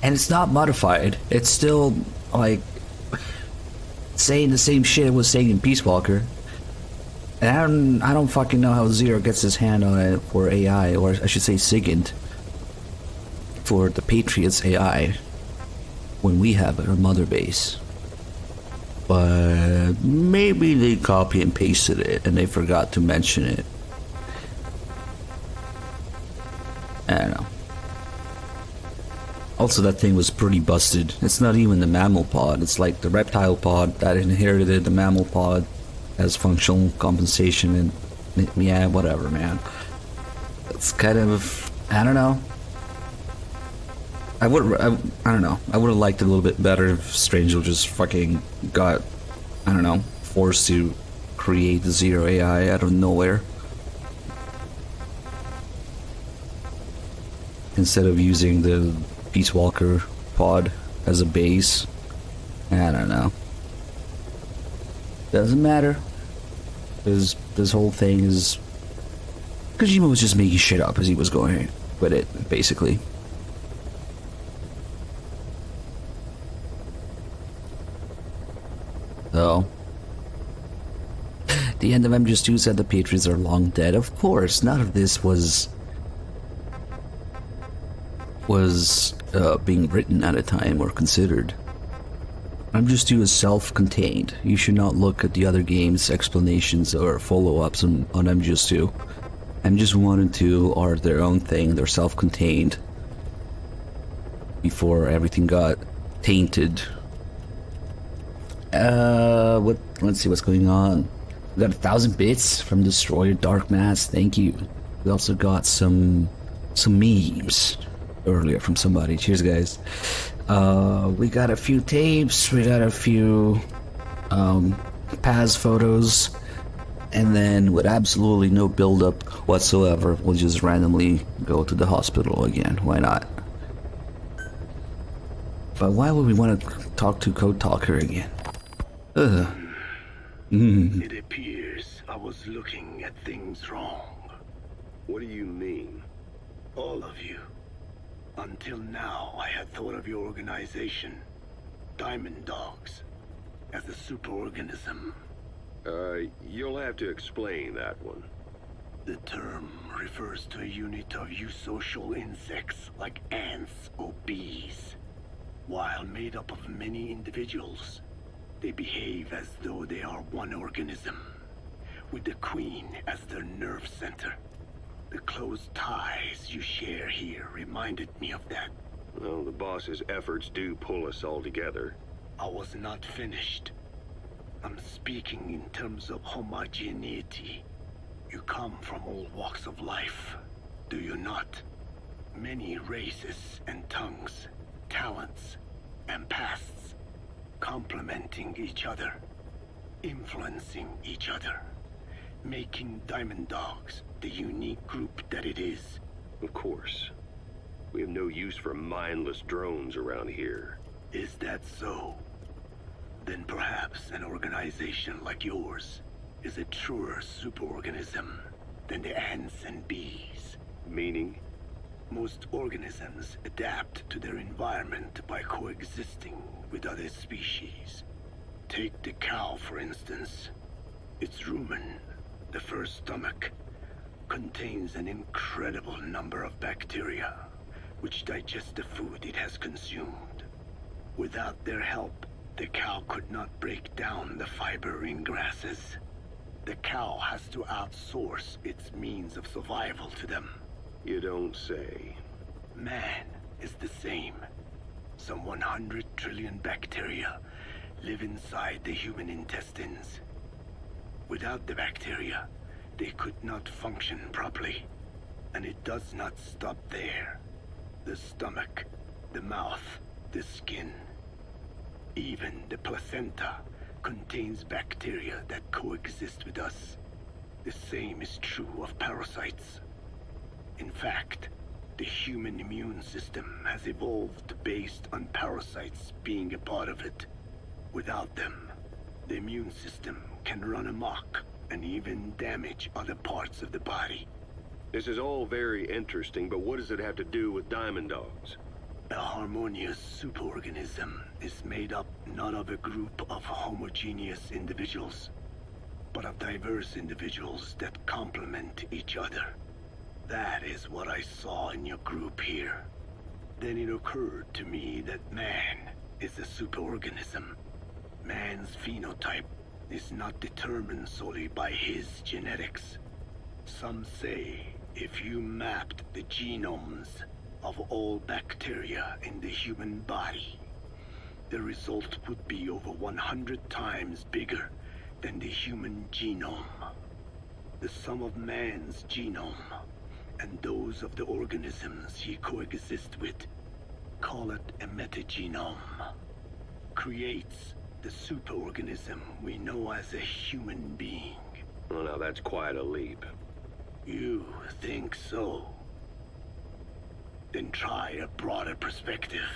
And it's not modified. It's still, like, saying the same shit it was saying in Peace Walker. And I don't fucking know how Zero gets his hand on it for AI, or I should say SIGINT, for the Patriots AI, when we have it on Mother Base. But maybe they copy and pasted it, and they forgot to mention it. I don't know. Also, that thing was pretty busted. It's not even the mammal pod. It's like the reptile pod that inherited the mammal pod as functional compensation, and yeah, whatever, man. It's kind of, I don't know. I don't know. I would have liked it a little bit better if Strangel just fucking got, I don't know, forced to create the Zero AI out of nowhere. Instead of using the Peace Walker pod as a base. I don't know. Doesn't matter. Because this whole thing is... Kojima was just making shit up as he was going with it, basically. So... The end of MGS2 said the Patriots are long dead. Of course, none of this was being written at a time or considered. MGS2 is self-contained. You should not look at the other games' explanations or follow-ups on MGS2. MGS1 and 2 are their own thing. They're self-contained. Before everything got tainted. Let's see what's going on. We got 1,000 bits from Destroyer Dark Mass. Thank you. We also got some memes earlier from somebody. Cheers, guys. We got a few tapes. We got a few Paz photos, and then with absolutely no build-up whatsoever, we'll just randomly go to the hospital again. Why not? But why would we want to talk to Code Talker again? Ugh. It appears I was looking at things wrong. What do you mean? All of you. Until now, I had thought of your organization, Diamond Dogs, as a superorganism. You'll have to explain that one. The term refers to a unit of eusocial insects like ants or bees. While made up of many individuals, they behave as though they are one organism, with the Queen as their nerve center. The close ties you share here reminded me of that. Well, the boss's efforts do pull us all together. I was not finished. I'm speaking in terms of homogeneity. You come from all walks of life, do you not? Many races and tongues, talents and pasts, complementing each other, influencing each other, making Diamond Dogs the unique group that it is. Of course. We have no use for mindless drones around here. Is that so? Then perhaps an organization like yours is a truer superorganism than the ants and bees. Meaning? Most organisms adapt to their environment by coexisting with other species. Take the cow, for instance. Its rumen, the first stomach, contains an incredible number of bacteria, which digest the food it has consumed. Without their help, the cow could not break down the fiber in grasses. The cow has to outsource its means of survival to them. You don't say. Man is the same. Some 100 trillion bacteria live inside the human intestines. Without the bacteria, they could not function properly. And it does not stop there. The stomach, the mouth, the skin, even the placenta contains bacteria that coexist with us. The same is true of parasites. In fact, the human immune system has evolved based on parasites being a part of it. Without them, the immune system can run amok and even damage other parts of the body. This is all very interesting, but what does it have to do with Diamond Dogs? A harmonious superorganism is made up not of a group of homogeneous individuals, but of diverse individuals that complement each other. That is what I saw in your group here. Then it occurred to me that man is a superorganism. Man's phenotype is not determined solely by his genetics. Some say if you mapped the genomes of all bacteria in the human body, the result would be over 100 times bigger than the human genome. The sum of man's genome and those of the organisms he coexists with, call it a metagenome, creates the superorganism we know as a human being. Well, now that's quite a leap. You think so? Then try a broader perspective.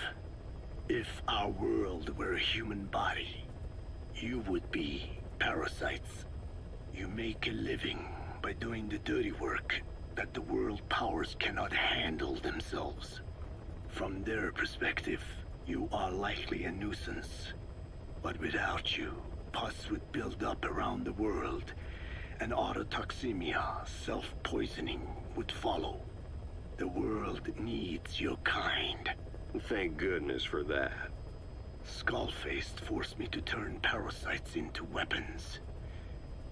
If our world were a human body, you would be Parasites. You make a living by doing the dirty work that the world powers cannot handle themselves. From their perspective, you are likely a nuisance. But without you, pus would build up around the world, and autotoxemia, self-poisoning, would follow. The world needs your kind. Thank goodness for that. Skullface forced me to turn parasites into weapons.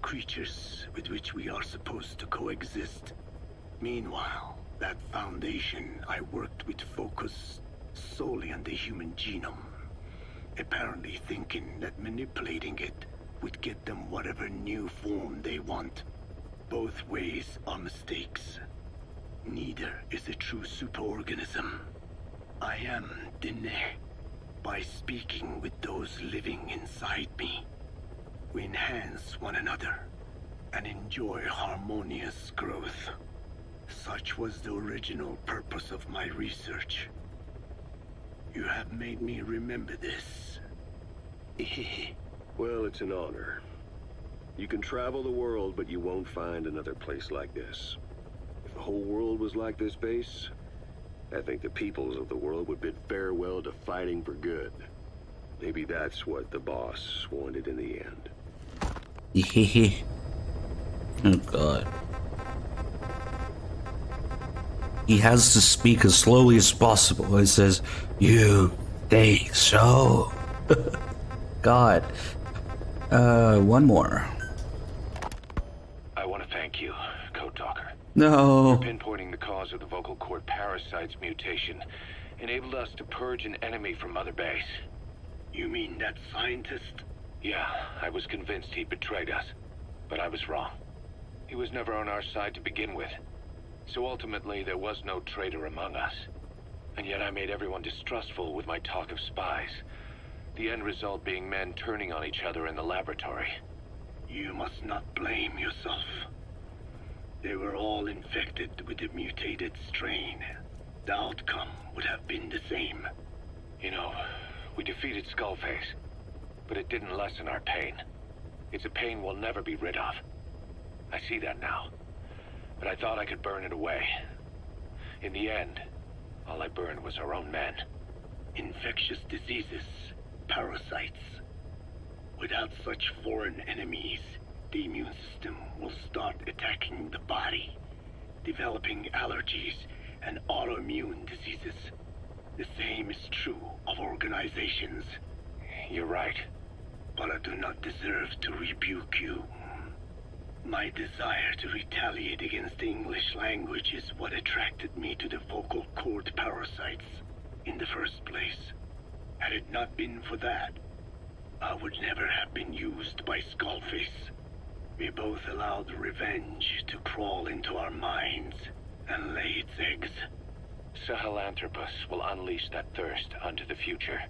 Creatures with which we are supposed to coexist. Meanwhile, that foundation I worked with focused solely on the human genome. Apparently thinking that manipulating it would get them whatever new form they want. Both ways are mistakes. Neither is a true superorganism. I am Dine. By speaking with those living inside me, we enhance one another and enjoy harmonious growth. Such was the original purpose of my research. You have made me remember this. Well, it's an honor. You can travel the world, but you won't find another place like this. If the whole world was like this base, I think the peoples of the world would bid farewell to fighting for good. Maybe that's what the boss wanted in the end. Oh god. He has to speak as slowly as possible. He says, "You think so?" God. One more. I want to thank you, Code Talker. No. Pinpointing the cause of the vocal cord parasite's mutation enabled us to purge an enemy from Mother Base. You mean that scientist? Yeah, I was convinced he betrayed us, but I was wrong. He was never on our side to begin with, so ultimately there was no traitor among us. And yet I made everyone distrustful with my talk of spies, the end result being men turning on each other in the laboratory. You must not blame yourself. They were all infected with the mutated strain. The outcome would have been the same. You know, we defeated Skullface, but it didn't lessen our pain. It's a pain we'll never be rid of. I see that now, but I thought I could burn it away. In the end, all I burned was our own men. Infectious diseases, parasites. Without such foreign enemies, the immune system will start attacking the body, developing allergies and autoimmune diseases. The same is true of organizations. You're right. But I do not deserve to rebuke you. My desire to retaliate against the English language is what attracted me to the vocal cord parasites in the first place. Had it not been for that, I would never have been used by Skullface. We both allowed revenge to crawl into our minds and lay its eggs. Sahelanthropus will unleash that thirst onto the future.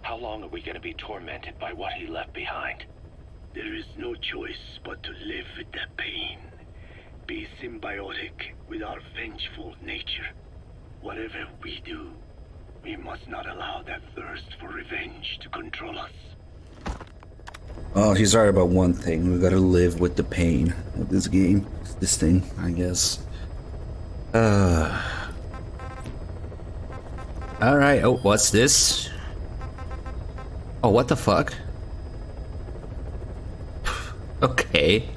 How long are we going to be tormented by what he left behind? There is no choice but to live with that pain. Be symbiotic with our vengeful nature. Whatever we do, we must not allow that thirst for revenge to control us. Oh, he's right about one thing. We gotta live with the pain of this game. This thing, I guess. Alright, oh, what's this? Oh, what the fuck? Okay.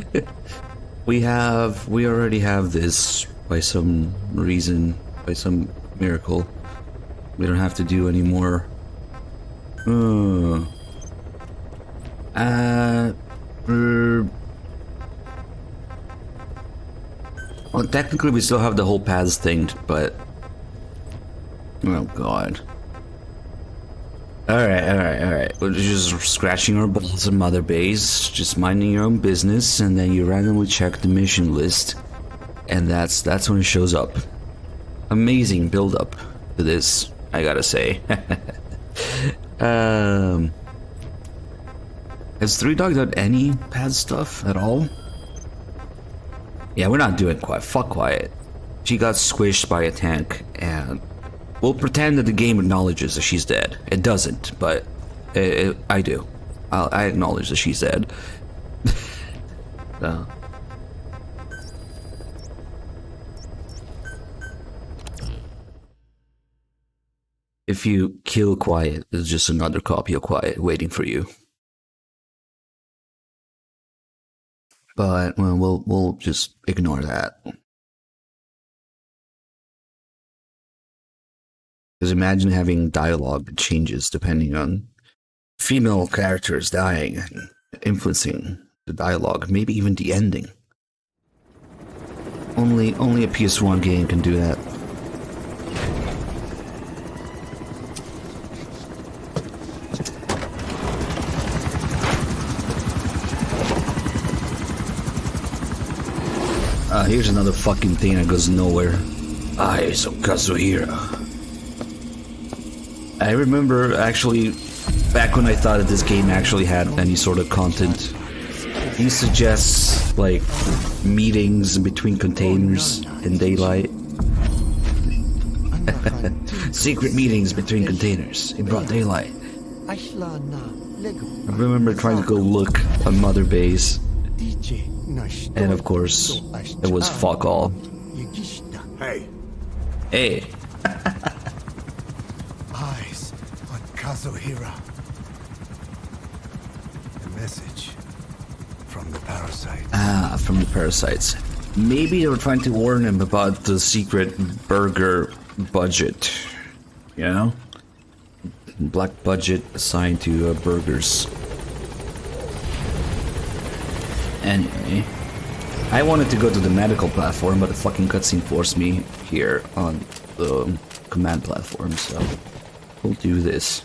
we already have this by some reason, by some miracle. We don't have to do any more. Well, technically we still have the whole paths thing, but... Oh god. Alright. We're just scratching our balls in Mother Base, just minding your own business, and then you randomly check the mission list. And that's when it shows up. Amazing build up to this, I gotta say. Has Three Dog done any pad stuff at all? Yeah, we're not doing Fuck Quiet. She got squished by a tank, and we'll pretend that the game acknowledges that she's dead. It doesn't, but I do. I acknowledge that she said. So. If you kill Quiet, there's just another copy of Quiet waiting for you. But well, we'll just ignore that. Because imagine having dialogue that changes depending on female characters dying and influencing the dialogue, maybe even the ending. Only a PS1 game can do that. Here's another fucking thing that goes nowhere. Eyes of Kazuhira. I remember actually, back when I thought that this game actually had any sort of content, he suggests like meetings between containers in daylight. Secret meetings between containers in broad daylight. I remember trying to go look on Mother Base, and of course, it was fuck all. Hey. Hey. Eyes on Kazuhira. A message from the parasite. Ah, from the parasites. Maybe they were trying to warn him about the secret burger budget. You know? Black budget assigned to burgers. Anyway, I wanted to go to the medical platform, but the fucking cutscene forced me here on the command platform, so we'll do this.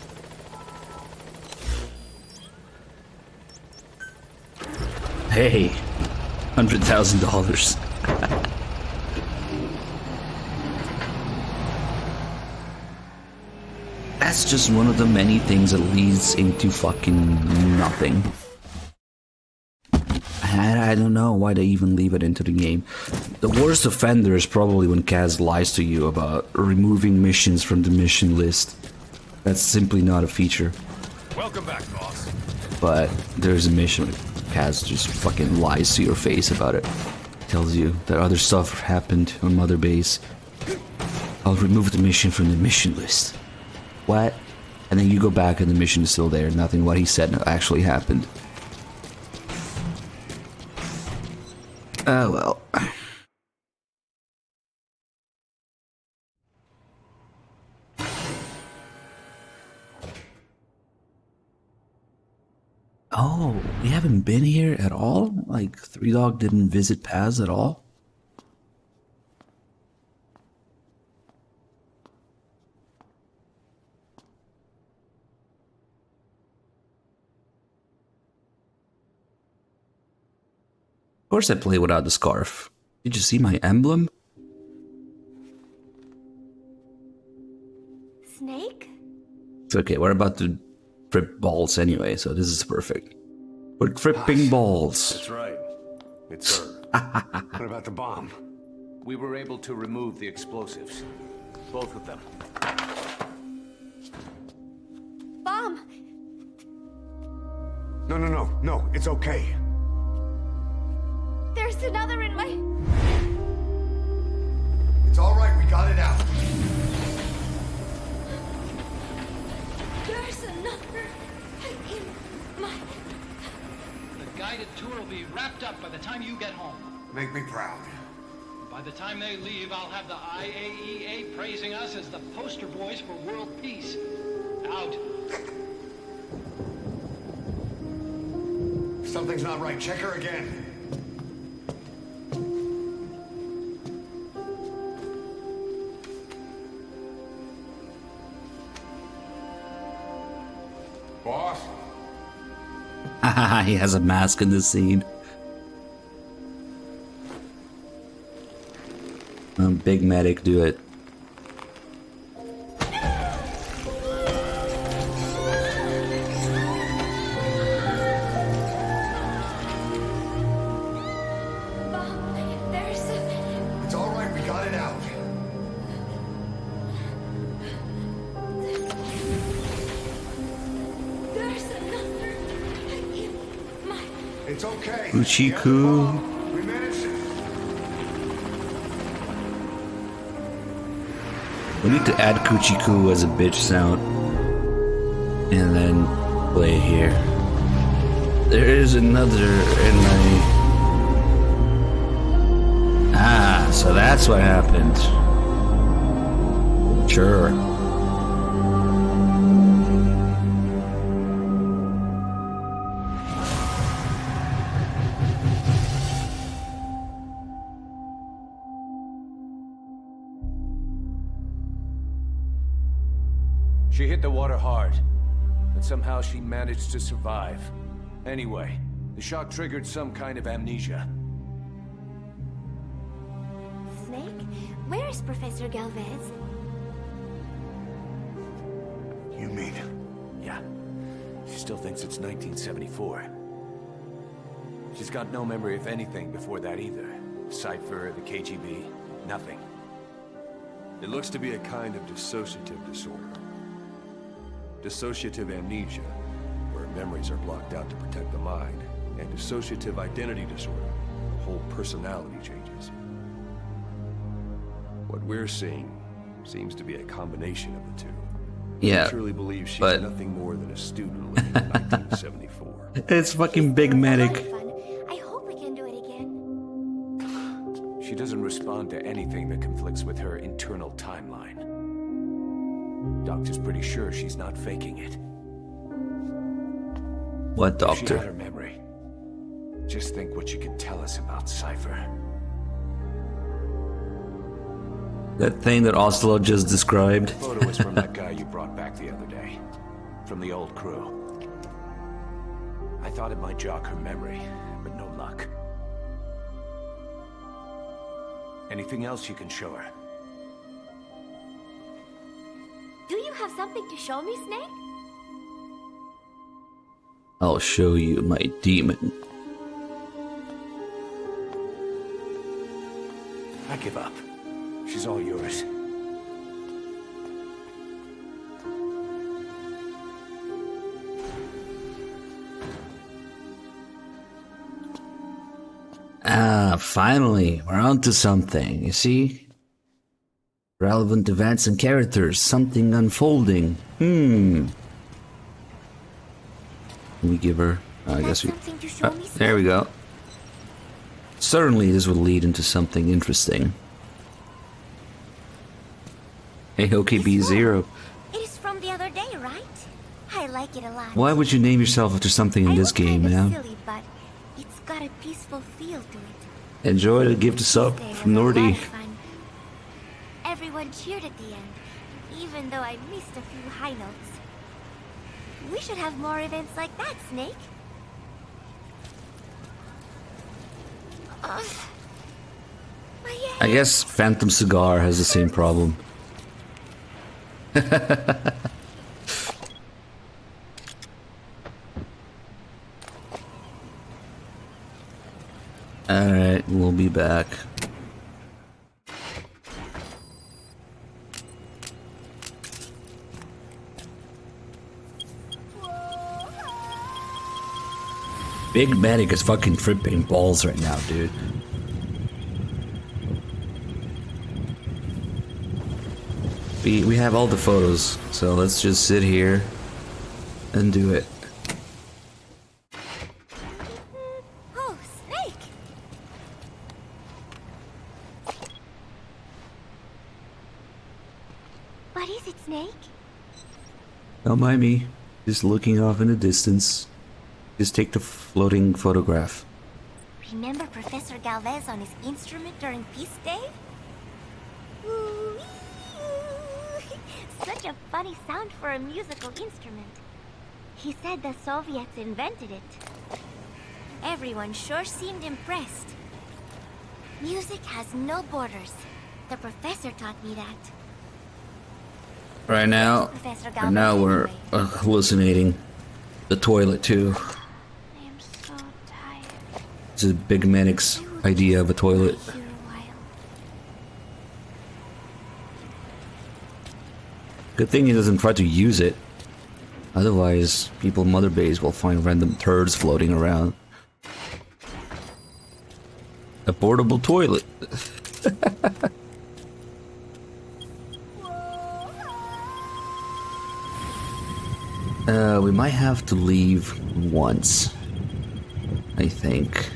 Hey, $100,000. That's just one of the many things that leads into fucking nothing. I don't know why they even leave it into the game. The worst offender is probably when Kaz lies to you about removing missions from the mission list. That's simply not a feature. Welcome back, boss. But there's a mission where Kaz just fucking lies to your face about it. Tells you that other stuff happened on Mother Base. I'll remove the mission from the mission list. What? And then you go back and the mission is still there. Nothing what he said actually happened. Oh well. Oh, we haven't been here at all? Like, Three Dog didn't visit Paz at all? Of course I play without the scarf. Did you see my emblem? Snake? It's okay, we're about to trip balls anyway, so this is perfect. We're tripping balls. That's right. It's her. What about the bomb? We were able to remove the explosives. Both of them. Bomb! No, it's okay. There's another in my... It's all right, we got it out. There's another in my... The guided tour will be wrapped up by the time you get home. Make me proud. By the time they leave, I'll have the IAEA praising us as the poster boys for world peace. Out. Something's not right. Check her again. Boss? He has a mask in this scene. Big medic, do it. It's all right, we got it out. There's another It's okay. Uchiku. We managed it. We need to add Kuchiku as a bitch sound. And then play here. There is another in my... Ah, so that's what happened. Sure. She hit the water hard, but somehow she managed to survive. Anyway, the shock triggered some kind of amnesia. Snake, where is Professor Galvez? You mean? Yeah. She still thinks it's 1974. She's got no memory of anything before that either. Cypher, the KGB, nothing. It looks to be a kind of dissociative disorder. Dissociative amnesia, where memories are blocked out to protect the mind, and dissociative identity disorder, whole personality changes. What we're seeing seems to be a combination of the two. Yeah, I truly believe she's but... nothing more than a student living in 1974. It's fucking Big Medic. I hope we can do it again. She doesn't respond to anything that conflicts with her internal timeline. Doctor's pretty sure she's not faking it. What If she doctor? had her memory. Just think what she could tell us about Cypher. That thing that Oslo just described. The photo is from that guy you brought back the other day. From the old crew. I thought it might jog her memory, but no luck. Anything else you can show her? Do you have something to show me, Snake? I'll show you my demon. I give up. She's all yours. Ah, finally, we're on to something, you see? Relevant events and characters, something unfolding. Let me give her... I guess we... there we go. Certainly this will lead into something interesting. Hey, OKB0. It is from the other day, right? I like it a lot. Why would you name yourself after something in this game, man? Silly, but it's got a peaceful feel to it. Enjoy the gift of sub from Nordy. Everyone cheered at the end, even though I missed a few high notes. We should have more events like that, Snake. I guess Phantom Cigar has the same problem. Alright, we'll be back. Big Medic is fucking tripping balls right now, dude. We have all the photos, so let's just sit here and do it. Oh, Snake! What is it, Snake? Don't mind me. Just looking off in the distance. Just take the floating photograph. Remember Professor Galvez on his instrument during Peace Day? Such a funny sound for a musical instrument. He said the Soviets invented it. Everyone sure seemed impressed. Music has no borders. The professor taught me that. Right now we're hallucinating. The toilet too. I am so tired. This is Big Medic's idea of a toilet. Good thing he doesn't try to use it. Otherwise, people in Mother Base will find random turds floating around. A portable toilet. We might have to leave once, I think.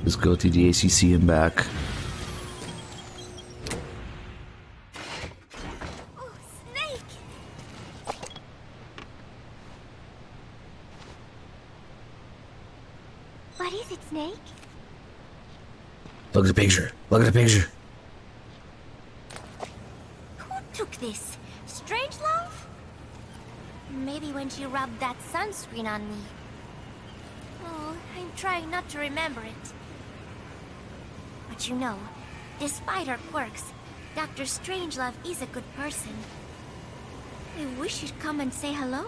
Let's go to the ACC and back. Oh, Snake! What is it, Snake? Look at the picture. Look at the picture. Who took this? Strangelove? Maybe when she rubbed that sunscreen on me. Oh, I'm trying not to remember it. But you know, despite her quirks, Dr. Strangelove is a good person. I wish she'd come and say hello.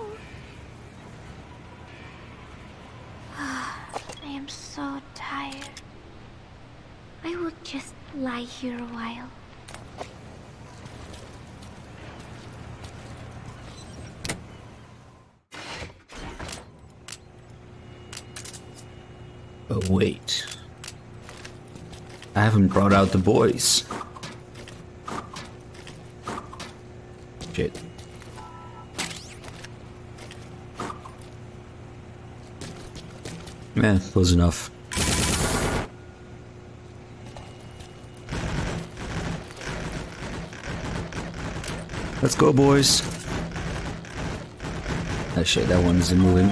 I am so tired. I will just lie here a while. But wait. I haven't brought out the boys. Shit. Yeah, close enough. Let's go, boys. Oh shit, that one isn't moving.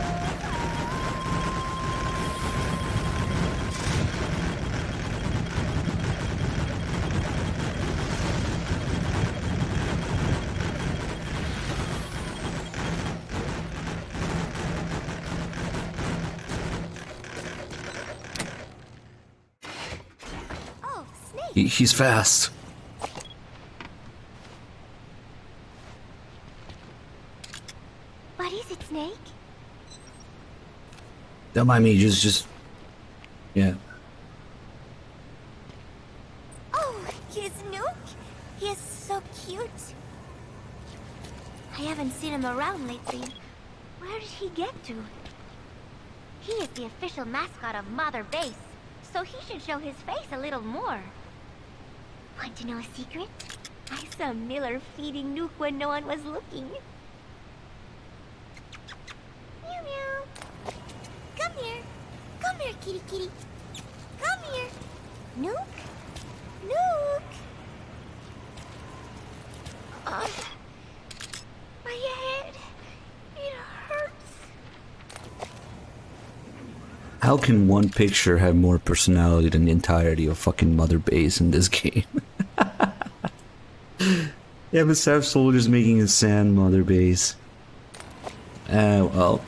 He's fast. What is it, Snake? Don't mind me, just... Yeah. Oh, here's Nuke. He is so cute. I haven't seen him around lately. Where did he get to? He is the official mascot of Mother Base, so he should show his face a little more. Want to know a secret? I saw Miller feeding Nuke when no one was looking. Meow meow. Come here. Come here, kitty kitty. Come here. Nuke? Nuke! My head. It hurts. How can one picture have more personality than the entirety of fucking Mother Base in this game? Yeah, but Staff Soldier's making a sand Mother Base. Well.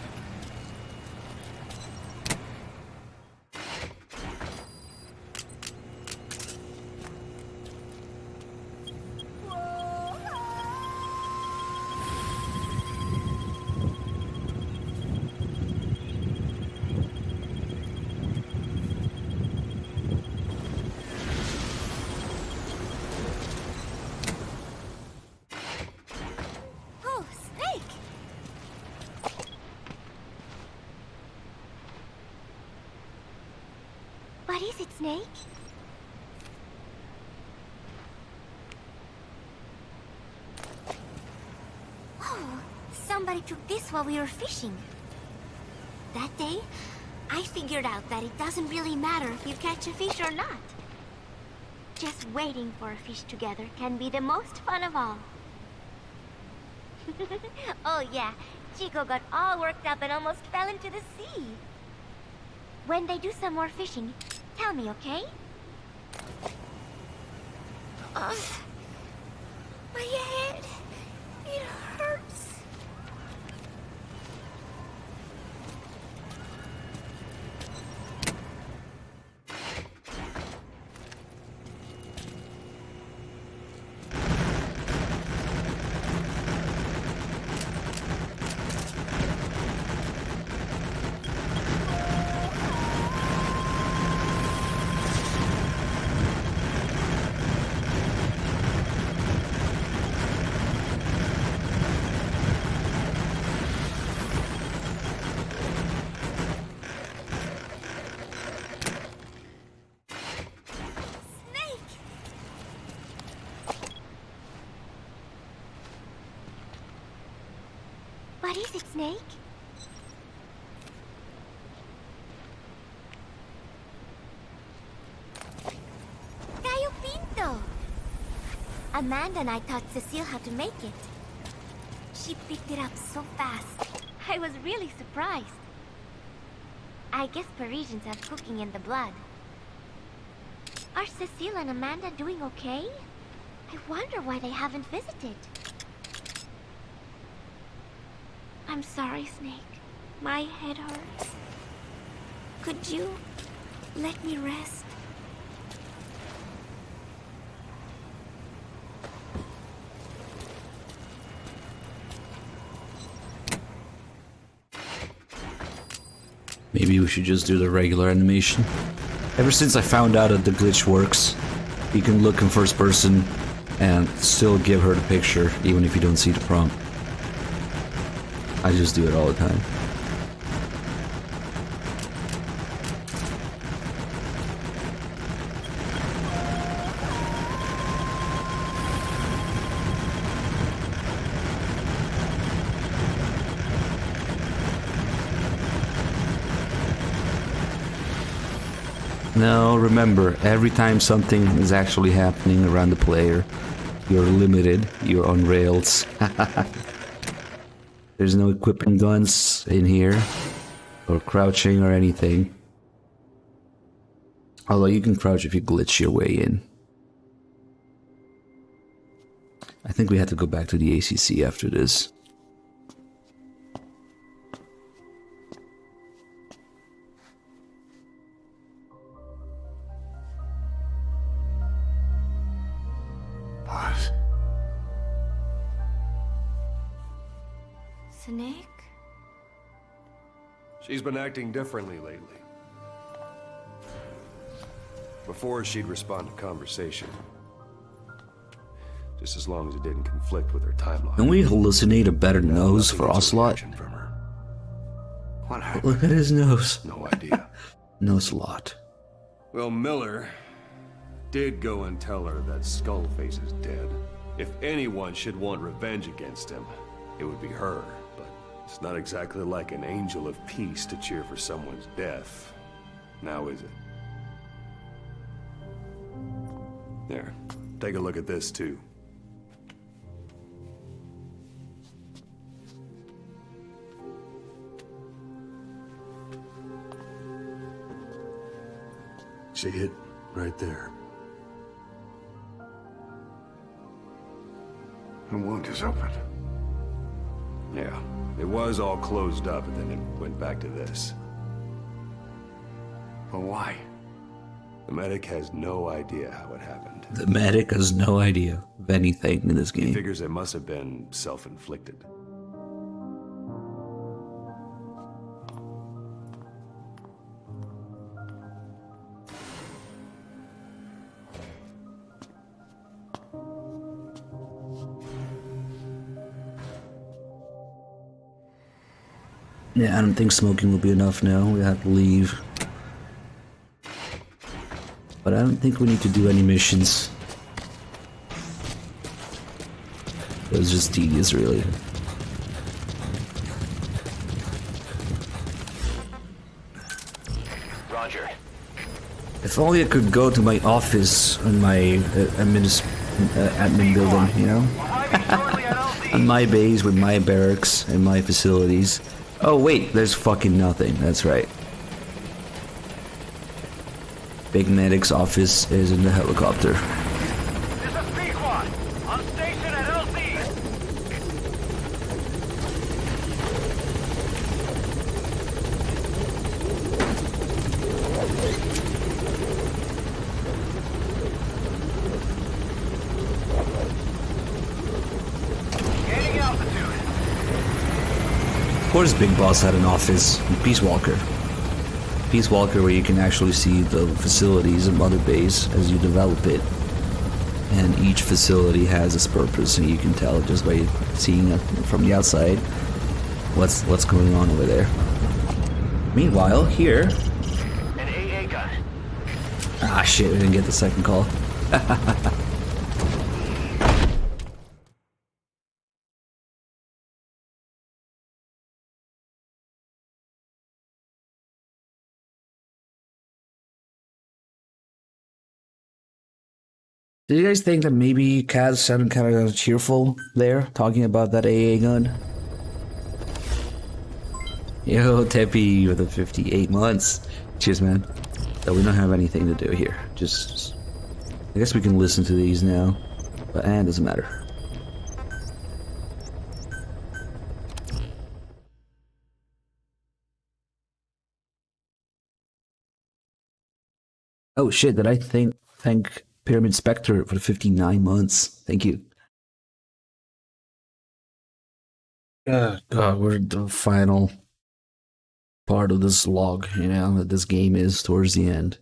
What is it, Snake? Oh, somebody took this while we were fishing. That day, I figured out that it doesn't really matter if you catch a fish or not. Just waiting for a fish together can be the most fun of all. Oh yeah, Chico got all worked up and almost fell into the sea. When they do some more fishing, tell me, okay? My head, it hurts. What is it, Snake? Gallo Pinto! Amanda and I taught Cecile how to make it. She picked it up so fast. I was really surprised. I guess Parisians have cooking in the blood. Are Cecile and Amanda doing okay? I wonder why they haven't visited. I'm sorry, Snake. My head hurts. Could you let me rest? Maybe we should just do the regular animation. Ever since I found out that the glitch works, you can look in first person and still give her the picture, even if you don't see the prompt. I just do it all the time. Now remember, every time something is actually happening around the player, you're limited, you're on rails. There's no equipping guns in here, or crouching or anything. Although you can crouch if you glitch your way in. I think we have to go back to the ACC after this. Snake? She's been acting differently lately. Before, she'd respond to conversation. Just as long as it didn't conflict with her timeline. Can we hallucinate a better nose for Ocelot? What happened? Look at his nose. No idea. Noselot. Well, Miller did go and tell her that Skullface is dead. If anyone should want revenge against him, it would be her. But it's not exactly like an angel of peace to cheer for someone's death. Now is it? There. Take a look at this, too. See it? Right there. The wound is open. Yeah. It was all closed up, and then it went back to this. But why? The medic has no idea how it happened. The medic has no idea of anything in this game. He figures it must have been self-inflicted. Yeah, I don't think smoking will be enough now. We have to leave. But I don't think we need to do any missions. It was just tedious, really. Roger. If only I could go to my office in my admin building, you know? On my base with my barracks and my facilities. Oh wait, there's fucking nothing, that's right. Big Medic's office is in the helicopter. This is Pequod, on station at LZ. Gaining altitude. Of course Big Boss had an office in Peace Walker. Peace Walker, where you can actually see the facilities of Mother Base as you develop it. And each facility has its purpose, and you can tell just by seeing it from the outside what's going on over there. Meanwhile, here... An AA gun. Ah shit, we didn't get the second call. Did you guys think that maybe Kaz sounded kind of cheerful there, talking about that AA gun? Yo, Teppy with the 58 months. Cheers, man. So we don't have anything to do here. Just I guess we can listen to these now, but it doesn't matter. Oh shit! Did I thank Pyramid Spectre for the 59 months? Thank you. God, we're at the final part of this log, you know, that this game is towards the end.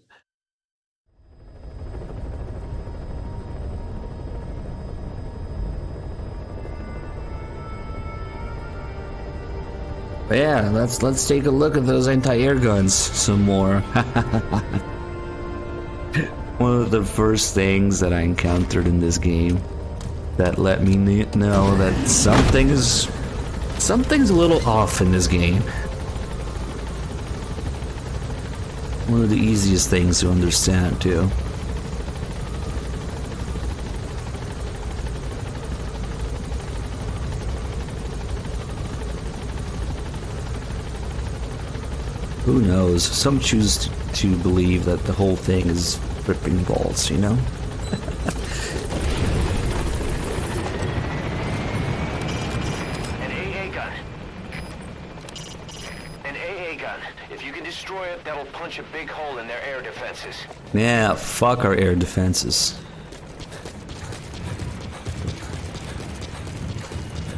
But yeah, let's take a look at those anti-air guns some more. One of the first things that I encountered in this game that let me know that something's a little off in this game. One of the easiest things to understand too. Who knows? Some choose to believe that the whole thing is ripping balls, you know? An AA gun. An AA gun. If you can destroy it, that'll punch a big hole in their air defenses. Yeah, fuck our air defenses.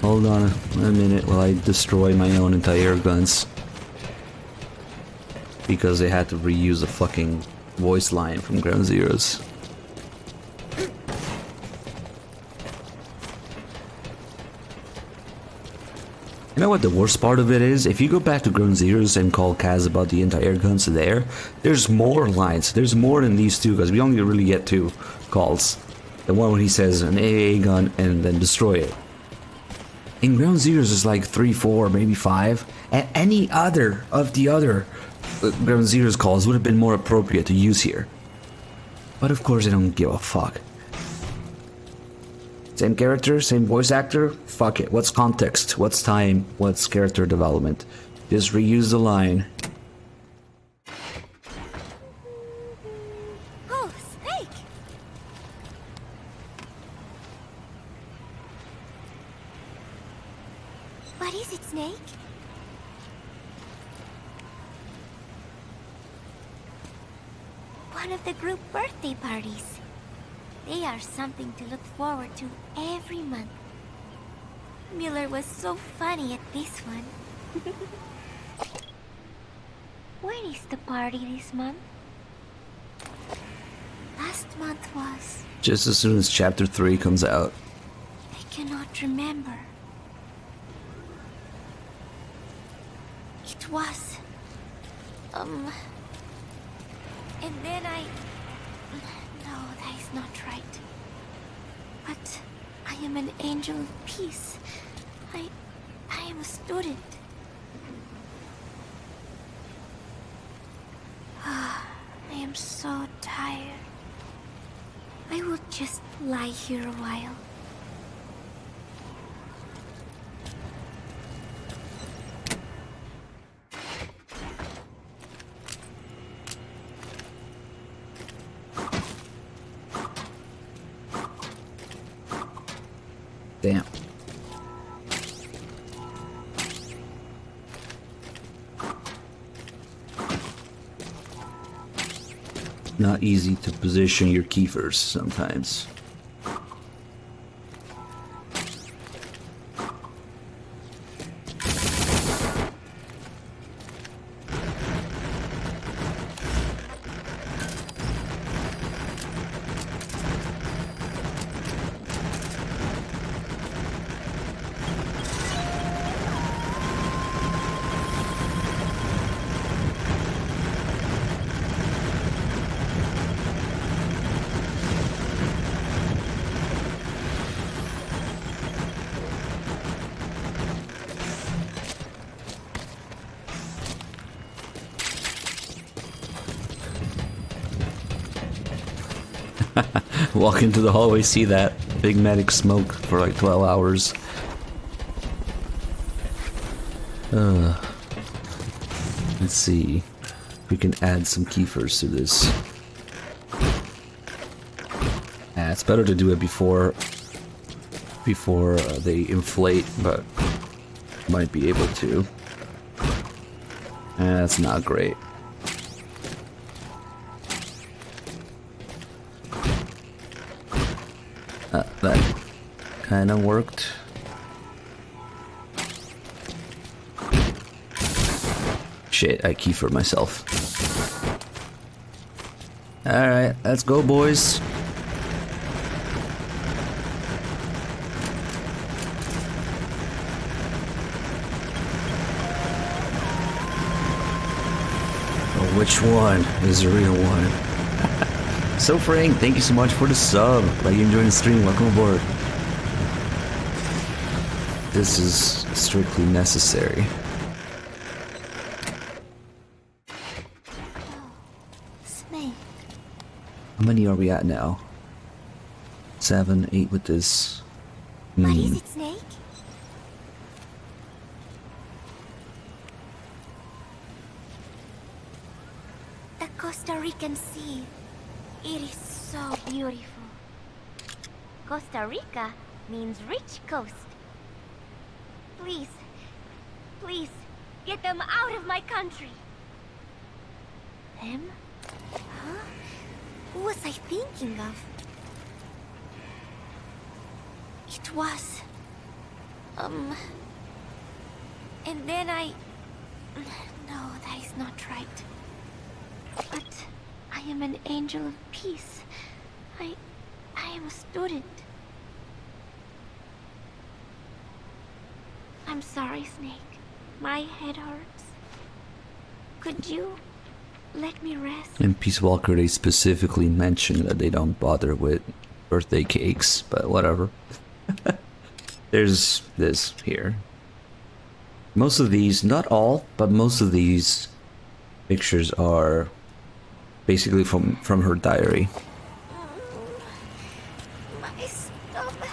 Hold on a minute while I destroy my own anti-air guns. Because they had to reuse a fucking voice line from Ground Zeroes. You know what the worst part of it is? If you go back to Ground Zeroes and call Kaz about the anti-air guns there's more lines. There's more than these two, because we only really get 2 calls. The one where he says an AA gun and then destroy it. In Ground Zeroes is like 3, 4, maybe 5. And any other of the other Ground Zeroes calls would have been more appropriate to use here. But of course I don't give a fuck. Same character, same voice actor? Fuck it. What's context? What's time? What's character development? Just reuse the line. Oh, Snake! What is it, Snake? One of the group birthday parties. They are something to look forward to every month. Mueller was so funny at this one. When is the party this month? Last month was... Just as soon as chapter 3 comes out. I cannot remember. It was... And then No, that is not right. But I am an angel of peace. I am a student. I am so tired. I will just lie here a while. Damn. Not easy to position your keepers sometimes. Walk into the hallway, see that big medic smoke for like 12 hours. Let's see if we can add some Kiefers to this. It's better to do it before they inflate, but might be able to. That's not great. That kind of worked. Shit, I Kiefer myself. Alright, let's go, boys. Oh, which one is the real one? So Frank, thank you so much for the sub. Like you enjoying the stream, welcome aboard. This is strictly necessary. Snake. How many are we at now? 7, 8 with this. What is it, Snake? The Costa Rican Sea. It is so beautiful. Costa Rica means rich coast. Please, please, get them out of my country. Them? Huh? Who was I thinking of? It was... And then I... No, that is not right. But I am an angel of peace. I am a student. I'm sorry, Snake. My head hurts. Could you let me rest? In Peace Walker, they specifically mention that they don't bother with birthday cakes, but whatever. There's this here. Most of these, not all, but most of these pictures are basically from her diary. My stomach.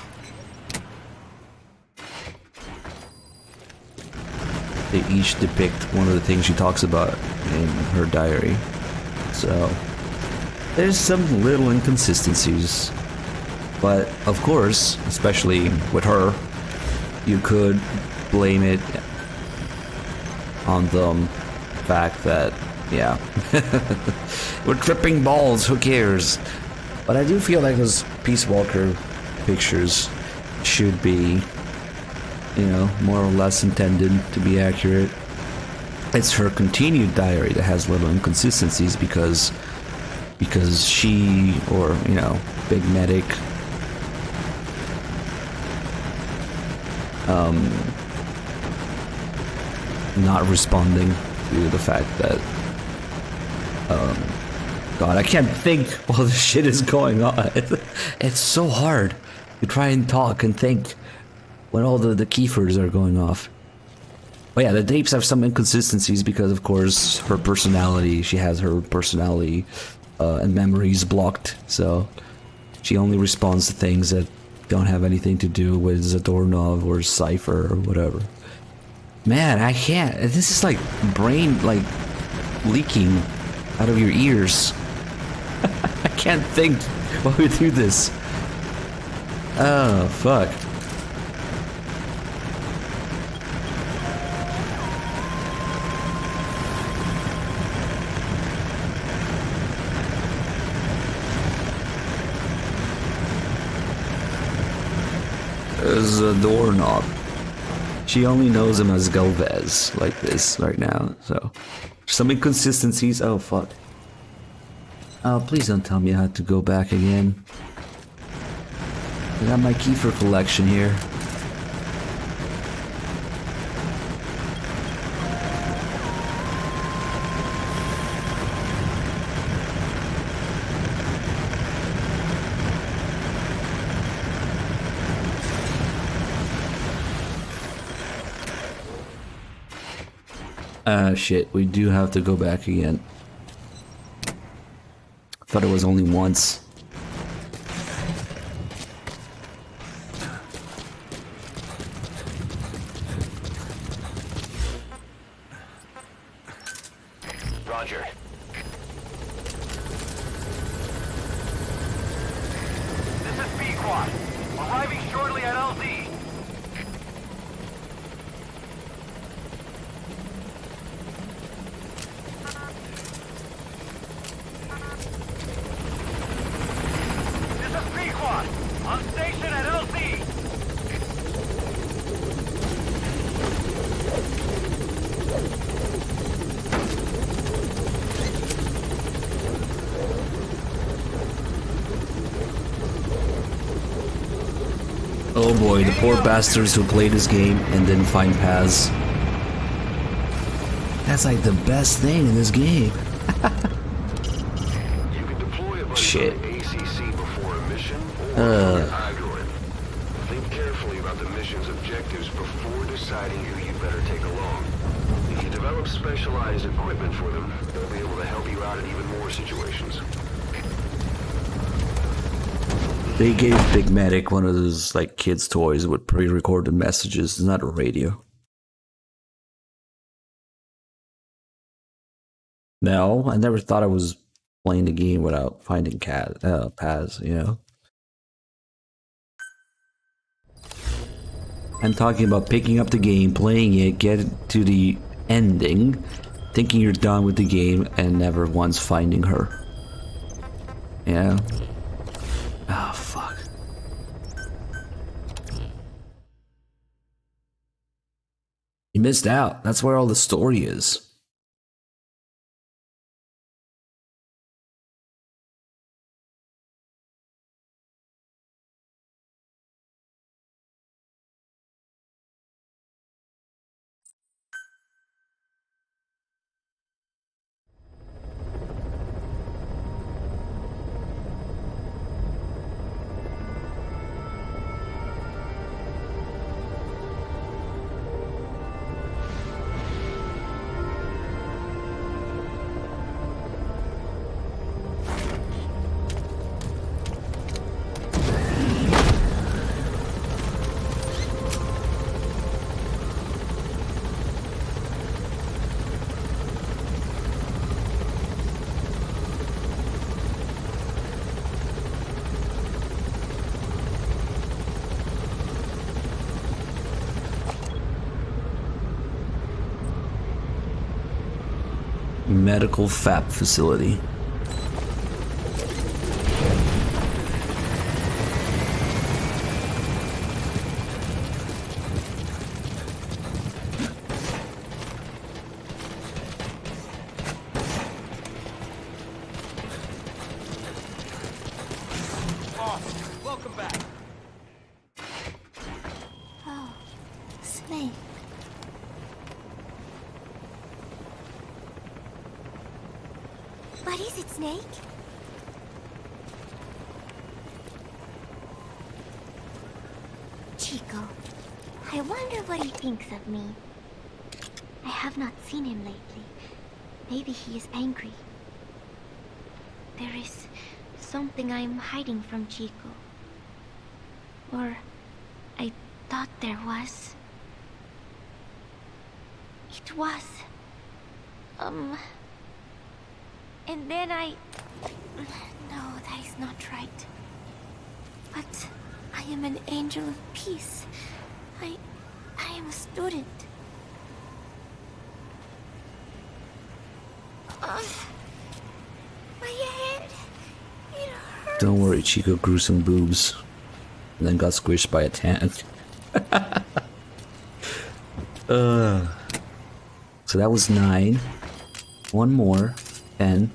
They each depict one of the things she talks about in her diary. So there's some little inconsistencies, but of course, especially with her, you could blame it on the fact that, yeah, we're tripping balls, who cares? But I do feel like those Peace Walker pictures should be, you know, more or less intended to be accurate. It's her continued diary that has little inconsistencies because she, or, you know, Big Medic, not responding to the fact that, God, I can't think while this shit is going on. It's so hard to try and talk and think when all the Kiefers are going off. But yeah, the tapes have some inconsistencies because, of course, her personality, she has her personality and memories blocked, so she only responds to things that don't have anything to do with Zadornov or Cypher or whatever. Man, I can't. This is like brain, like, leaking out of your ears. I can't think while we do this. Oh, fuck. There's a doorknob. She only knows him as Galvez, like this right now, so. Some inconsistencies. Oh, fuck. Oh, please don't tell me I have to go back again. I got my Kiefer collection here. Shit, we do have to go back again. Thought it was only once. Roger. This is Pequod. Arriving shortly at LZ. This is Pequod. On station at LZ. Oh boy, the poor bastards who played this game and didn't find paths. That's like the best thing in this game. Shit. ACC before a mission or Agilent. Think carefully about the mission's objectives before deciding who you'd better take along. If you develop specialized equipment for them, they'll be able to help you out in even more situations. They gave Big Medic one of those like kids' toys with pre-recorded messages. It's not a radio. No, I never thought I was playing the game without finding paths, you know? I'm talking about picking up the game, playing it, get to the ending, thinking you're done with the game, and never once finding her. Yeah? Oh, fuck. You missed out. That's where all the story is. Medical FAP facility. Welcome back. Oh, Snake. What is it, Snake? Chico, I wonder what he thinks of me. I have not seen him lately. Maybe he is angry. There is something I am hiding from Chico. Or I thought there was. It was. And then No, that is not right. But I am an angel of peace. I am a student. My head. It hurts. Don't worry, Chico grew some boobs. And then got squished by a tank. So that was 9. One more. 10.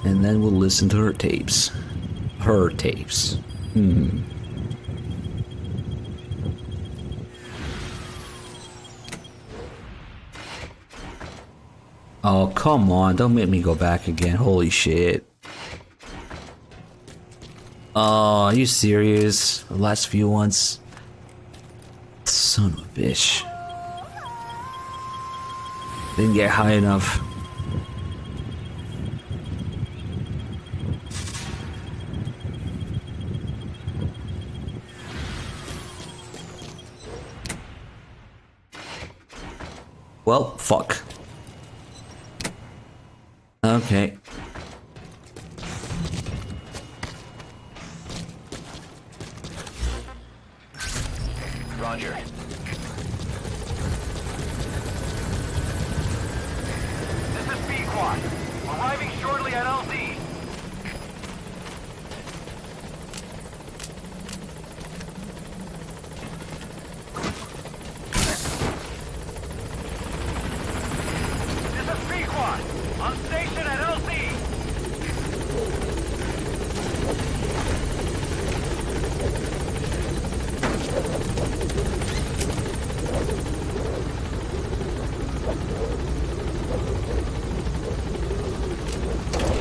And then we'll listen to her tapes. Her tapes. Oh, come on. Don't make me go back again. Holy shit. Oh, are you serious? The last few ones? Son of a bitch. Didn't get high enough. Well, fuck. Okay. Roger. This is Pequod. Arriving shortly at LZ. This is Pequod. On station at LZ.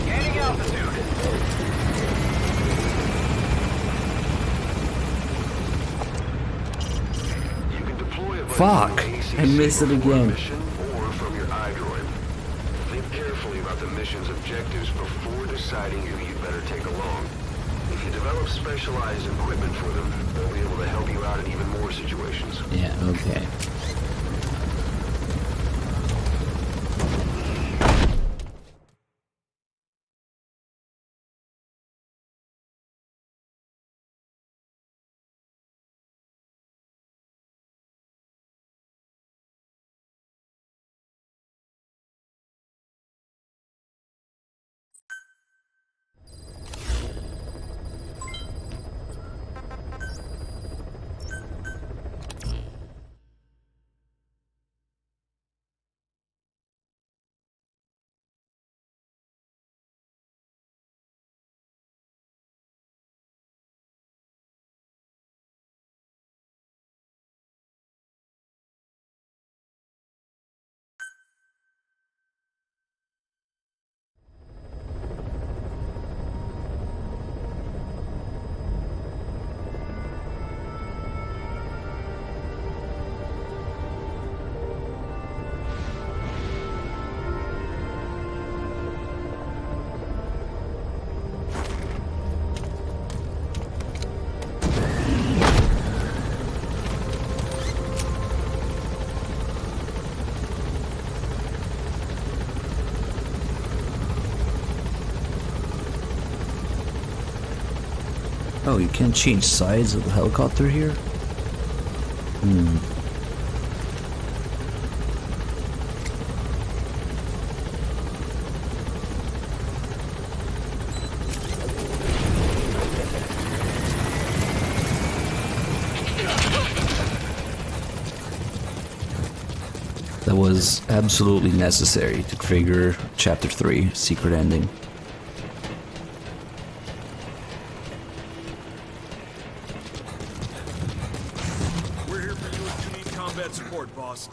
Gaining altitude. You can deploy a Fuck! I missed it again. mission or from your iDroid. Think carefully about the mission's objectives before deciding who you'd better take along. If you develop specialized equipment for them, they'll be able to help you out in even more situations. Yeah, okay. Oh, you can't change sides of the helicopter here? Hmm. That was absolutely necessary to trigger Chapter 3, Secret Ending. We're here for you if you need combat support, boss.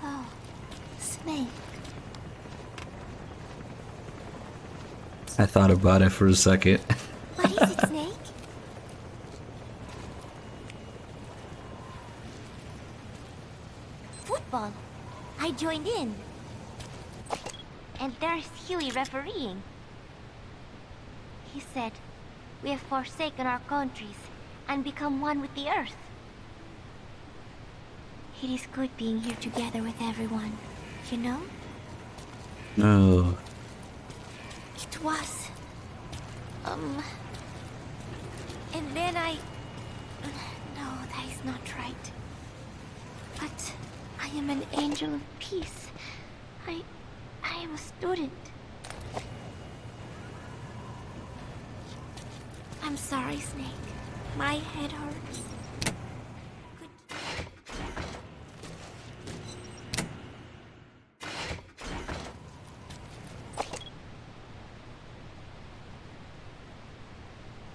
Oh, Snake. I thought about it for a second. What is it, Snake? Football. I joined in. And there's Huey refereeing. He said, we have forsaken our countries and become one with the earth. It is good being here together with everyone, you know? No. It was... And then I... No, that is not right. But I am an angel of peace. I am a student. I'm sorry, Snake. My head hurts.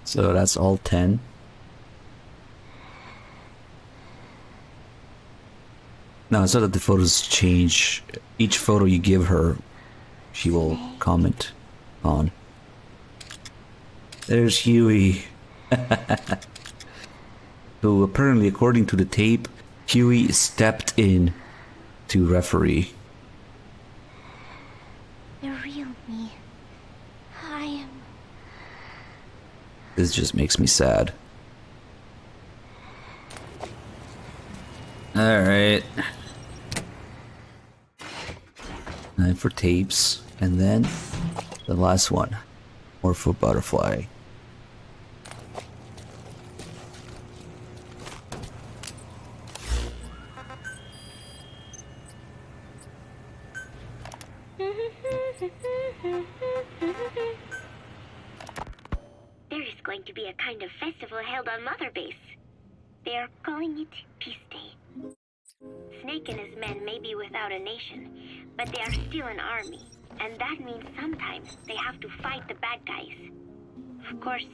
So that's all 10. Now, so that the photos change, each photo you give her, she will comment on. There's Huey. Who apparently, according to the tape, Huey stepped in to referee. The real me. This just makes me sad. Alright. 9 for tapes. And then the last one. Morpho Butterfly. There is going to be a kind of festival held on Mother Base. They are calling it Peace Day. Snake and his men may be without a nation, but they are still an army, and that means sometimes they have to fight the bad guys. Of course,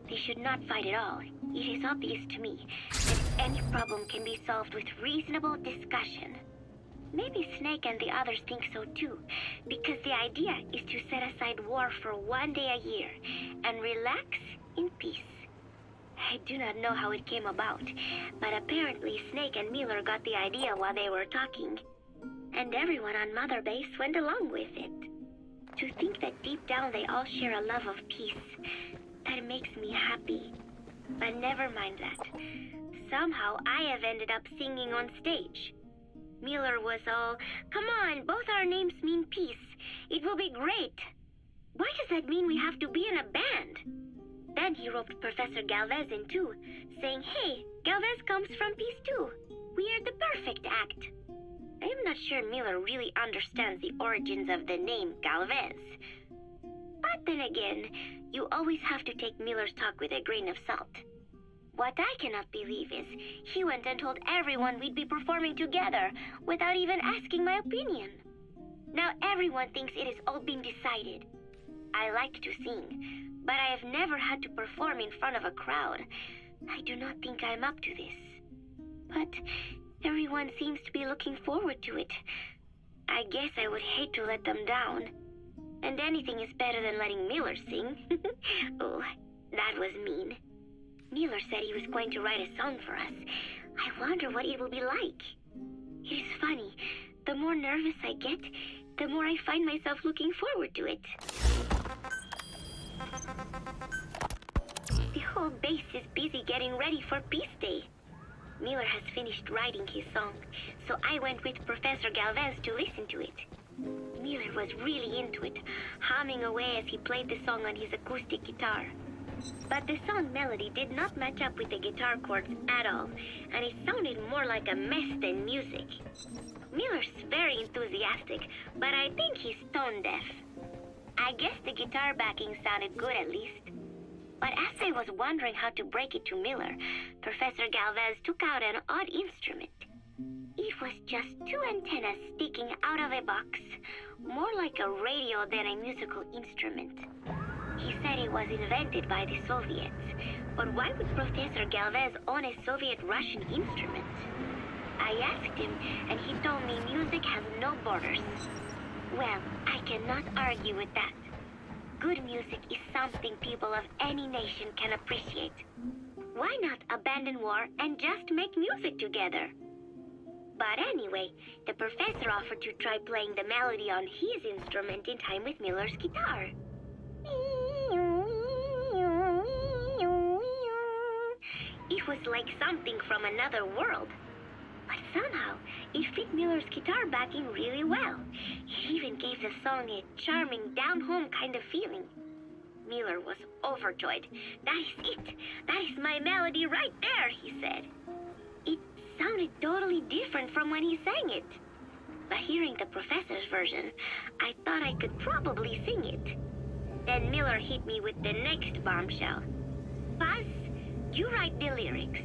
they should not fight at all. It is obvious to me that any problem can be solved with reasonable discussion. Maybe Snake and the others think so too, because the idea is to set aside war for one day a year and relax in peace. I do not know how it came about, but apparently Snake and Miller got the idea while they were talking, and everyone on Mother Base went along with it. To think that deep down they all share a love of peace, that makes me happy. But never mind that. Somehow I have ended up singing on stage. Miller was all, "Come on, both our names mean peace. It will be great." Why does that mean we have to be in a band? Then he roped Professor Galvez in too, saying, "Hey, Galvez comes from peace too. We are the perfect act." I am not sure Miller really understands the origins of the name Galvez. But then again, you always have to take Miller's talk with a grain of salt. What I cannot believe is he went and told everyone we'd be performing together without even asking my opinion. Now everyone thinks it has all been decided. I like to sing, but I have never had to perform in front of a crowd. I do not think I'm up to this. But everyone seems to be looking forward to it. I guess I would hate to let them down. And anything is better than letting Miller sing. Oh, that was mean. Miller said he was going to write a song for us. I wonder what it will be like. It is funny. The more nervous I get, the more I find myself looking forward to it. The whole base is busy getting ready for Peace Day. Miller has finished writing his song, so I went with Professor Galvez to listen to it. Miller was really into it, humming away as he played the song on his acoustic guitar. But the song melody did not match up with the guitar chords at all, and it sounded more like a mess than music. Miller's very enthusiastic, but I think he's tone deaf. I guess the guitar backing sounded good at least. But as I was wondering how to break it to Miller, Professor Galvez took out an odd instrument. It was just 2 antennas sticking out of a box, more like a radio than a musical instrument. He said it was invented by the Soviets, but why would Professor Galvez own a Soviet-Russian instrument? I asked him, and he told me music has no borders. Well, I cannot argue with that. Good music is something people of any nation can appreciate. Why not abandon war and just make music together? But anyway, the professor offered to try playing the melody on his instrument in time with Miller's guitar. It was like something from another world. But somehow, it fit Miller's guitar backing really well. It even gave the song a charming, down-home kind of feeling. Miller was overjoyed. "That is it! That is my melody right there," he said. It sounded totally different from when he sang it. But hearing the professor's version, I thought I could probably sing it. Then Miller hit me with the next bombshell. "Buzz, you write the lyrics."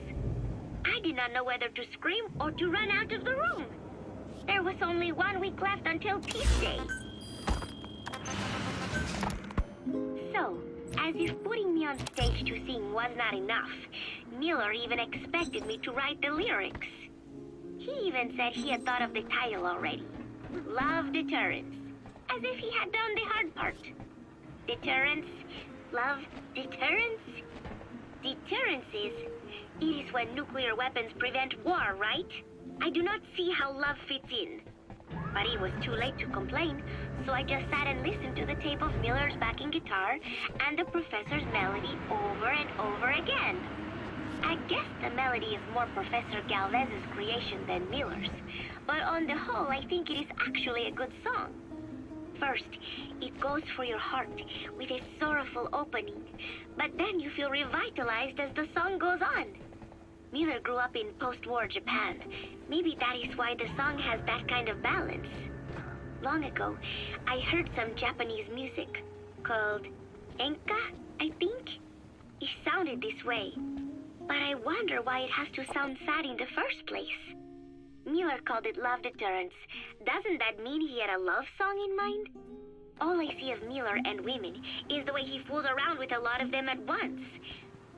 I did not know whether to scream or to run out of the room. There was only 1 week left until Peace Day. So, as if putting me on stage to sing was not enough, Miller even expected me to write the lyrics. He even said he had thought of the title already. Love Deterrence. As if he had done the hard part. Deterrence, love, deterrence. Deterrence is when nuclear weapons prevent war, right? I do not see how love fits in. But it was too late to complain, so I just sat and listened to the tape of Miller's backing guitar and the professor's melody over and over again. I guess the melody is more Professor Galvez's creation than Miller's, but on the whole, I think it is actually a good song. First, it goes for your heart with a sorrowful opening, but then you feel revitalized as the song goes on. Miller grew up in post-war Japan. Maybe that is why the song has that kind of balance. Long ago, I heard some Japanese music called enka, I think. It sounded this way, but I wonder why it has to sound sad in the first place. Miller called it love deterrence. Doesn't that mean he had a love song in mind? All I see of Miller and women is the way he fools around with a lot of them at once.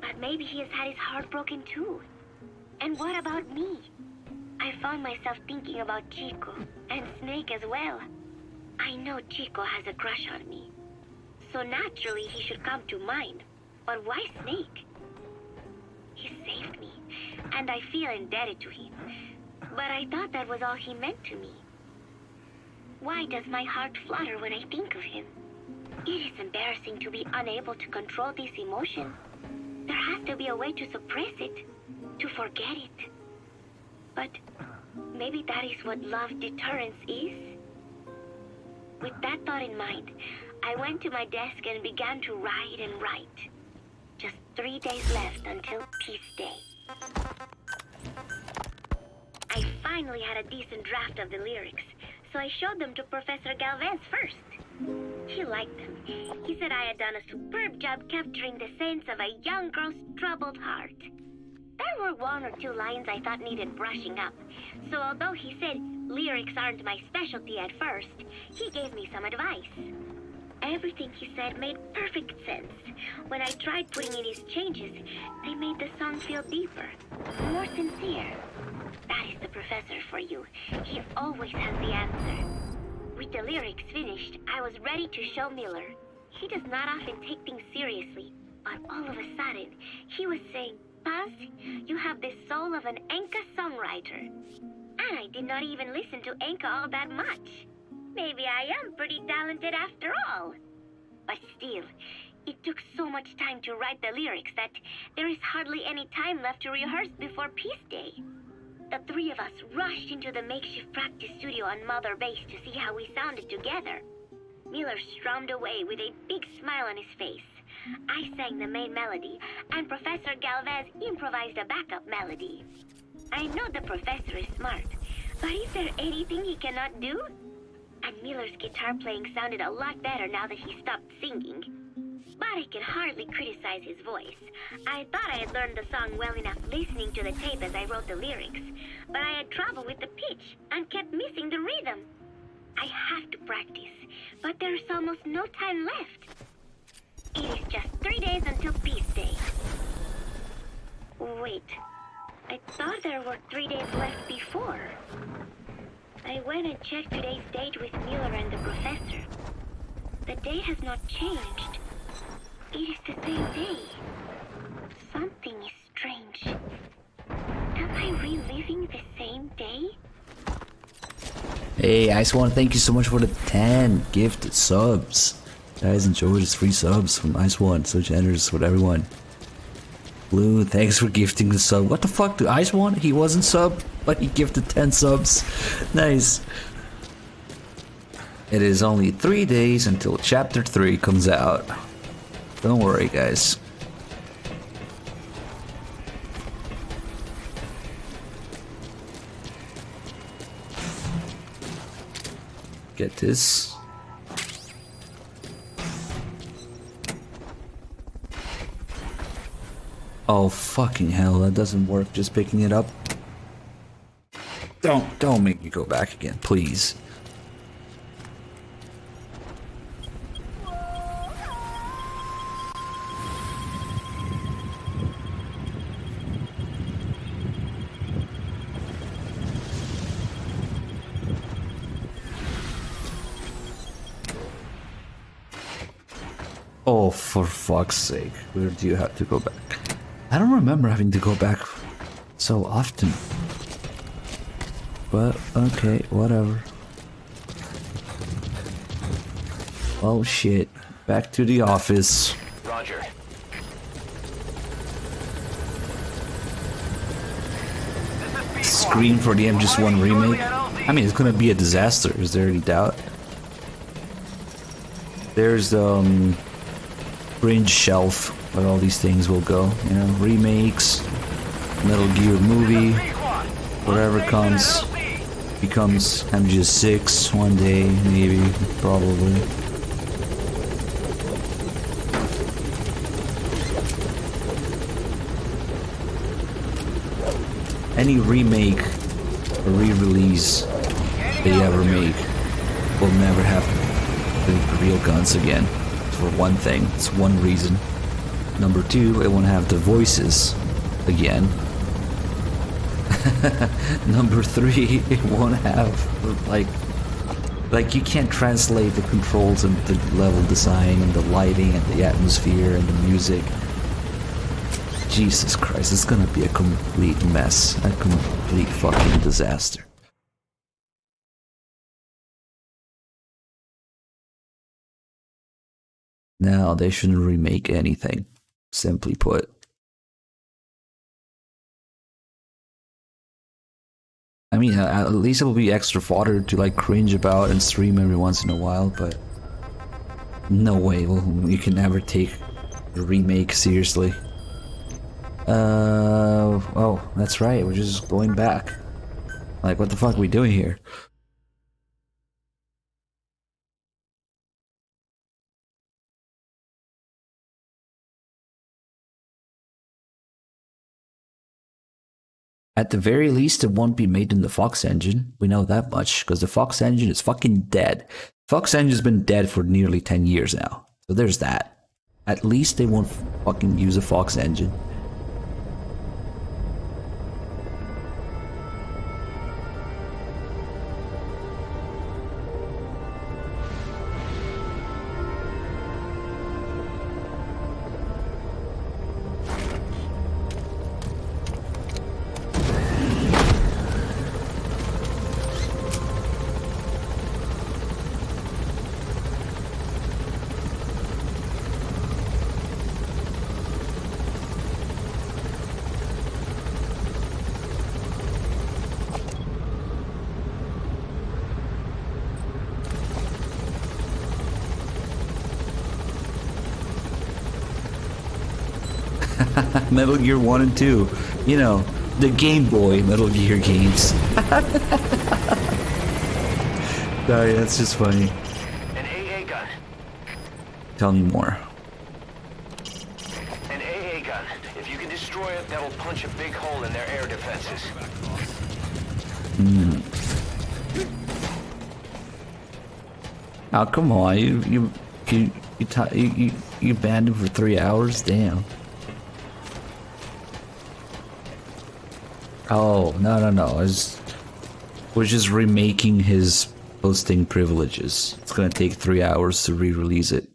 But maybe he has had his heart broken too. And what about me? I found myself thinking about Chico and Snake as well. I know Chico has a crush on me, so naturally he should come to mind. But why Snake? He saved me, and I feel indebted to him. But I thought that was all he meant to me. Why does my heart flutter when I think of him? It is embarrassing to be unable to control this emotion. There has to be a way to suppress it, to forget it. But maybe that is what love deterrence is? With that thought in mind, I went to my desk and began to write and write. Just 3 days left until Peace Day. I finally had a decent draft of the lyrics, so I showed them to Professor Galvez first. He liked them. He said I had done a superb job capturing the sense of a young girl's troubled heart. There were 1 or 2 lines I thought needed brushing up, so although he said lyrics aren't my specialty at first, he gave me some advice. Everything he said made perfect sense. When I tried putting in his changes, they made the song feel deeper, more sincere. That is the professor for you. He always has the answer. With the lyrics finished, I was ready to show Miller. He does not often take things seriously, but all of a sudden, he was saying, Paz, you have the soul of an Enka songwriter. And I did not even listen to Enka all that much. Maybe I am pretty talented after all. But still, it took so much time to write the lyrics that there is hardly any time left to rehearse before Peace Day. The 3 of us rushed into the makeshift practice studio on Mother Base to see how we sounded together. Miller strummed away with a big smile on his face. I sang the main melody, and Professor Galvez improvised a backup melody. I know the professor is smart, but is there anything he cannot do? And Miller's guitar playing sounded a lot better now that he stopped singing. But I can hardly criticize his voice. I thought I had learned the song well enough listening to the tape as I wrote the lyrics, but I had trouble with the pitch and kept missing the rhythm. I have to practice, but there's almost no time left. It is just 3 days until Peace Day. Wait, I thought there were 3 days left before. I went and checked today's date with Miller and the professor. The date has not changed. It is the same day. Something is strange. Am I reliving the same day? Hey, Ice One, thank you so much for the 10 gifted subs. Guys, enjoy this free subs from Ice One. So generous with everyone. Blue, thanks for gifting the sub. What the fuck, do Ice One? He wasn't sub, but he gifted 10 subs. Nice. It is only 3 days until chapter 3 comes out. Don't worry, guys. Get this. Oh fucking hell, that doesn't work, just picking it up. Don't make me go back again, please. Oh, for fuck's sake, where do you have to go back? I don't remember having to go back so often. But, okay, whatever. Oh shit. Back to the office. Roger. Screen for the MGS1 remake. I mean, it's gonna be a disaster. Is there any doubt? There's fringe shelf where all these things will go. You know, remakes, Metal Gear movie, whatever comes, becomes MGS6 one day, maybe, probably. Any remake or re-release they ever make will never have the real guns again. For one thing, it's one reason. Number two, it won't have the voices again. Number three, it won't have like you can't translate the controls and the level design and the lighting and the atmosphere and the music. Jesus Christ, it's gonna be a complete mess. A complete fucking disaster. Now, they shouldn't remake anything, simply put. I mean, at least it will be extra fodder to like cringe about and stream every once in a while, but no way, you can never take a remake seriously. Oh, that's right, we're just going back. Like, what the fuck are we doing here? At the very least, it won't be made in the Fox engine. We know that much, because the Fox engine is fucking dead. Fox engine's been dead for nearly 10 years now. So there's that. At least they won't fucking use a Fox engine. Metal Gear 1 and 2. You know, the Game Boy Metal Gear games. Sorry, that's just funny. An AA gun. Tell me more. An AA gun. If you can destroy it, that'll punch a big hole in their air defenses. Oh, come on. You banned him for 3 hours? Damn. Oh, no. We're just remaking his posting privileges. It's gonna take 3 hours to re-release it.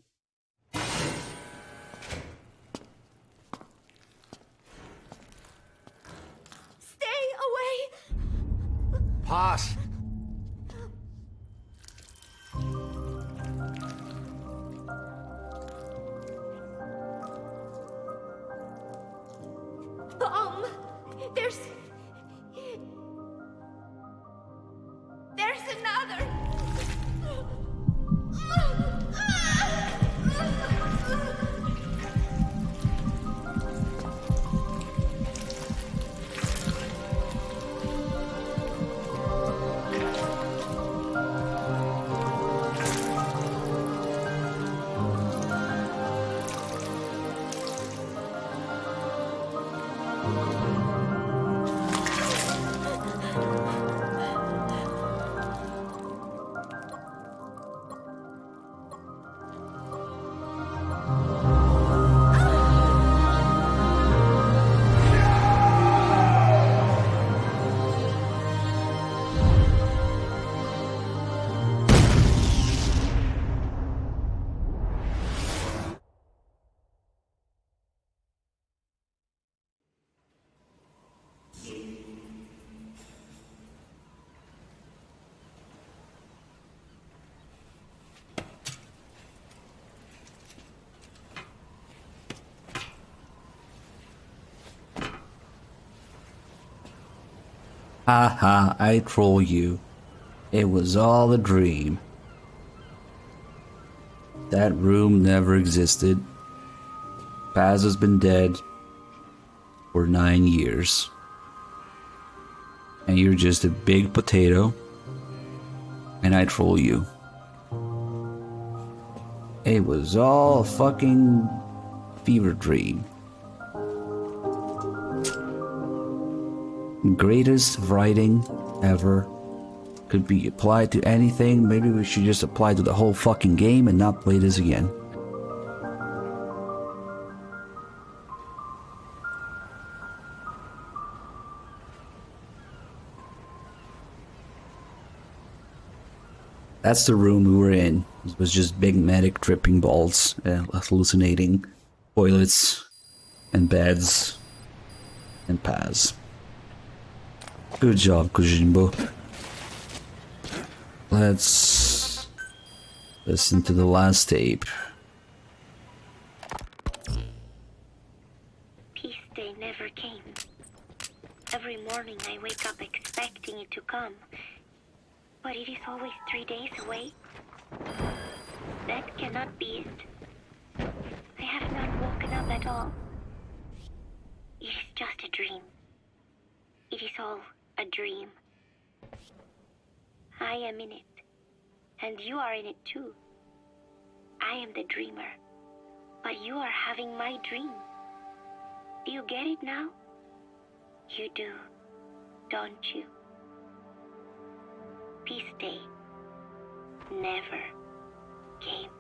Stay away! Pass! There's another! Haha, I troll you. It was all a dream. That room never existed. Paz has been dead for 9 years. And you're just a big potato. And I troll you. It was all a fucking fever dream. Greatest writing ever. Could be applied to anything. Maybe we should just apply to the whole fucking game and not play this again. That's the room we were in. It was just big medic dripping balls, hallucinating toilets and beds and Paz. Good job, Kojimbo. Let's listen to the last tape. Peace Day never came. Every morning I wake up expecting it to come. But it is always 3 days away. That cannot be it. I have not woken up at all. It is just a dream. It is all a dream. I am in it. And you are in it too. I am the dreamer. But you are having my dream. Do you get it now? You do, don't you? Peace Day never came.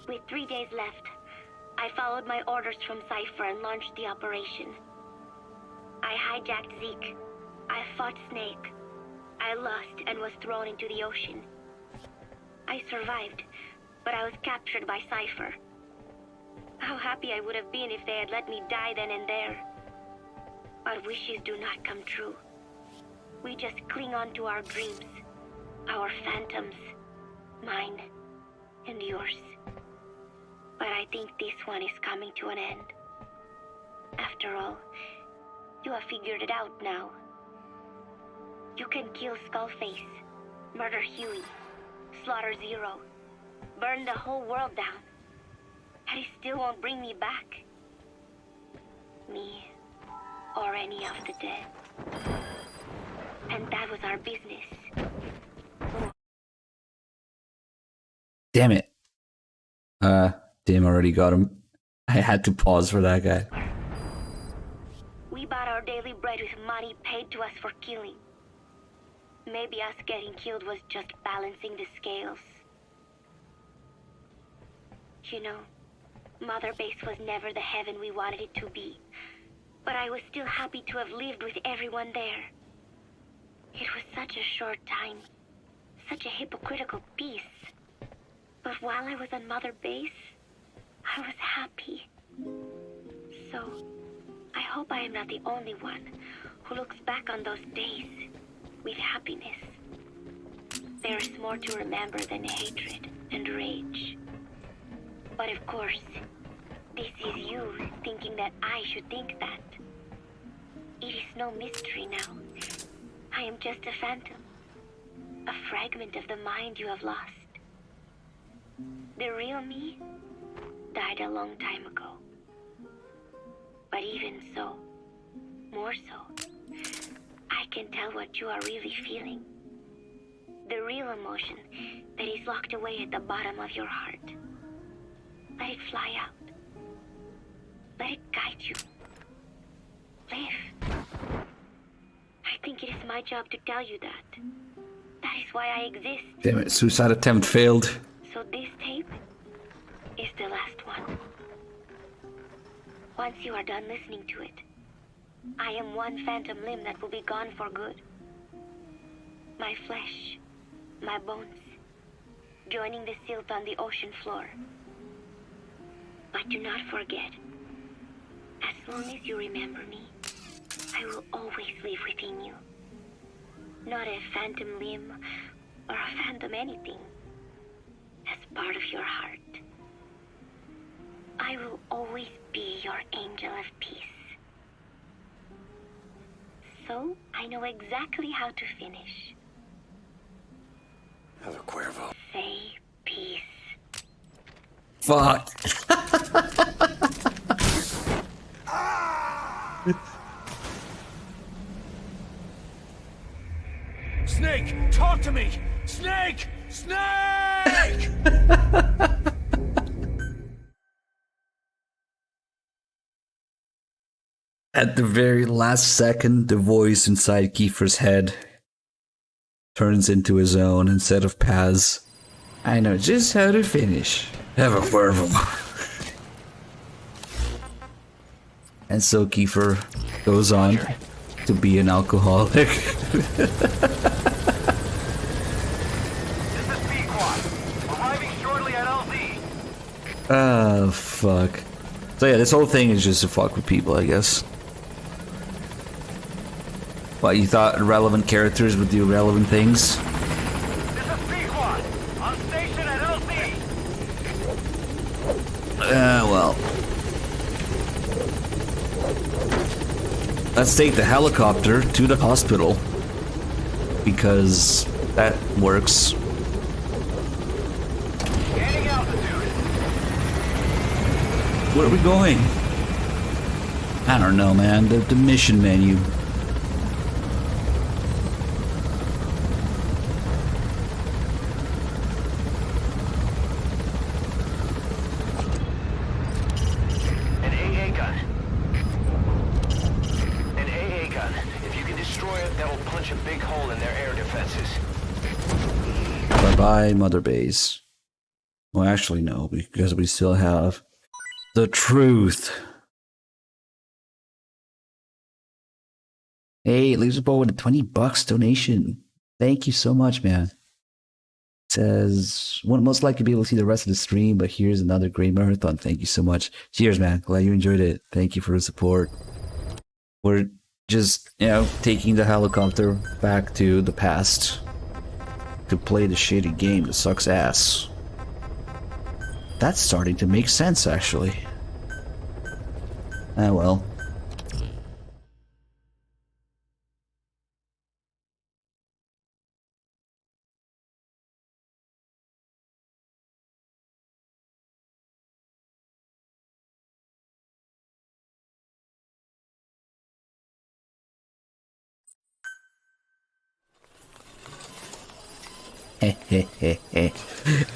With 3 days left, I followed my orders from Cypher and launched the operation. I hijacked Zeke. I fought Snake. I lost and was thrown into the ocean. I survived, but I was captured by Cypher. How happy I would have been if they had let me die then and there. But wishes do not come true. We just cling on to our dreams, our phantoms, mine and yours. But I think this one is coming to an end. After all, you have figured it out now. You can kill Skullface, murder Huey, slaughter Zero, burn the whole world down, and it still won't bring me back. Me, or any of the dead. And that was our business. Damn it. Dim already got him. I had to pause for that guy. We bought our daily bread with money paid to us for killing. Maybe us getting killed was just balancing the scales. You know, Mother Base was never the heaven we wanted it to be. But I was still happy to have lived with everyone there. It was such a short time, such a hypocritical peace. But while I was on Mother Base, I was happy. So, I hope I am not the only one who looks back on those days with happiness. There is more to remember than hatred and rage. But of course, this is you thinking that I should think that. It is no mystery now. I am just a phantom, a fragment of the mind you have lost. The real me died a long time ago. But even so, more so, I can tell what you are really feeling. The real emotion that is locked away at the bottom of your heart. Let it fly out. Let it guide you. Live. I think it is my job to tell you that. That is why I exist. Damn it, suicide attempt failed. So this tape is the last one. Once you are done listening to it, I am one phantom limb that will be gone for good. My flesh, my bones, joining the silt on the ocean floor. But do not forget, as long as you remember me, I will always live within you. Not a phantom limb or a phantom anything. As part of your heart. I will always be your angel of peace. So, I know exactly how to finish. Hello, Cuervo. Say peace. Fuck. Snake, talk to me! Snake! Snake! At the very last second, the voice inside Kiefer's head turns into his own instead of Paz. I know just how to finish. Have a Cuervo. And so Kiefer goes on to be an alcoholic. This is Pequod. Arriving shortly at LZ. Ah, fuck. So yeah, this whole thing is just to fuck with people, I guess. What, you thought irrelevant characters would do irrelevant things? This is Pequod. On station at LZ. Well. Let's take the helicopter to the hospital. Because that works. Gaining altitude. Where are we going? I don't know, man. The mission menu. An AA gun. An AA gun. If you can destroy it, that'll punch a big hole in their air defenses. Bye-bye, Mother Base. Well, actually, no, because we still have the truth. Hey, Laserbow with a $20 donation. Thank you so much, man. Says, won't most likely be able to see the rest of the stream, but here's another great marathon. Thank you so much. Cheers, man. Glad you enjoyed it. Thank you for the support. We're just, taking the helicopter back to the past to play the shitty game that sucks ass. That's starting to make sense, actually. Ah, well.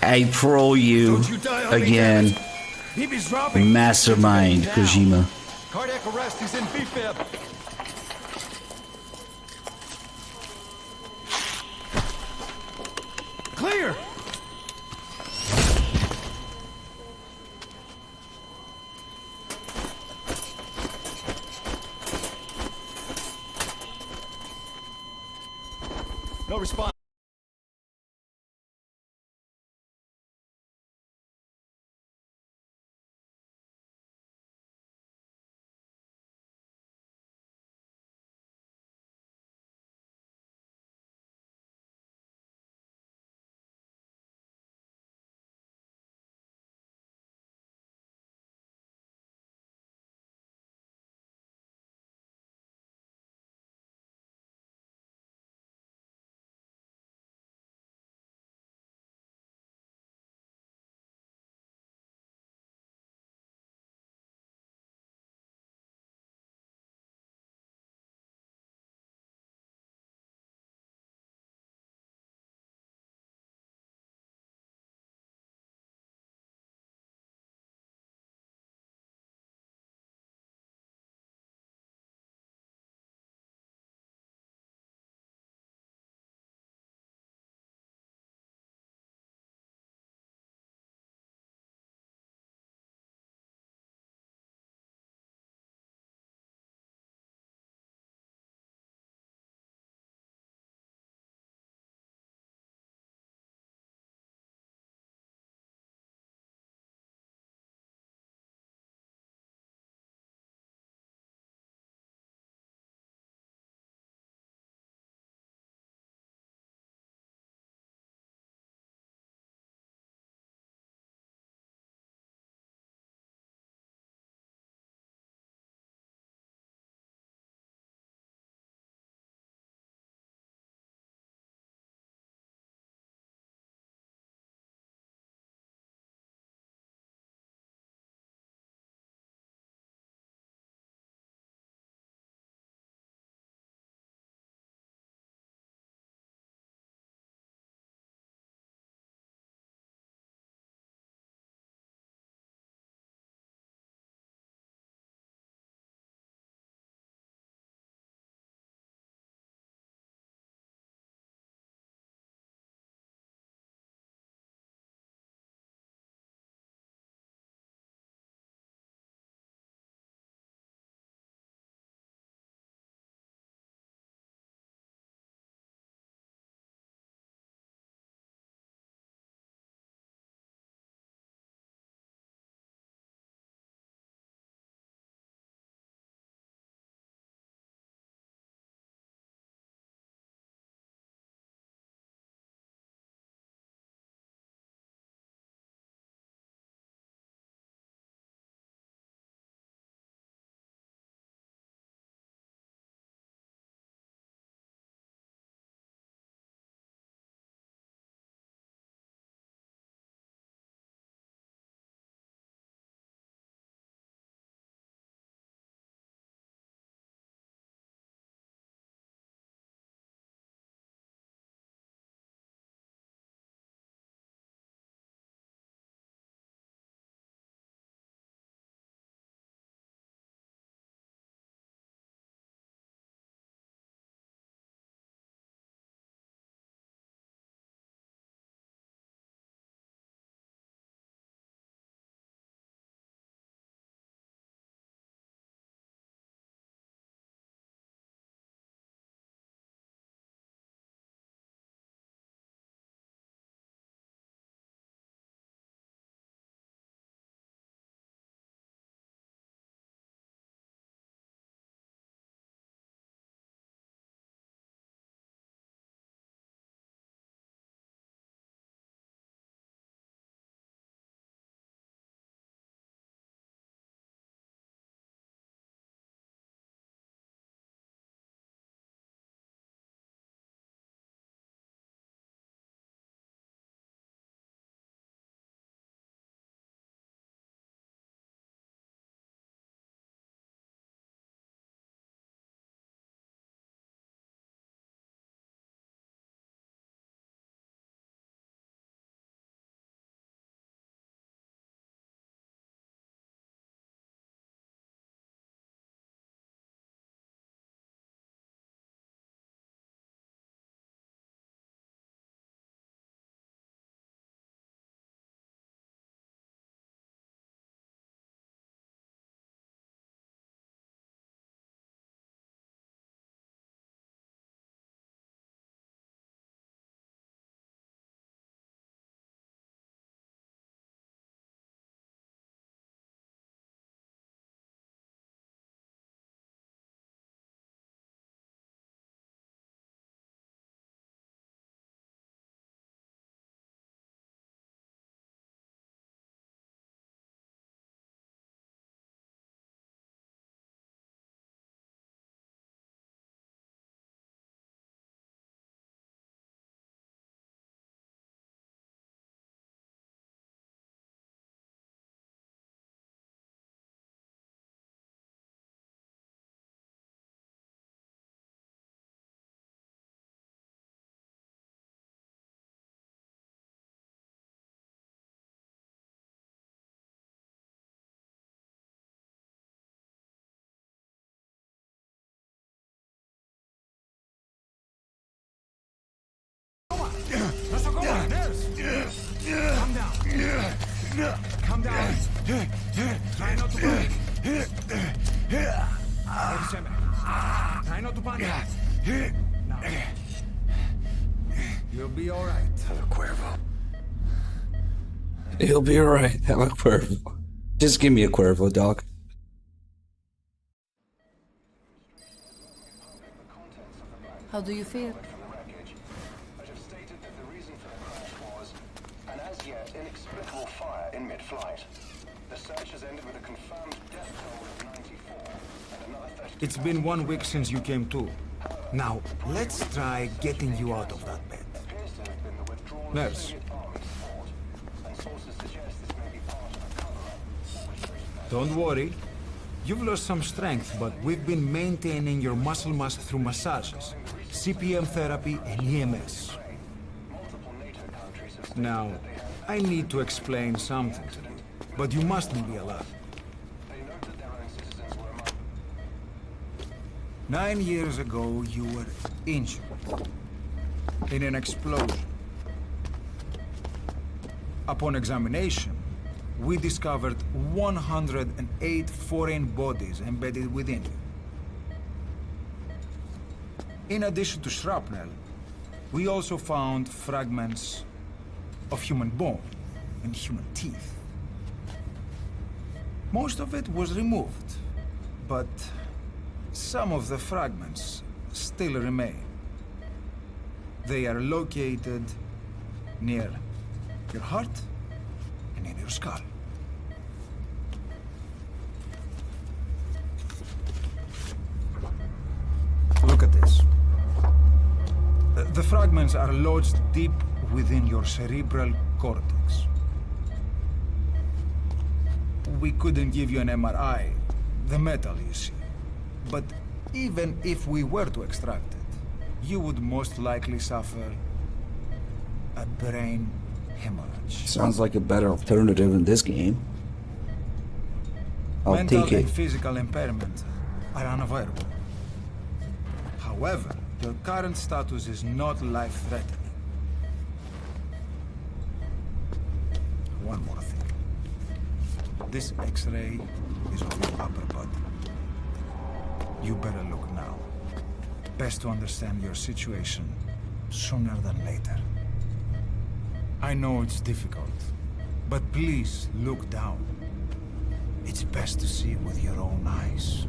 I troll you again. Mastermind, Kojima. Cardiac arrest, he's in BFib. Clear! No response. Calm down. Try not to panic. Try not to panic. Now. You'll be all right. Hello, Cuervo. He'll be alright. Have a Cuervo. Just give me a Cuervo, dog. How do you feel? I have stated that the reason for the crash was an as yet inexplicable fire in mid-flight. The search has ended with a confirmed death toll of 94 and another 30. It's been 1 week since you came to. Now, let's try getting you out of that bed. Nurse. Don't worry. You've lost some strength, but we've been maintaining your muscle mass through massages, CPM therapy, and EMS. Now, I need to explain something to you, but you mustn't be alarmed. 9 years ago, you were injured in an explosion. Upon examination, we discovered 108 foreign bodies embedded within you. In addition to shrapnel, we also found fragments of human bone and human teeth. Most of it was removed, but some of the fragments still remain. They are located near your heart and in your skull. Look at this. The fragments are lodged deep within your cerebral cortex. We couldn't give you an MRI, the metal, you see. But even if we were to extract it, you would most likely suffer a brain hemorrhage. Sounds like a better alternative in this game. I'll Mental take it. and physical impairment are unavoidable. However, your current status is not life-threatening. One more thing. This X-ray is of your upper body. You better look now. Best to understand your situation sooner than later. I know it's difficult, but please look down. It's best to see it with your own eyes.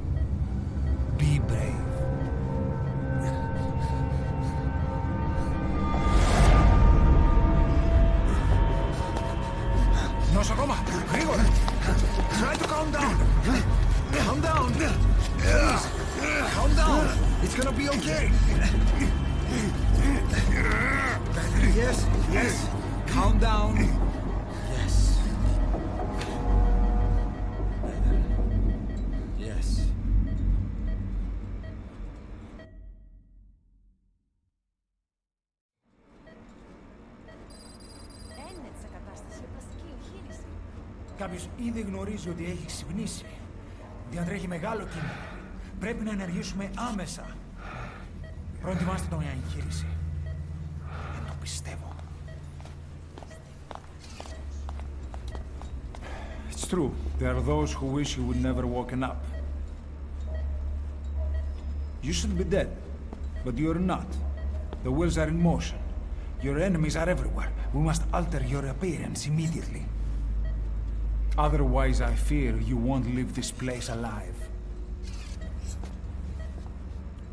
Be brave. Nosokoma, Grigor! Try to calm down! Calm down! Please! Calm down! It's gonna be okay! Yes, yes! Calm down! Yes. Yes. Κάποιος ήδη γνωρίζει ότι έχει ξυπνήσει. Διατρέχει μεγάλο κίνδυνο. Πρέπει να ενεργήσουμε άμεσα. Προετοιμάστε τον για εγχείρηση. Δεν το πιστεύω. It's true. There are those who wish you would never woken up. You should be dead, but you're not. The wheels are in motion. Your enemies are everywhere. We must alter your appearance immediately. Otherwise, I fear you won't leave this place alive.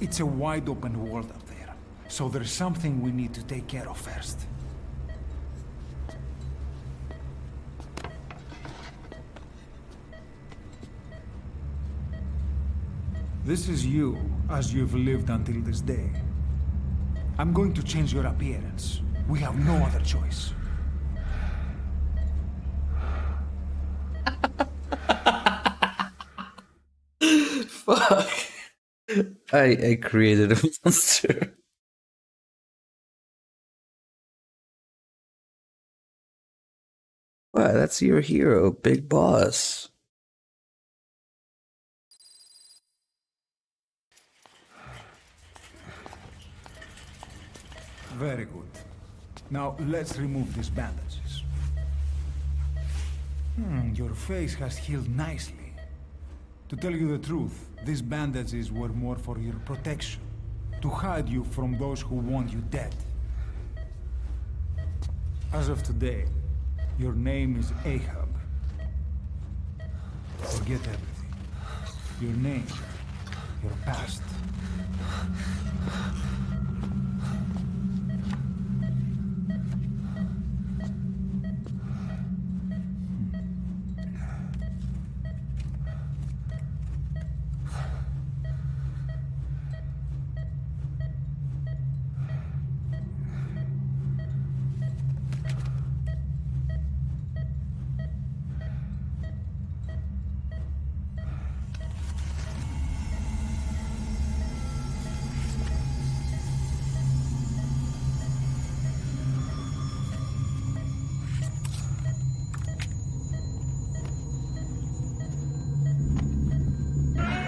It's a wide open world up there, so there's something we need to take care of first. This is you, as you've lived until this day. I'm going to change your appearance. We have no other choice. Fuck. I created a monster. Wow, that's your hero, Big Boss. Very good. Now, let's remove these bandages. Your face has healed nicely. To tell you the truth, these bandages were more for your protection. To hide you from those who want you dead. As of today, your name is Ahab. Forget everything. Your name, your past.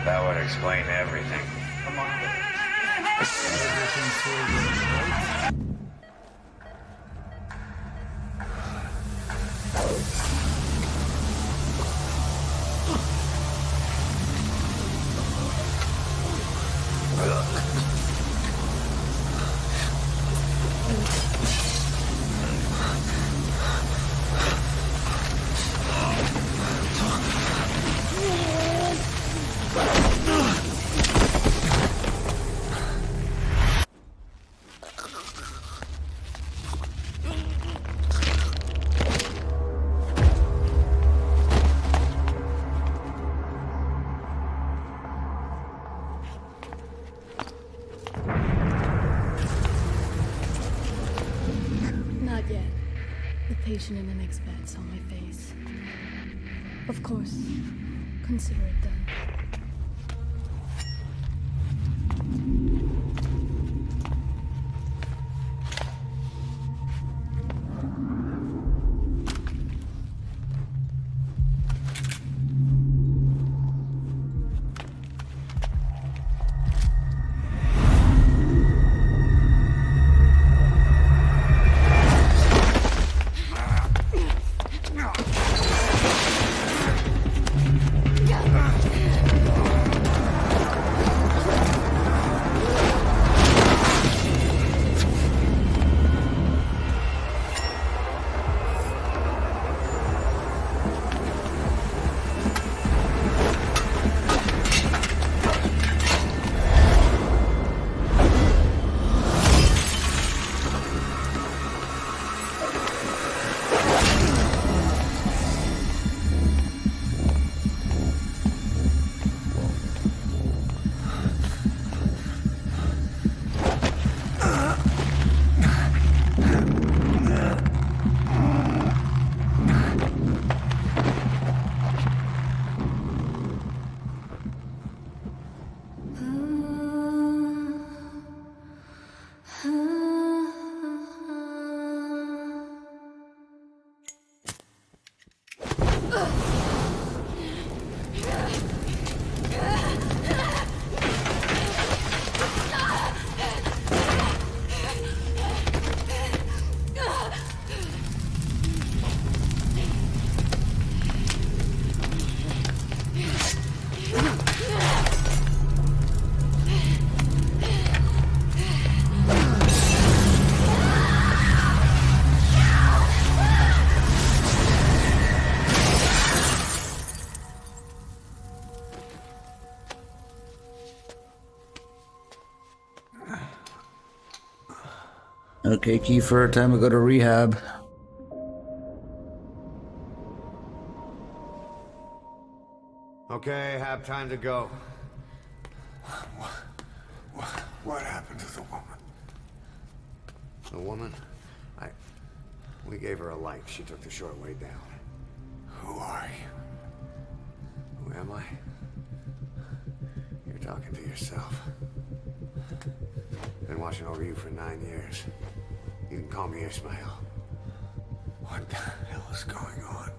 That would explain everything. Not yet. The patient in the next bed saw my face. Of course, consider it done. Okay, Kiefer, time to go to rehab. Okay, have time to go. What happened to the woman? The woman? We gave her a light. She took the short way down. Who are you? Who am I? You're talking to yourself. Been watching over you for 9 years. You can call me Ishmael. What the hell is going on?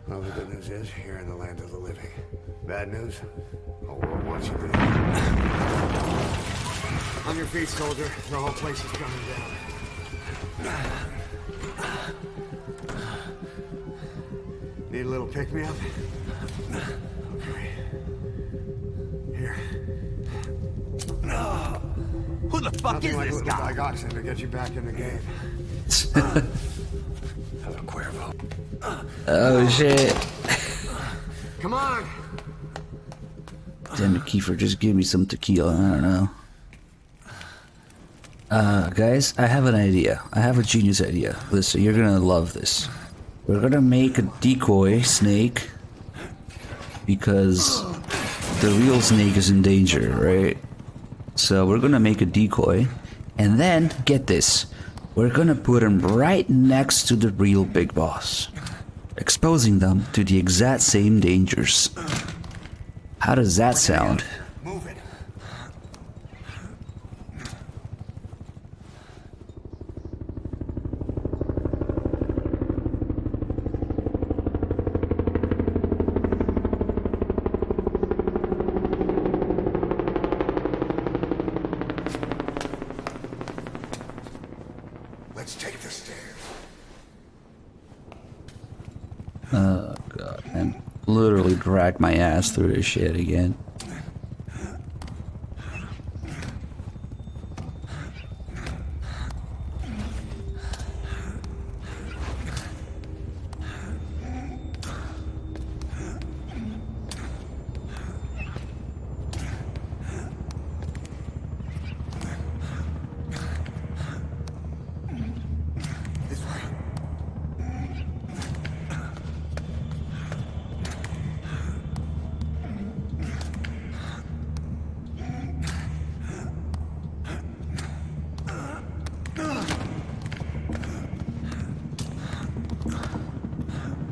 Well, the good news is, you're in the land of the living. Bad news? The whole world wants you dead. On your feet, soldier. The whole place is coming down. Need a little little pick-me-up? Okay. Here. Who the fuck Nothing is like this little guy? digoxin to get you back in the game. Hello, Cuervo. Oh shit. Come on! Damn it, Kiefer, just give me some tequila. I don't know. Guys, I have an idea. I have a genius idea. Listen, you're gonna love this. We're gonna make a decoy snake because the real snake is in danger, right? So we're gonna make a decoy, and then, get this, we're gonna put him right next to the real big boss, exposing them to the exact same dangers. How does that sound? Move it. Let's take the stairs. Oh god, man. Literally drag my ass through this shit again.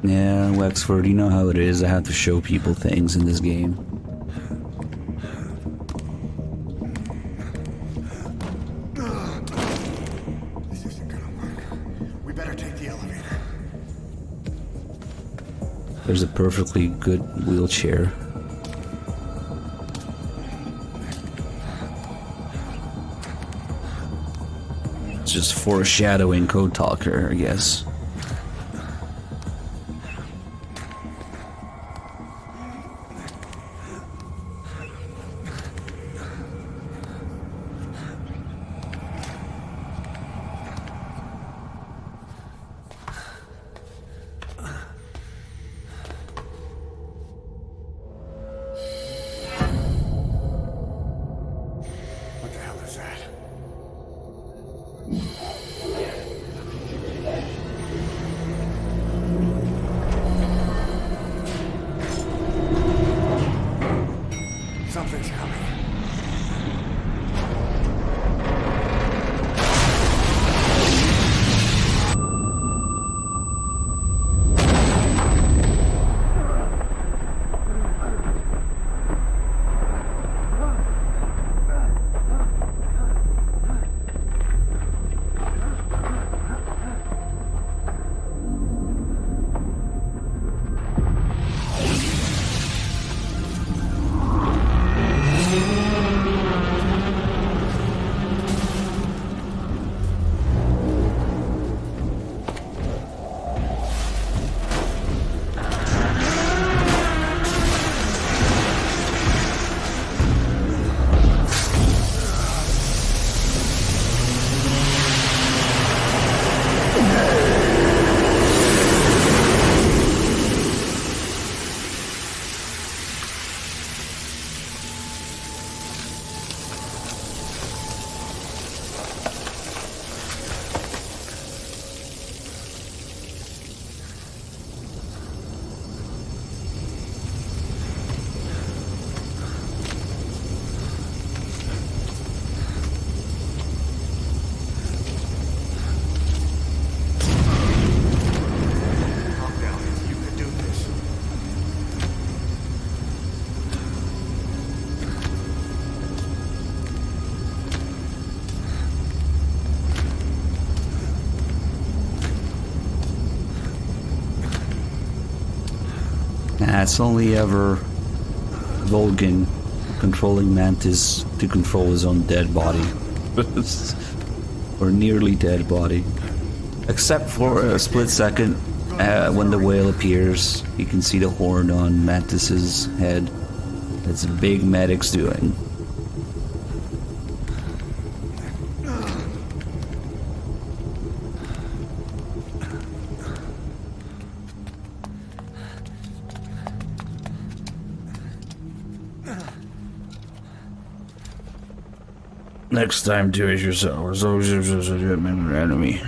Yeah, Wexford, you know how it is. I have to show people things in this game. This isn't gonna work. We better take the elevator. There's a perfectly good wheelchair. It's just foreshadowing Code Talker, I guess. What the hell is that? Something's coming. Nah, it's only ever Volgin controlling Mantis to control his own dead body. Or nearly dead body. Except for a split second When the whale appears, you can see the horn on Mantis's head. That's a big medic's doing. Next time, do it yourself. Remember enemy.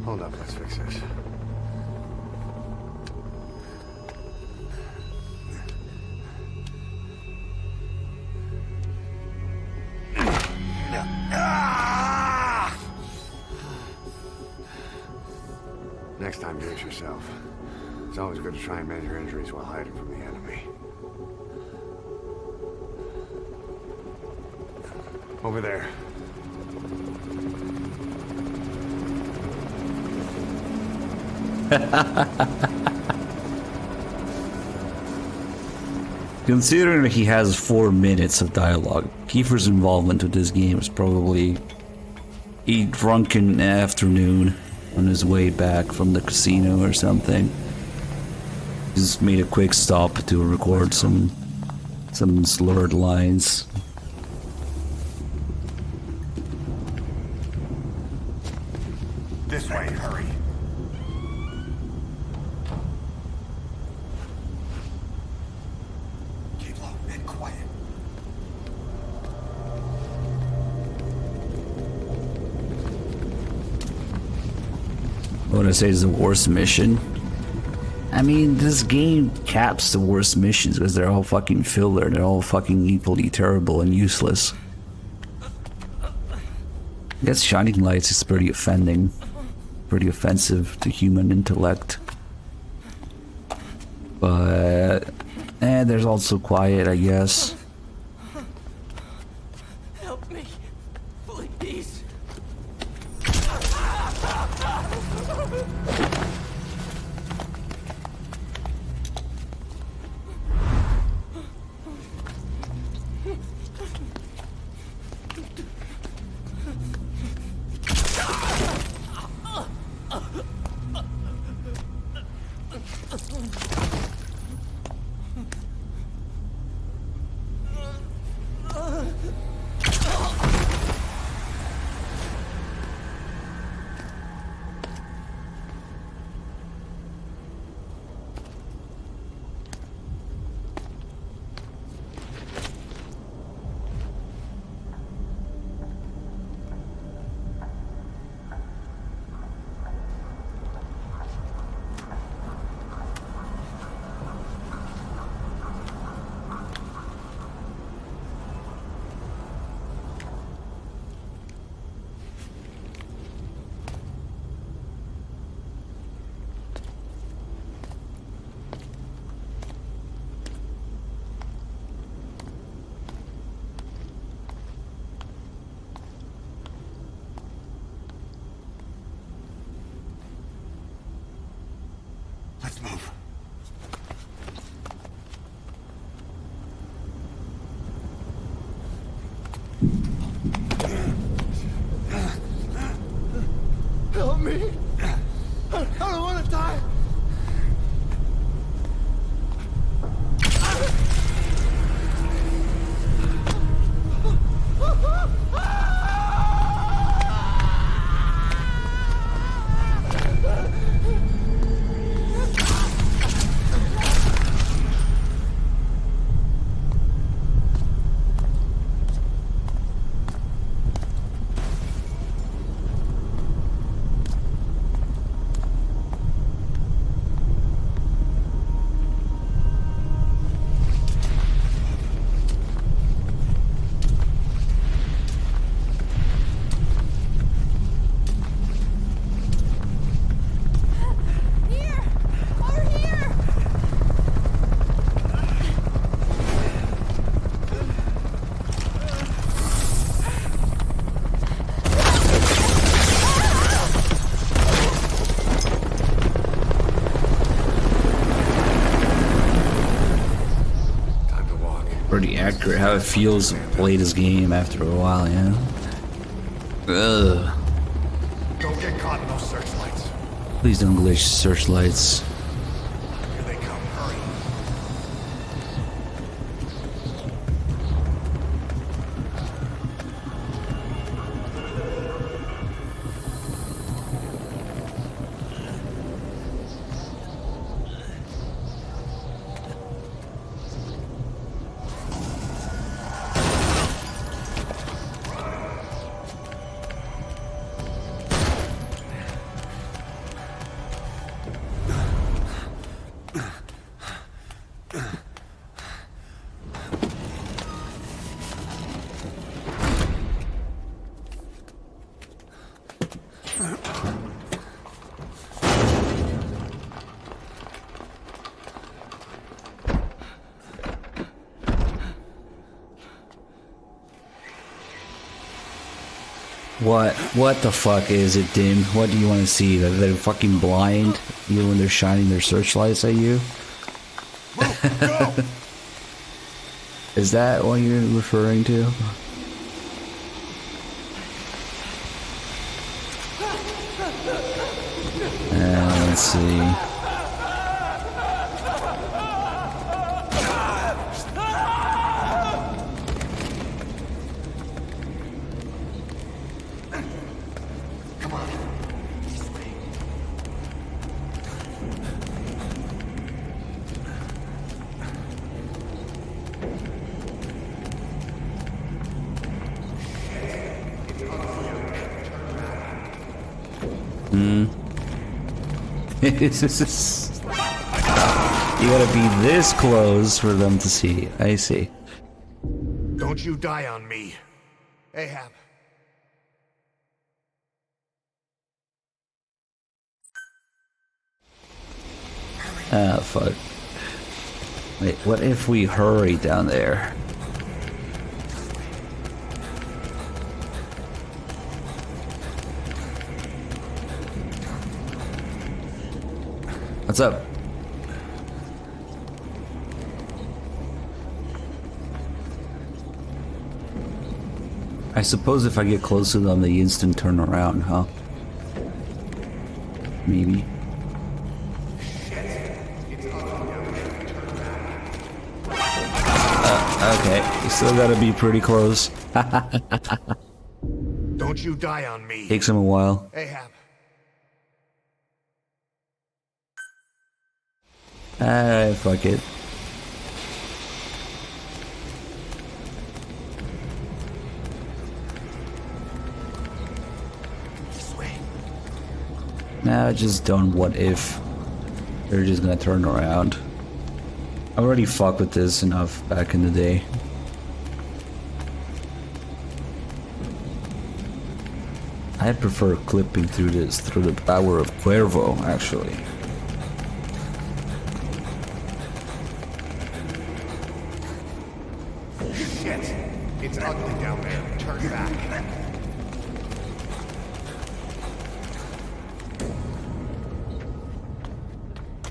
Hold up, let's fix this. Next time, do it yourself. It's always good to try and measure injuries while hiding from the enemy. Over there. Considering that he has 4 minutes of dialogue, Kiefer's involvement with this game is probably a drunken afternoon on his way back from the casino or something. Just made a quick stop to record some slurred lines. This way, hurry. Keep low and quiet. I want to say it's the worst mission. I mean, this game caps the worst missions because they're all fucking filler. They're all fucking equally terrible and useless. I guess Shining Lights is pretty offending. Pretty offensive to human intellect. But... there's also Quiet, I guess. Help me, please. Let's move. Help me. I don't want to die. Pretty accurate how it feels to play this game after a while, yeah. Ugh. Don't get caught in those searchlights. Please don't glitch searchlights. Here they come. Hurry. What the fuck is it, Dim? What do you want to see? That they're fucking blind you when they're shining their searchlights at you? Is that what you're referring to? Let's see. You gotta be this close for them to see. I see. Don't you die on me, Ahab. Ah, fuck. Wait, what if we hurry down there? What's up? I suppose if I get close to them, they instant turn around, huh? Maybe. Okay, you still gotta be pretty close. Don't you die on me. Takes him a while. Ahab. Alright, fuck it. Nah, just don't what if. They're just gonna turn around. I already fucked with this enough back in the day. I prefer clipping through this through the power of Cuervo, actually. Shit! It's ugly down there. Turn back.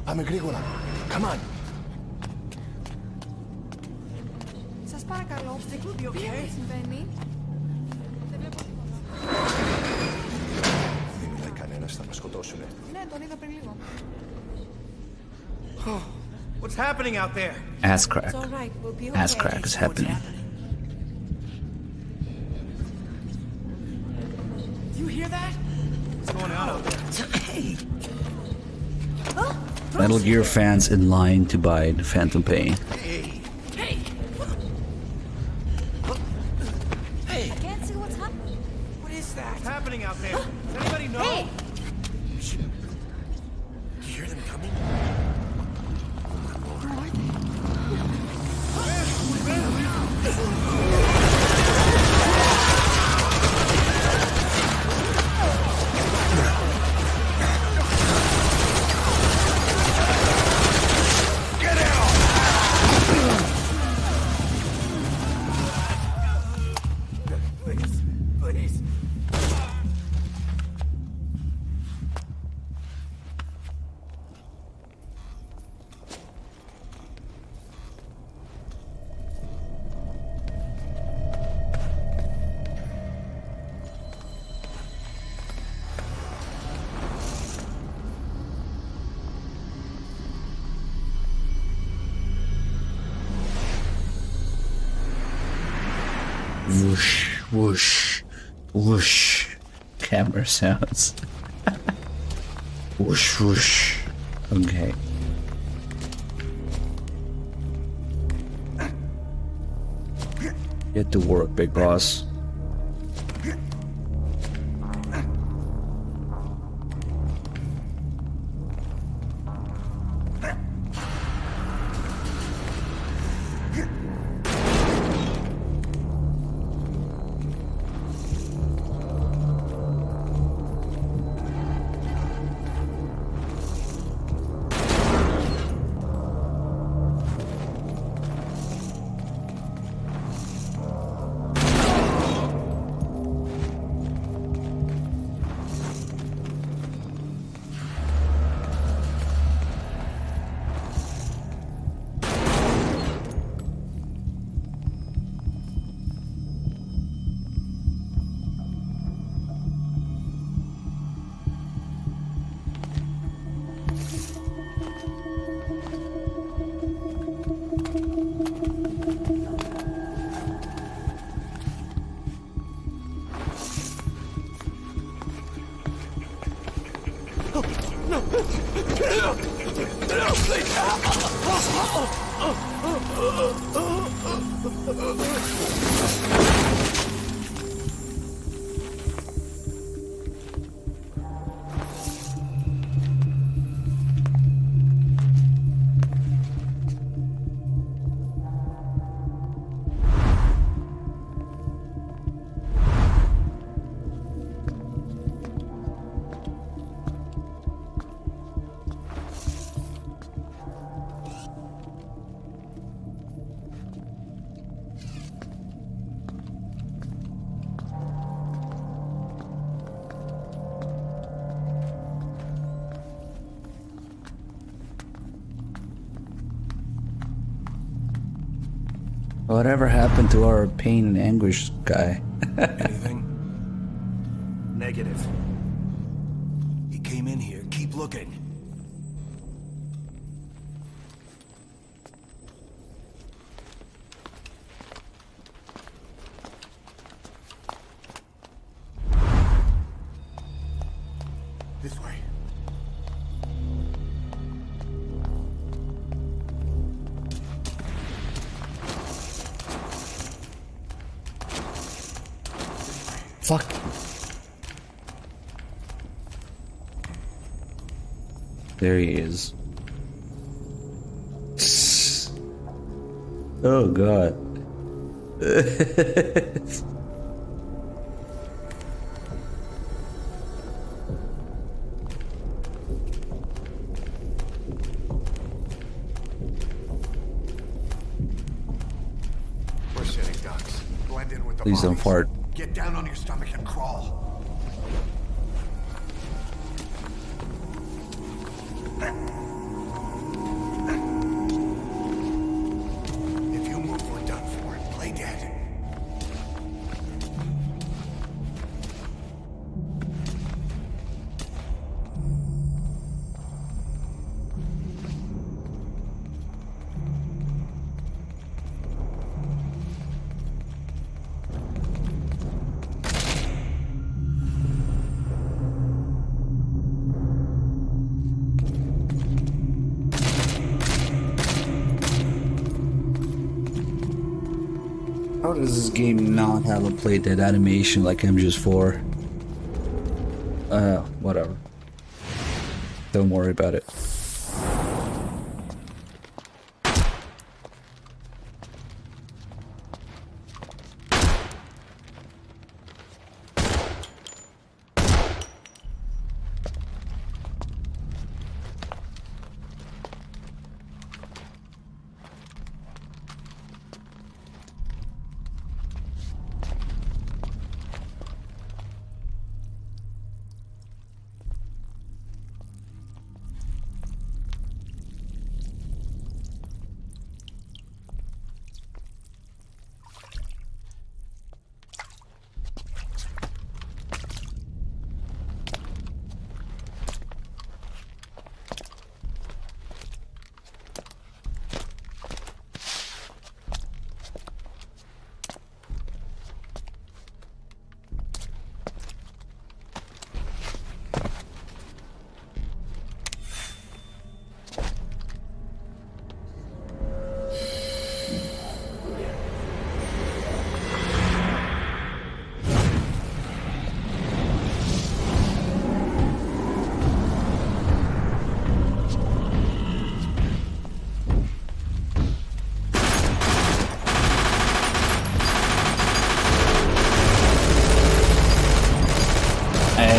Πάμε γρήγορα. Come on. Σας παρακαλώ, τι συμβαίνει? Δεν μιλάει κανένας, θα μας σκοτώσουνε. Ναι, τον είδα πριν λίγο. What's happening out there? Ass crack. It's all right, we'll be okay. Ass crack is happening. Do you hear that? What's going on out there? Hey! Metal Gear fans in line to buy the Phantom Pain. Hey! Hey! Hey! I can't see what's happening. What is that? What's happening out there? Does anybody know? Hey! Do you hear them coming? Whoosh, whoosh, whoosh. Camera sounds. Whoosh, whoosh. Okay. Get to work, big boss. Whatever happened to our pain and anguish guy? Anything? Negative. He came in here. Keep looking. This way. Fuck. There he is. Oh god. We're sitting ducks. Blend in with the Please don't bodies. fart. Get down on your stomach and crawl. If you move, we're done for. Play dead. How does this game not have a play dead animation like MGS4? Whatever. Don't worry about it.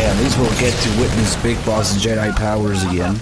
at least we'll get to witness Big Boss's Jedi powers again.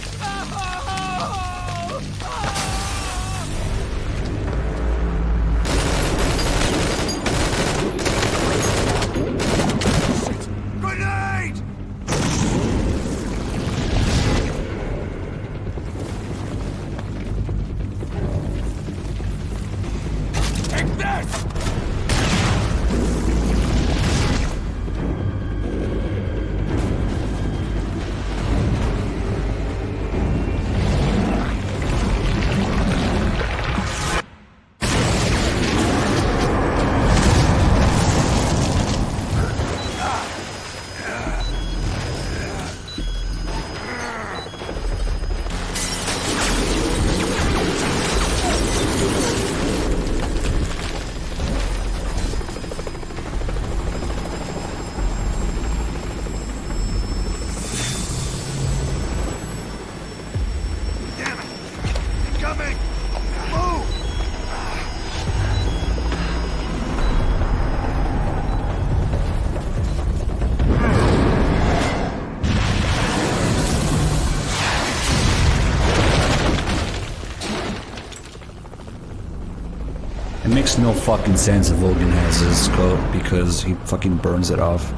It makes no fucking sense if Logan has his scope because he fucking burns it off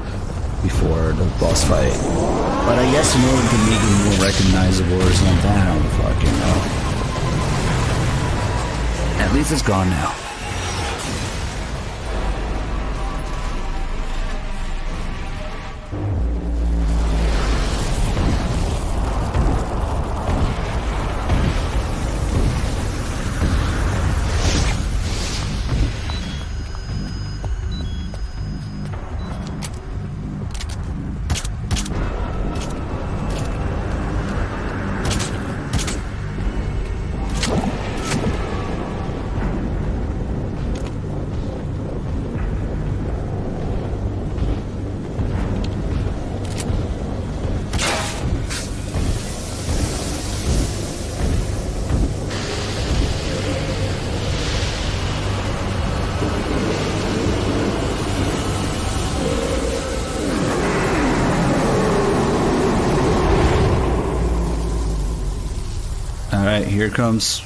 before the boss fight. But I guess in order to make him more recognizable or something, I don't fucking know. At least it's gone now. Alright, here it comes.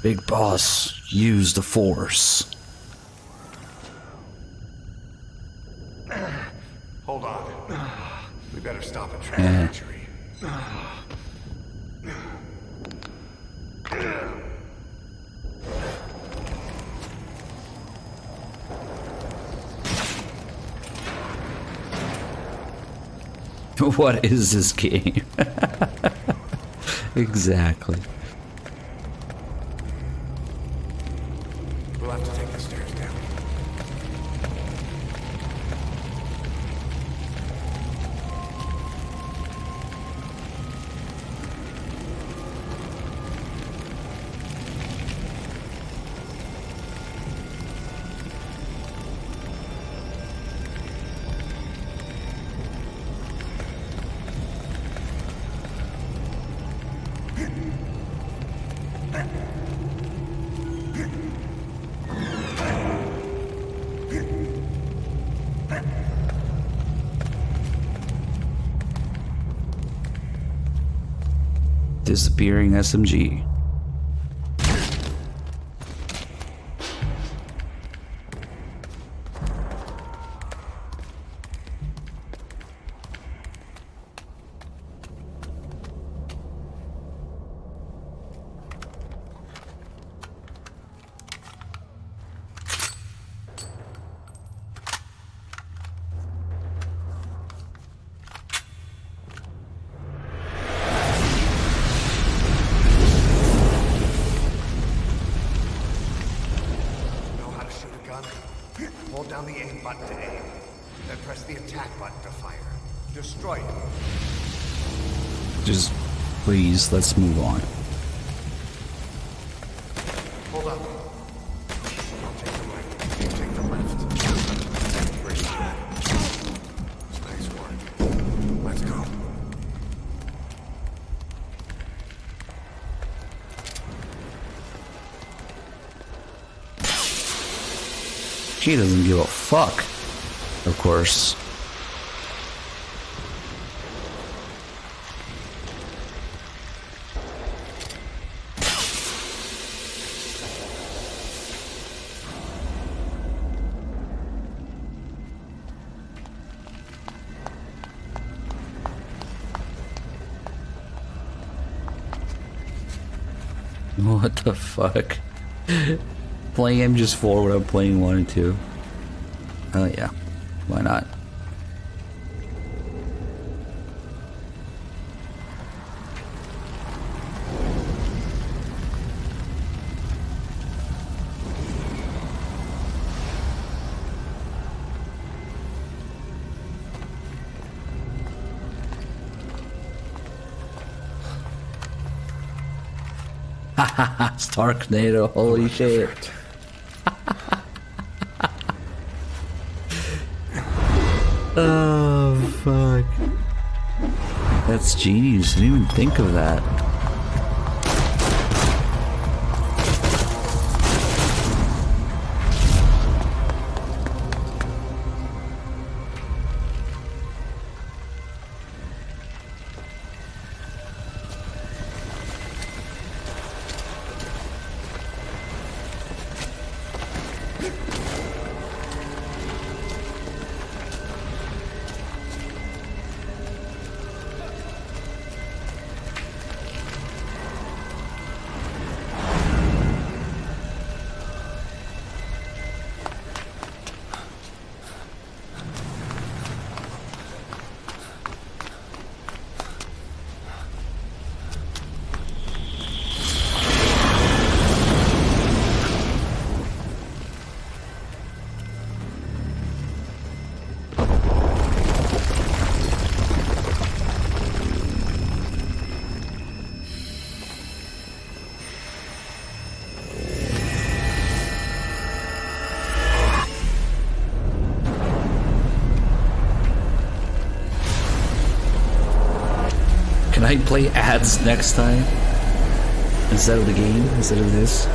Big Boss, use the Force. Hold on. We better stop and track injury. What is this game? Exactly. We'll have to take the stairs down. Disappearing SMG. Hold down the aim button to aim. Then press the attack button to fire. Destroy it. Just please, let's move on. Hold up. I'll take the right. You take the left. Pretty good. Nice work. Let's go. She doesn't give a fuck, of course. What the fuck? Playing MGS4 when I'm playing 1 and 2. Oh yeah, why not? Starknado, holy shit. Oh, fuck. That's genius. I didn't even think of that. Can I play ads next time? Instead of the game? Instead of this?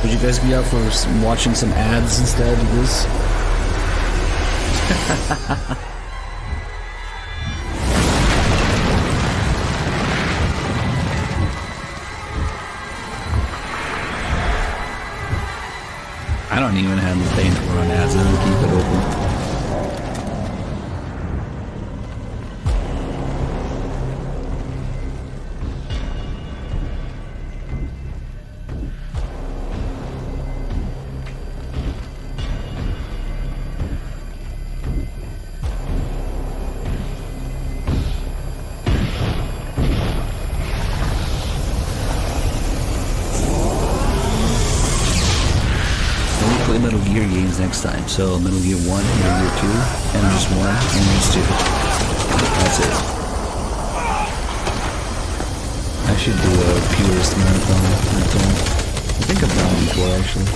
Would you guys be up for watching some ads instead of this? I don't even have the thing to run ads. I don't keep it open. Metal Gear games next time. So Metal Gear 1, Metal Gear 2, and just 1, and just 2. That's it. I should do a purist marathon. I think I've done it before actually.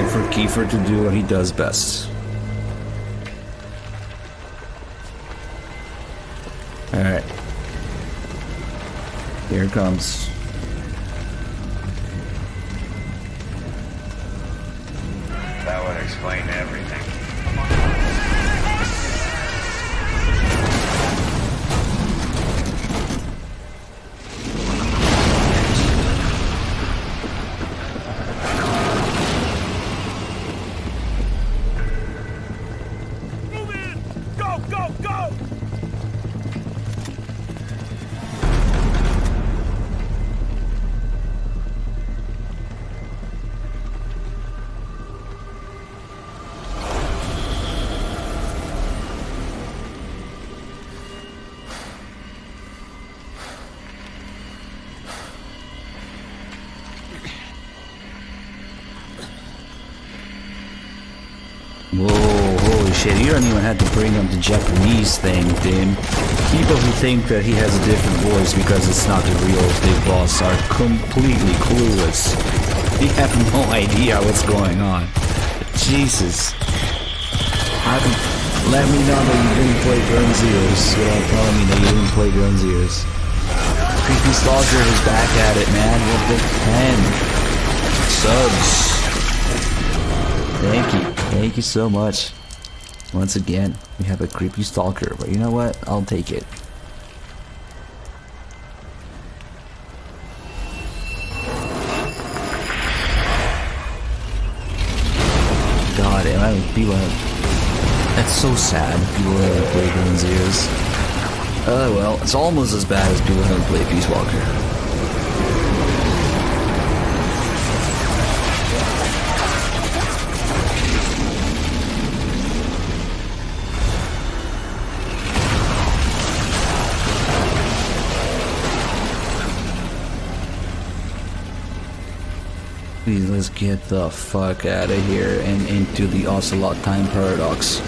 For Kiefer to do what he does best. Alright. Here it comes. That would explain everything. Whoa, holy shit, you don't even have to bring up the Japanese thing, Tim. People who think that he has a different voice because it's not the real Big Boss are completely clueless. They have no idea what's going on. Jesus. Let me know that you didn't play Ground Zeroes without telling me that you didn't play Ground Zeroes. Creepy Stalker is back at it, man, with the 10 subs. Thank you so much. Once again, we have a Creepy Stalker, but you know what? I'll take it. God, am I people have... That's so sad. People haven't played Ground Zeroes. Oh well, it's almost as bad as people haven't played Peace Walker. Please, let's get the fuck out of here and into the Ocelot time paradox.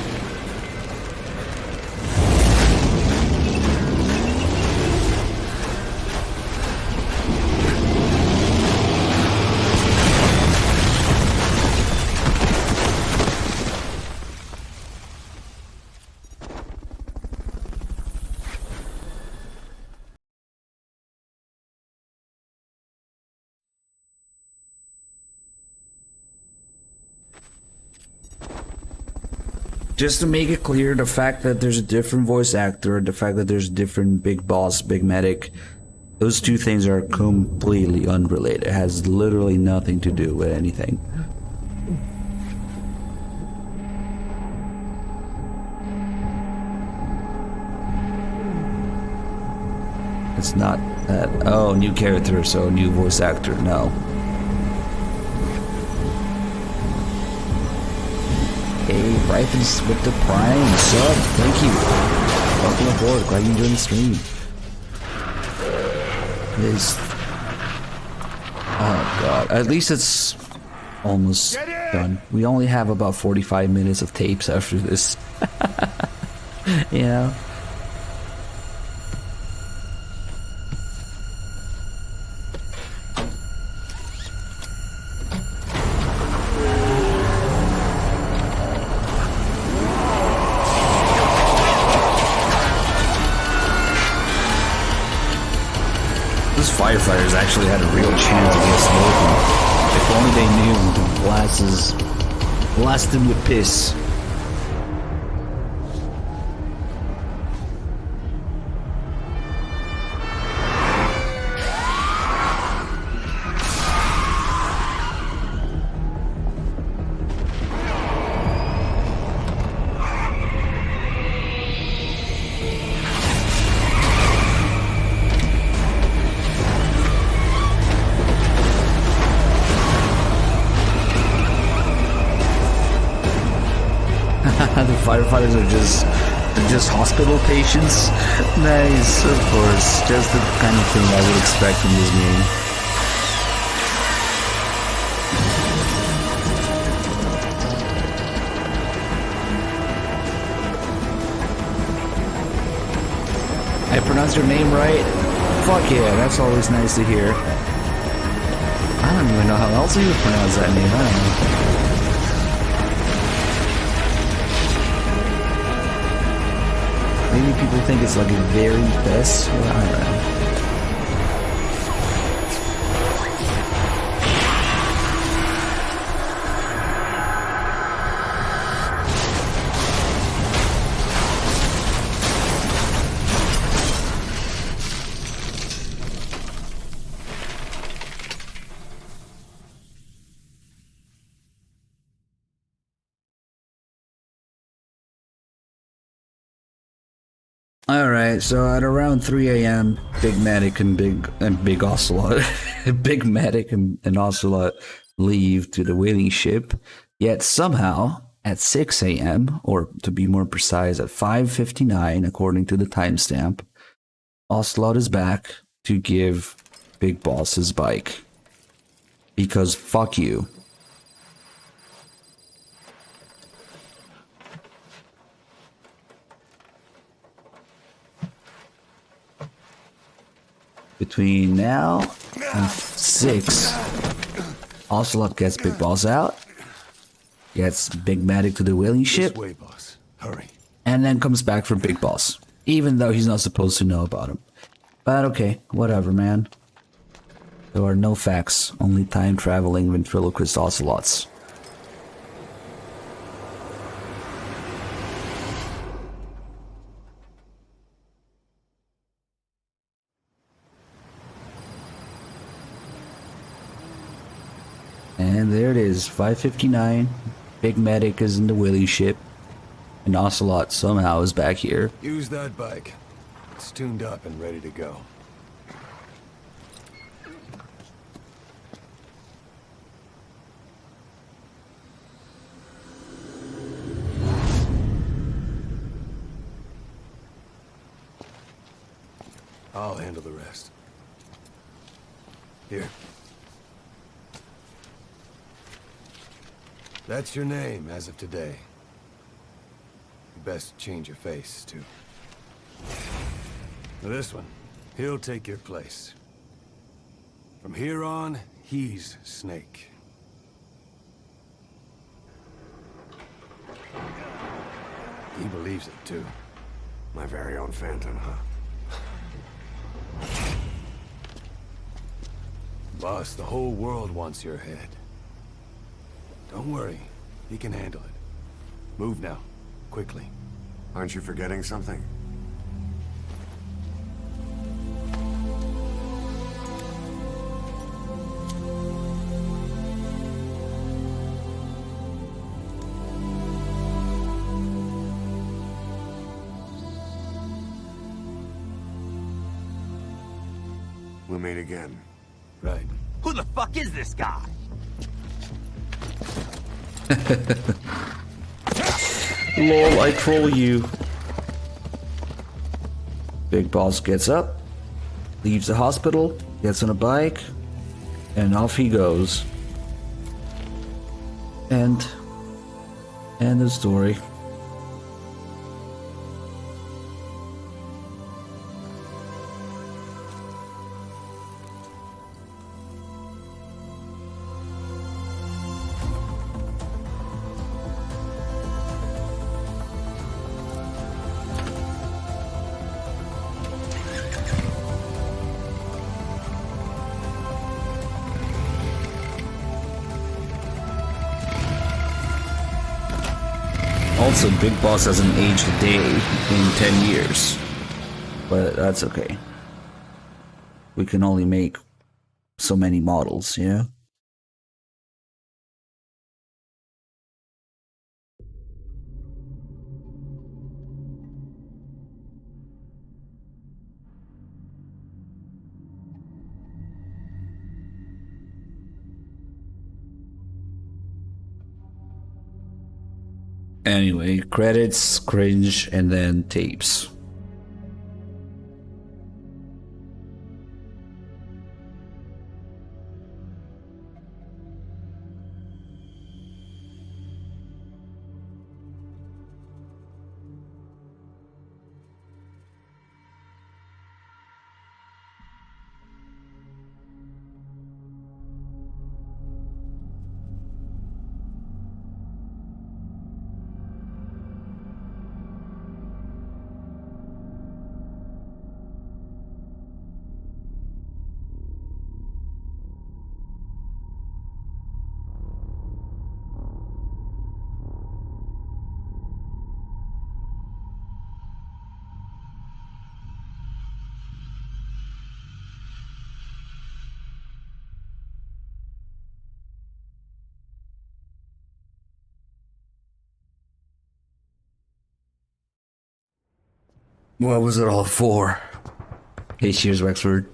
Just to make it clear, the fact that there's a different voice actor, the fact that there's a different Big Boss, Big Medic, those two things are completely unrelated. It has literally nothing to do with anything. It's not that, oh, new character, so new voice actor, no. Hey, Rifles with the Prime sub, thank you. Welcome aboard, glad you enjoyed the stream. Oh god, at least it's almost done. We only have about 45 minutes of tapes after this. You know? Firefighters actually had a real chance against smoking. If only they knew to blast them with piss. Firefighters are just hospital patients. Nice, of course. Just the kind of thing I would expect from this game. I pronounced your name right? Fuck yeah, that's always nice to hear. I don't even know how else you would pronounce that name. I don't know. Maybe people think it's like a very best. Well, I don't know. Alright, so at around 3 a.m., Big Medic and Big Ocelot, Big Medic and Ocelot leave to the whaling ship. Yet somehow, at 6 a.m., or to be more precise, at 5:59, according to the timestamp, Ocelot is back to give Big Boss his bike. Because fuck you. Between now and 6, Ocelot gets Big Boss out, gets Big Medic to the whaling ship, This way, boss. Hurry. and then comes back for Big Boss, even though he's not supposed to know about him. But okay, whatever, man. There are no facts, only time-traveling ventriloquist ocelots. And there it is, 5:59. Big Medic is in the whaling ship, and Ocelot somehow is back here. Use that bike. It's tuned up and ready to go. I'll handle the rest. Here. That's your name as of today. You best change your face, too. Now this one, he'll take your place. From here on, he's Snake. He believes it, too. My very own Phantom, huh? Boss, the whole world wants your head. Don't worry, he can handle it. Move now, quickly. Aren't you forgetting something? We'll meet again. Right. Who the fuck is this guy? Lol, I troll you. Big Boss gets up, leaves the hospital, gets on a bike, and off he goes. End the story. Also, Big Boss hasn't aged a day in 10 years. But that's okay. We can only make so many models, yeah? Anyway, credits, cringe, and then tapes. What was it all for? Hey, cheers, Wexford.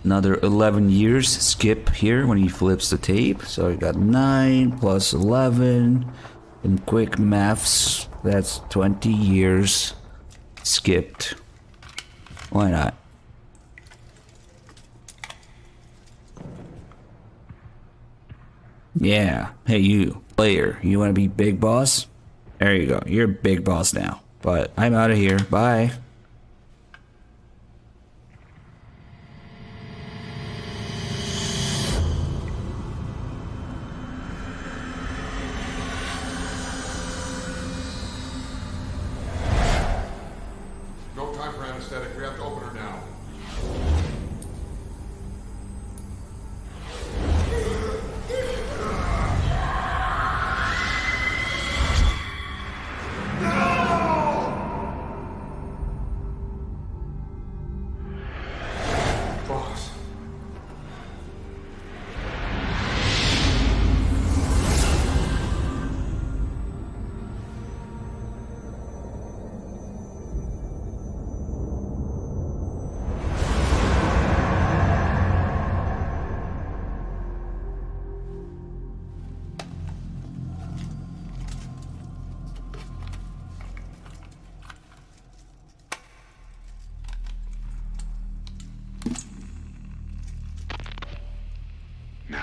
Another 11 years skip here when he flips the tape. So we got 9 plus 11. In quick maths, that's 20 years skipped. Why not? Yeah. Hey, you, player, you want to be Big Boss? There you go. You're Big Boss now. But I'm out of here. Bye.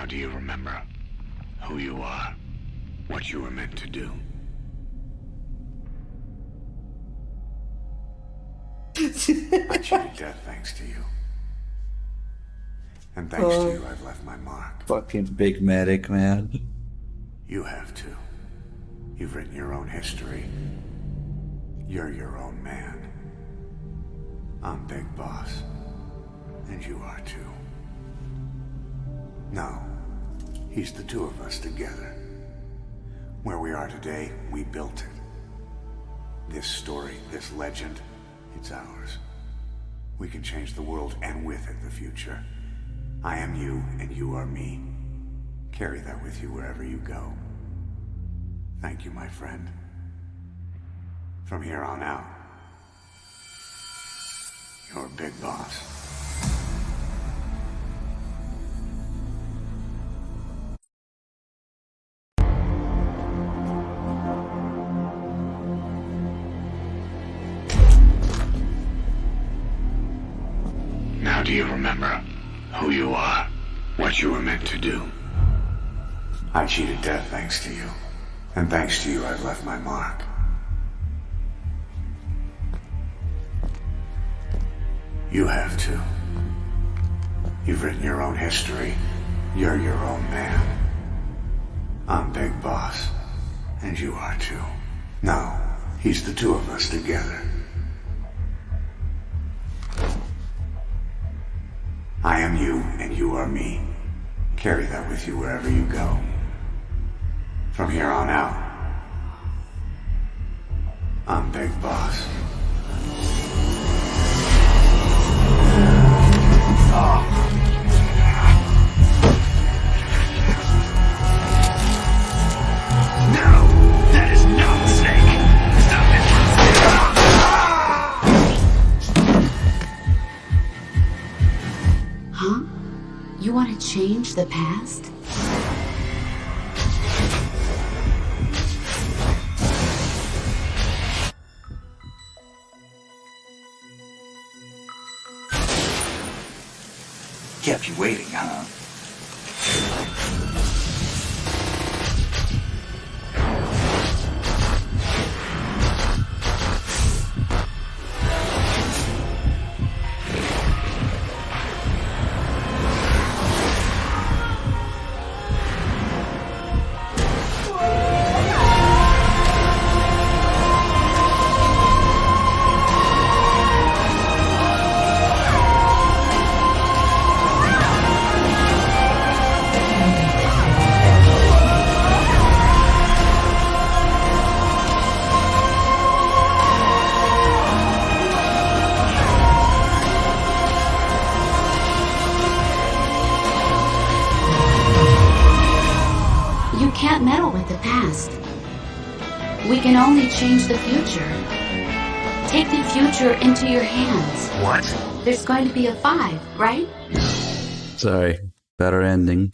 Now do you remember who you are? What you were meant to do? I cheated death thanks to you. And thanks to you, I've left my mark. Fucking Big Medic, man. You have too. You've written your own history. You're your own man. I'm Big Boss. And you are too. No. He's the two of us together. Where we are today, we built it. This story, this legend, it's ours. We can change the world and with it the future. I am you and you are me. Carry that with you wherever you go. Thank you, my friend. From here on out, you're Big Boss. Now do you remember who you are? What you were meant to do? I cheated death thanks to you. And thanks to you, I've left my mark. You have too. You've written your own history. You're your own man. I'm Big Boss. And you are too. No, he's the two of us together. I am you, and you are me. Carry that with you wherever you go. From here on out, I'm Big Boss. No, that is not Snake. Stop it. Huh? You want to change the past? Kept you waiting, huh? Can't meddle with the past. We can only change the future. Take the future into your hands. What? There's going to be a 5, right? Sorry, better ending.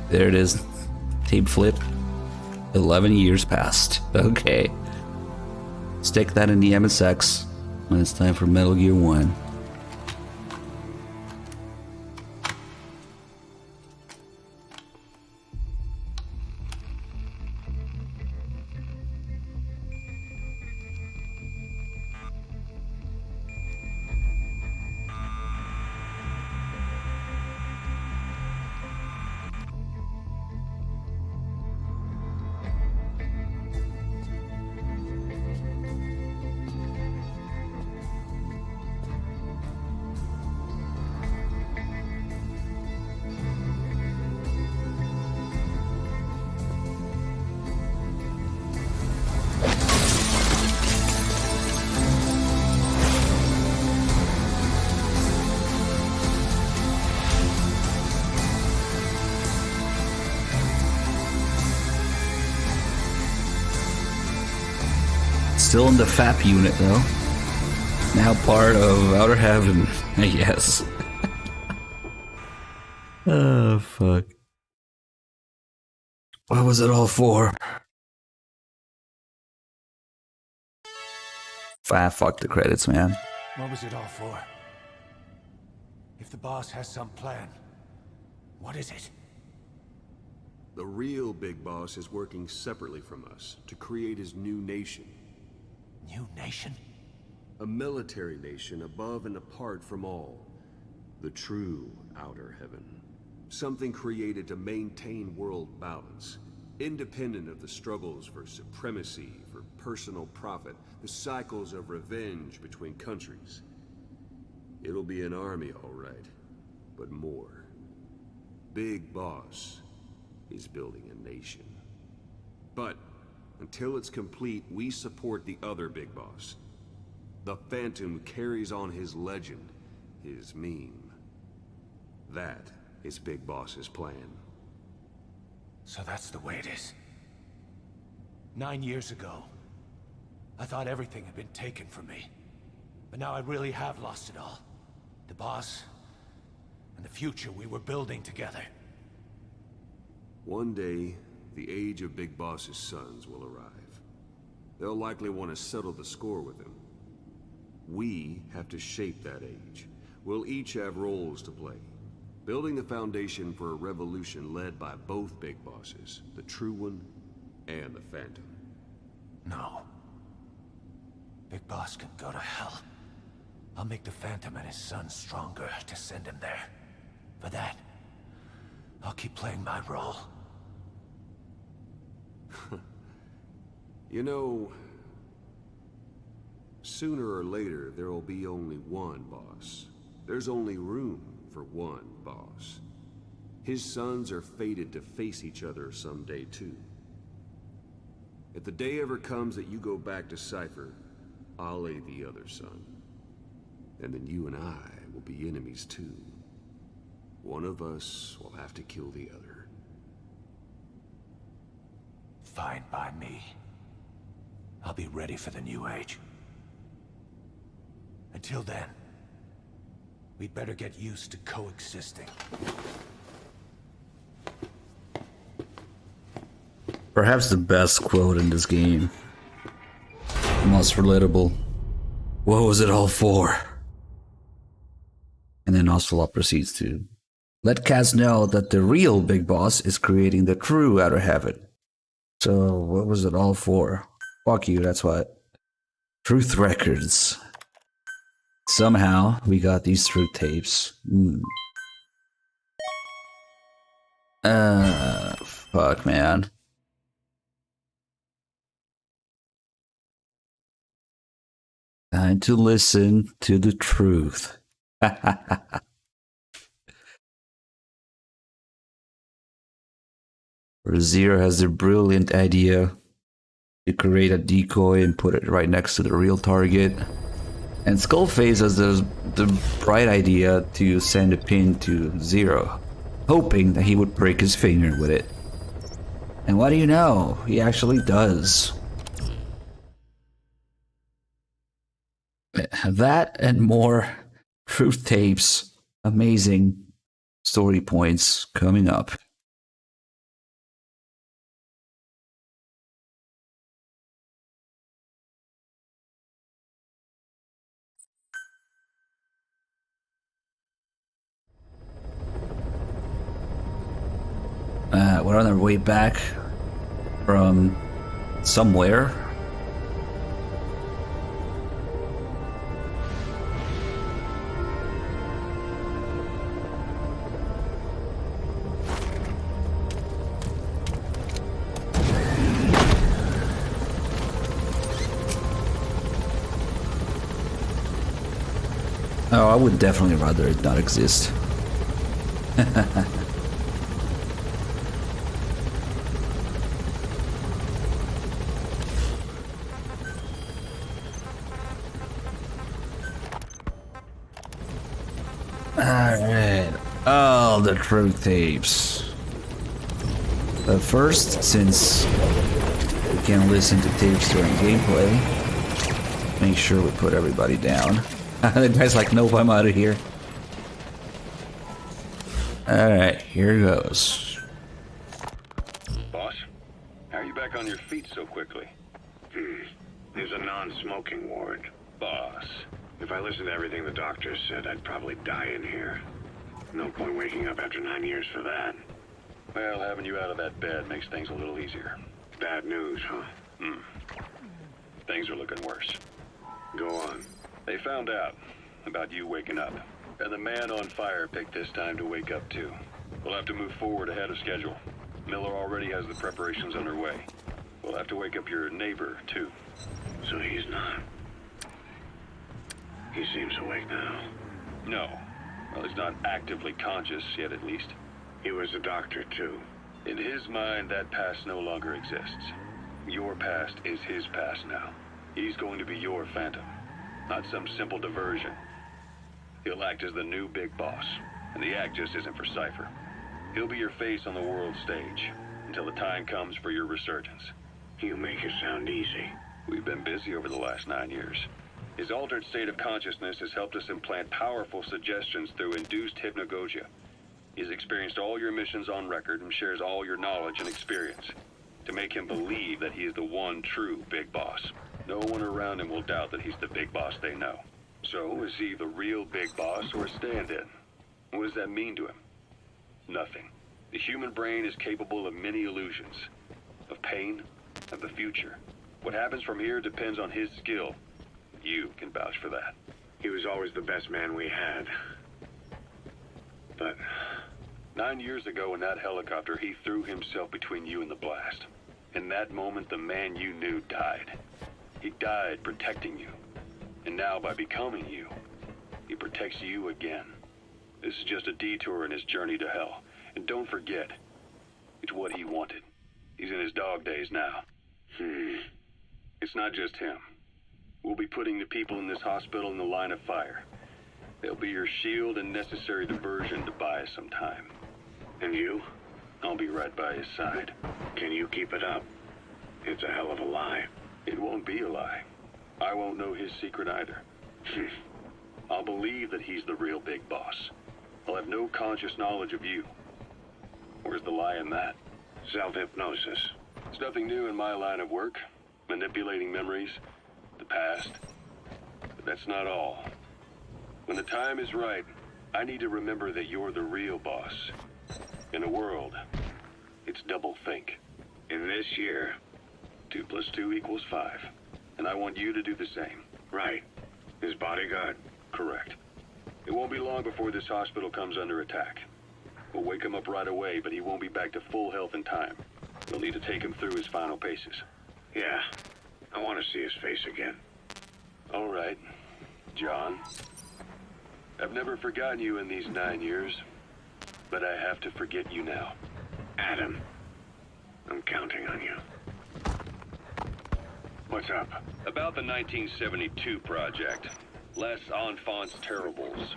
There it is. Tape flip. 11 years passed. Okay. Stick that in the MSX when it's time for Metal Gear 1. Still in the FAP unit though. Now part of Outer Heaven, I guess. Oh, fuck. What was it all for? Fuck the credits, man. What was it all for? If the boss has some plan, what is it? The real big boss is working separately from us to create his new nation. New nation? A military nation above and apart from all. The true outer heaven. Something created to maintain world balance. Independent of the struggles for supremacy, for personal profit, the cycles of revenge between countries. It'll be an army, all right, but more. Big Boss is building a nation. But until it's complete, we support the other Big Boss. The Phantom carries on his legend, his meme. That is Big Boss's plan. So that's the way it is. 9 years ago, I thought everything had been taken from me. But now I really have lost it all. The boss, and the future we were building together. One day, the age of Big Boss's sons will arrive. They'll likely want to settle the score with him. We have to shape that age. We'll each have roles to play. Building the foundation for a revolution led by both Big Bosses, the True One and the Phantom. No. Big Boss can go to hell. I'll make the Phantom and his son stronger to send him there. For that, I'll keep playing my role. You know, sooner or later, there will be only one boss. There's only room for one boss. His sons are fated to face each other someday, too. If the day ever comes that you go back to Cypher, I'll aid the other son. And then you and I will be enemies, too. One of us will have to kill the other. Fine by me. I'll be ready for the new age. Until then, we'd better get used to coexisting. Perhaps the best quote in this game. Most relatable. What was it all for? And then Ocelot proceeds to let Kaz know that the real Big Boss is creating the true Outer Heaven. So what was it all for? Fuck you, that's what. Truth Records. Somehow we got these truth tapes. Fuck, man. Time to listen to the truth. Razir has the brilliant idea to create a decoy and put it right next to the real target. And Skullface has the bright idea to send a pin to Zero, hoping that he would break his finger with it. And what do you know? He actually does. That and more truth tapes, amazing story points coming up. We're on our way back from somewhere. Oh, I would definitely rather it not exist. Alright, all the truth tapes. But first, since we can't listen to tapes during gameplay, make sure we put everybody down. The guy's like, nope, I'm out of here. Alright, here goes. Boss, how are you back on your feet so quickly? There's a non-smoking ward. Boss. If I listened to everything the doctor said, I'd probably die in here. No point waking up after 9 years for that. Well, having you out of that bed makes things a little easier. Bad news, huh? Things are looking worse. Go on. They found out about you waking up. And the man on fire picked this time to wake up too. We'll have to move forward ahead of schedule. Miller already has the preparations underway. We'll have to wake up your neighbor too. So he's not. He seems awake now. No. Well, he's not actively conscious yet, at least. He was a doctor too. In his mind, that past no longer exists. Your past is his past now. He's going to be your phantom, not some simple diversion. He'll act as the new big boss, and the act just isn't for Cypher. He'll be your face on the world stage, until the time comes for your resurgence. You make it sound easy. We've been busy over the last 9 years. His altered state of consciousness has helped us implant powerful suggestions through induced hypnagogia. He's experienced all your missions on record and shares all your knowledge and experience to make him believe that he is the one true big boss. No one around him will doubt that he's the big boss they know. So, is he the real big boss or a stand-in? What does that mean to him? Nothing. The human brain is capable of many illusions. Of pain, of the future. What happens from here depends on his skill. You can vouch for that. He was always the best man we had. But 9 years ago in that helicopter, he threw himself between you and the blast. In that moment, the man you knew died. He died protecting you. And now, by becoming you, he protects you again. This is just a detour in his journey to hell. And don't forget, it's what he wanted. He's in his dog days now. It's not just him. We'll be putting the people in this hospital in the line of fire. They'll be your shield and necessary diversion to buy us some time. And you? I'll be right by his side. Can you keep it up? It's a hell of a lie. It won't be a lie. I won't know his secret either. I'll believe that he's the real big boss. I'll have no conscious knowledge of you. Where's the lie in that? Self-hypnosis. It's nothing new in my line of work. Manipulating memories, the past. But that's not all. When the time is right, I need to remember that you're the real boss. In a world, it's double think. In this year, 2 + 2 = 5. And I want you to do the same. Right. His bodyguard? Correct. It won't be long before this hospital comes under attack. We'll wake him up right away, but he won't be back to full health in time. We'll need to take him through his final paces. Yeah. I want to see his face again. All right, John. I've never forgotten you in these 9 years, but I have to forget you now. Adam, I'm counting on you. What's up? About the 1972 project. Les Enfants Terribles.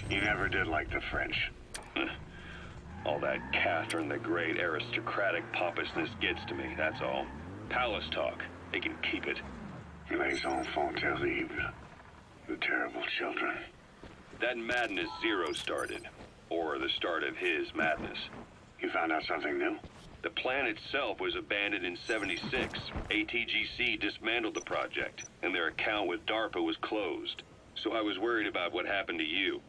You never did like the French. All that Catherine the Great aristocratic pompousness gets to me, that's all. Palace talk. They can keep it. Les enfants terribles. The terrible children. That madness Zero started. Or the start of his madness. You found out something new? The plan itself was abandoned in '76. ATGC dismantled the project, and their account with DARPA was closed. So I was worried about what happened to you.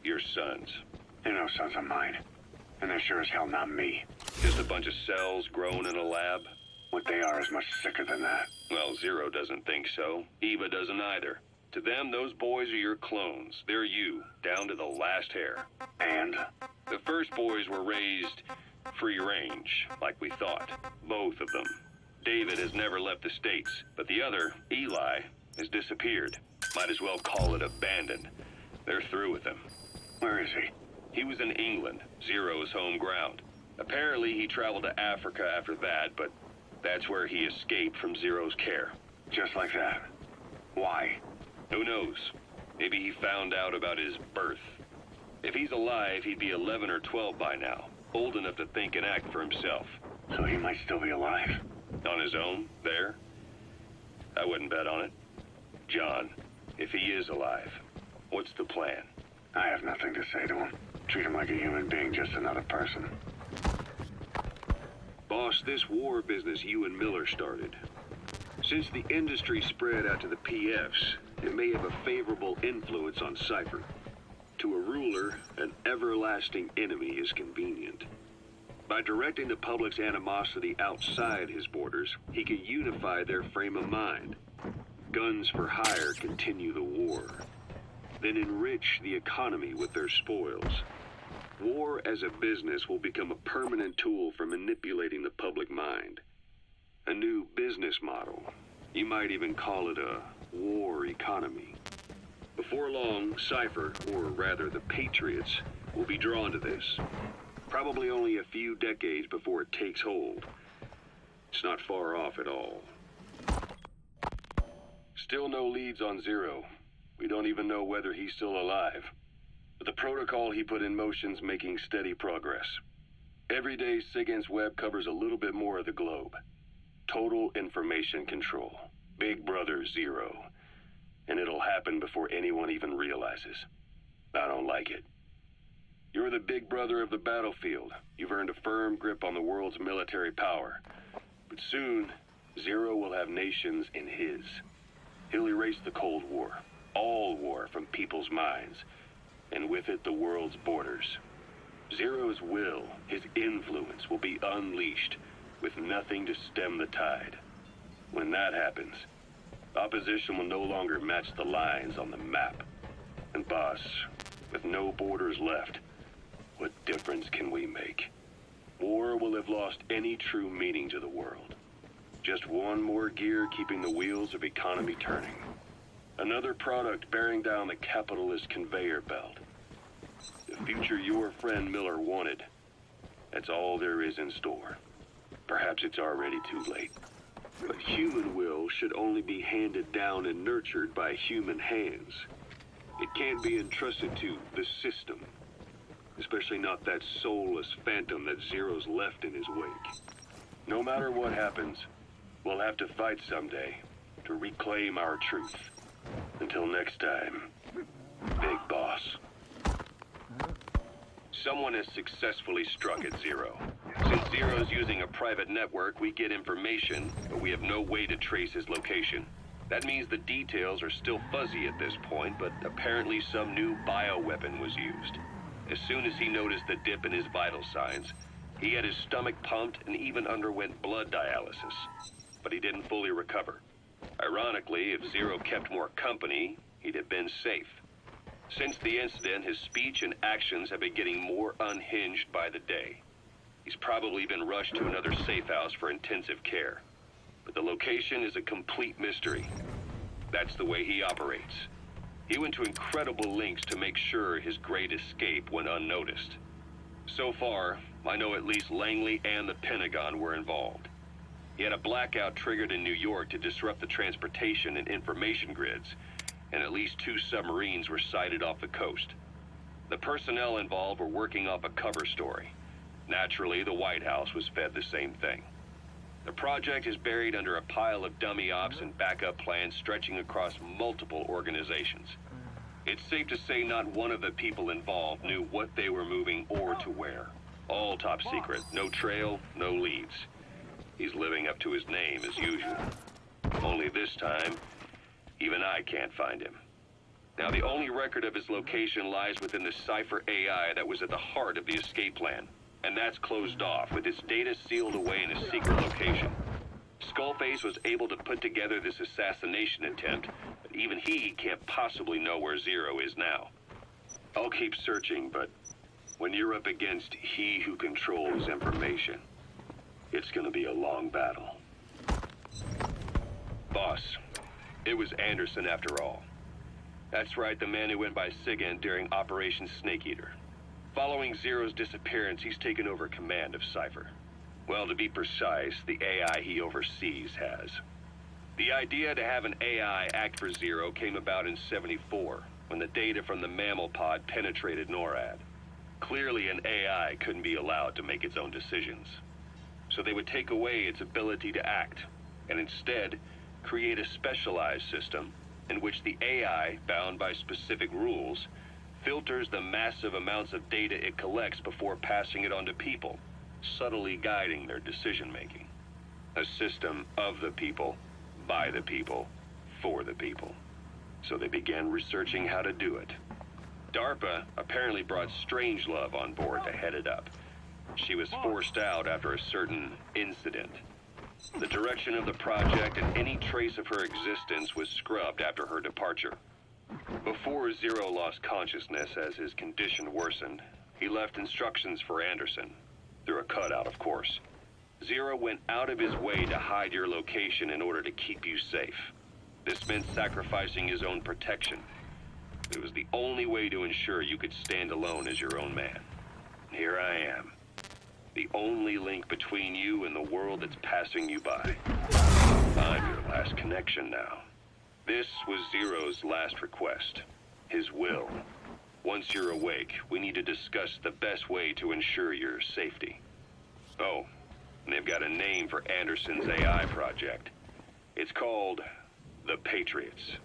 Your sons. They're no sons of mine. And they're sure as hell not me. Just a bunch of cells grown in a lab? What they are is much sicker than that. Well, Zero doesn't think so. Eva doesn't either. To them, those boys are your clones. They're you, down to the last hair. And? The first boys were raised free range, like we thought. Both of them. David has never left the States, but the other, Eli, has disappeared. Might as well call it abandoned. They're through with him. Where is he? He was in England, Zero's home ground. Apparently he traveled to Africa after that, but that's where he escaped from Zero's care. Just like that? Why? Who knows? Maybe he found out about his birth. If he's alive, he'd be 11 or 12 by now. Old enough to think and act for himself. So he might still be alive? On his own, there? I wouldn't bet on it. John, if he is alive, what's the plan? I have nothing to say to him. Treat him like a human being, just another person. Boss, this war business you and Miller started. Since the industry spread out to the PFs, it may have a favorable influence on Cypher. To a ruler, an everlasting enemy is convenient. By directing the public's animosity outside his borders, he can unify their frame of mind. Guns for hire continue the war. Then enrich the economy with their spoils. War as a business will become a permanent tool for manipulating the public mind. A new business model. You might even call it a war economy. Before long, Cypher, or rather the Patriots, will be drawn to this. Probably only a few decades before it takes hold. It's not far off at all. Still no leads on Zero. We don't even know whether he's still alive. But the protocol he put in motion's making steady progress. Every day, SIGINT's web covers a little bit more of the globe. Total information control. Big Brother Zero. And it'll happen before anyone even realizes. I don't like it. You're the big brother of the battlefield. You've earned a firm grip on the world's military power. But soon, Zero will have nations in his. He'll erase the Cold War, all war, from people's minds, and with it the world's borders. Zero's will, his influence, will be unleashed, with nothing to stem the tide. When that happens, opposition will no longer match the lines on the map. And boss, with no borders left, what difference can we make? War will have lost any true meaning to the world. Just one more gear keeping the wheels of economy turning. Another product bearing down the capitalist conveyor belt. The future your friend Miller wanted. That's all there is in store. Perhaps it's already too late. But human will should only be handed down and nurtured by human hands. It can't be entrusted to the system. Especially not that soulless phantom that Zero's left in his wake. No matter what happens, we'll have to fight someday to reclaim our truth. Until next time, Big Boss. Someone has successfully struck at Zero. Since Zero's using a private network, we get information, but we have no way to trace his location. That means the details are still fuzzy at this point, but apparently some new bioweapon was used. As soon as he noticed the dip in his vital signs, he had his stomach pumped and even underwent blood dialysis. But he didn't fully recover. Ironically, if Zero kept more company, he'd have been safe. Since the incident, his speech and actions have been getting more unhinged by the day. He's probably been rushed to another safe house for intensive care. But the location is a complete mystery. That's the way he operates. He went to incredible lengths to make sure his great escape went unnoticed. So far, I know at least Langley and the Pentagon were involved. He had a blackout triggered in New York to disrupt the transportation and information grids, and at least 2 submarines were sighted off the coast. The personnel involved were working off a cover story. Naturally, the White House was fed the same thing. The project is buried under a pile of dummy ops and backup plans stretching across multiple organizations. It's safe to say not one of the people involved knew what they were moving or to where. All top secret, no trail, no leads. He's living up to his name as usual. Only this time, even I can't find him. Now, the only record of his location lies within the Cypher AI that was at the heart of the escape plan. And that's closed off, with its data sealed away in a secret location. Skullface was able to put together this assassination attempt, but even he can't possibly know where Zero is now. I'll keep searching, but when you're up against he who controls information, it's gonna be a long battle. Boss, it was Anderson after all. That's right, the man who went by SIGINT during Operation Snake Eater. Following Zero's disappearance, he's taken over command of Cypher. Well, to be precise, the AI he oversees has. The idea to have an AI act for Zero came about in '74, when the data from the mammal pod penetrated NORAD. Clearly, an AI couldn't be allowed to make its own decisions. So they would take away its ability to act, and instead, create a specialized system in which the AI, bound by specific rules, filters the massive amounts of data it collects before passing it on to people, subtly guiding their decision-making. A system of the people, by the people, for the people. So they began researching how to do it. DARPA apparently brought Strangelove on board to head it up. She was forced out after a certain incident. The direction of the project and any trace of her existence was scrubbed after her departure. Before Zero lost consciousness as his condition worsened, he left instructions for Anderson. Through a cutout, of course. Zero went out of his way to hide your location in order to keep you safe. This meant sacrificing his own protection. It was the only way to ensure you could stand alone as your own man. Here I am. The only link between you and the world that's passing you by. I'm your last connection now. This was Zero's last request. His will. Once you're awake, we need to discuss the best way to ensure your safety. Oh, and they've got a name for Anderson's AI project. It's called the Patriots.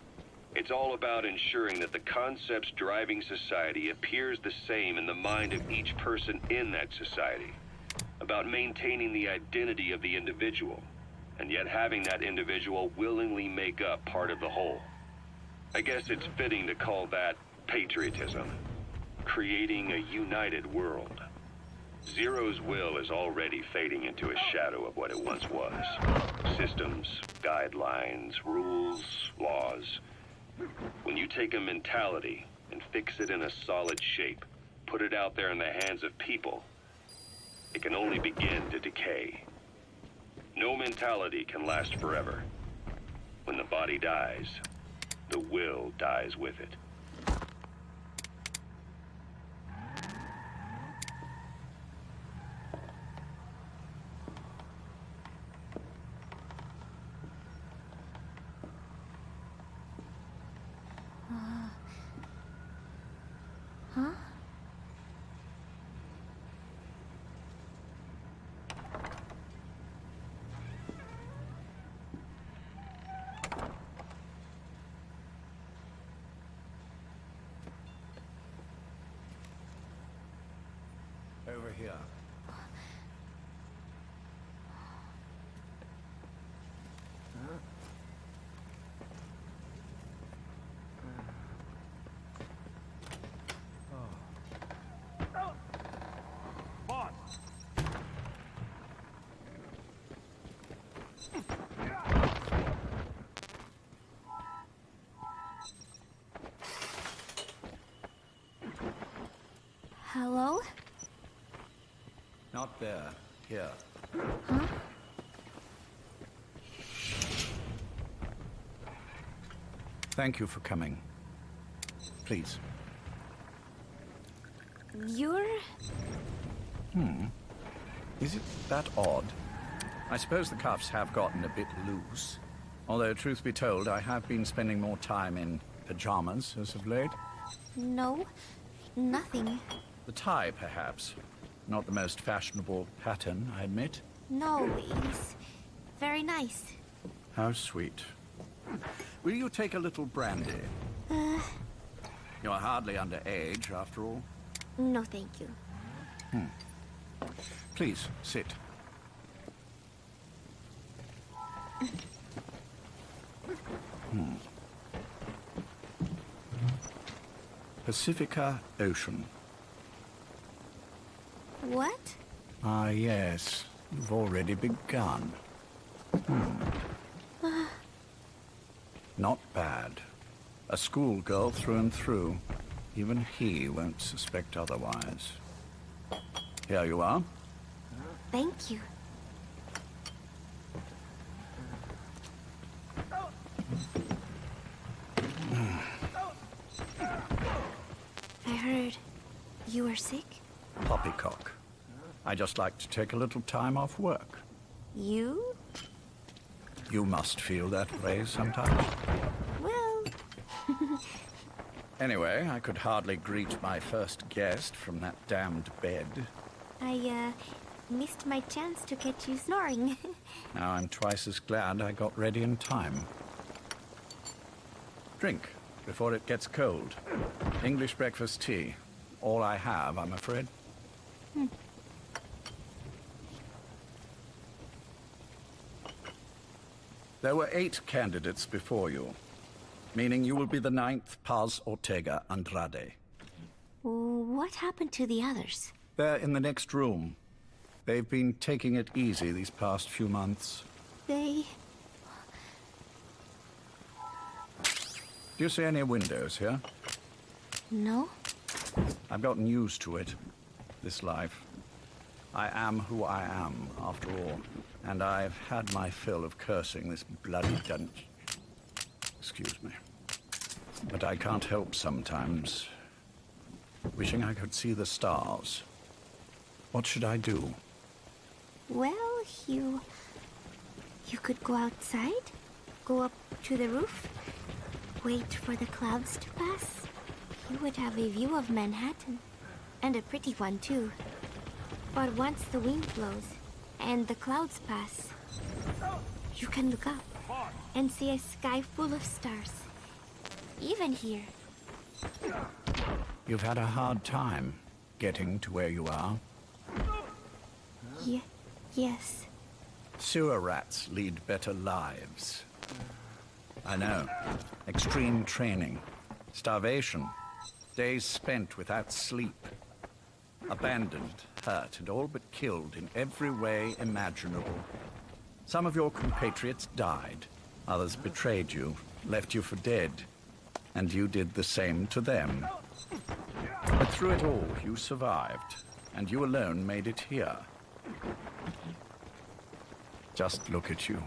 It's all about ensuring that the concepts driving society appears the same in the mind of each person in that society. About maintaining the identity of the individual, and yet having that individual willingly make up part of the whole. I guess it's fitting to call that patriotism. Creating a united world. Zero's will is already fading into a shadow of what it once was. Systems, guidelines, rules, laws. When you take a mentality and fix it in a solid shape, put it out there in the hands of people, it can only begin to decay. No mentality can last forever. When the body dies, the will dies with it. Huh? Over here. Hello? Not there. Here. Huh? Thank you for coming. Please. You're... Is it that odd? I suppose the cuffs have gotten a bit loose. Although, truth be told, I have been spending more time in pajamas as of late. No, nothing. The tie, perhaps. Not the most fashionable pattern, I admit. No, it's very nice. How sweet. Will you take a little brandy? You're hardly underage, after all. No, thank you. Please, sit. Pacifica Ocean. What? Ah, yes. You've already begun. Not bad. A schoolgirl through and through. Even he won't suspect otherwise. Here you are. Thank you. I heard you were sick? Poppycock. I just like to take a little time off work. You? You must feel that way sometimes. Well... Anyway, I could hardly greet my first guest from that damned bed. I, missed my chance to catch you snoring. Now I'm twice as glad I got ready in time. Drink before it gets cold. English breakfast tea. All I have, I'm afraid. There were 8 candidates before you, meaning you will be the 9th Paz Ortega Andrade. What happened to the others? They're in the next room. They've been taking it easy these past few months. They... Do you see any windows here? No? I've gotten used to it, this life. I am who I am, after all. And I've had my fill of cursing this bloody dungeon. Excuse me. But I can't help sometimes wishing I could see the stars. What should I do? Well, you could go outside, go up to the roof, wait for the clouds to pass. You would have a view of Manhattan, and a pretty one too. But once the wind blows and the clouds pass, you can look up and see a sky full of stars. Even here. You've had a hard time getting to where you are. Yes. Sewer rats lead better lives. I know. Extreme training, starvation, days spent without sleep. Abandoned, hurt, and all but killed in every way imaginable. Some of your compatriots died. Others betrayed you, left you for dead. And you did the same to them. But through it all, you survived. And you alone made it here. Just look at you.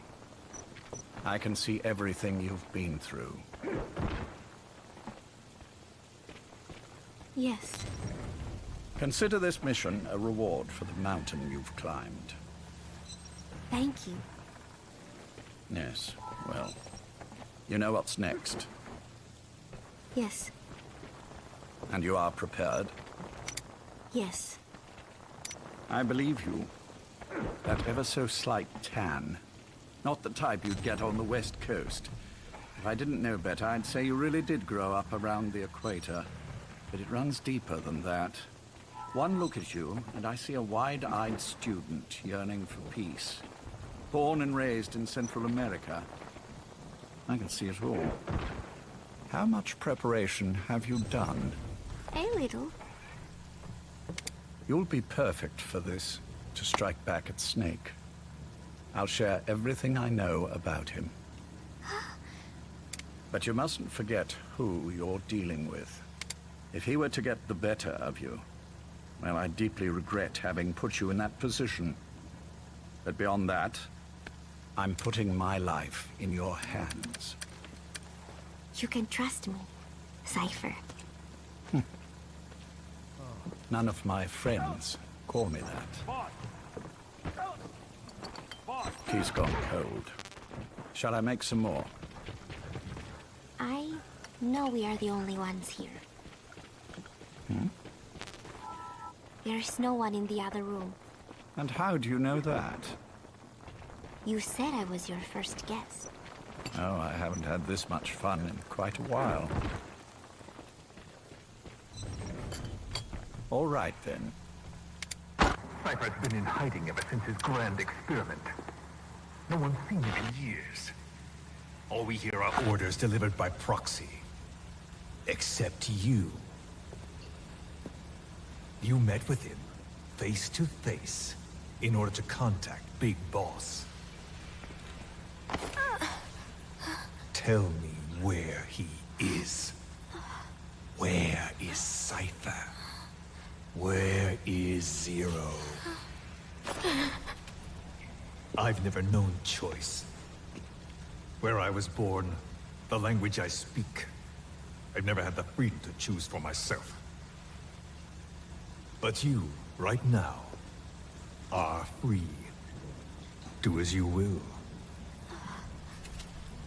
I can see everything you've been through. Yes. Consider this mission a reward for the mountain you've climbed. Thank you. Yes, well, you know what's next. Yes. And you are prepared? Yes. I believe you. That ever so slight tan. Not the type you'd get on the West Coast. If I didn't know better, I'd say you really did grow up around the equator. But it runs deeper than that. One look at you, and I see a wide-eyed student yearning for peace. Born and raised in Central America. I can see it all. How much preparation have you done? A little. You'll be perfect for this, to strike back at Snake. I'll share everything I know about him. But you mustn't forget who you're dealing with. If he were to get the better of you, well, I deeply regret having put you in that position. But beyond that, I'm putting my life in your hands. You can trust me, Cypher. None of my friends call me that. Tea's gone cold. Shall I make some more? I know we are the only ones here. There's no one in the other room. And how do you know that? You said I was your first guest. Oh, I haven't had this much fun in quite a while. All right, then. Cypher's been in hiding ever since his grand experiment. No one's seen him in years. All we hear are orders delivered by proxy. Except you. You met with him, face to face, in order to contact Big Boss. Tell me where he is. Where is Cypher? Where is Zero? I've never known choice. Where I was born, the language I speak, I've never had the freedom to choose for myself. But you, right now, are free. Do as you will.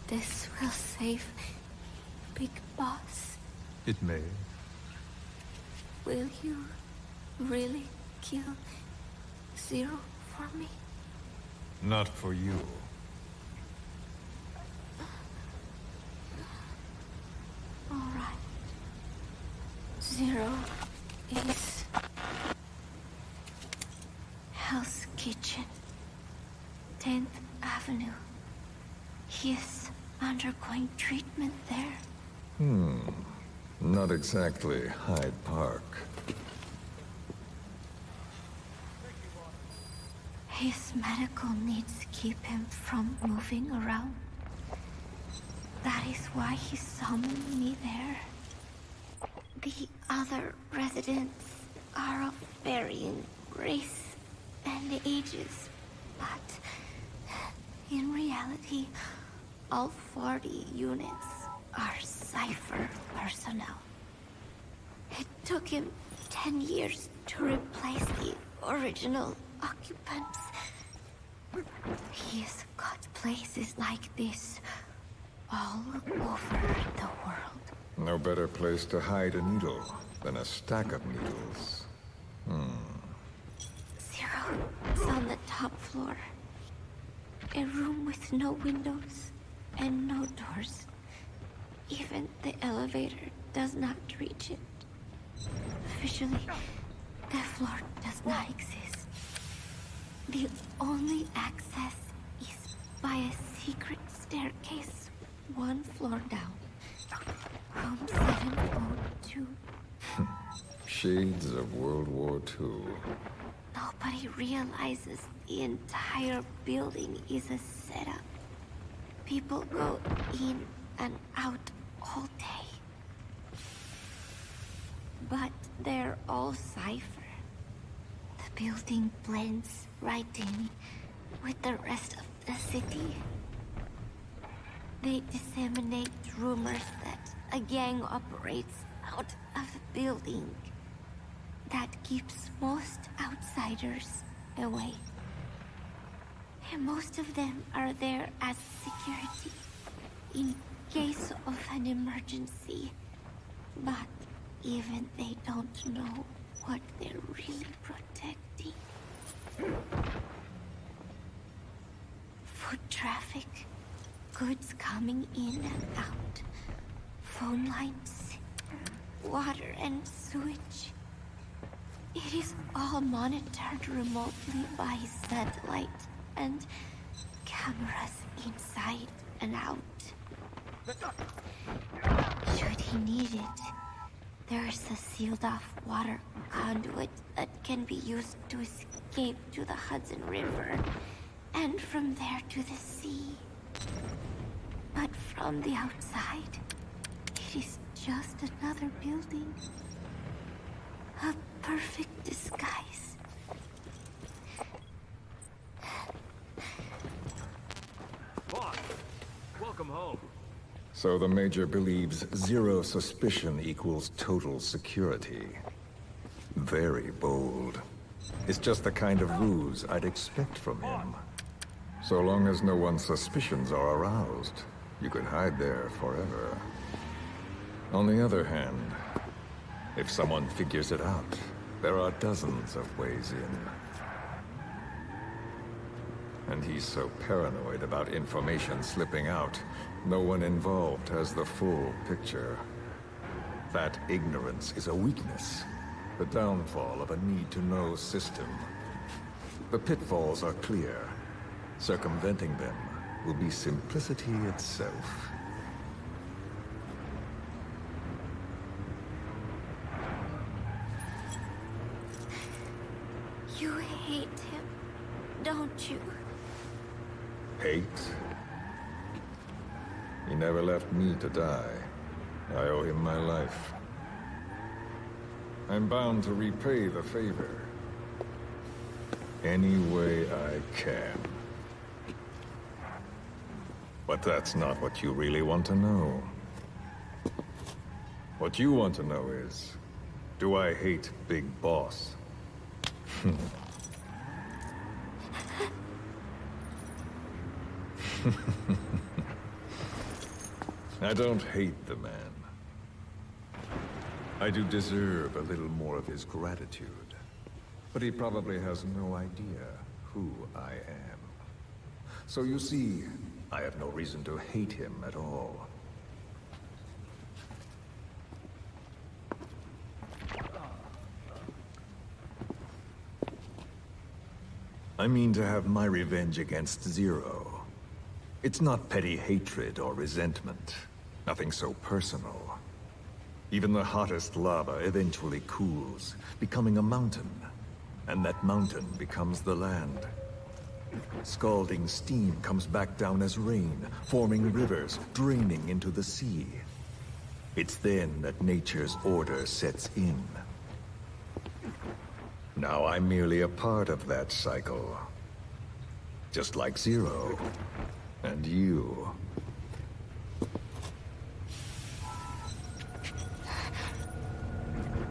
This will save Big Boss. It may. Will you really kill Zero for me? Not for you. All Zero is Hell's Kitchen, 10th Avenue. He is undergoing treatment there. Not exactly Hyde Park. His medical needs keep him from moving around. That is why he summoned me there. The other residents are of varying race and ages, but in reality, all 40 units are Cypher personnel. It took him 10 years to replace the original occupants. He's got places like this all over the world. No better place to hide a needle than a stack of needles. Zero is on the top floor. A room with no windows and no doors. Even the elevator does not reach it. Officially, the floor does not exist. The only access is by a secret staircase 1 floor down. Room 702. Shades of World War II. Nobody realizes the entire building is a setup. People go in and out all day. But they're all Cypher. The building blends right in with the rest of the city. They disseminate rumors that a gang operates out of the building that keeps most outsiders away. And most of them are there as security in case of an emergency. But even they don't know what they're really protecting. Foot traffic, goods coming in and out, phone lines, water and sewage. It is all monitored remotely by satellite and cameras inside and out. Should he need it, there's a sealed-off water conduit that can be used to escape to the Hudson River, and from there to the sea. But from the outside, it is just another building. A perfect disguise. Boss, welcome home. So the Major believes zero suspicion equals total security. Very bold. It's just the kind of ruse I'd expect from him. So long as no one's suspicions are aroused, you can hide there forever. On the other hand, if someone figures it out, there are dozens of ways in. And he's so paranoid about information slipping out, no one involved has the full picture. That ignorance is a weakness, the downfall of a need-to-know system. The pitfalls are clear. Circumventing them will be simplicity itself. You hate him, don't you? Hate? He never left me to die. I owe him my life. I'm bound to repay the favor. Any way I can. But that's not what you really want to know. What you want to know is, do I hate Big Boss? I don't hate the man. I do deserve a little more of his gratitude. But he probably has no idea who I am. So you see, I have no reason to hate him at all. I mean to have my revenge against Zero. It's not petty hatred or resentment. Nothing so personal. Even the hottest lava eventually cools, becoming a mountain. And that mountain becomes the land. Scalding steam comes back down as rain, forming rivers, draining into the sea. It's then that nature's order sets in. Now I'm merely a part of that cycle. Just like Zero. And you.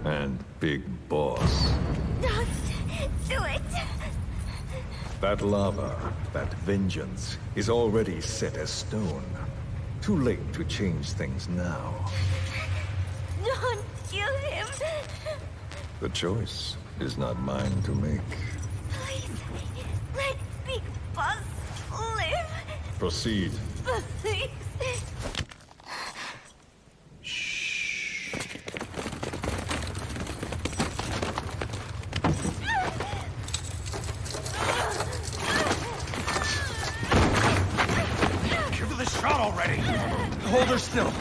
And Big Boss. Don't do it! That lava, that vengeance, is already set as stone. Too late to change things now. Don't kill him! The choice is not mine to make. Please, let Big Boss live! Proceed. Please! Give her the shot already! Hold her still.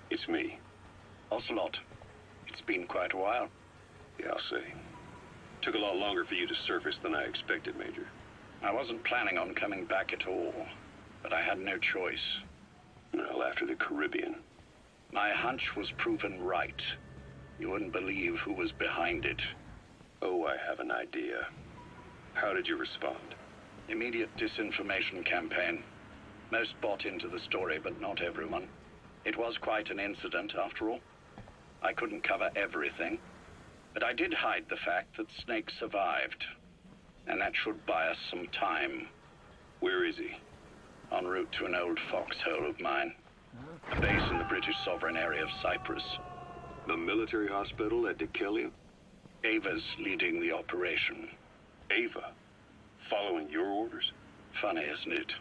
It's me. Ocelot. It's been quite a while. Yeah, I'll say. Took a lot longer for you to surface than I expected, Major. I wasn't planning on coming back at all, but I had no choice. Well, after the Caribbean. My hunch was proven right. You wouldn't believe who was behind it. Oh, I have an idea. How did you respond? Immediate disinformation campaign. Most bought into the story, but not everyone. It was quite an incident, after all. I couldn't cover everything, but I did hide the fact that Snake survived. And that should buy us some time. Where is he? En route to an old foxhole of mine. A base in the British sovereign area of Cyprus. The military hospital at Dikelia? Ava's leading the operation. Ava? Following your orders? Funny, isn't it?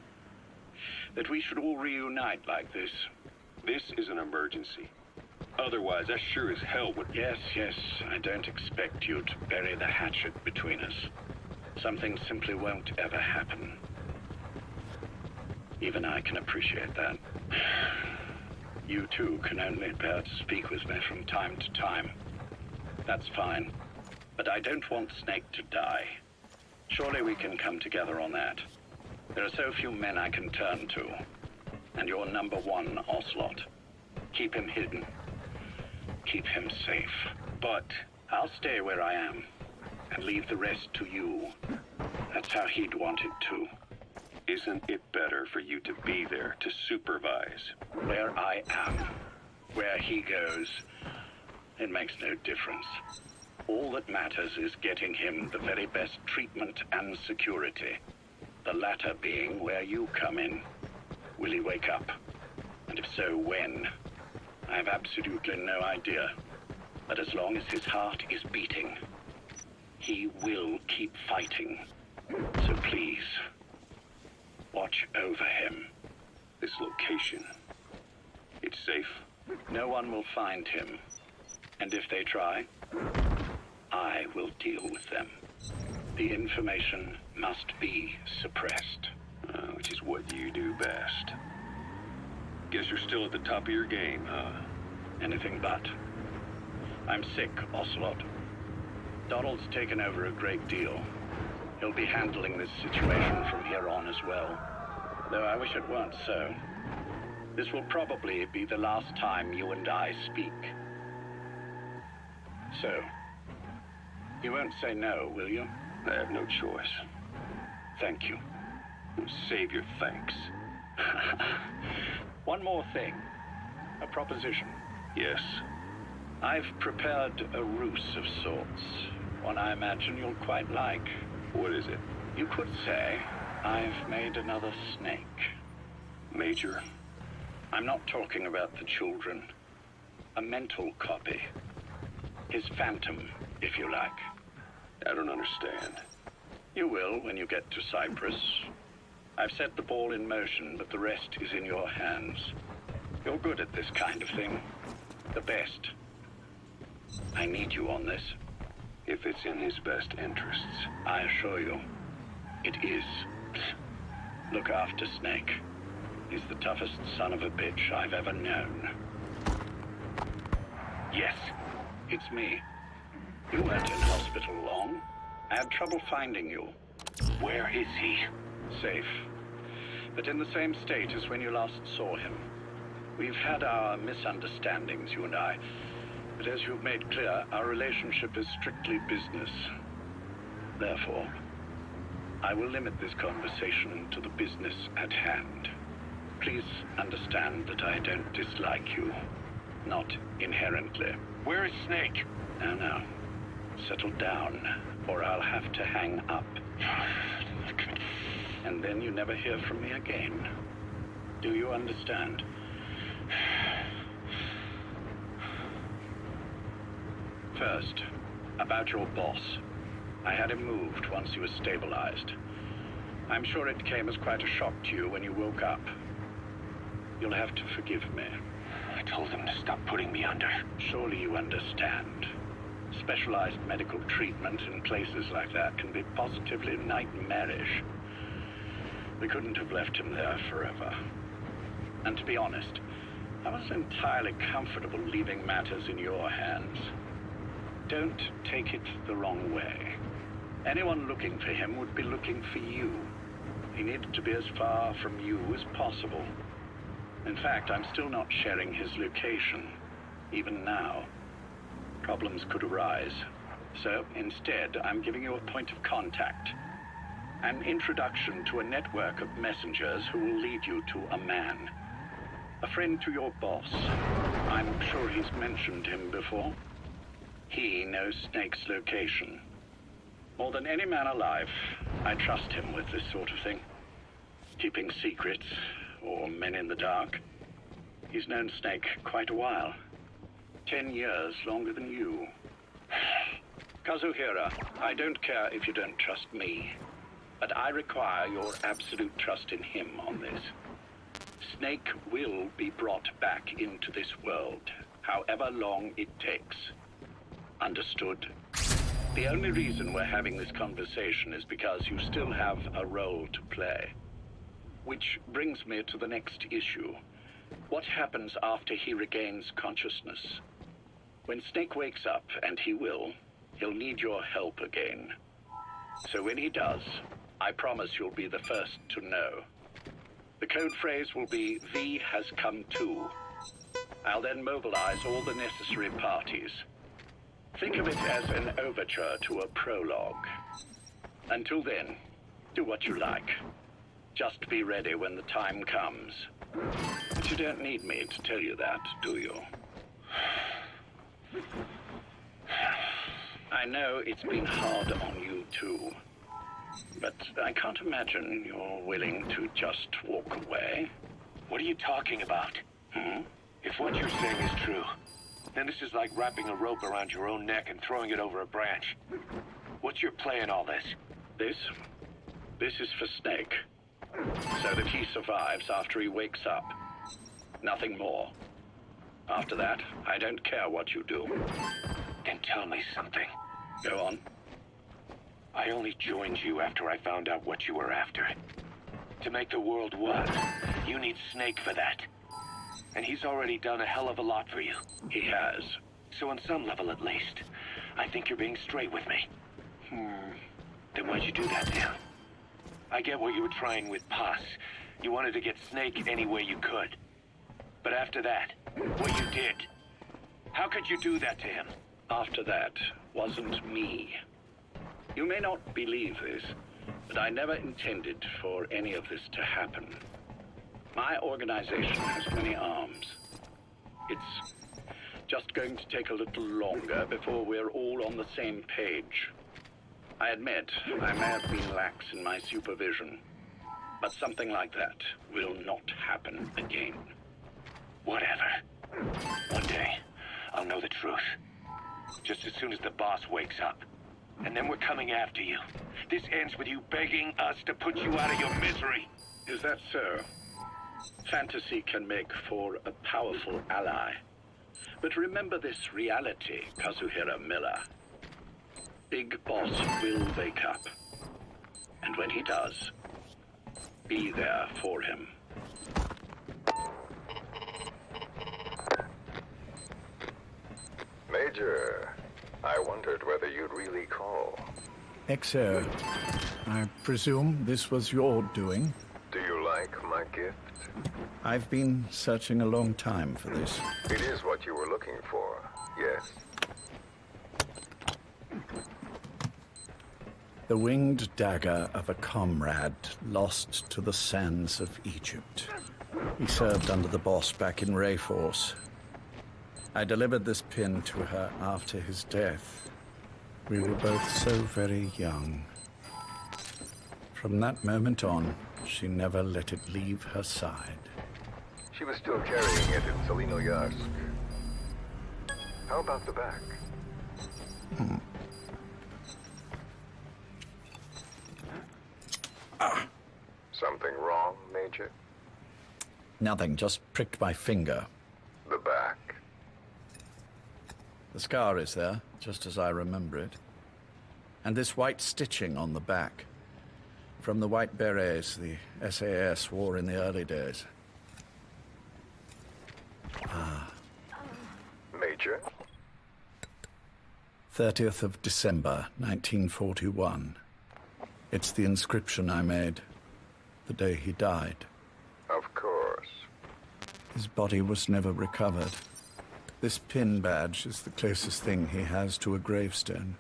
That we should all reunite like this. This is an emergency. Otherwise, I sure as hell would... Yes, I don't expect you to bury the hatchet between us. Something simply won't ever happen. Even I can appreciate that. You two can only bear to speak with me from time to time. That's fine. But I don't want Snake to die. Surely we can come together on that. There are so few men I can turn to. And you're number one, Ocelot. Keep him hidden. Keep him safe. But I'll stay where I am. And leave the rest to you. That's how he'd want it too. Isn't it better for you to be there to supervise? Where I am, where he goes, it makes no difference. All that matters is getting him the very best treatment and security. The latter being where you come in. Will he wake up? And if so, when? I have absolutely no idea. But as long as his heart is beating, he will keep fighting. So please, watch over him. This location, it's safe? No one will find him. And if they try, I will deal with them. The information must be suppressed. Which is what you do best. Guess you're still at the top of your game, huh? Anything but. I'm sick, Ocelot. Donald's taken over a great deal. He'll be handling this situation from here on as well. Though I wish it weren't so. This will probably be the last time you and I speak. So, you won't say no, will you? I have no choice. Thank you. Save your thanks. One more thing. A proposition. Yes. I've prepared a ruse of sorts. One I imagine you'll quite like. What is it? You could say I've made another Snake. Major? I'm not talking about the children. A mental copy. His phantom, if you like. I don't understand. You will when you get to Cyprus. I've set the ball in motion, but the rest is in your hands. You're good at this kind of thing. The best. I need you on this. if it's in his best interests. I assure you, it is. Look after Snake. He's the toughest son of a bitch I've ever known. Yes, it's me. You weren't in hospital long. I had trouble finding you. Where is he? Safe. But in the same state as when you last saw him. We've had our misunderstandings, you and I. But as you've made clear, our relationship is strictly business. Therefore, I will limit this conversation to the business at hand. Please understand that I don't dislike you. Not inherently. Where is Snake? Now. Settle down, or I'll have to hang up. And then you never hear from me again. Do you understand? First, about your boss. I had him moved once he was stabilized. I'm sure it came as quite a shock to you when you woke up. You'll have to forgive me. I told him to stop putting me under. Surely you understand. Specialized medical treatment in places like that can be positively nightmarish. We couldn't have left him there forever. And to be honest, I wasn't entirely comfortable leaving matters in your hands. Don't take it the wrong way. Anyone looking for him would be looking for you. He needed to be as far from you as possible. In fact, I'm still not sharing his location, even now. Problems could arise. So instead, I'm giving you a point of contact. An introduction to a network of messengers who will lead you to a man. A friend to your boss. I'm sure he's mentioned him before. He knows Snake's location. More than any man alive, I trust him with this sort of thing. Keeping secrets, or men in the dark. He's known Snake quite a while. 10 years longer than you. Kazuhira, I don't care if you don't trust me, but I require your absolute trust in him on this. Snake will be brought back into this world, however long it takes. Understood? The only reason we're having this conversation is because you still have a role to play. Which brings me to the next issue. What happens after he regains consciousness? When Snake wakes up, and he will, he'll need your help again. So when he does, I promise you'll be the first to know. The code phrase will be, V has come to. I'll then mobilize all the necessary parties. Think of it as an overture to a prologue. Until then, do what you like. Just be ready when the time comes. But you don't need me to tell you that, do you? I know it's been hard on you too. But I can't imagine you're willing to just walk away. What are you talking about? If what you're saying is true, then this is like wrapping a rope around your own neck and throwing it over a branch. What's your play in all this? This is for Snake. So that he survives after he wakes up. Nothing more. After that, I don't care what you do. Then tell me something. Go on. I only joined you after I found out what you were after. To make the world what? You need Snake for that. And he's already done a hell of a lot for you. He has. So on some level at least, I think you're being straight with me. Then why'd you do that to him? I get what you were trying with Paz. You wanted to get Snake any way you could. But after that, what you did, how could you do that to him? After that wasn't me. You may not believe this, but I never intended for any of this to happen. My organization has many arms. It's just going to take a little longer before we're all on the same page. I admit I may have been lax in my supervision, but something like that will not happen again. Whatever. One day, I'll know the truth. Just as soon as the boss wakes up. And then we're coming after you. This ends with you begging us to put you out of your misery. Is that so? Fantasy can make for a powerful ally. But remember this reality, Kazuhira Miller. Big Boss will wake up. And when he does, be there for him. Major, I wondered whether you'd really call. Exo, I presume this was your doing? Do you like my gift? I've been searching a long time for this. It is what you were looking for, yes. The winged dagger of a comrade lost to the sands of Egypt. He served under the boss back in Rayforce. I delivered this pin to her after his death. We were both so very young. From that moment on, she never let it leave her side. She was still carrying it in Selinoyarsk. How about the back? Something wrong, Major? Nothing, just pricked my finger. The back. The scar is there, just as I remember it. And this white stitching on the back. From the white berets the SAS wore in the early days. Major? 30th of December, 1941. It's the inscription I made the day he died. Of course. His body was never recovered. This pin badge is the closest thing he has to a gravestone.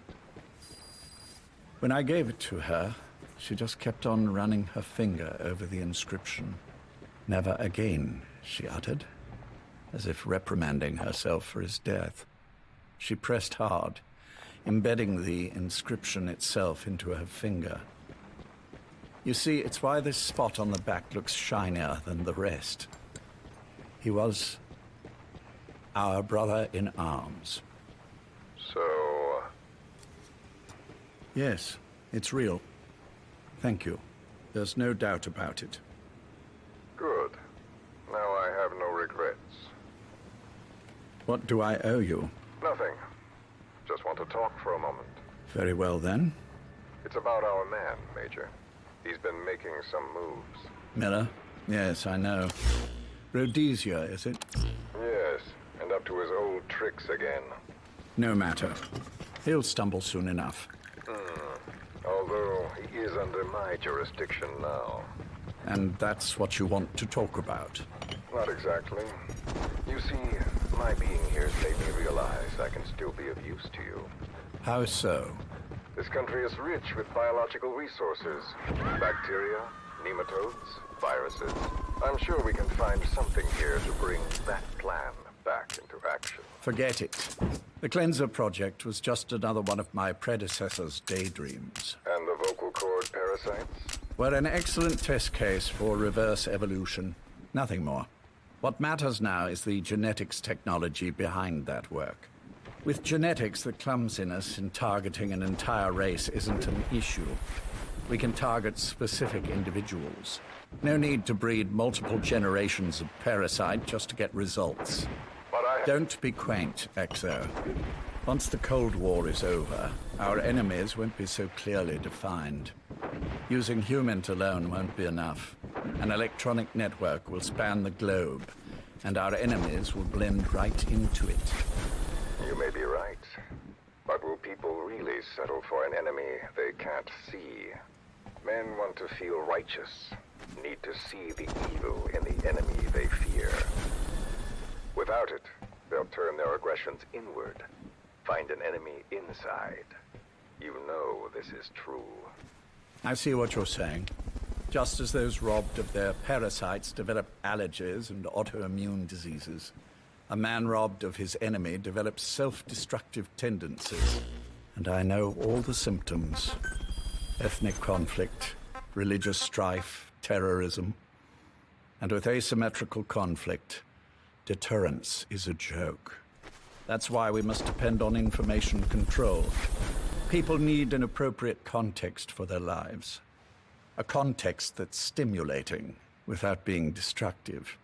When I gave it to her, she just kept on running her finger over the inscription. Never again, she uttered, as if reprimanding herself for his death. She pressed hard, embedding the inscription itself into her finger. You see, it's why this spot on the back looks shinier than the rest. He was our brother in arms. So... Yes, it's real. Thank you. There's no doubt about it. Good. Now I have no regrets. What do I owe you? Nothing. Just want to talk for a moment. Very well, then. It's about our man, Major. He's been making some moves. Miller? Yes, I know. Rhodesia, is it? Yes, and up to his old tricks again. No matter. He'll stumble soon enough. Although he is under my jurisdiction now. And that's what you want to talk about? Not exactly. You see, my being here has made me realize I can still be of use to you. How so? This country is rich with biological resources. Bacteria, nematodes, viruses. I'm sure we can find something here to bring that plan back into action. Forget it. The Cleanser Project was just another one of my predecessor's daydreams. And the vocal cord parasites? Were an excellent test case for reverse evolution. Nothing more. What matters now is the genetics technology behind that work. With genetics, the clumsiness in targeting an entire race isn't an issue. We can target specific individuals. No need to breed multiple generations of parasite just to get results. Don't be quaint, Exo. Once the Cold War is over, our enemies won't be so clearly defined. Using humans alone won't be enough. An electronic network will span the globe, and our enemies will blend right into it. You may be right. But will people really settle for an enemy they can't see? Men want to feel righteous, need to see the evil in the enemy they fear. Without it, they'll turn their aggressions inward, find an enemy inside. You know this is true. I see what you're saying. Just as those robbed of their parasites develop allergies and autoimmune diseases, a man robbed of his enemy develops self-destructive tendencies. And I know all the symptoms. Ethnic conflict, religious strife, terrorism. And with asymmetrical conflict, deterrence is a joke. That's why we must depend on information control. People need an appropriate context for their lives. A context that's stimulating without being destructive.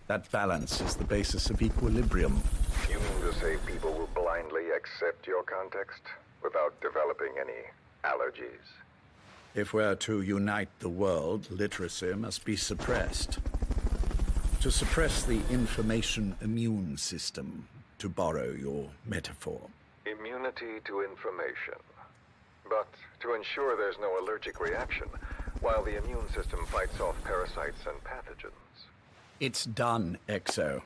That balance is the basis of equilibrium. You mean to say people will blindly accept your context? without developing any allergies. If we're to unite the world, literacy must be suppressed. To suppress the information immune system, to borrow your metaphor. Immunity to information. But to ensure there's no allergic reaction, while the immune system fights off parasites and pathogens. It's done, Exo.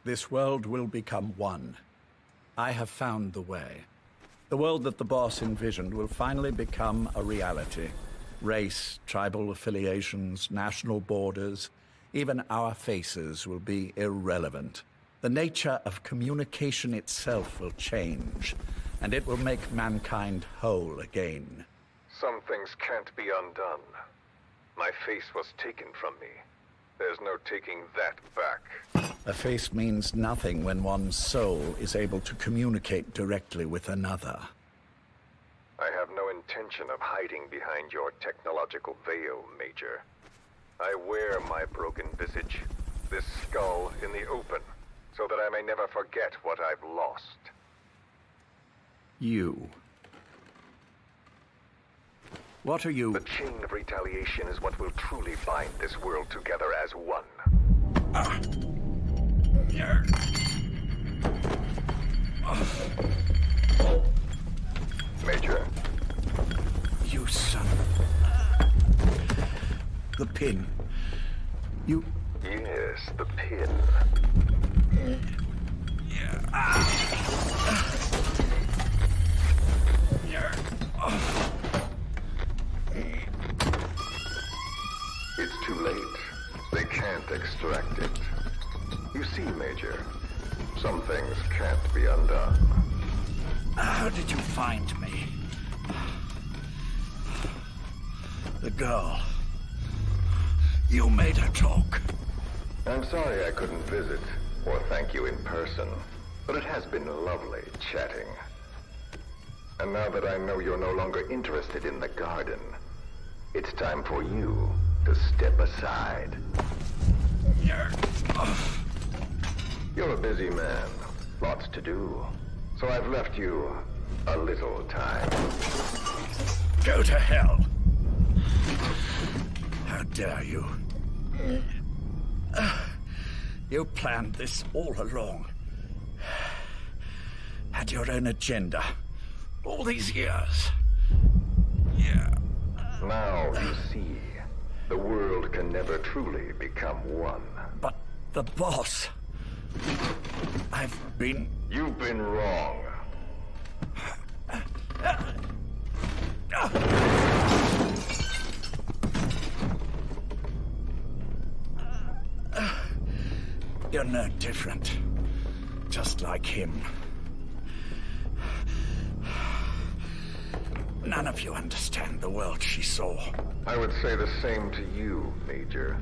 This world will become one. I have found the way. The world that the boss envisioned will finally become a reality. Race, tribal affiliations, national borders, even our faces will be irrelevant. The nature of communication itself will change, and it will make mankind whole again. Some things can't be undone. My face was taken from me. There's no taking that back. A face means nothing when one's soul is able to communicate directly with another. I have no intention of hiding behind your technological veil, Major. I wear my broken visage, this skull, in the open, so that I may never forget what I've lost. You. What are you? The chain of retaliation is what will truly bind this world together as one. Major. You son. The pin. You... Yes, the pin. It's too late. They can't extract it. You see, Major, some things can't be undone. How did you find me? The girl. You made her talk. I'm sorry I couldn't visit or thank you in person, but it has been lovely chatting. And now that I know you're no longer interested in the garden, it's time for you to step aside. You're a busy man, lots to do, so I've left you a little time. Go to hell! How dare you? You planned this all along. Had your own agenda. All these years. Now you see, the world can never truly become one. But the boss... You've been wrong. You're no different. Just like him. None of you understand the world she saw. I would say the same to you, Major.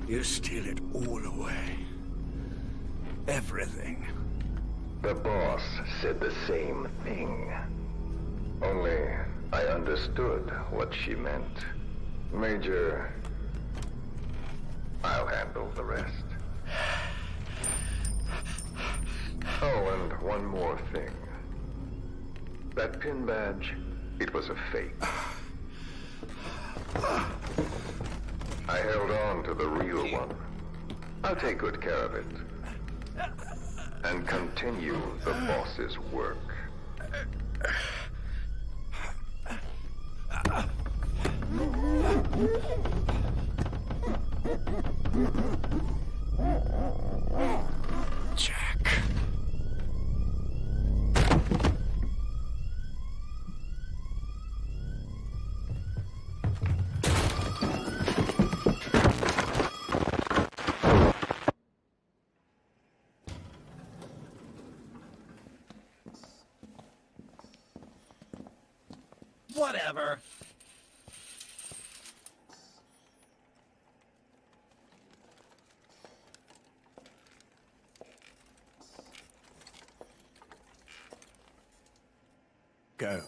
You steal it all away. Everything. The boss said the same thing. Only I understood what she meant. Major, I'll handle the rest. Oh, and one more thing. That pin badge, it was a fake. I held on to the real one. I'll take good care of it. And continue the boss's work. Jack. Whatever. Go.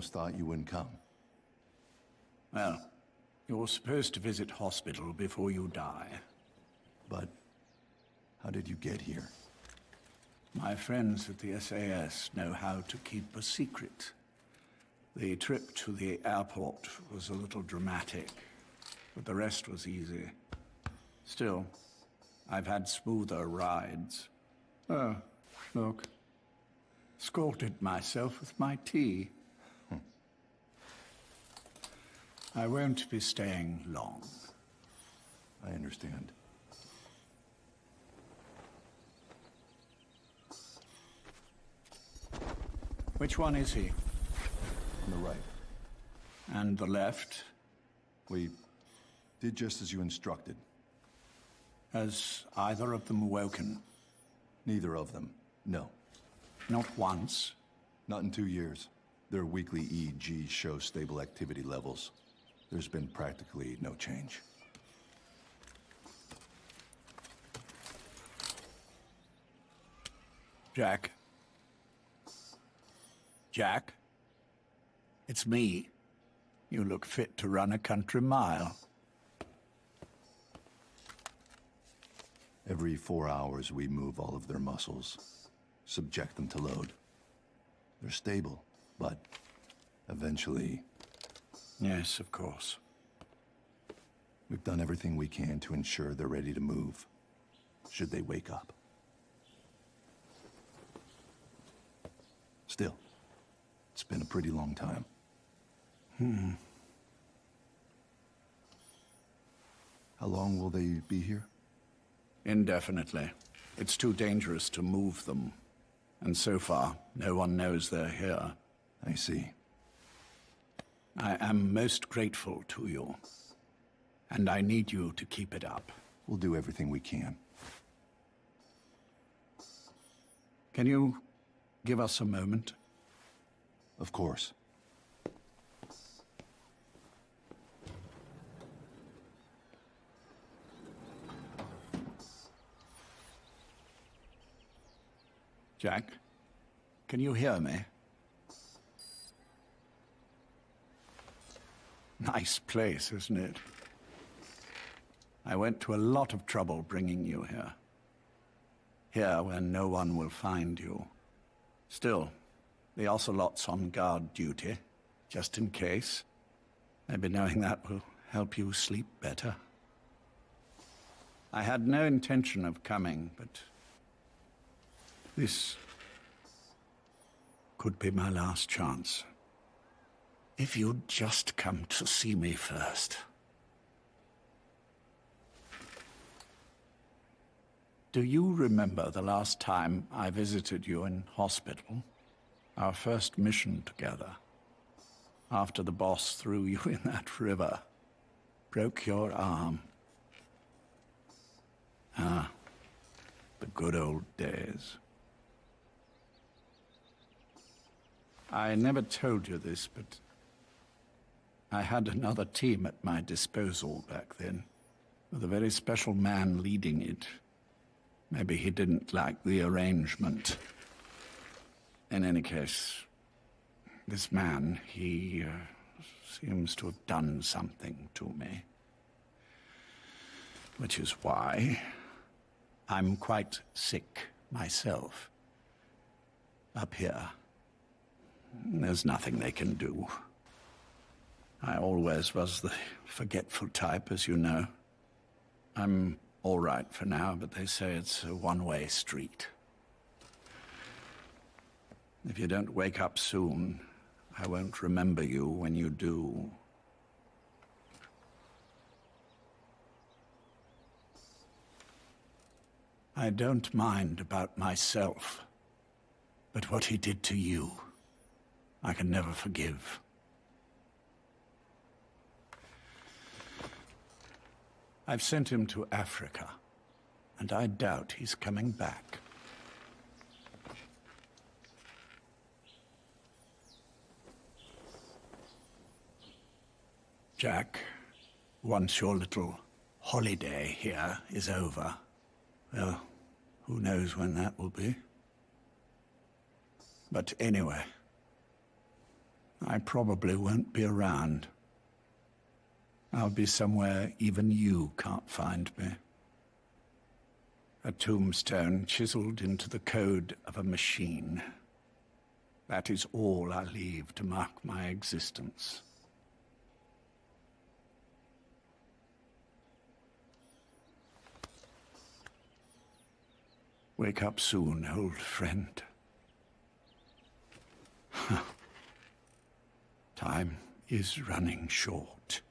almost thought you wouldn't come. Well, you're supposed to visit hospital before you die. But how did you get here? My friends at the SAS know how to keep a secret. The trip to the airport was a little dramatic, but the rest was easy. Still, I've had smoother rides. Oh, look. Scalded myself with my tea. I won't be staying long. I understand. Which one is he? On the right. And the left? We did just as you instructed. Has either of them woken? Neither of them, no. Not once? Not in 2 years. Their weekly EEGs show stable activity levels. There's been practically no change. Jack? Jack? It's me. You look fit to run a country mile. Every 4 hours, we move all of their muscles, subject them to load. They're stable, but eventually... Yes, of course. We've done everything we can to ensure they're ready to move, should they wake up. Still, it's been a pretty long time. How long will they be here? Indefinitely. It's too dangerous to move them. And so far, no one knows they're here. I see. I am most grateful to you. And I need you to keep it up. We'll do everything we can. Can you give us a moment? Of course. Jack, can you hear me? Nice place, isn't it? I went to a lot of trouble bringing you here. Here, where no one will find you. Still, the Ocelot's on guard duty, just in case. Maybe knowing that will help you sleep better. I had no intention of coming, but this could be my last chance. If you'd just come to see me first. Do you remember the last time I visited you in hospital? Our first mission together. After the boss threw you in that river. Broke your arm. Ah, the good old days. I never told you this, but I had another team at my disposal back then, with a very special man leading it. Maybe he didn't like the arrangement. In any case, this man, he seems to have done something to me. Which is why I'm quite sick myself. Up here. There's nothing they can do. I always was the forgetful type, as you know. I'm all right for now, but they say it's a one-way street. If you don't wake up soon, I won't remember you when you do. I don't mind about myself, but what he did to you, I can never forgive. I've sent him to Africa, and I doubt he's coming back. Jack, once your little holiday here is over, well, who knows when that will be? But anyway, I probably won't be around. I'll be somewhere even you can't find me. A tombstone chiseled into the code of a machine. That is all I leave to mark my existence. Wake up soon, old friend. Time is running short.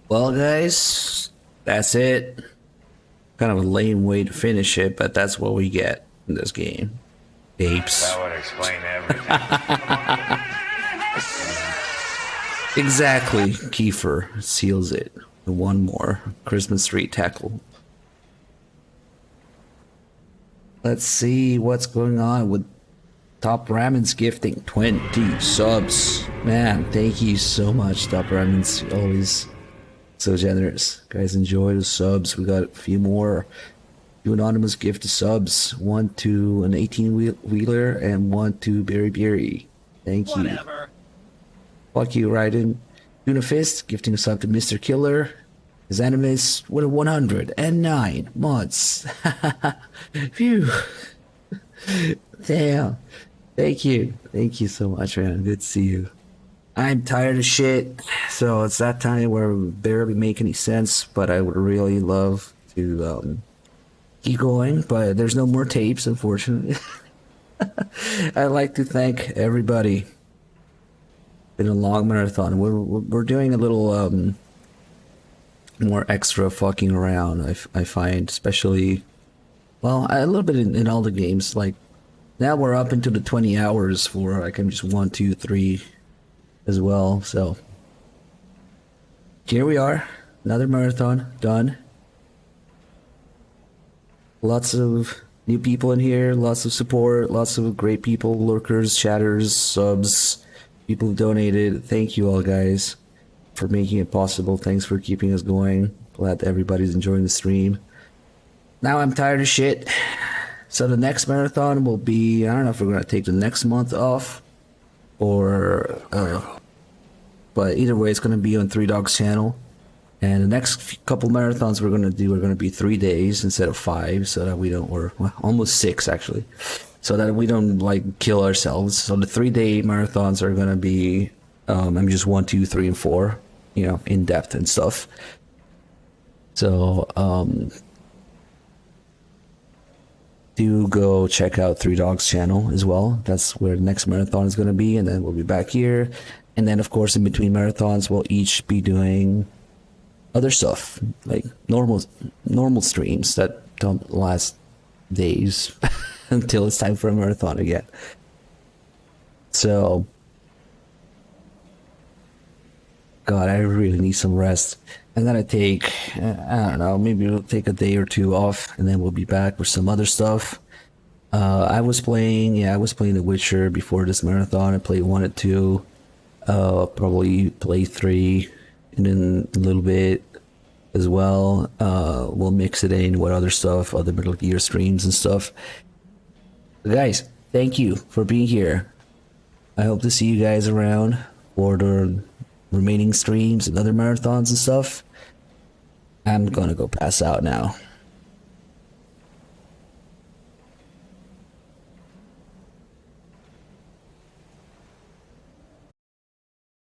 Well, guys, that's it. Kind of a lame way to finish it, but that's what we get in this game. Apes. That would explain everything. Exactly. Kiefer seals it. And one more Christmas tree tackle. Let's see what's going on with Top Ramen's gifting 20 subs. Man, thank you so much, Top Ramen's. Always so generous. Guys, enjoy the subs. We got a few more. Two anonymous gift subs. One to an 18-wheeler and one to Berry Berry. Thank you. Whatever. Fuck you, Raiden. Tuna Fist gifting a sub to Mr. Killer. His enemies with 109 months. Phew. Damn. Thank you. Thank you so much, man. Good to see you. I'm tired of shit, so it's that time where we barely make any sense, but I would really love to keep going, but there's no more tapes, unfortunately. I'd like to thank everybody. Been a long marathon. We're doing a little more extra fucking around, I find, especially, well, a little bit in all the games. Like, now we're up into the 20 hours for, like, I'm just 1, 2, 3 as well, so here we are, another marathon done. Lots of new people in here, lots of support, lots of great people, lurkers, chatters, subs, people who donated. Thank you all, guys, for making it possible. Thanks for keeping us going. Glad that everybody's enjoying the stream. Now I'm tired of shit, so the next marathon will be, I don't know if we're gonna take the next month off or but either way, it's going to be on Three Dogs channel. And the next couple marathons we're going to do are going to be 3 days instead of 5, so that we don't, or well, almost 6 actually, so that we don't like kill ourselves. So the 3-day marathons are going to be I'm just 1, 2, 3, and 4, you know, in depth and stuff. So do go check out Three Dogs channel as well. That's where the next marathon is going to be, and then we'll be back here. And then, of course, in between marathons, we'll each be doing other stuff, like normal streams that don't last days until it's time for a marathon again. So, God, I really need some rest. I'm gonna take, I don't know, maybe we'll take a day or 2 off, and then we'll be back with some other stuff. I was playing The Witcher before this marathon. I played 1 and 2. Probably play 3 and then a little bit as well. We'll mix it in with other stuff, other Metal Gear streams and stuff. But guys, thank you for being here. I hope to see you guys around for the remaining streams and other marathons and stuff. I'm gonna go pass out now.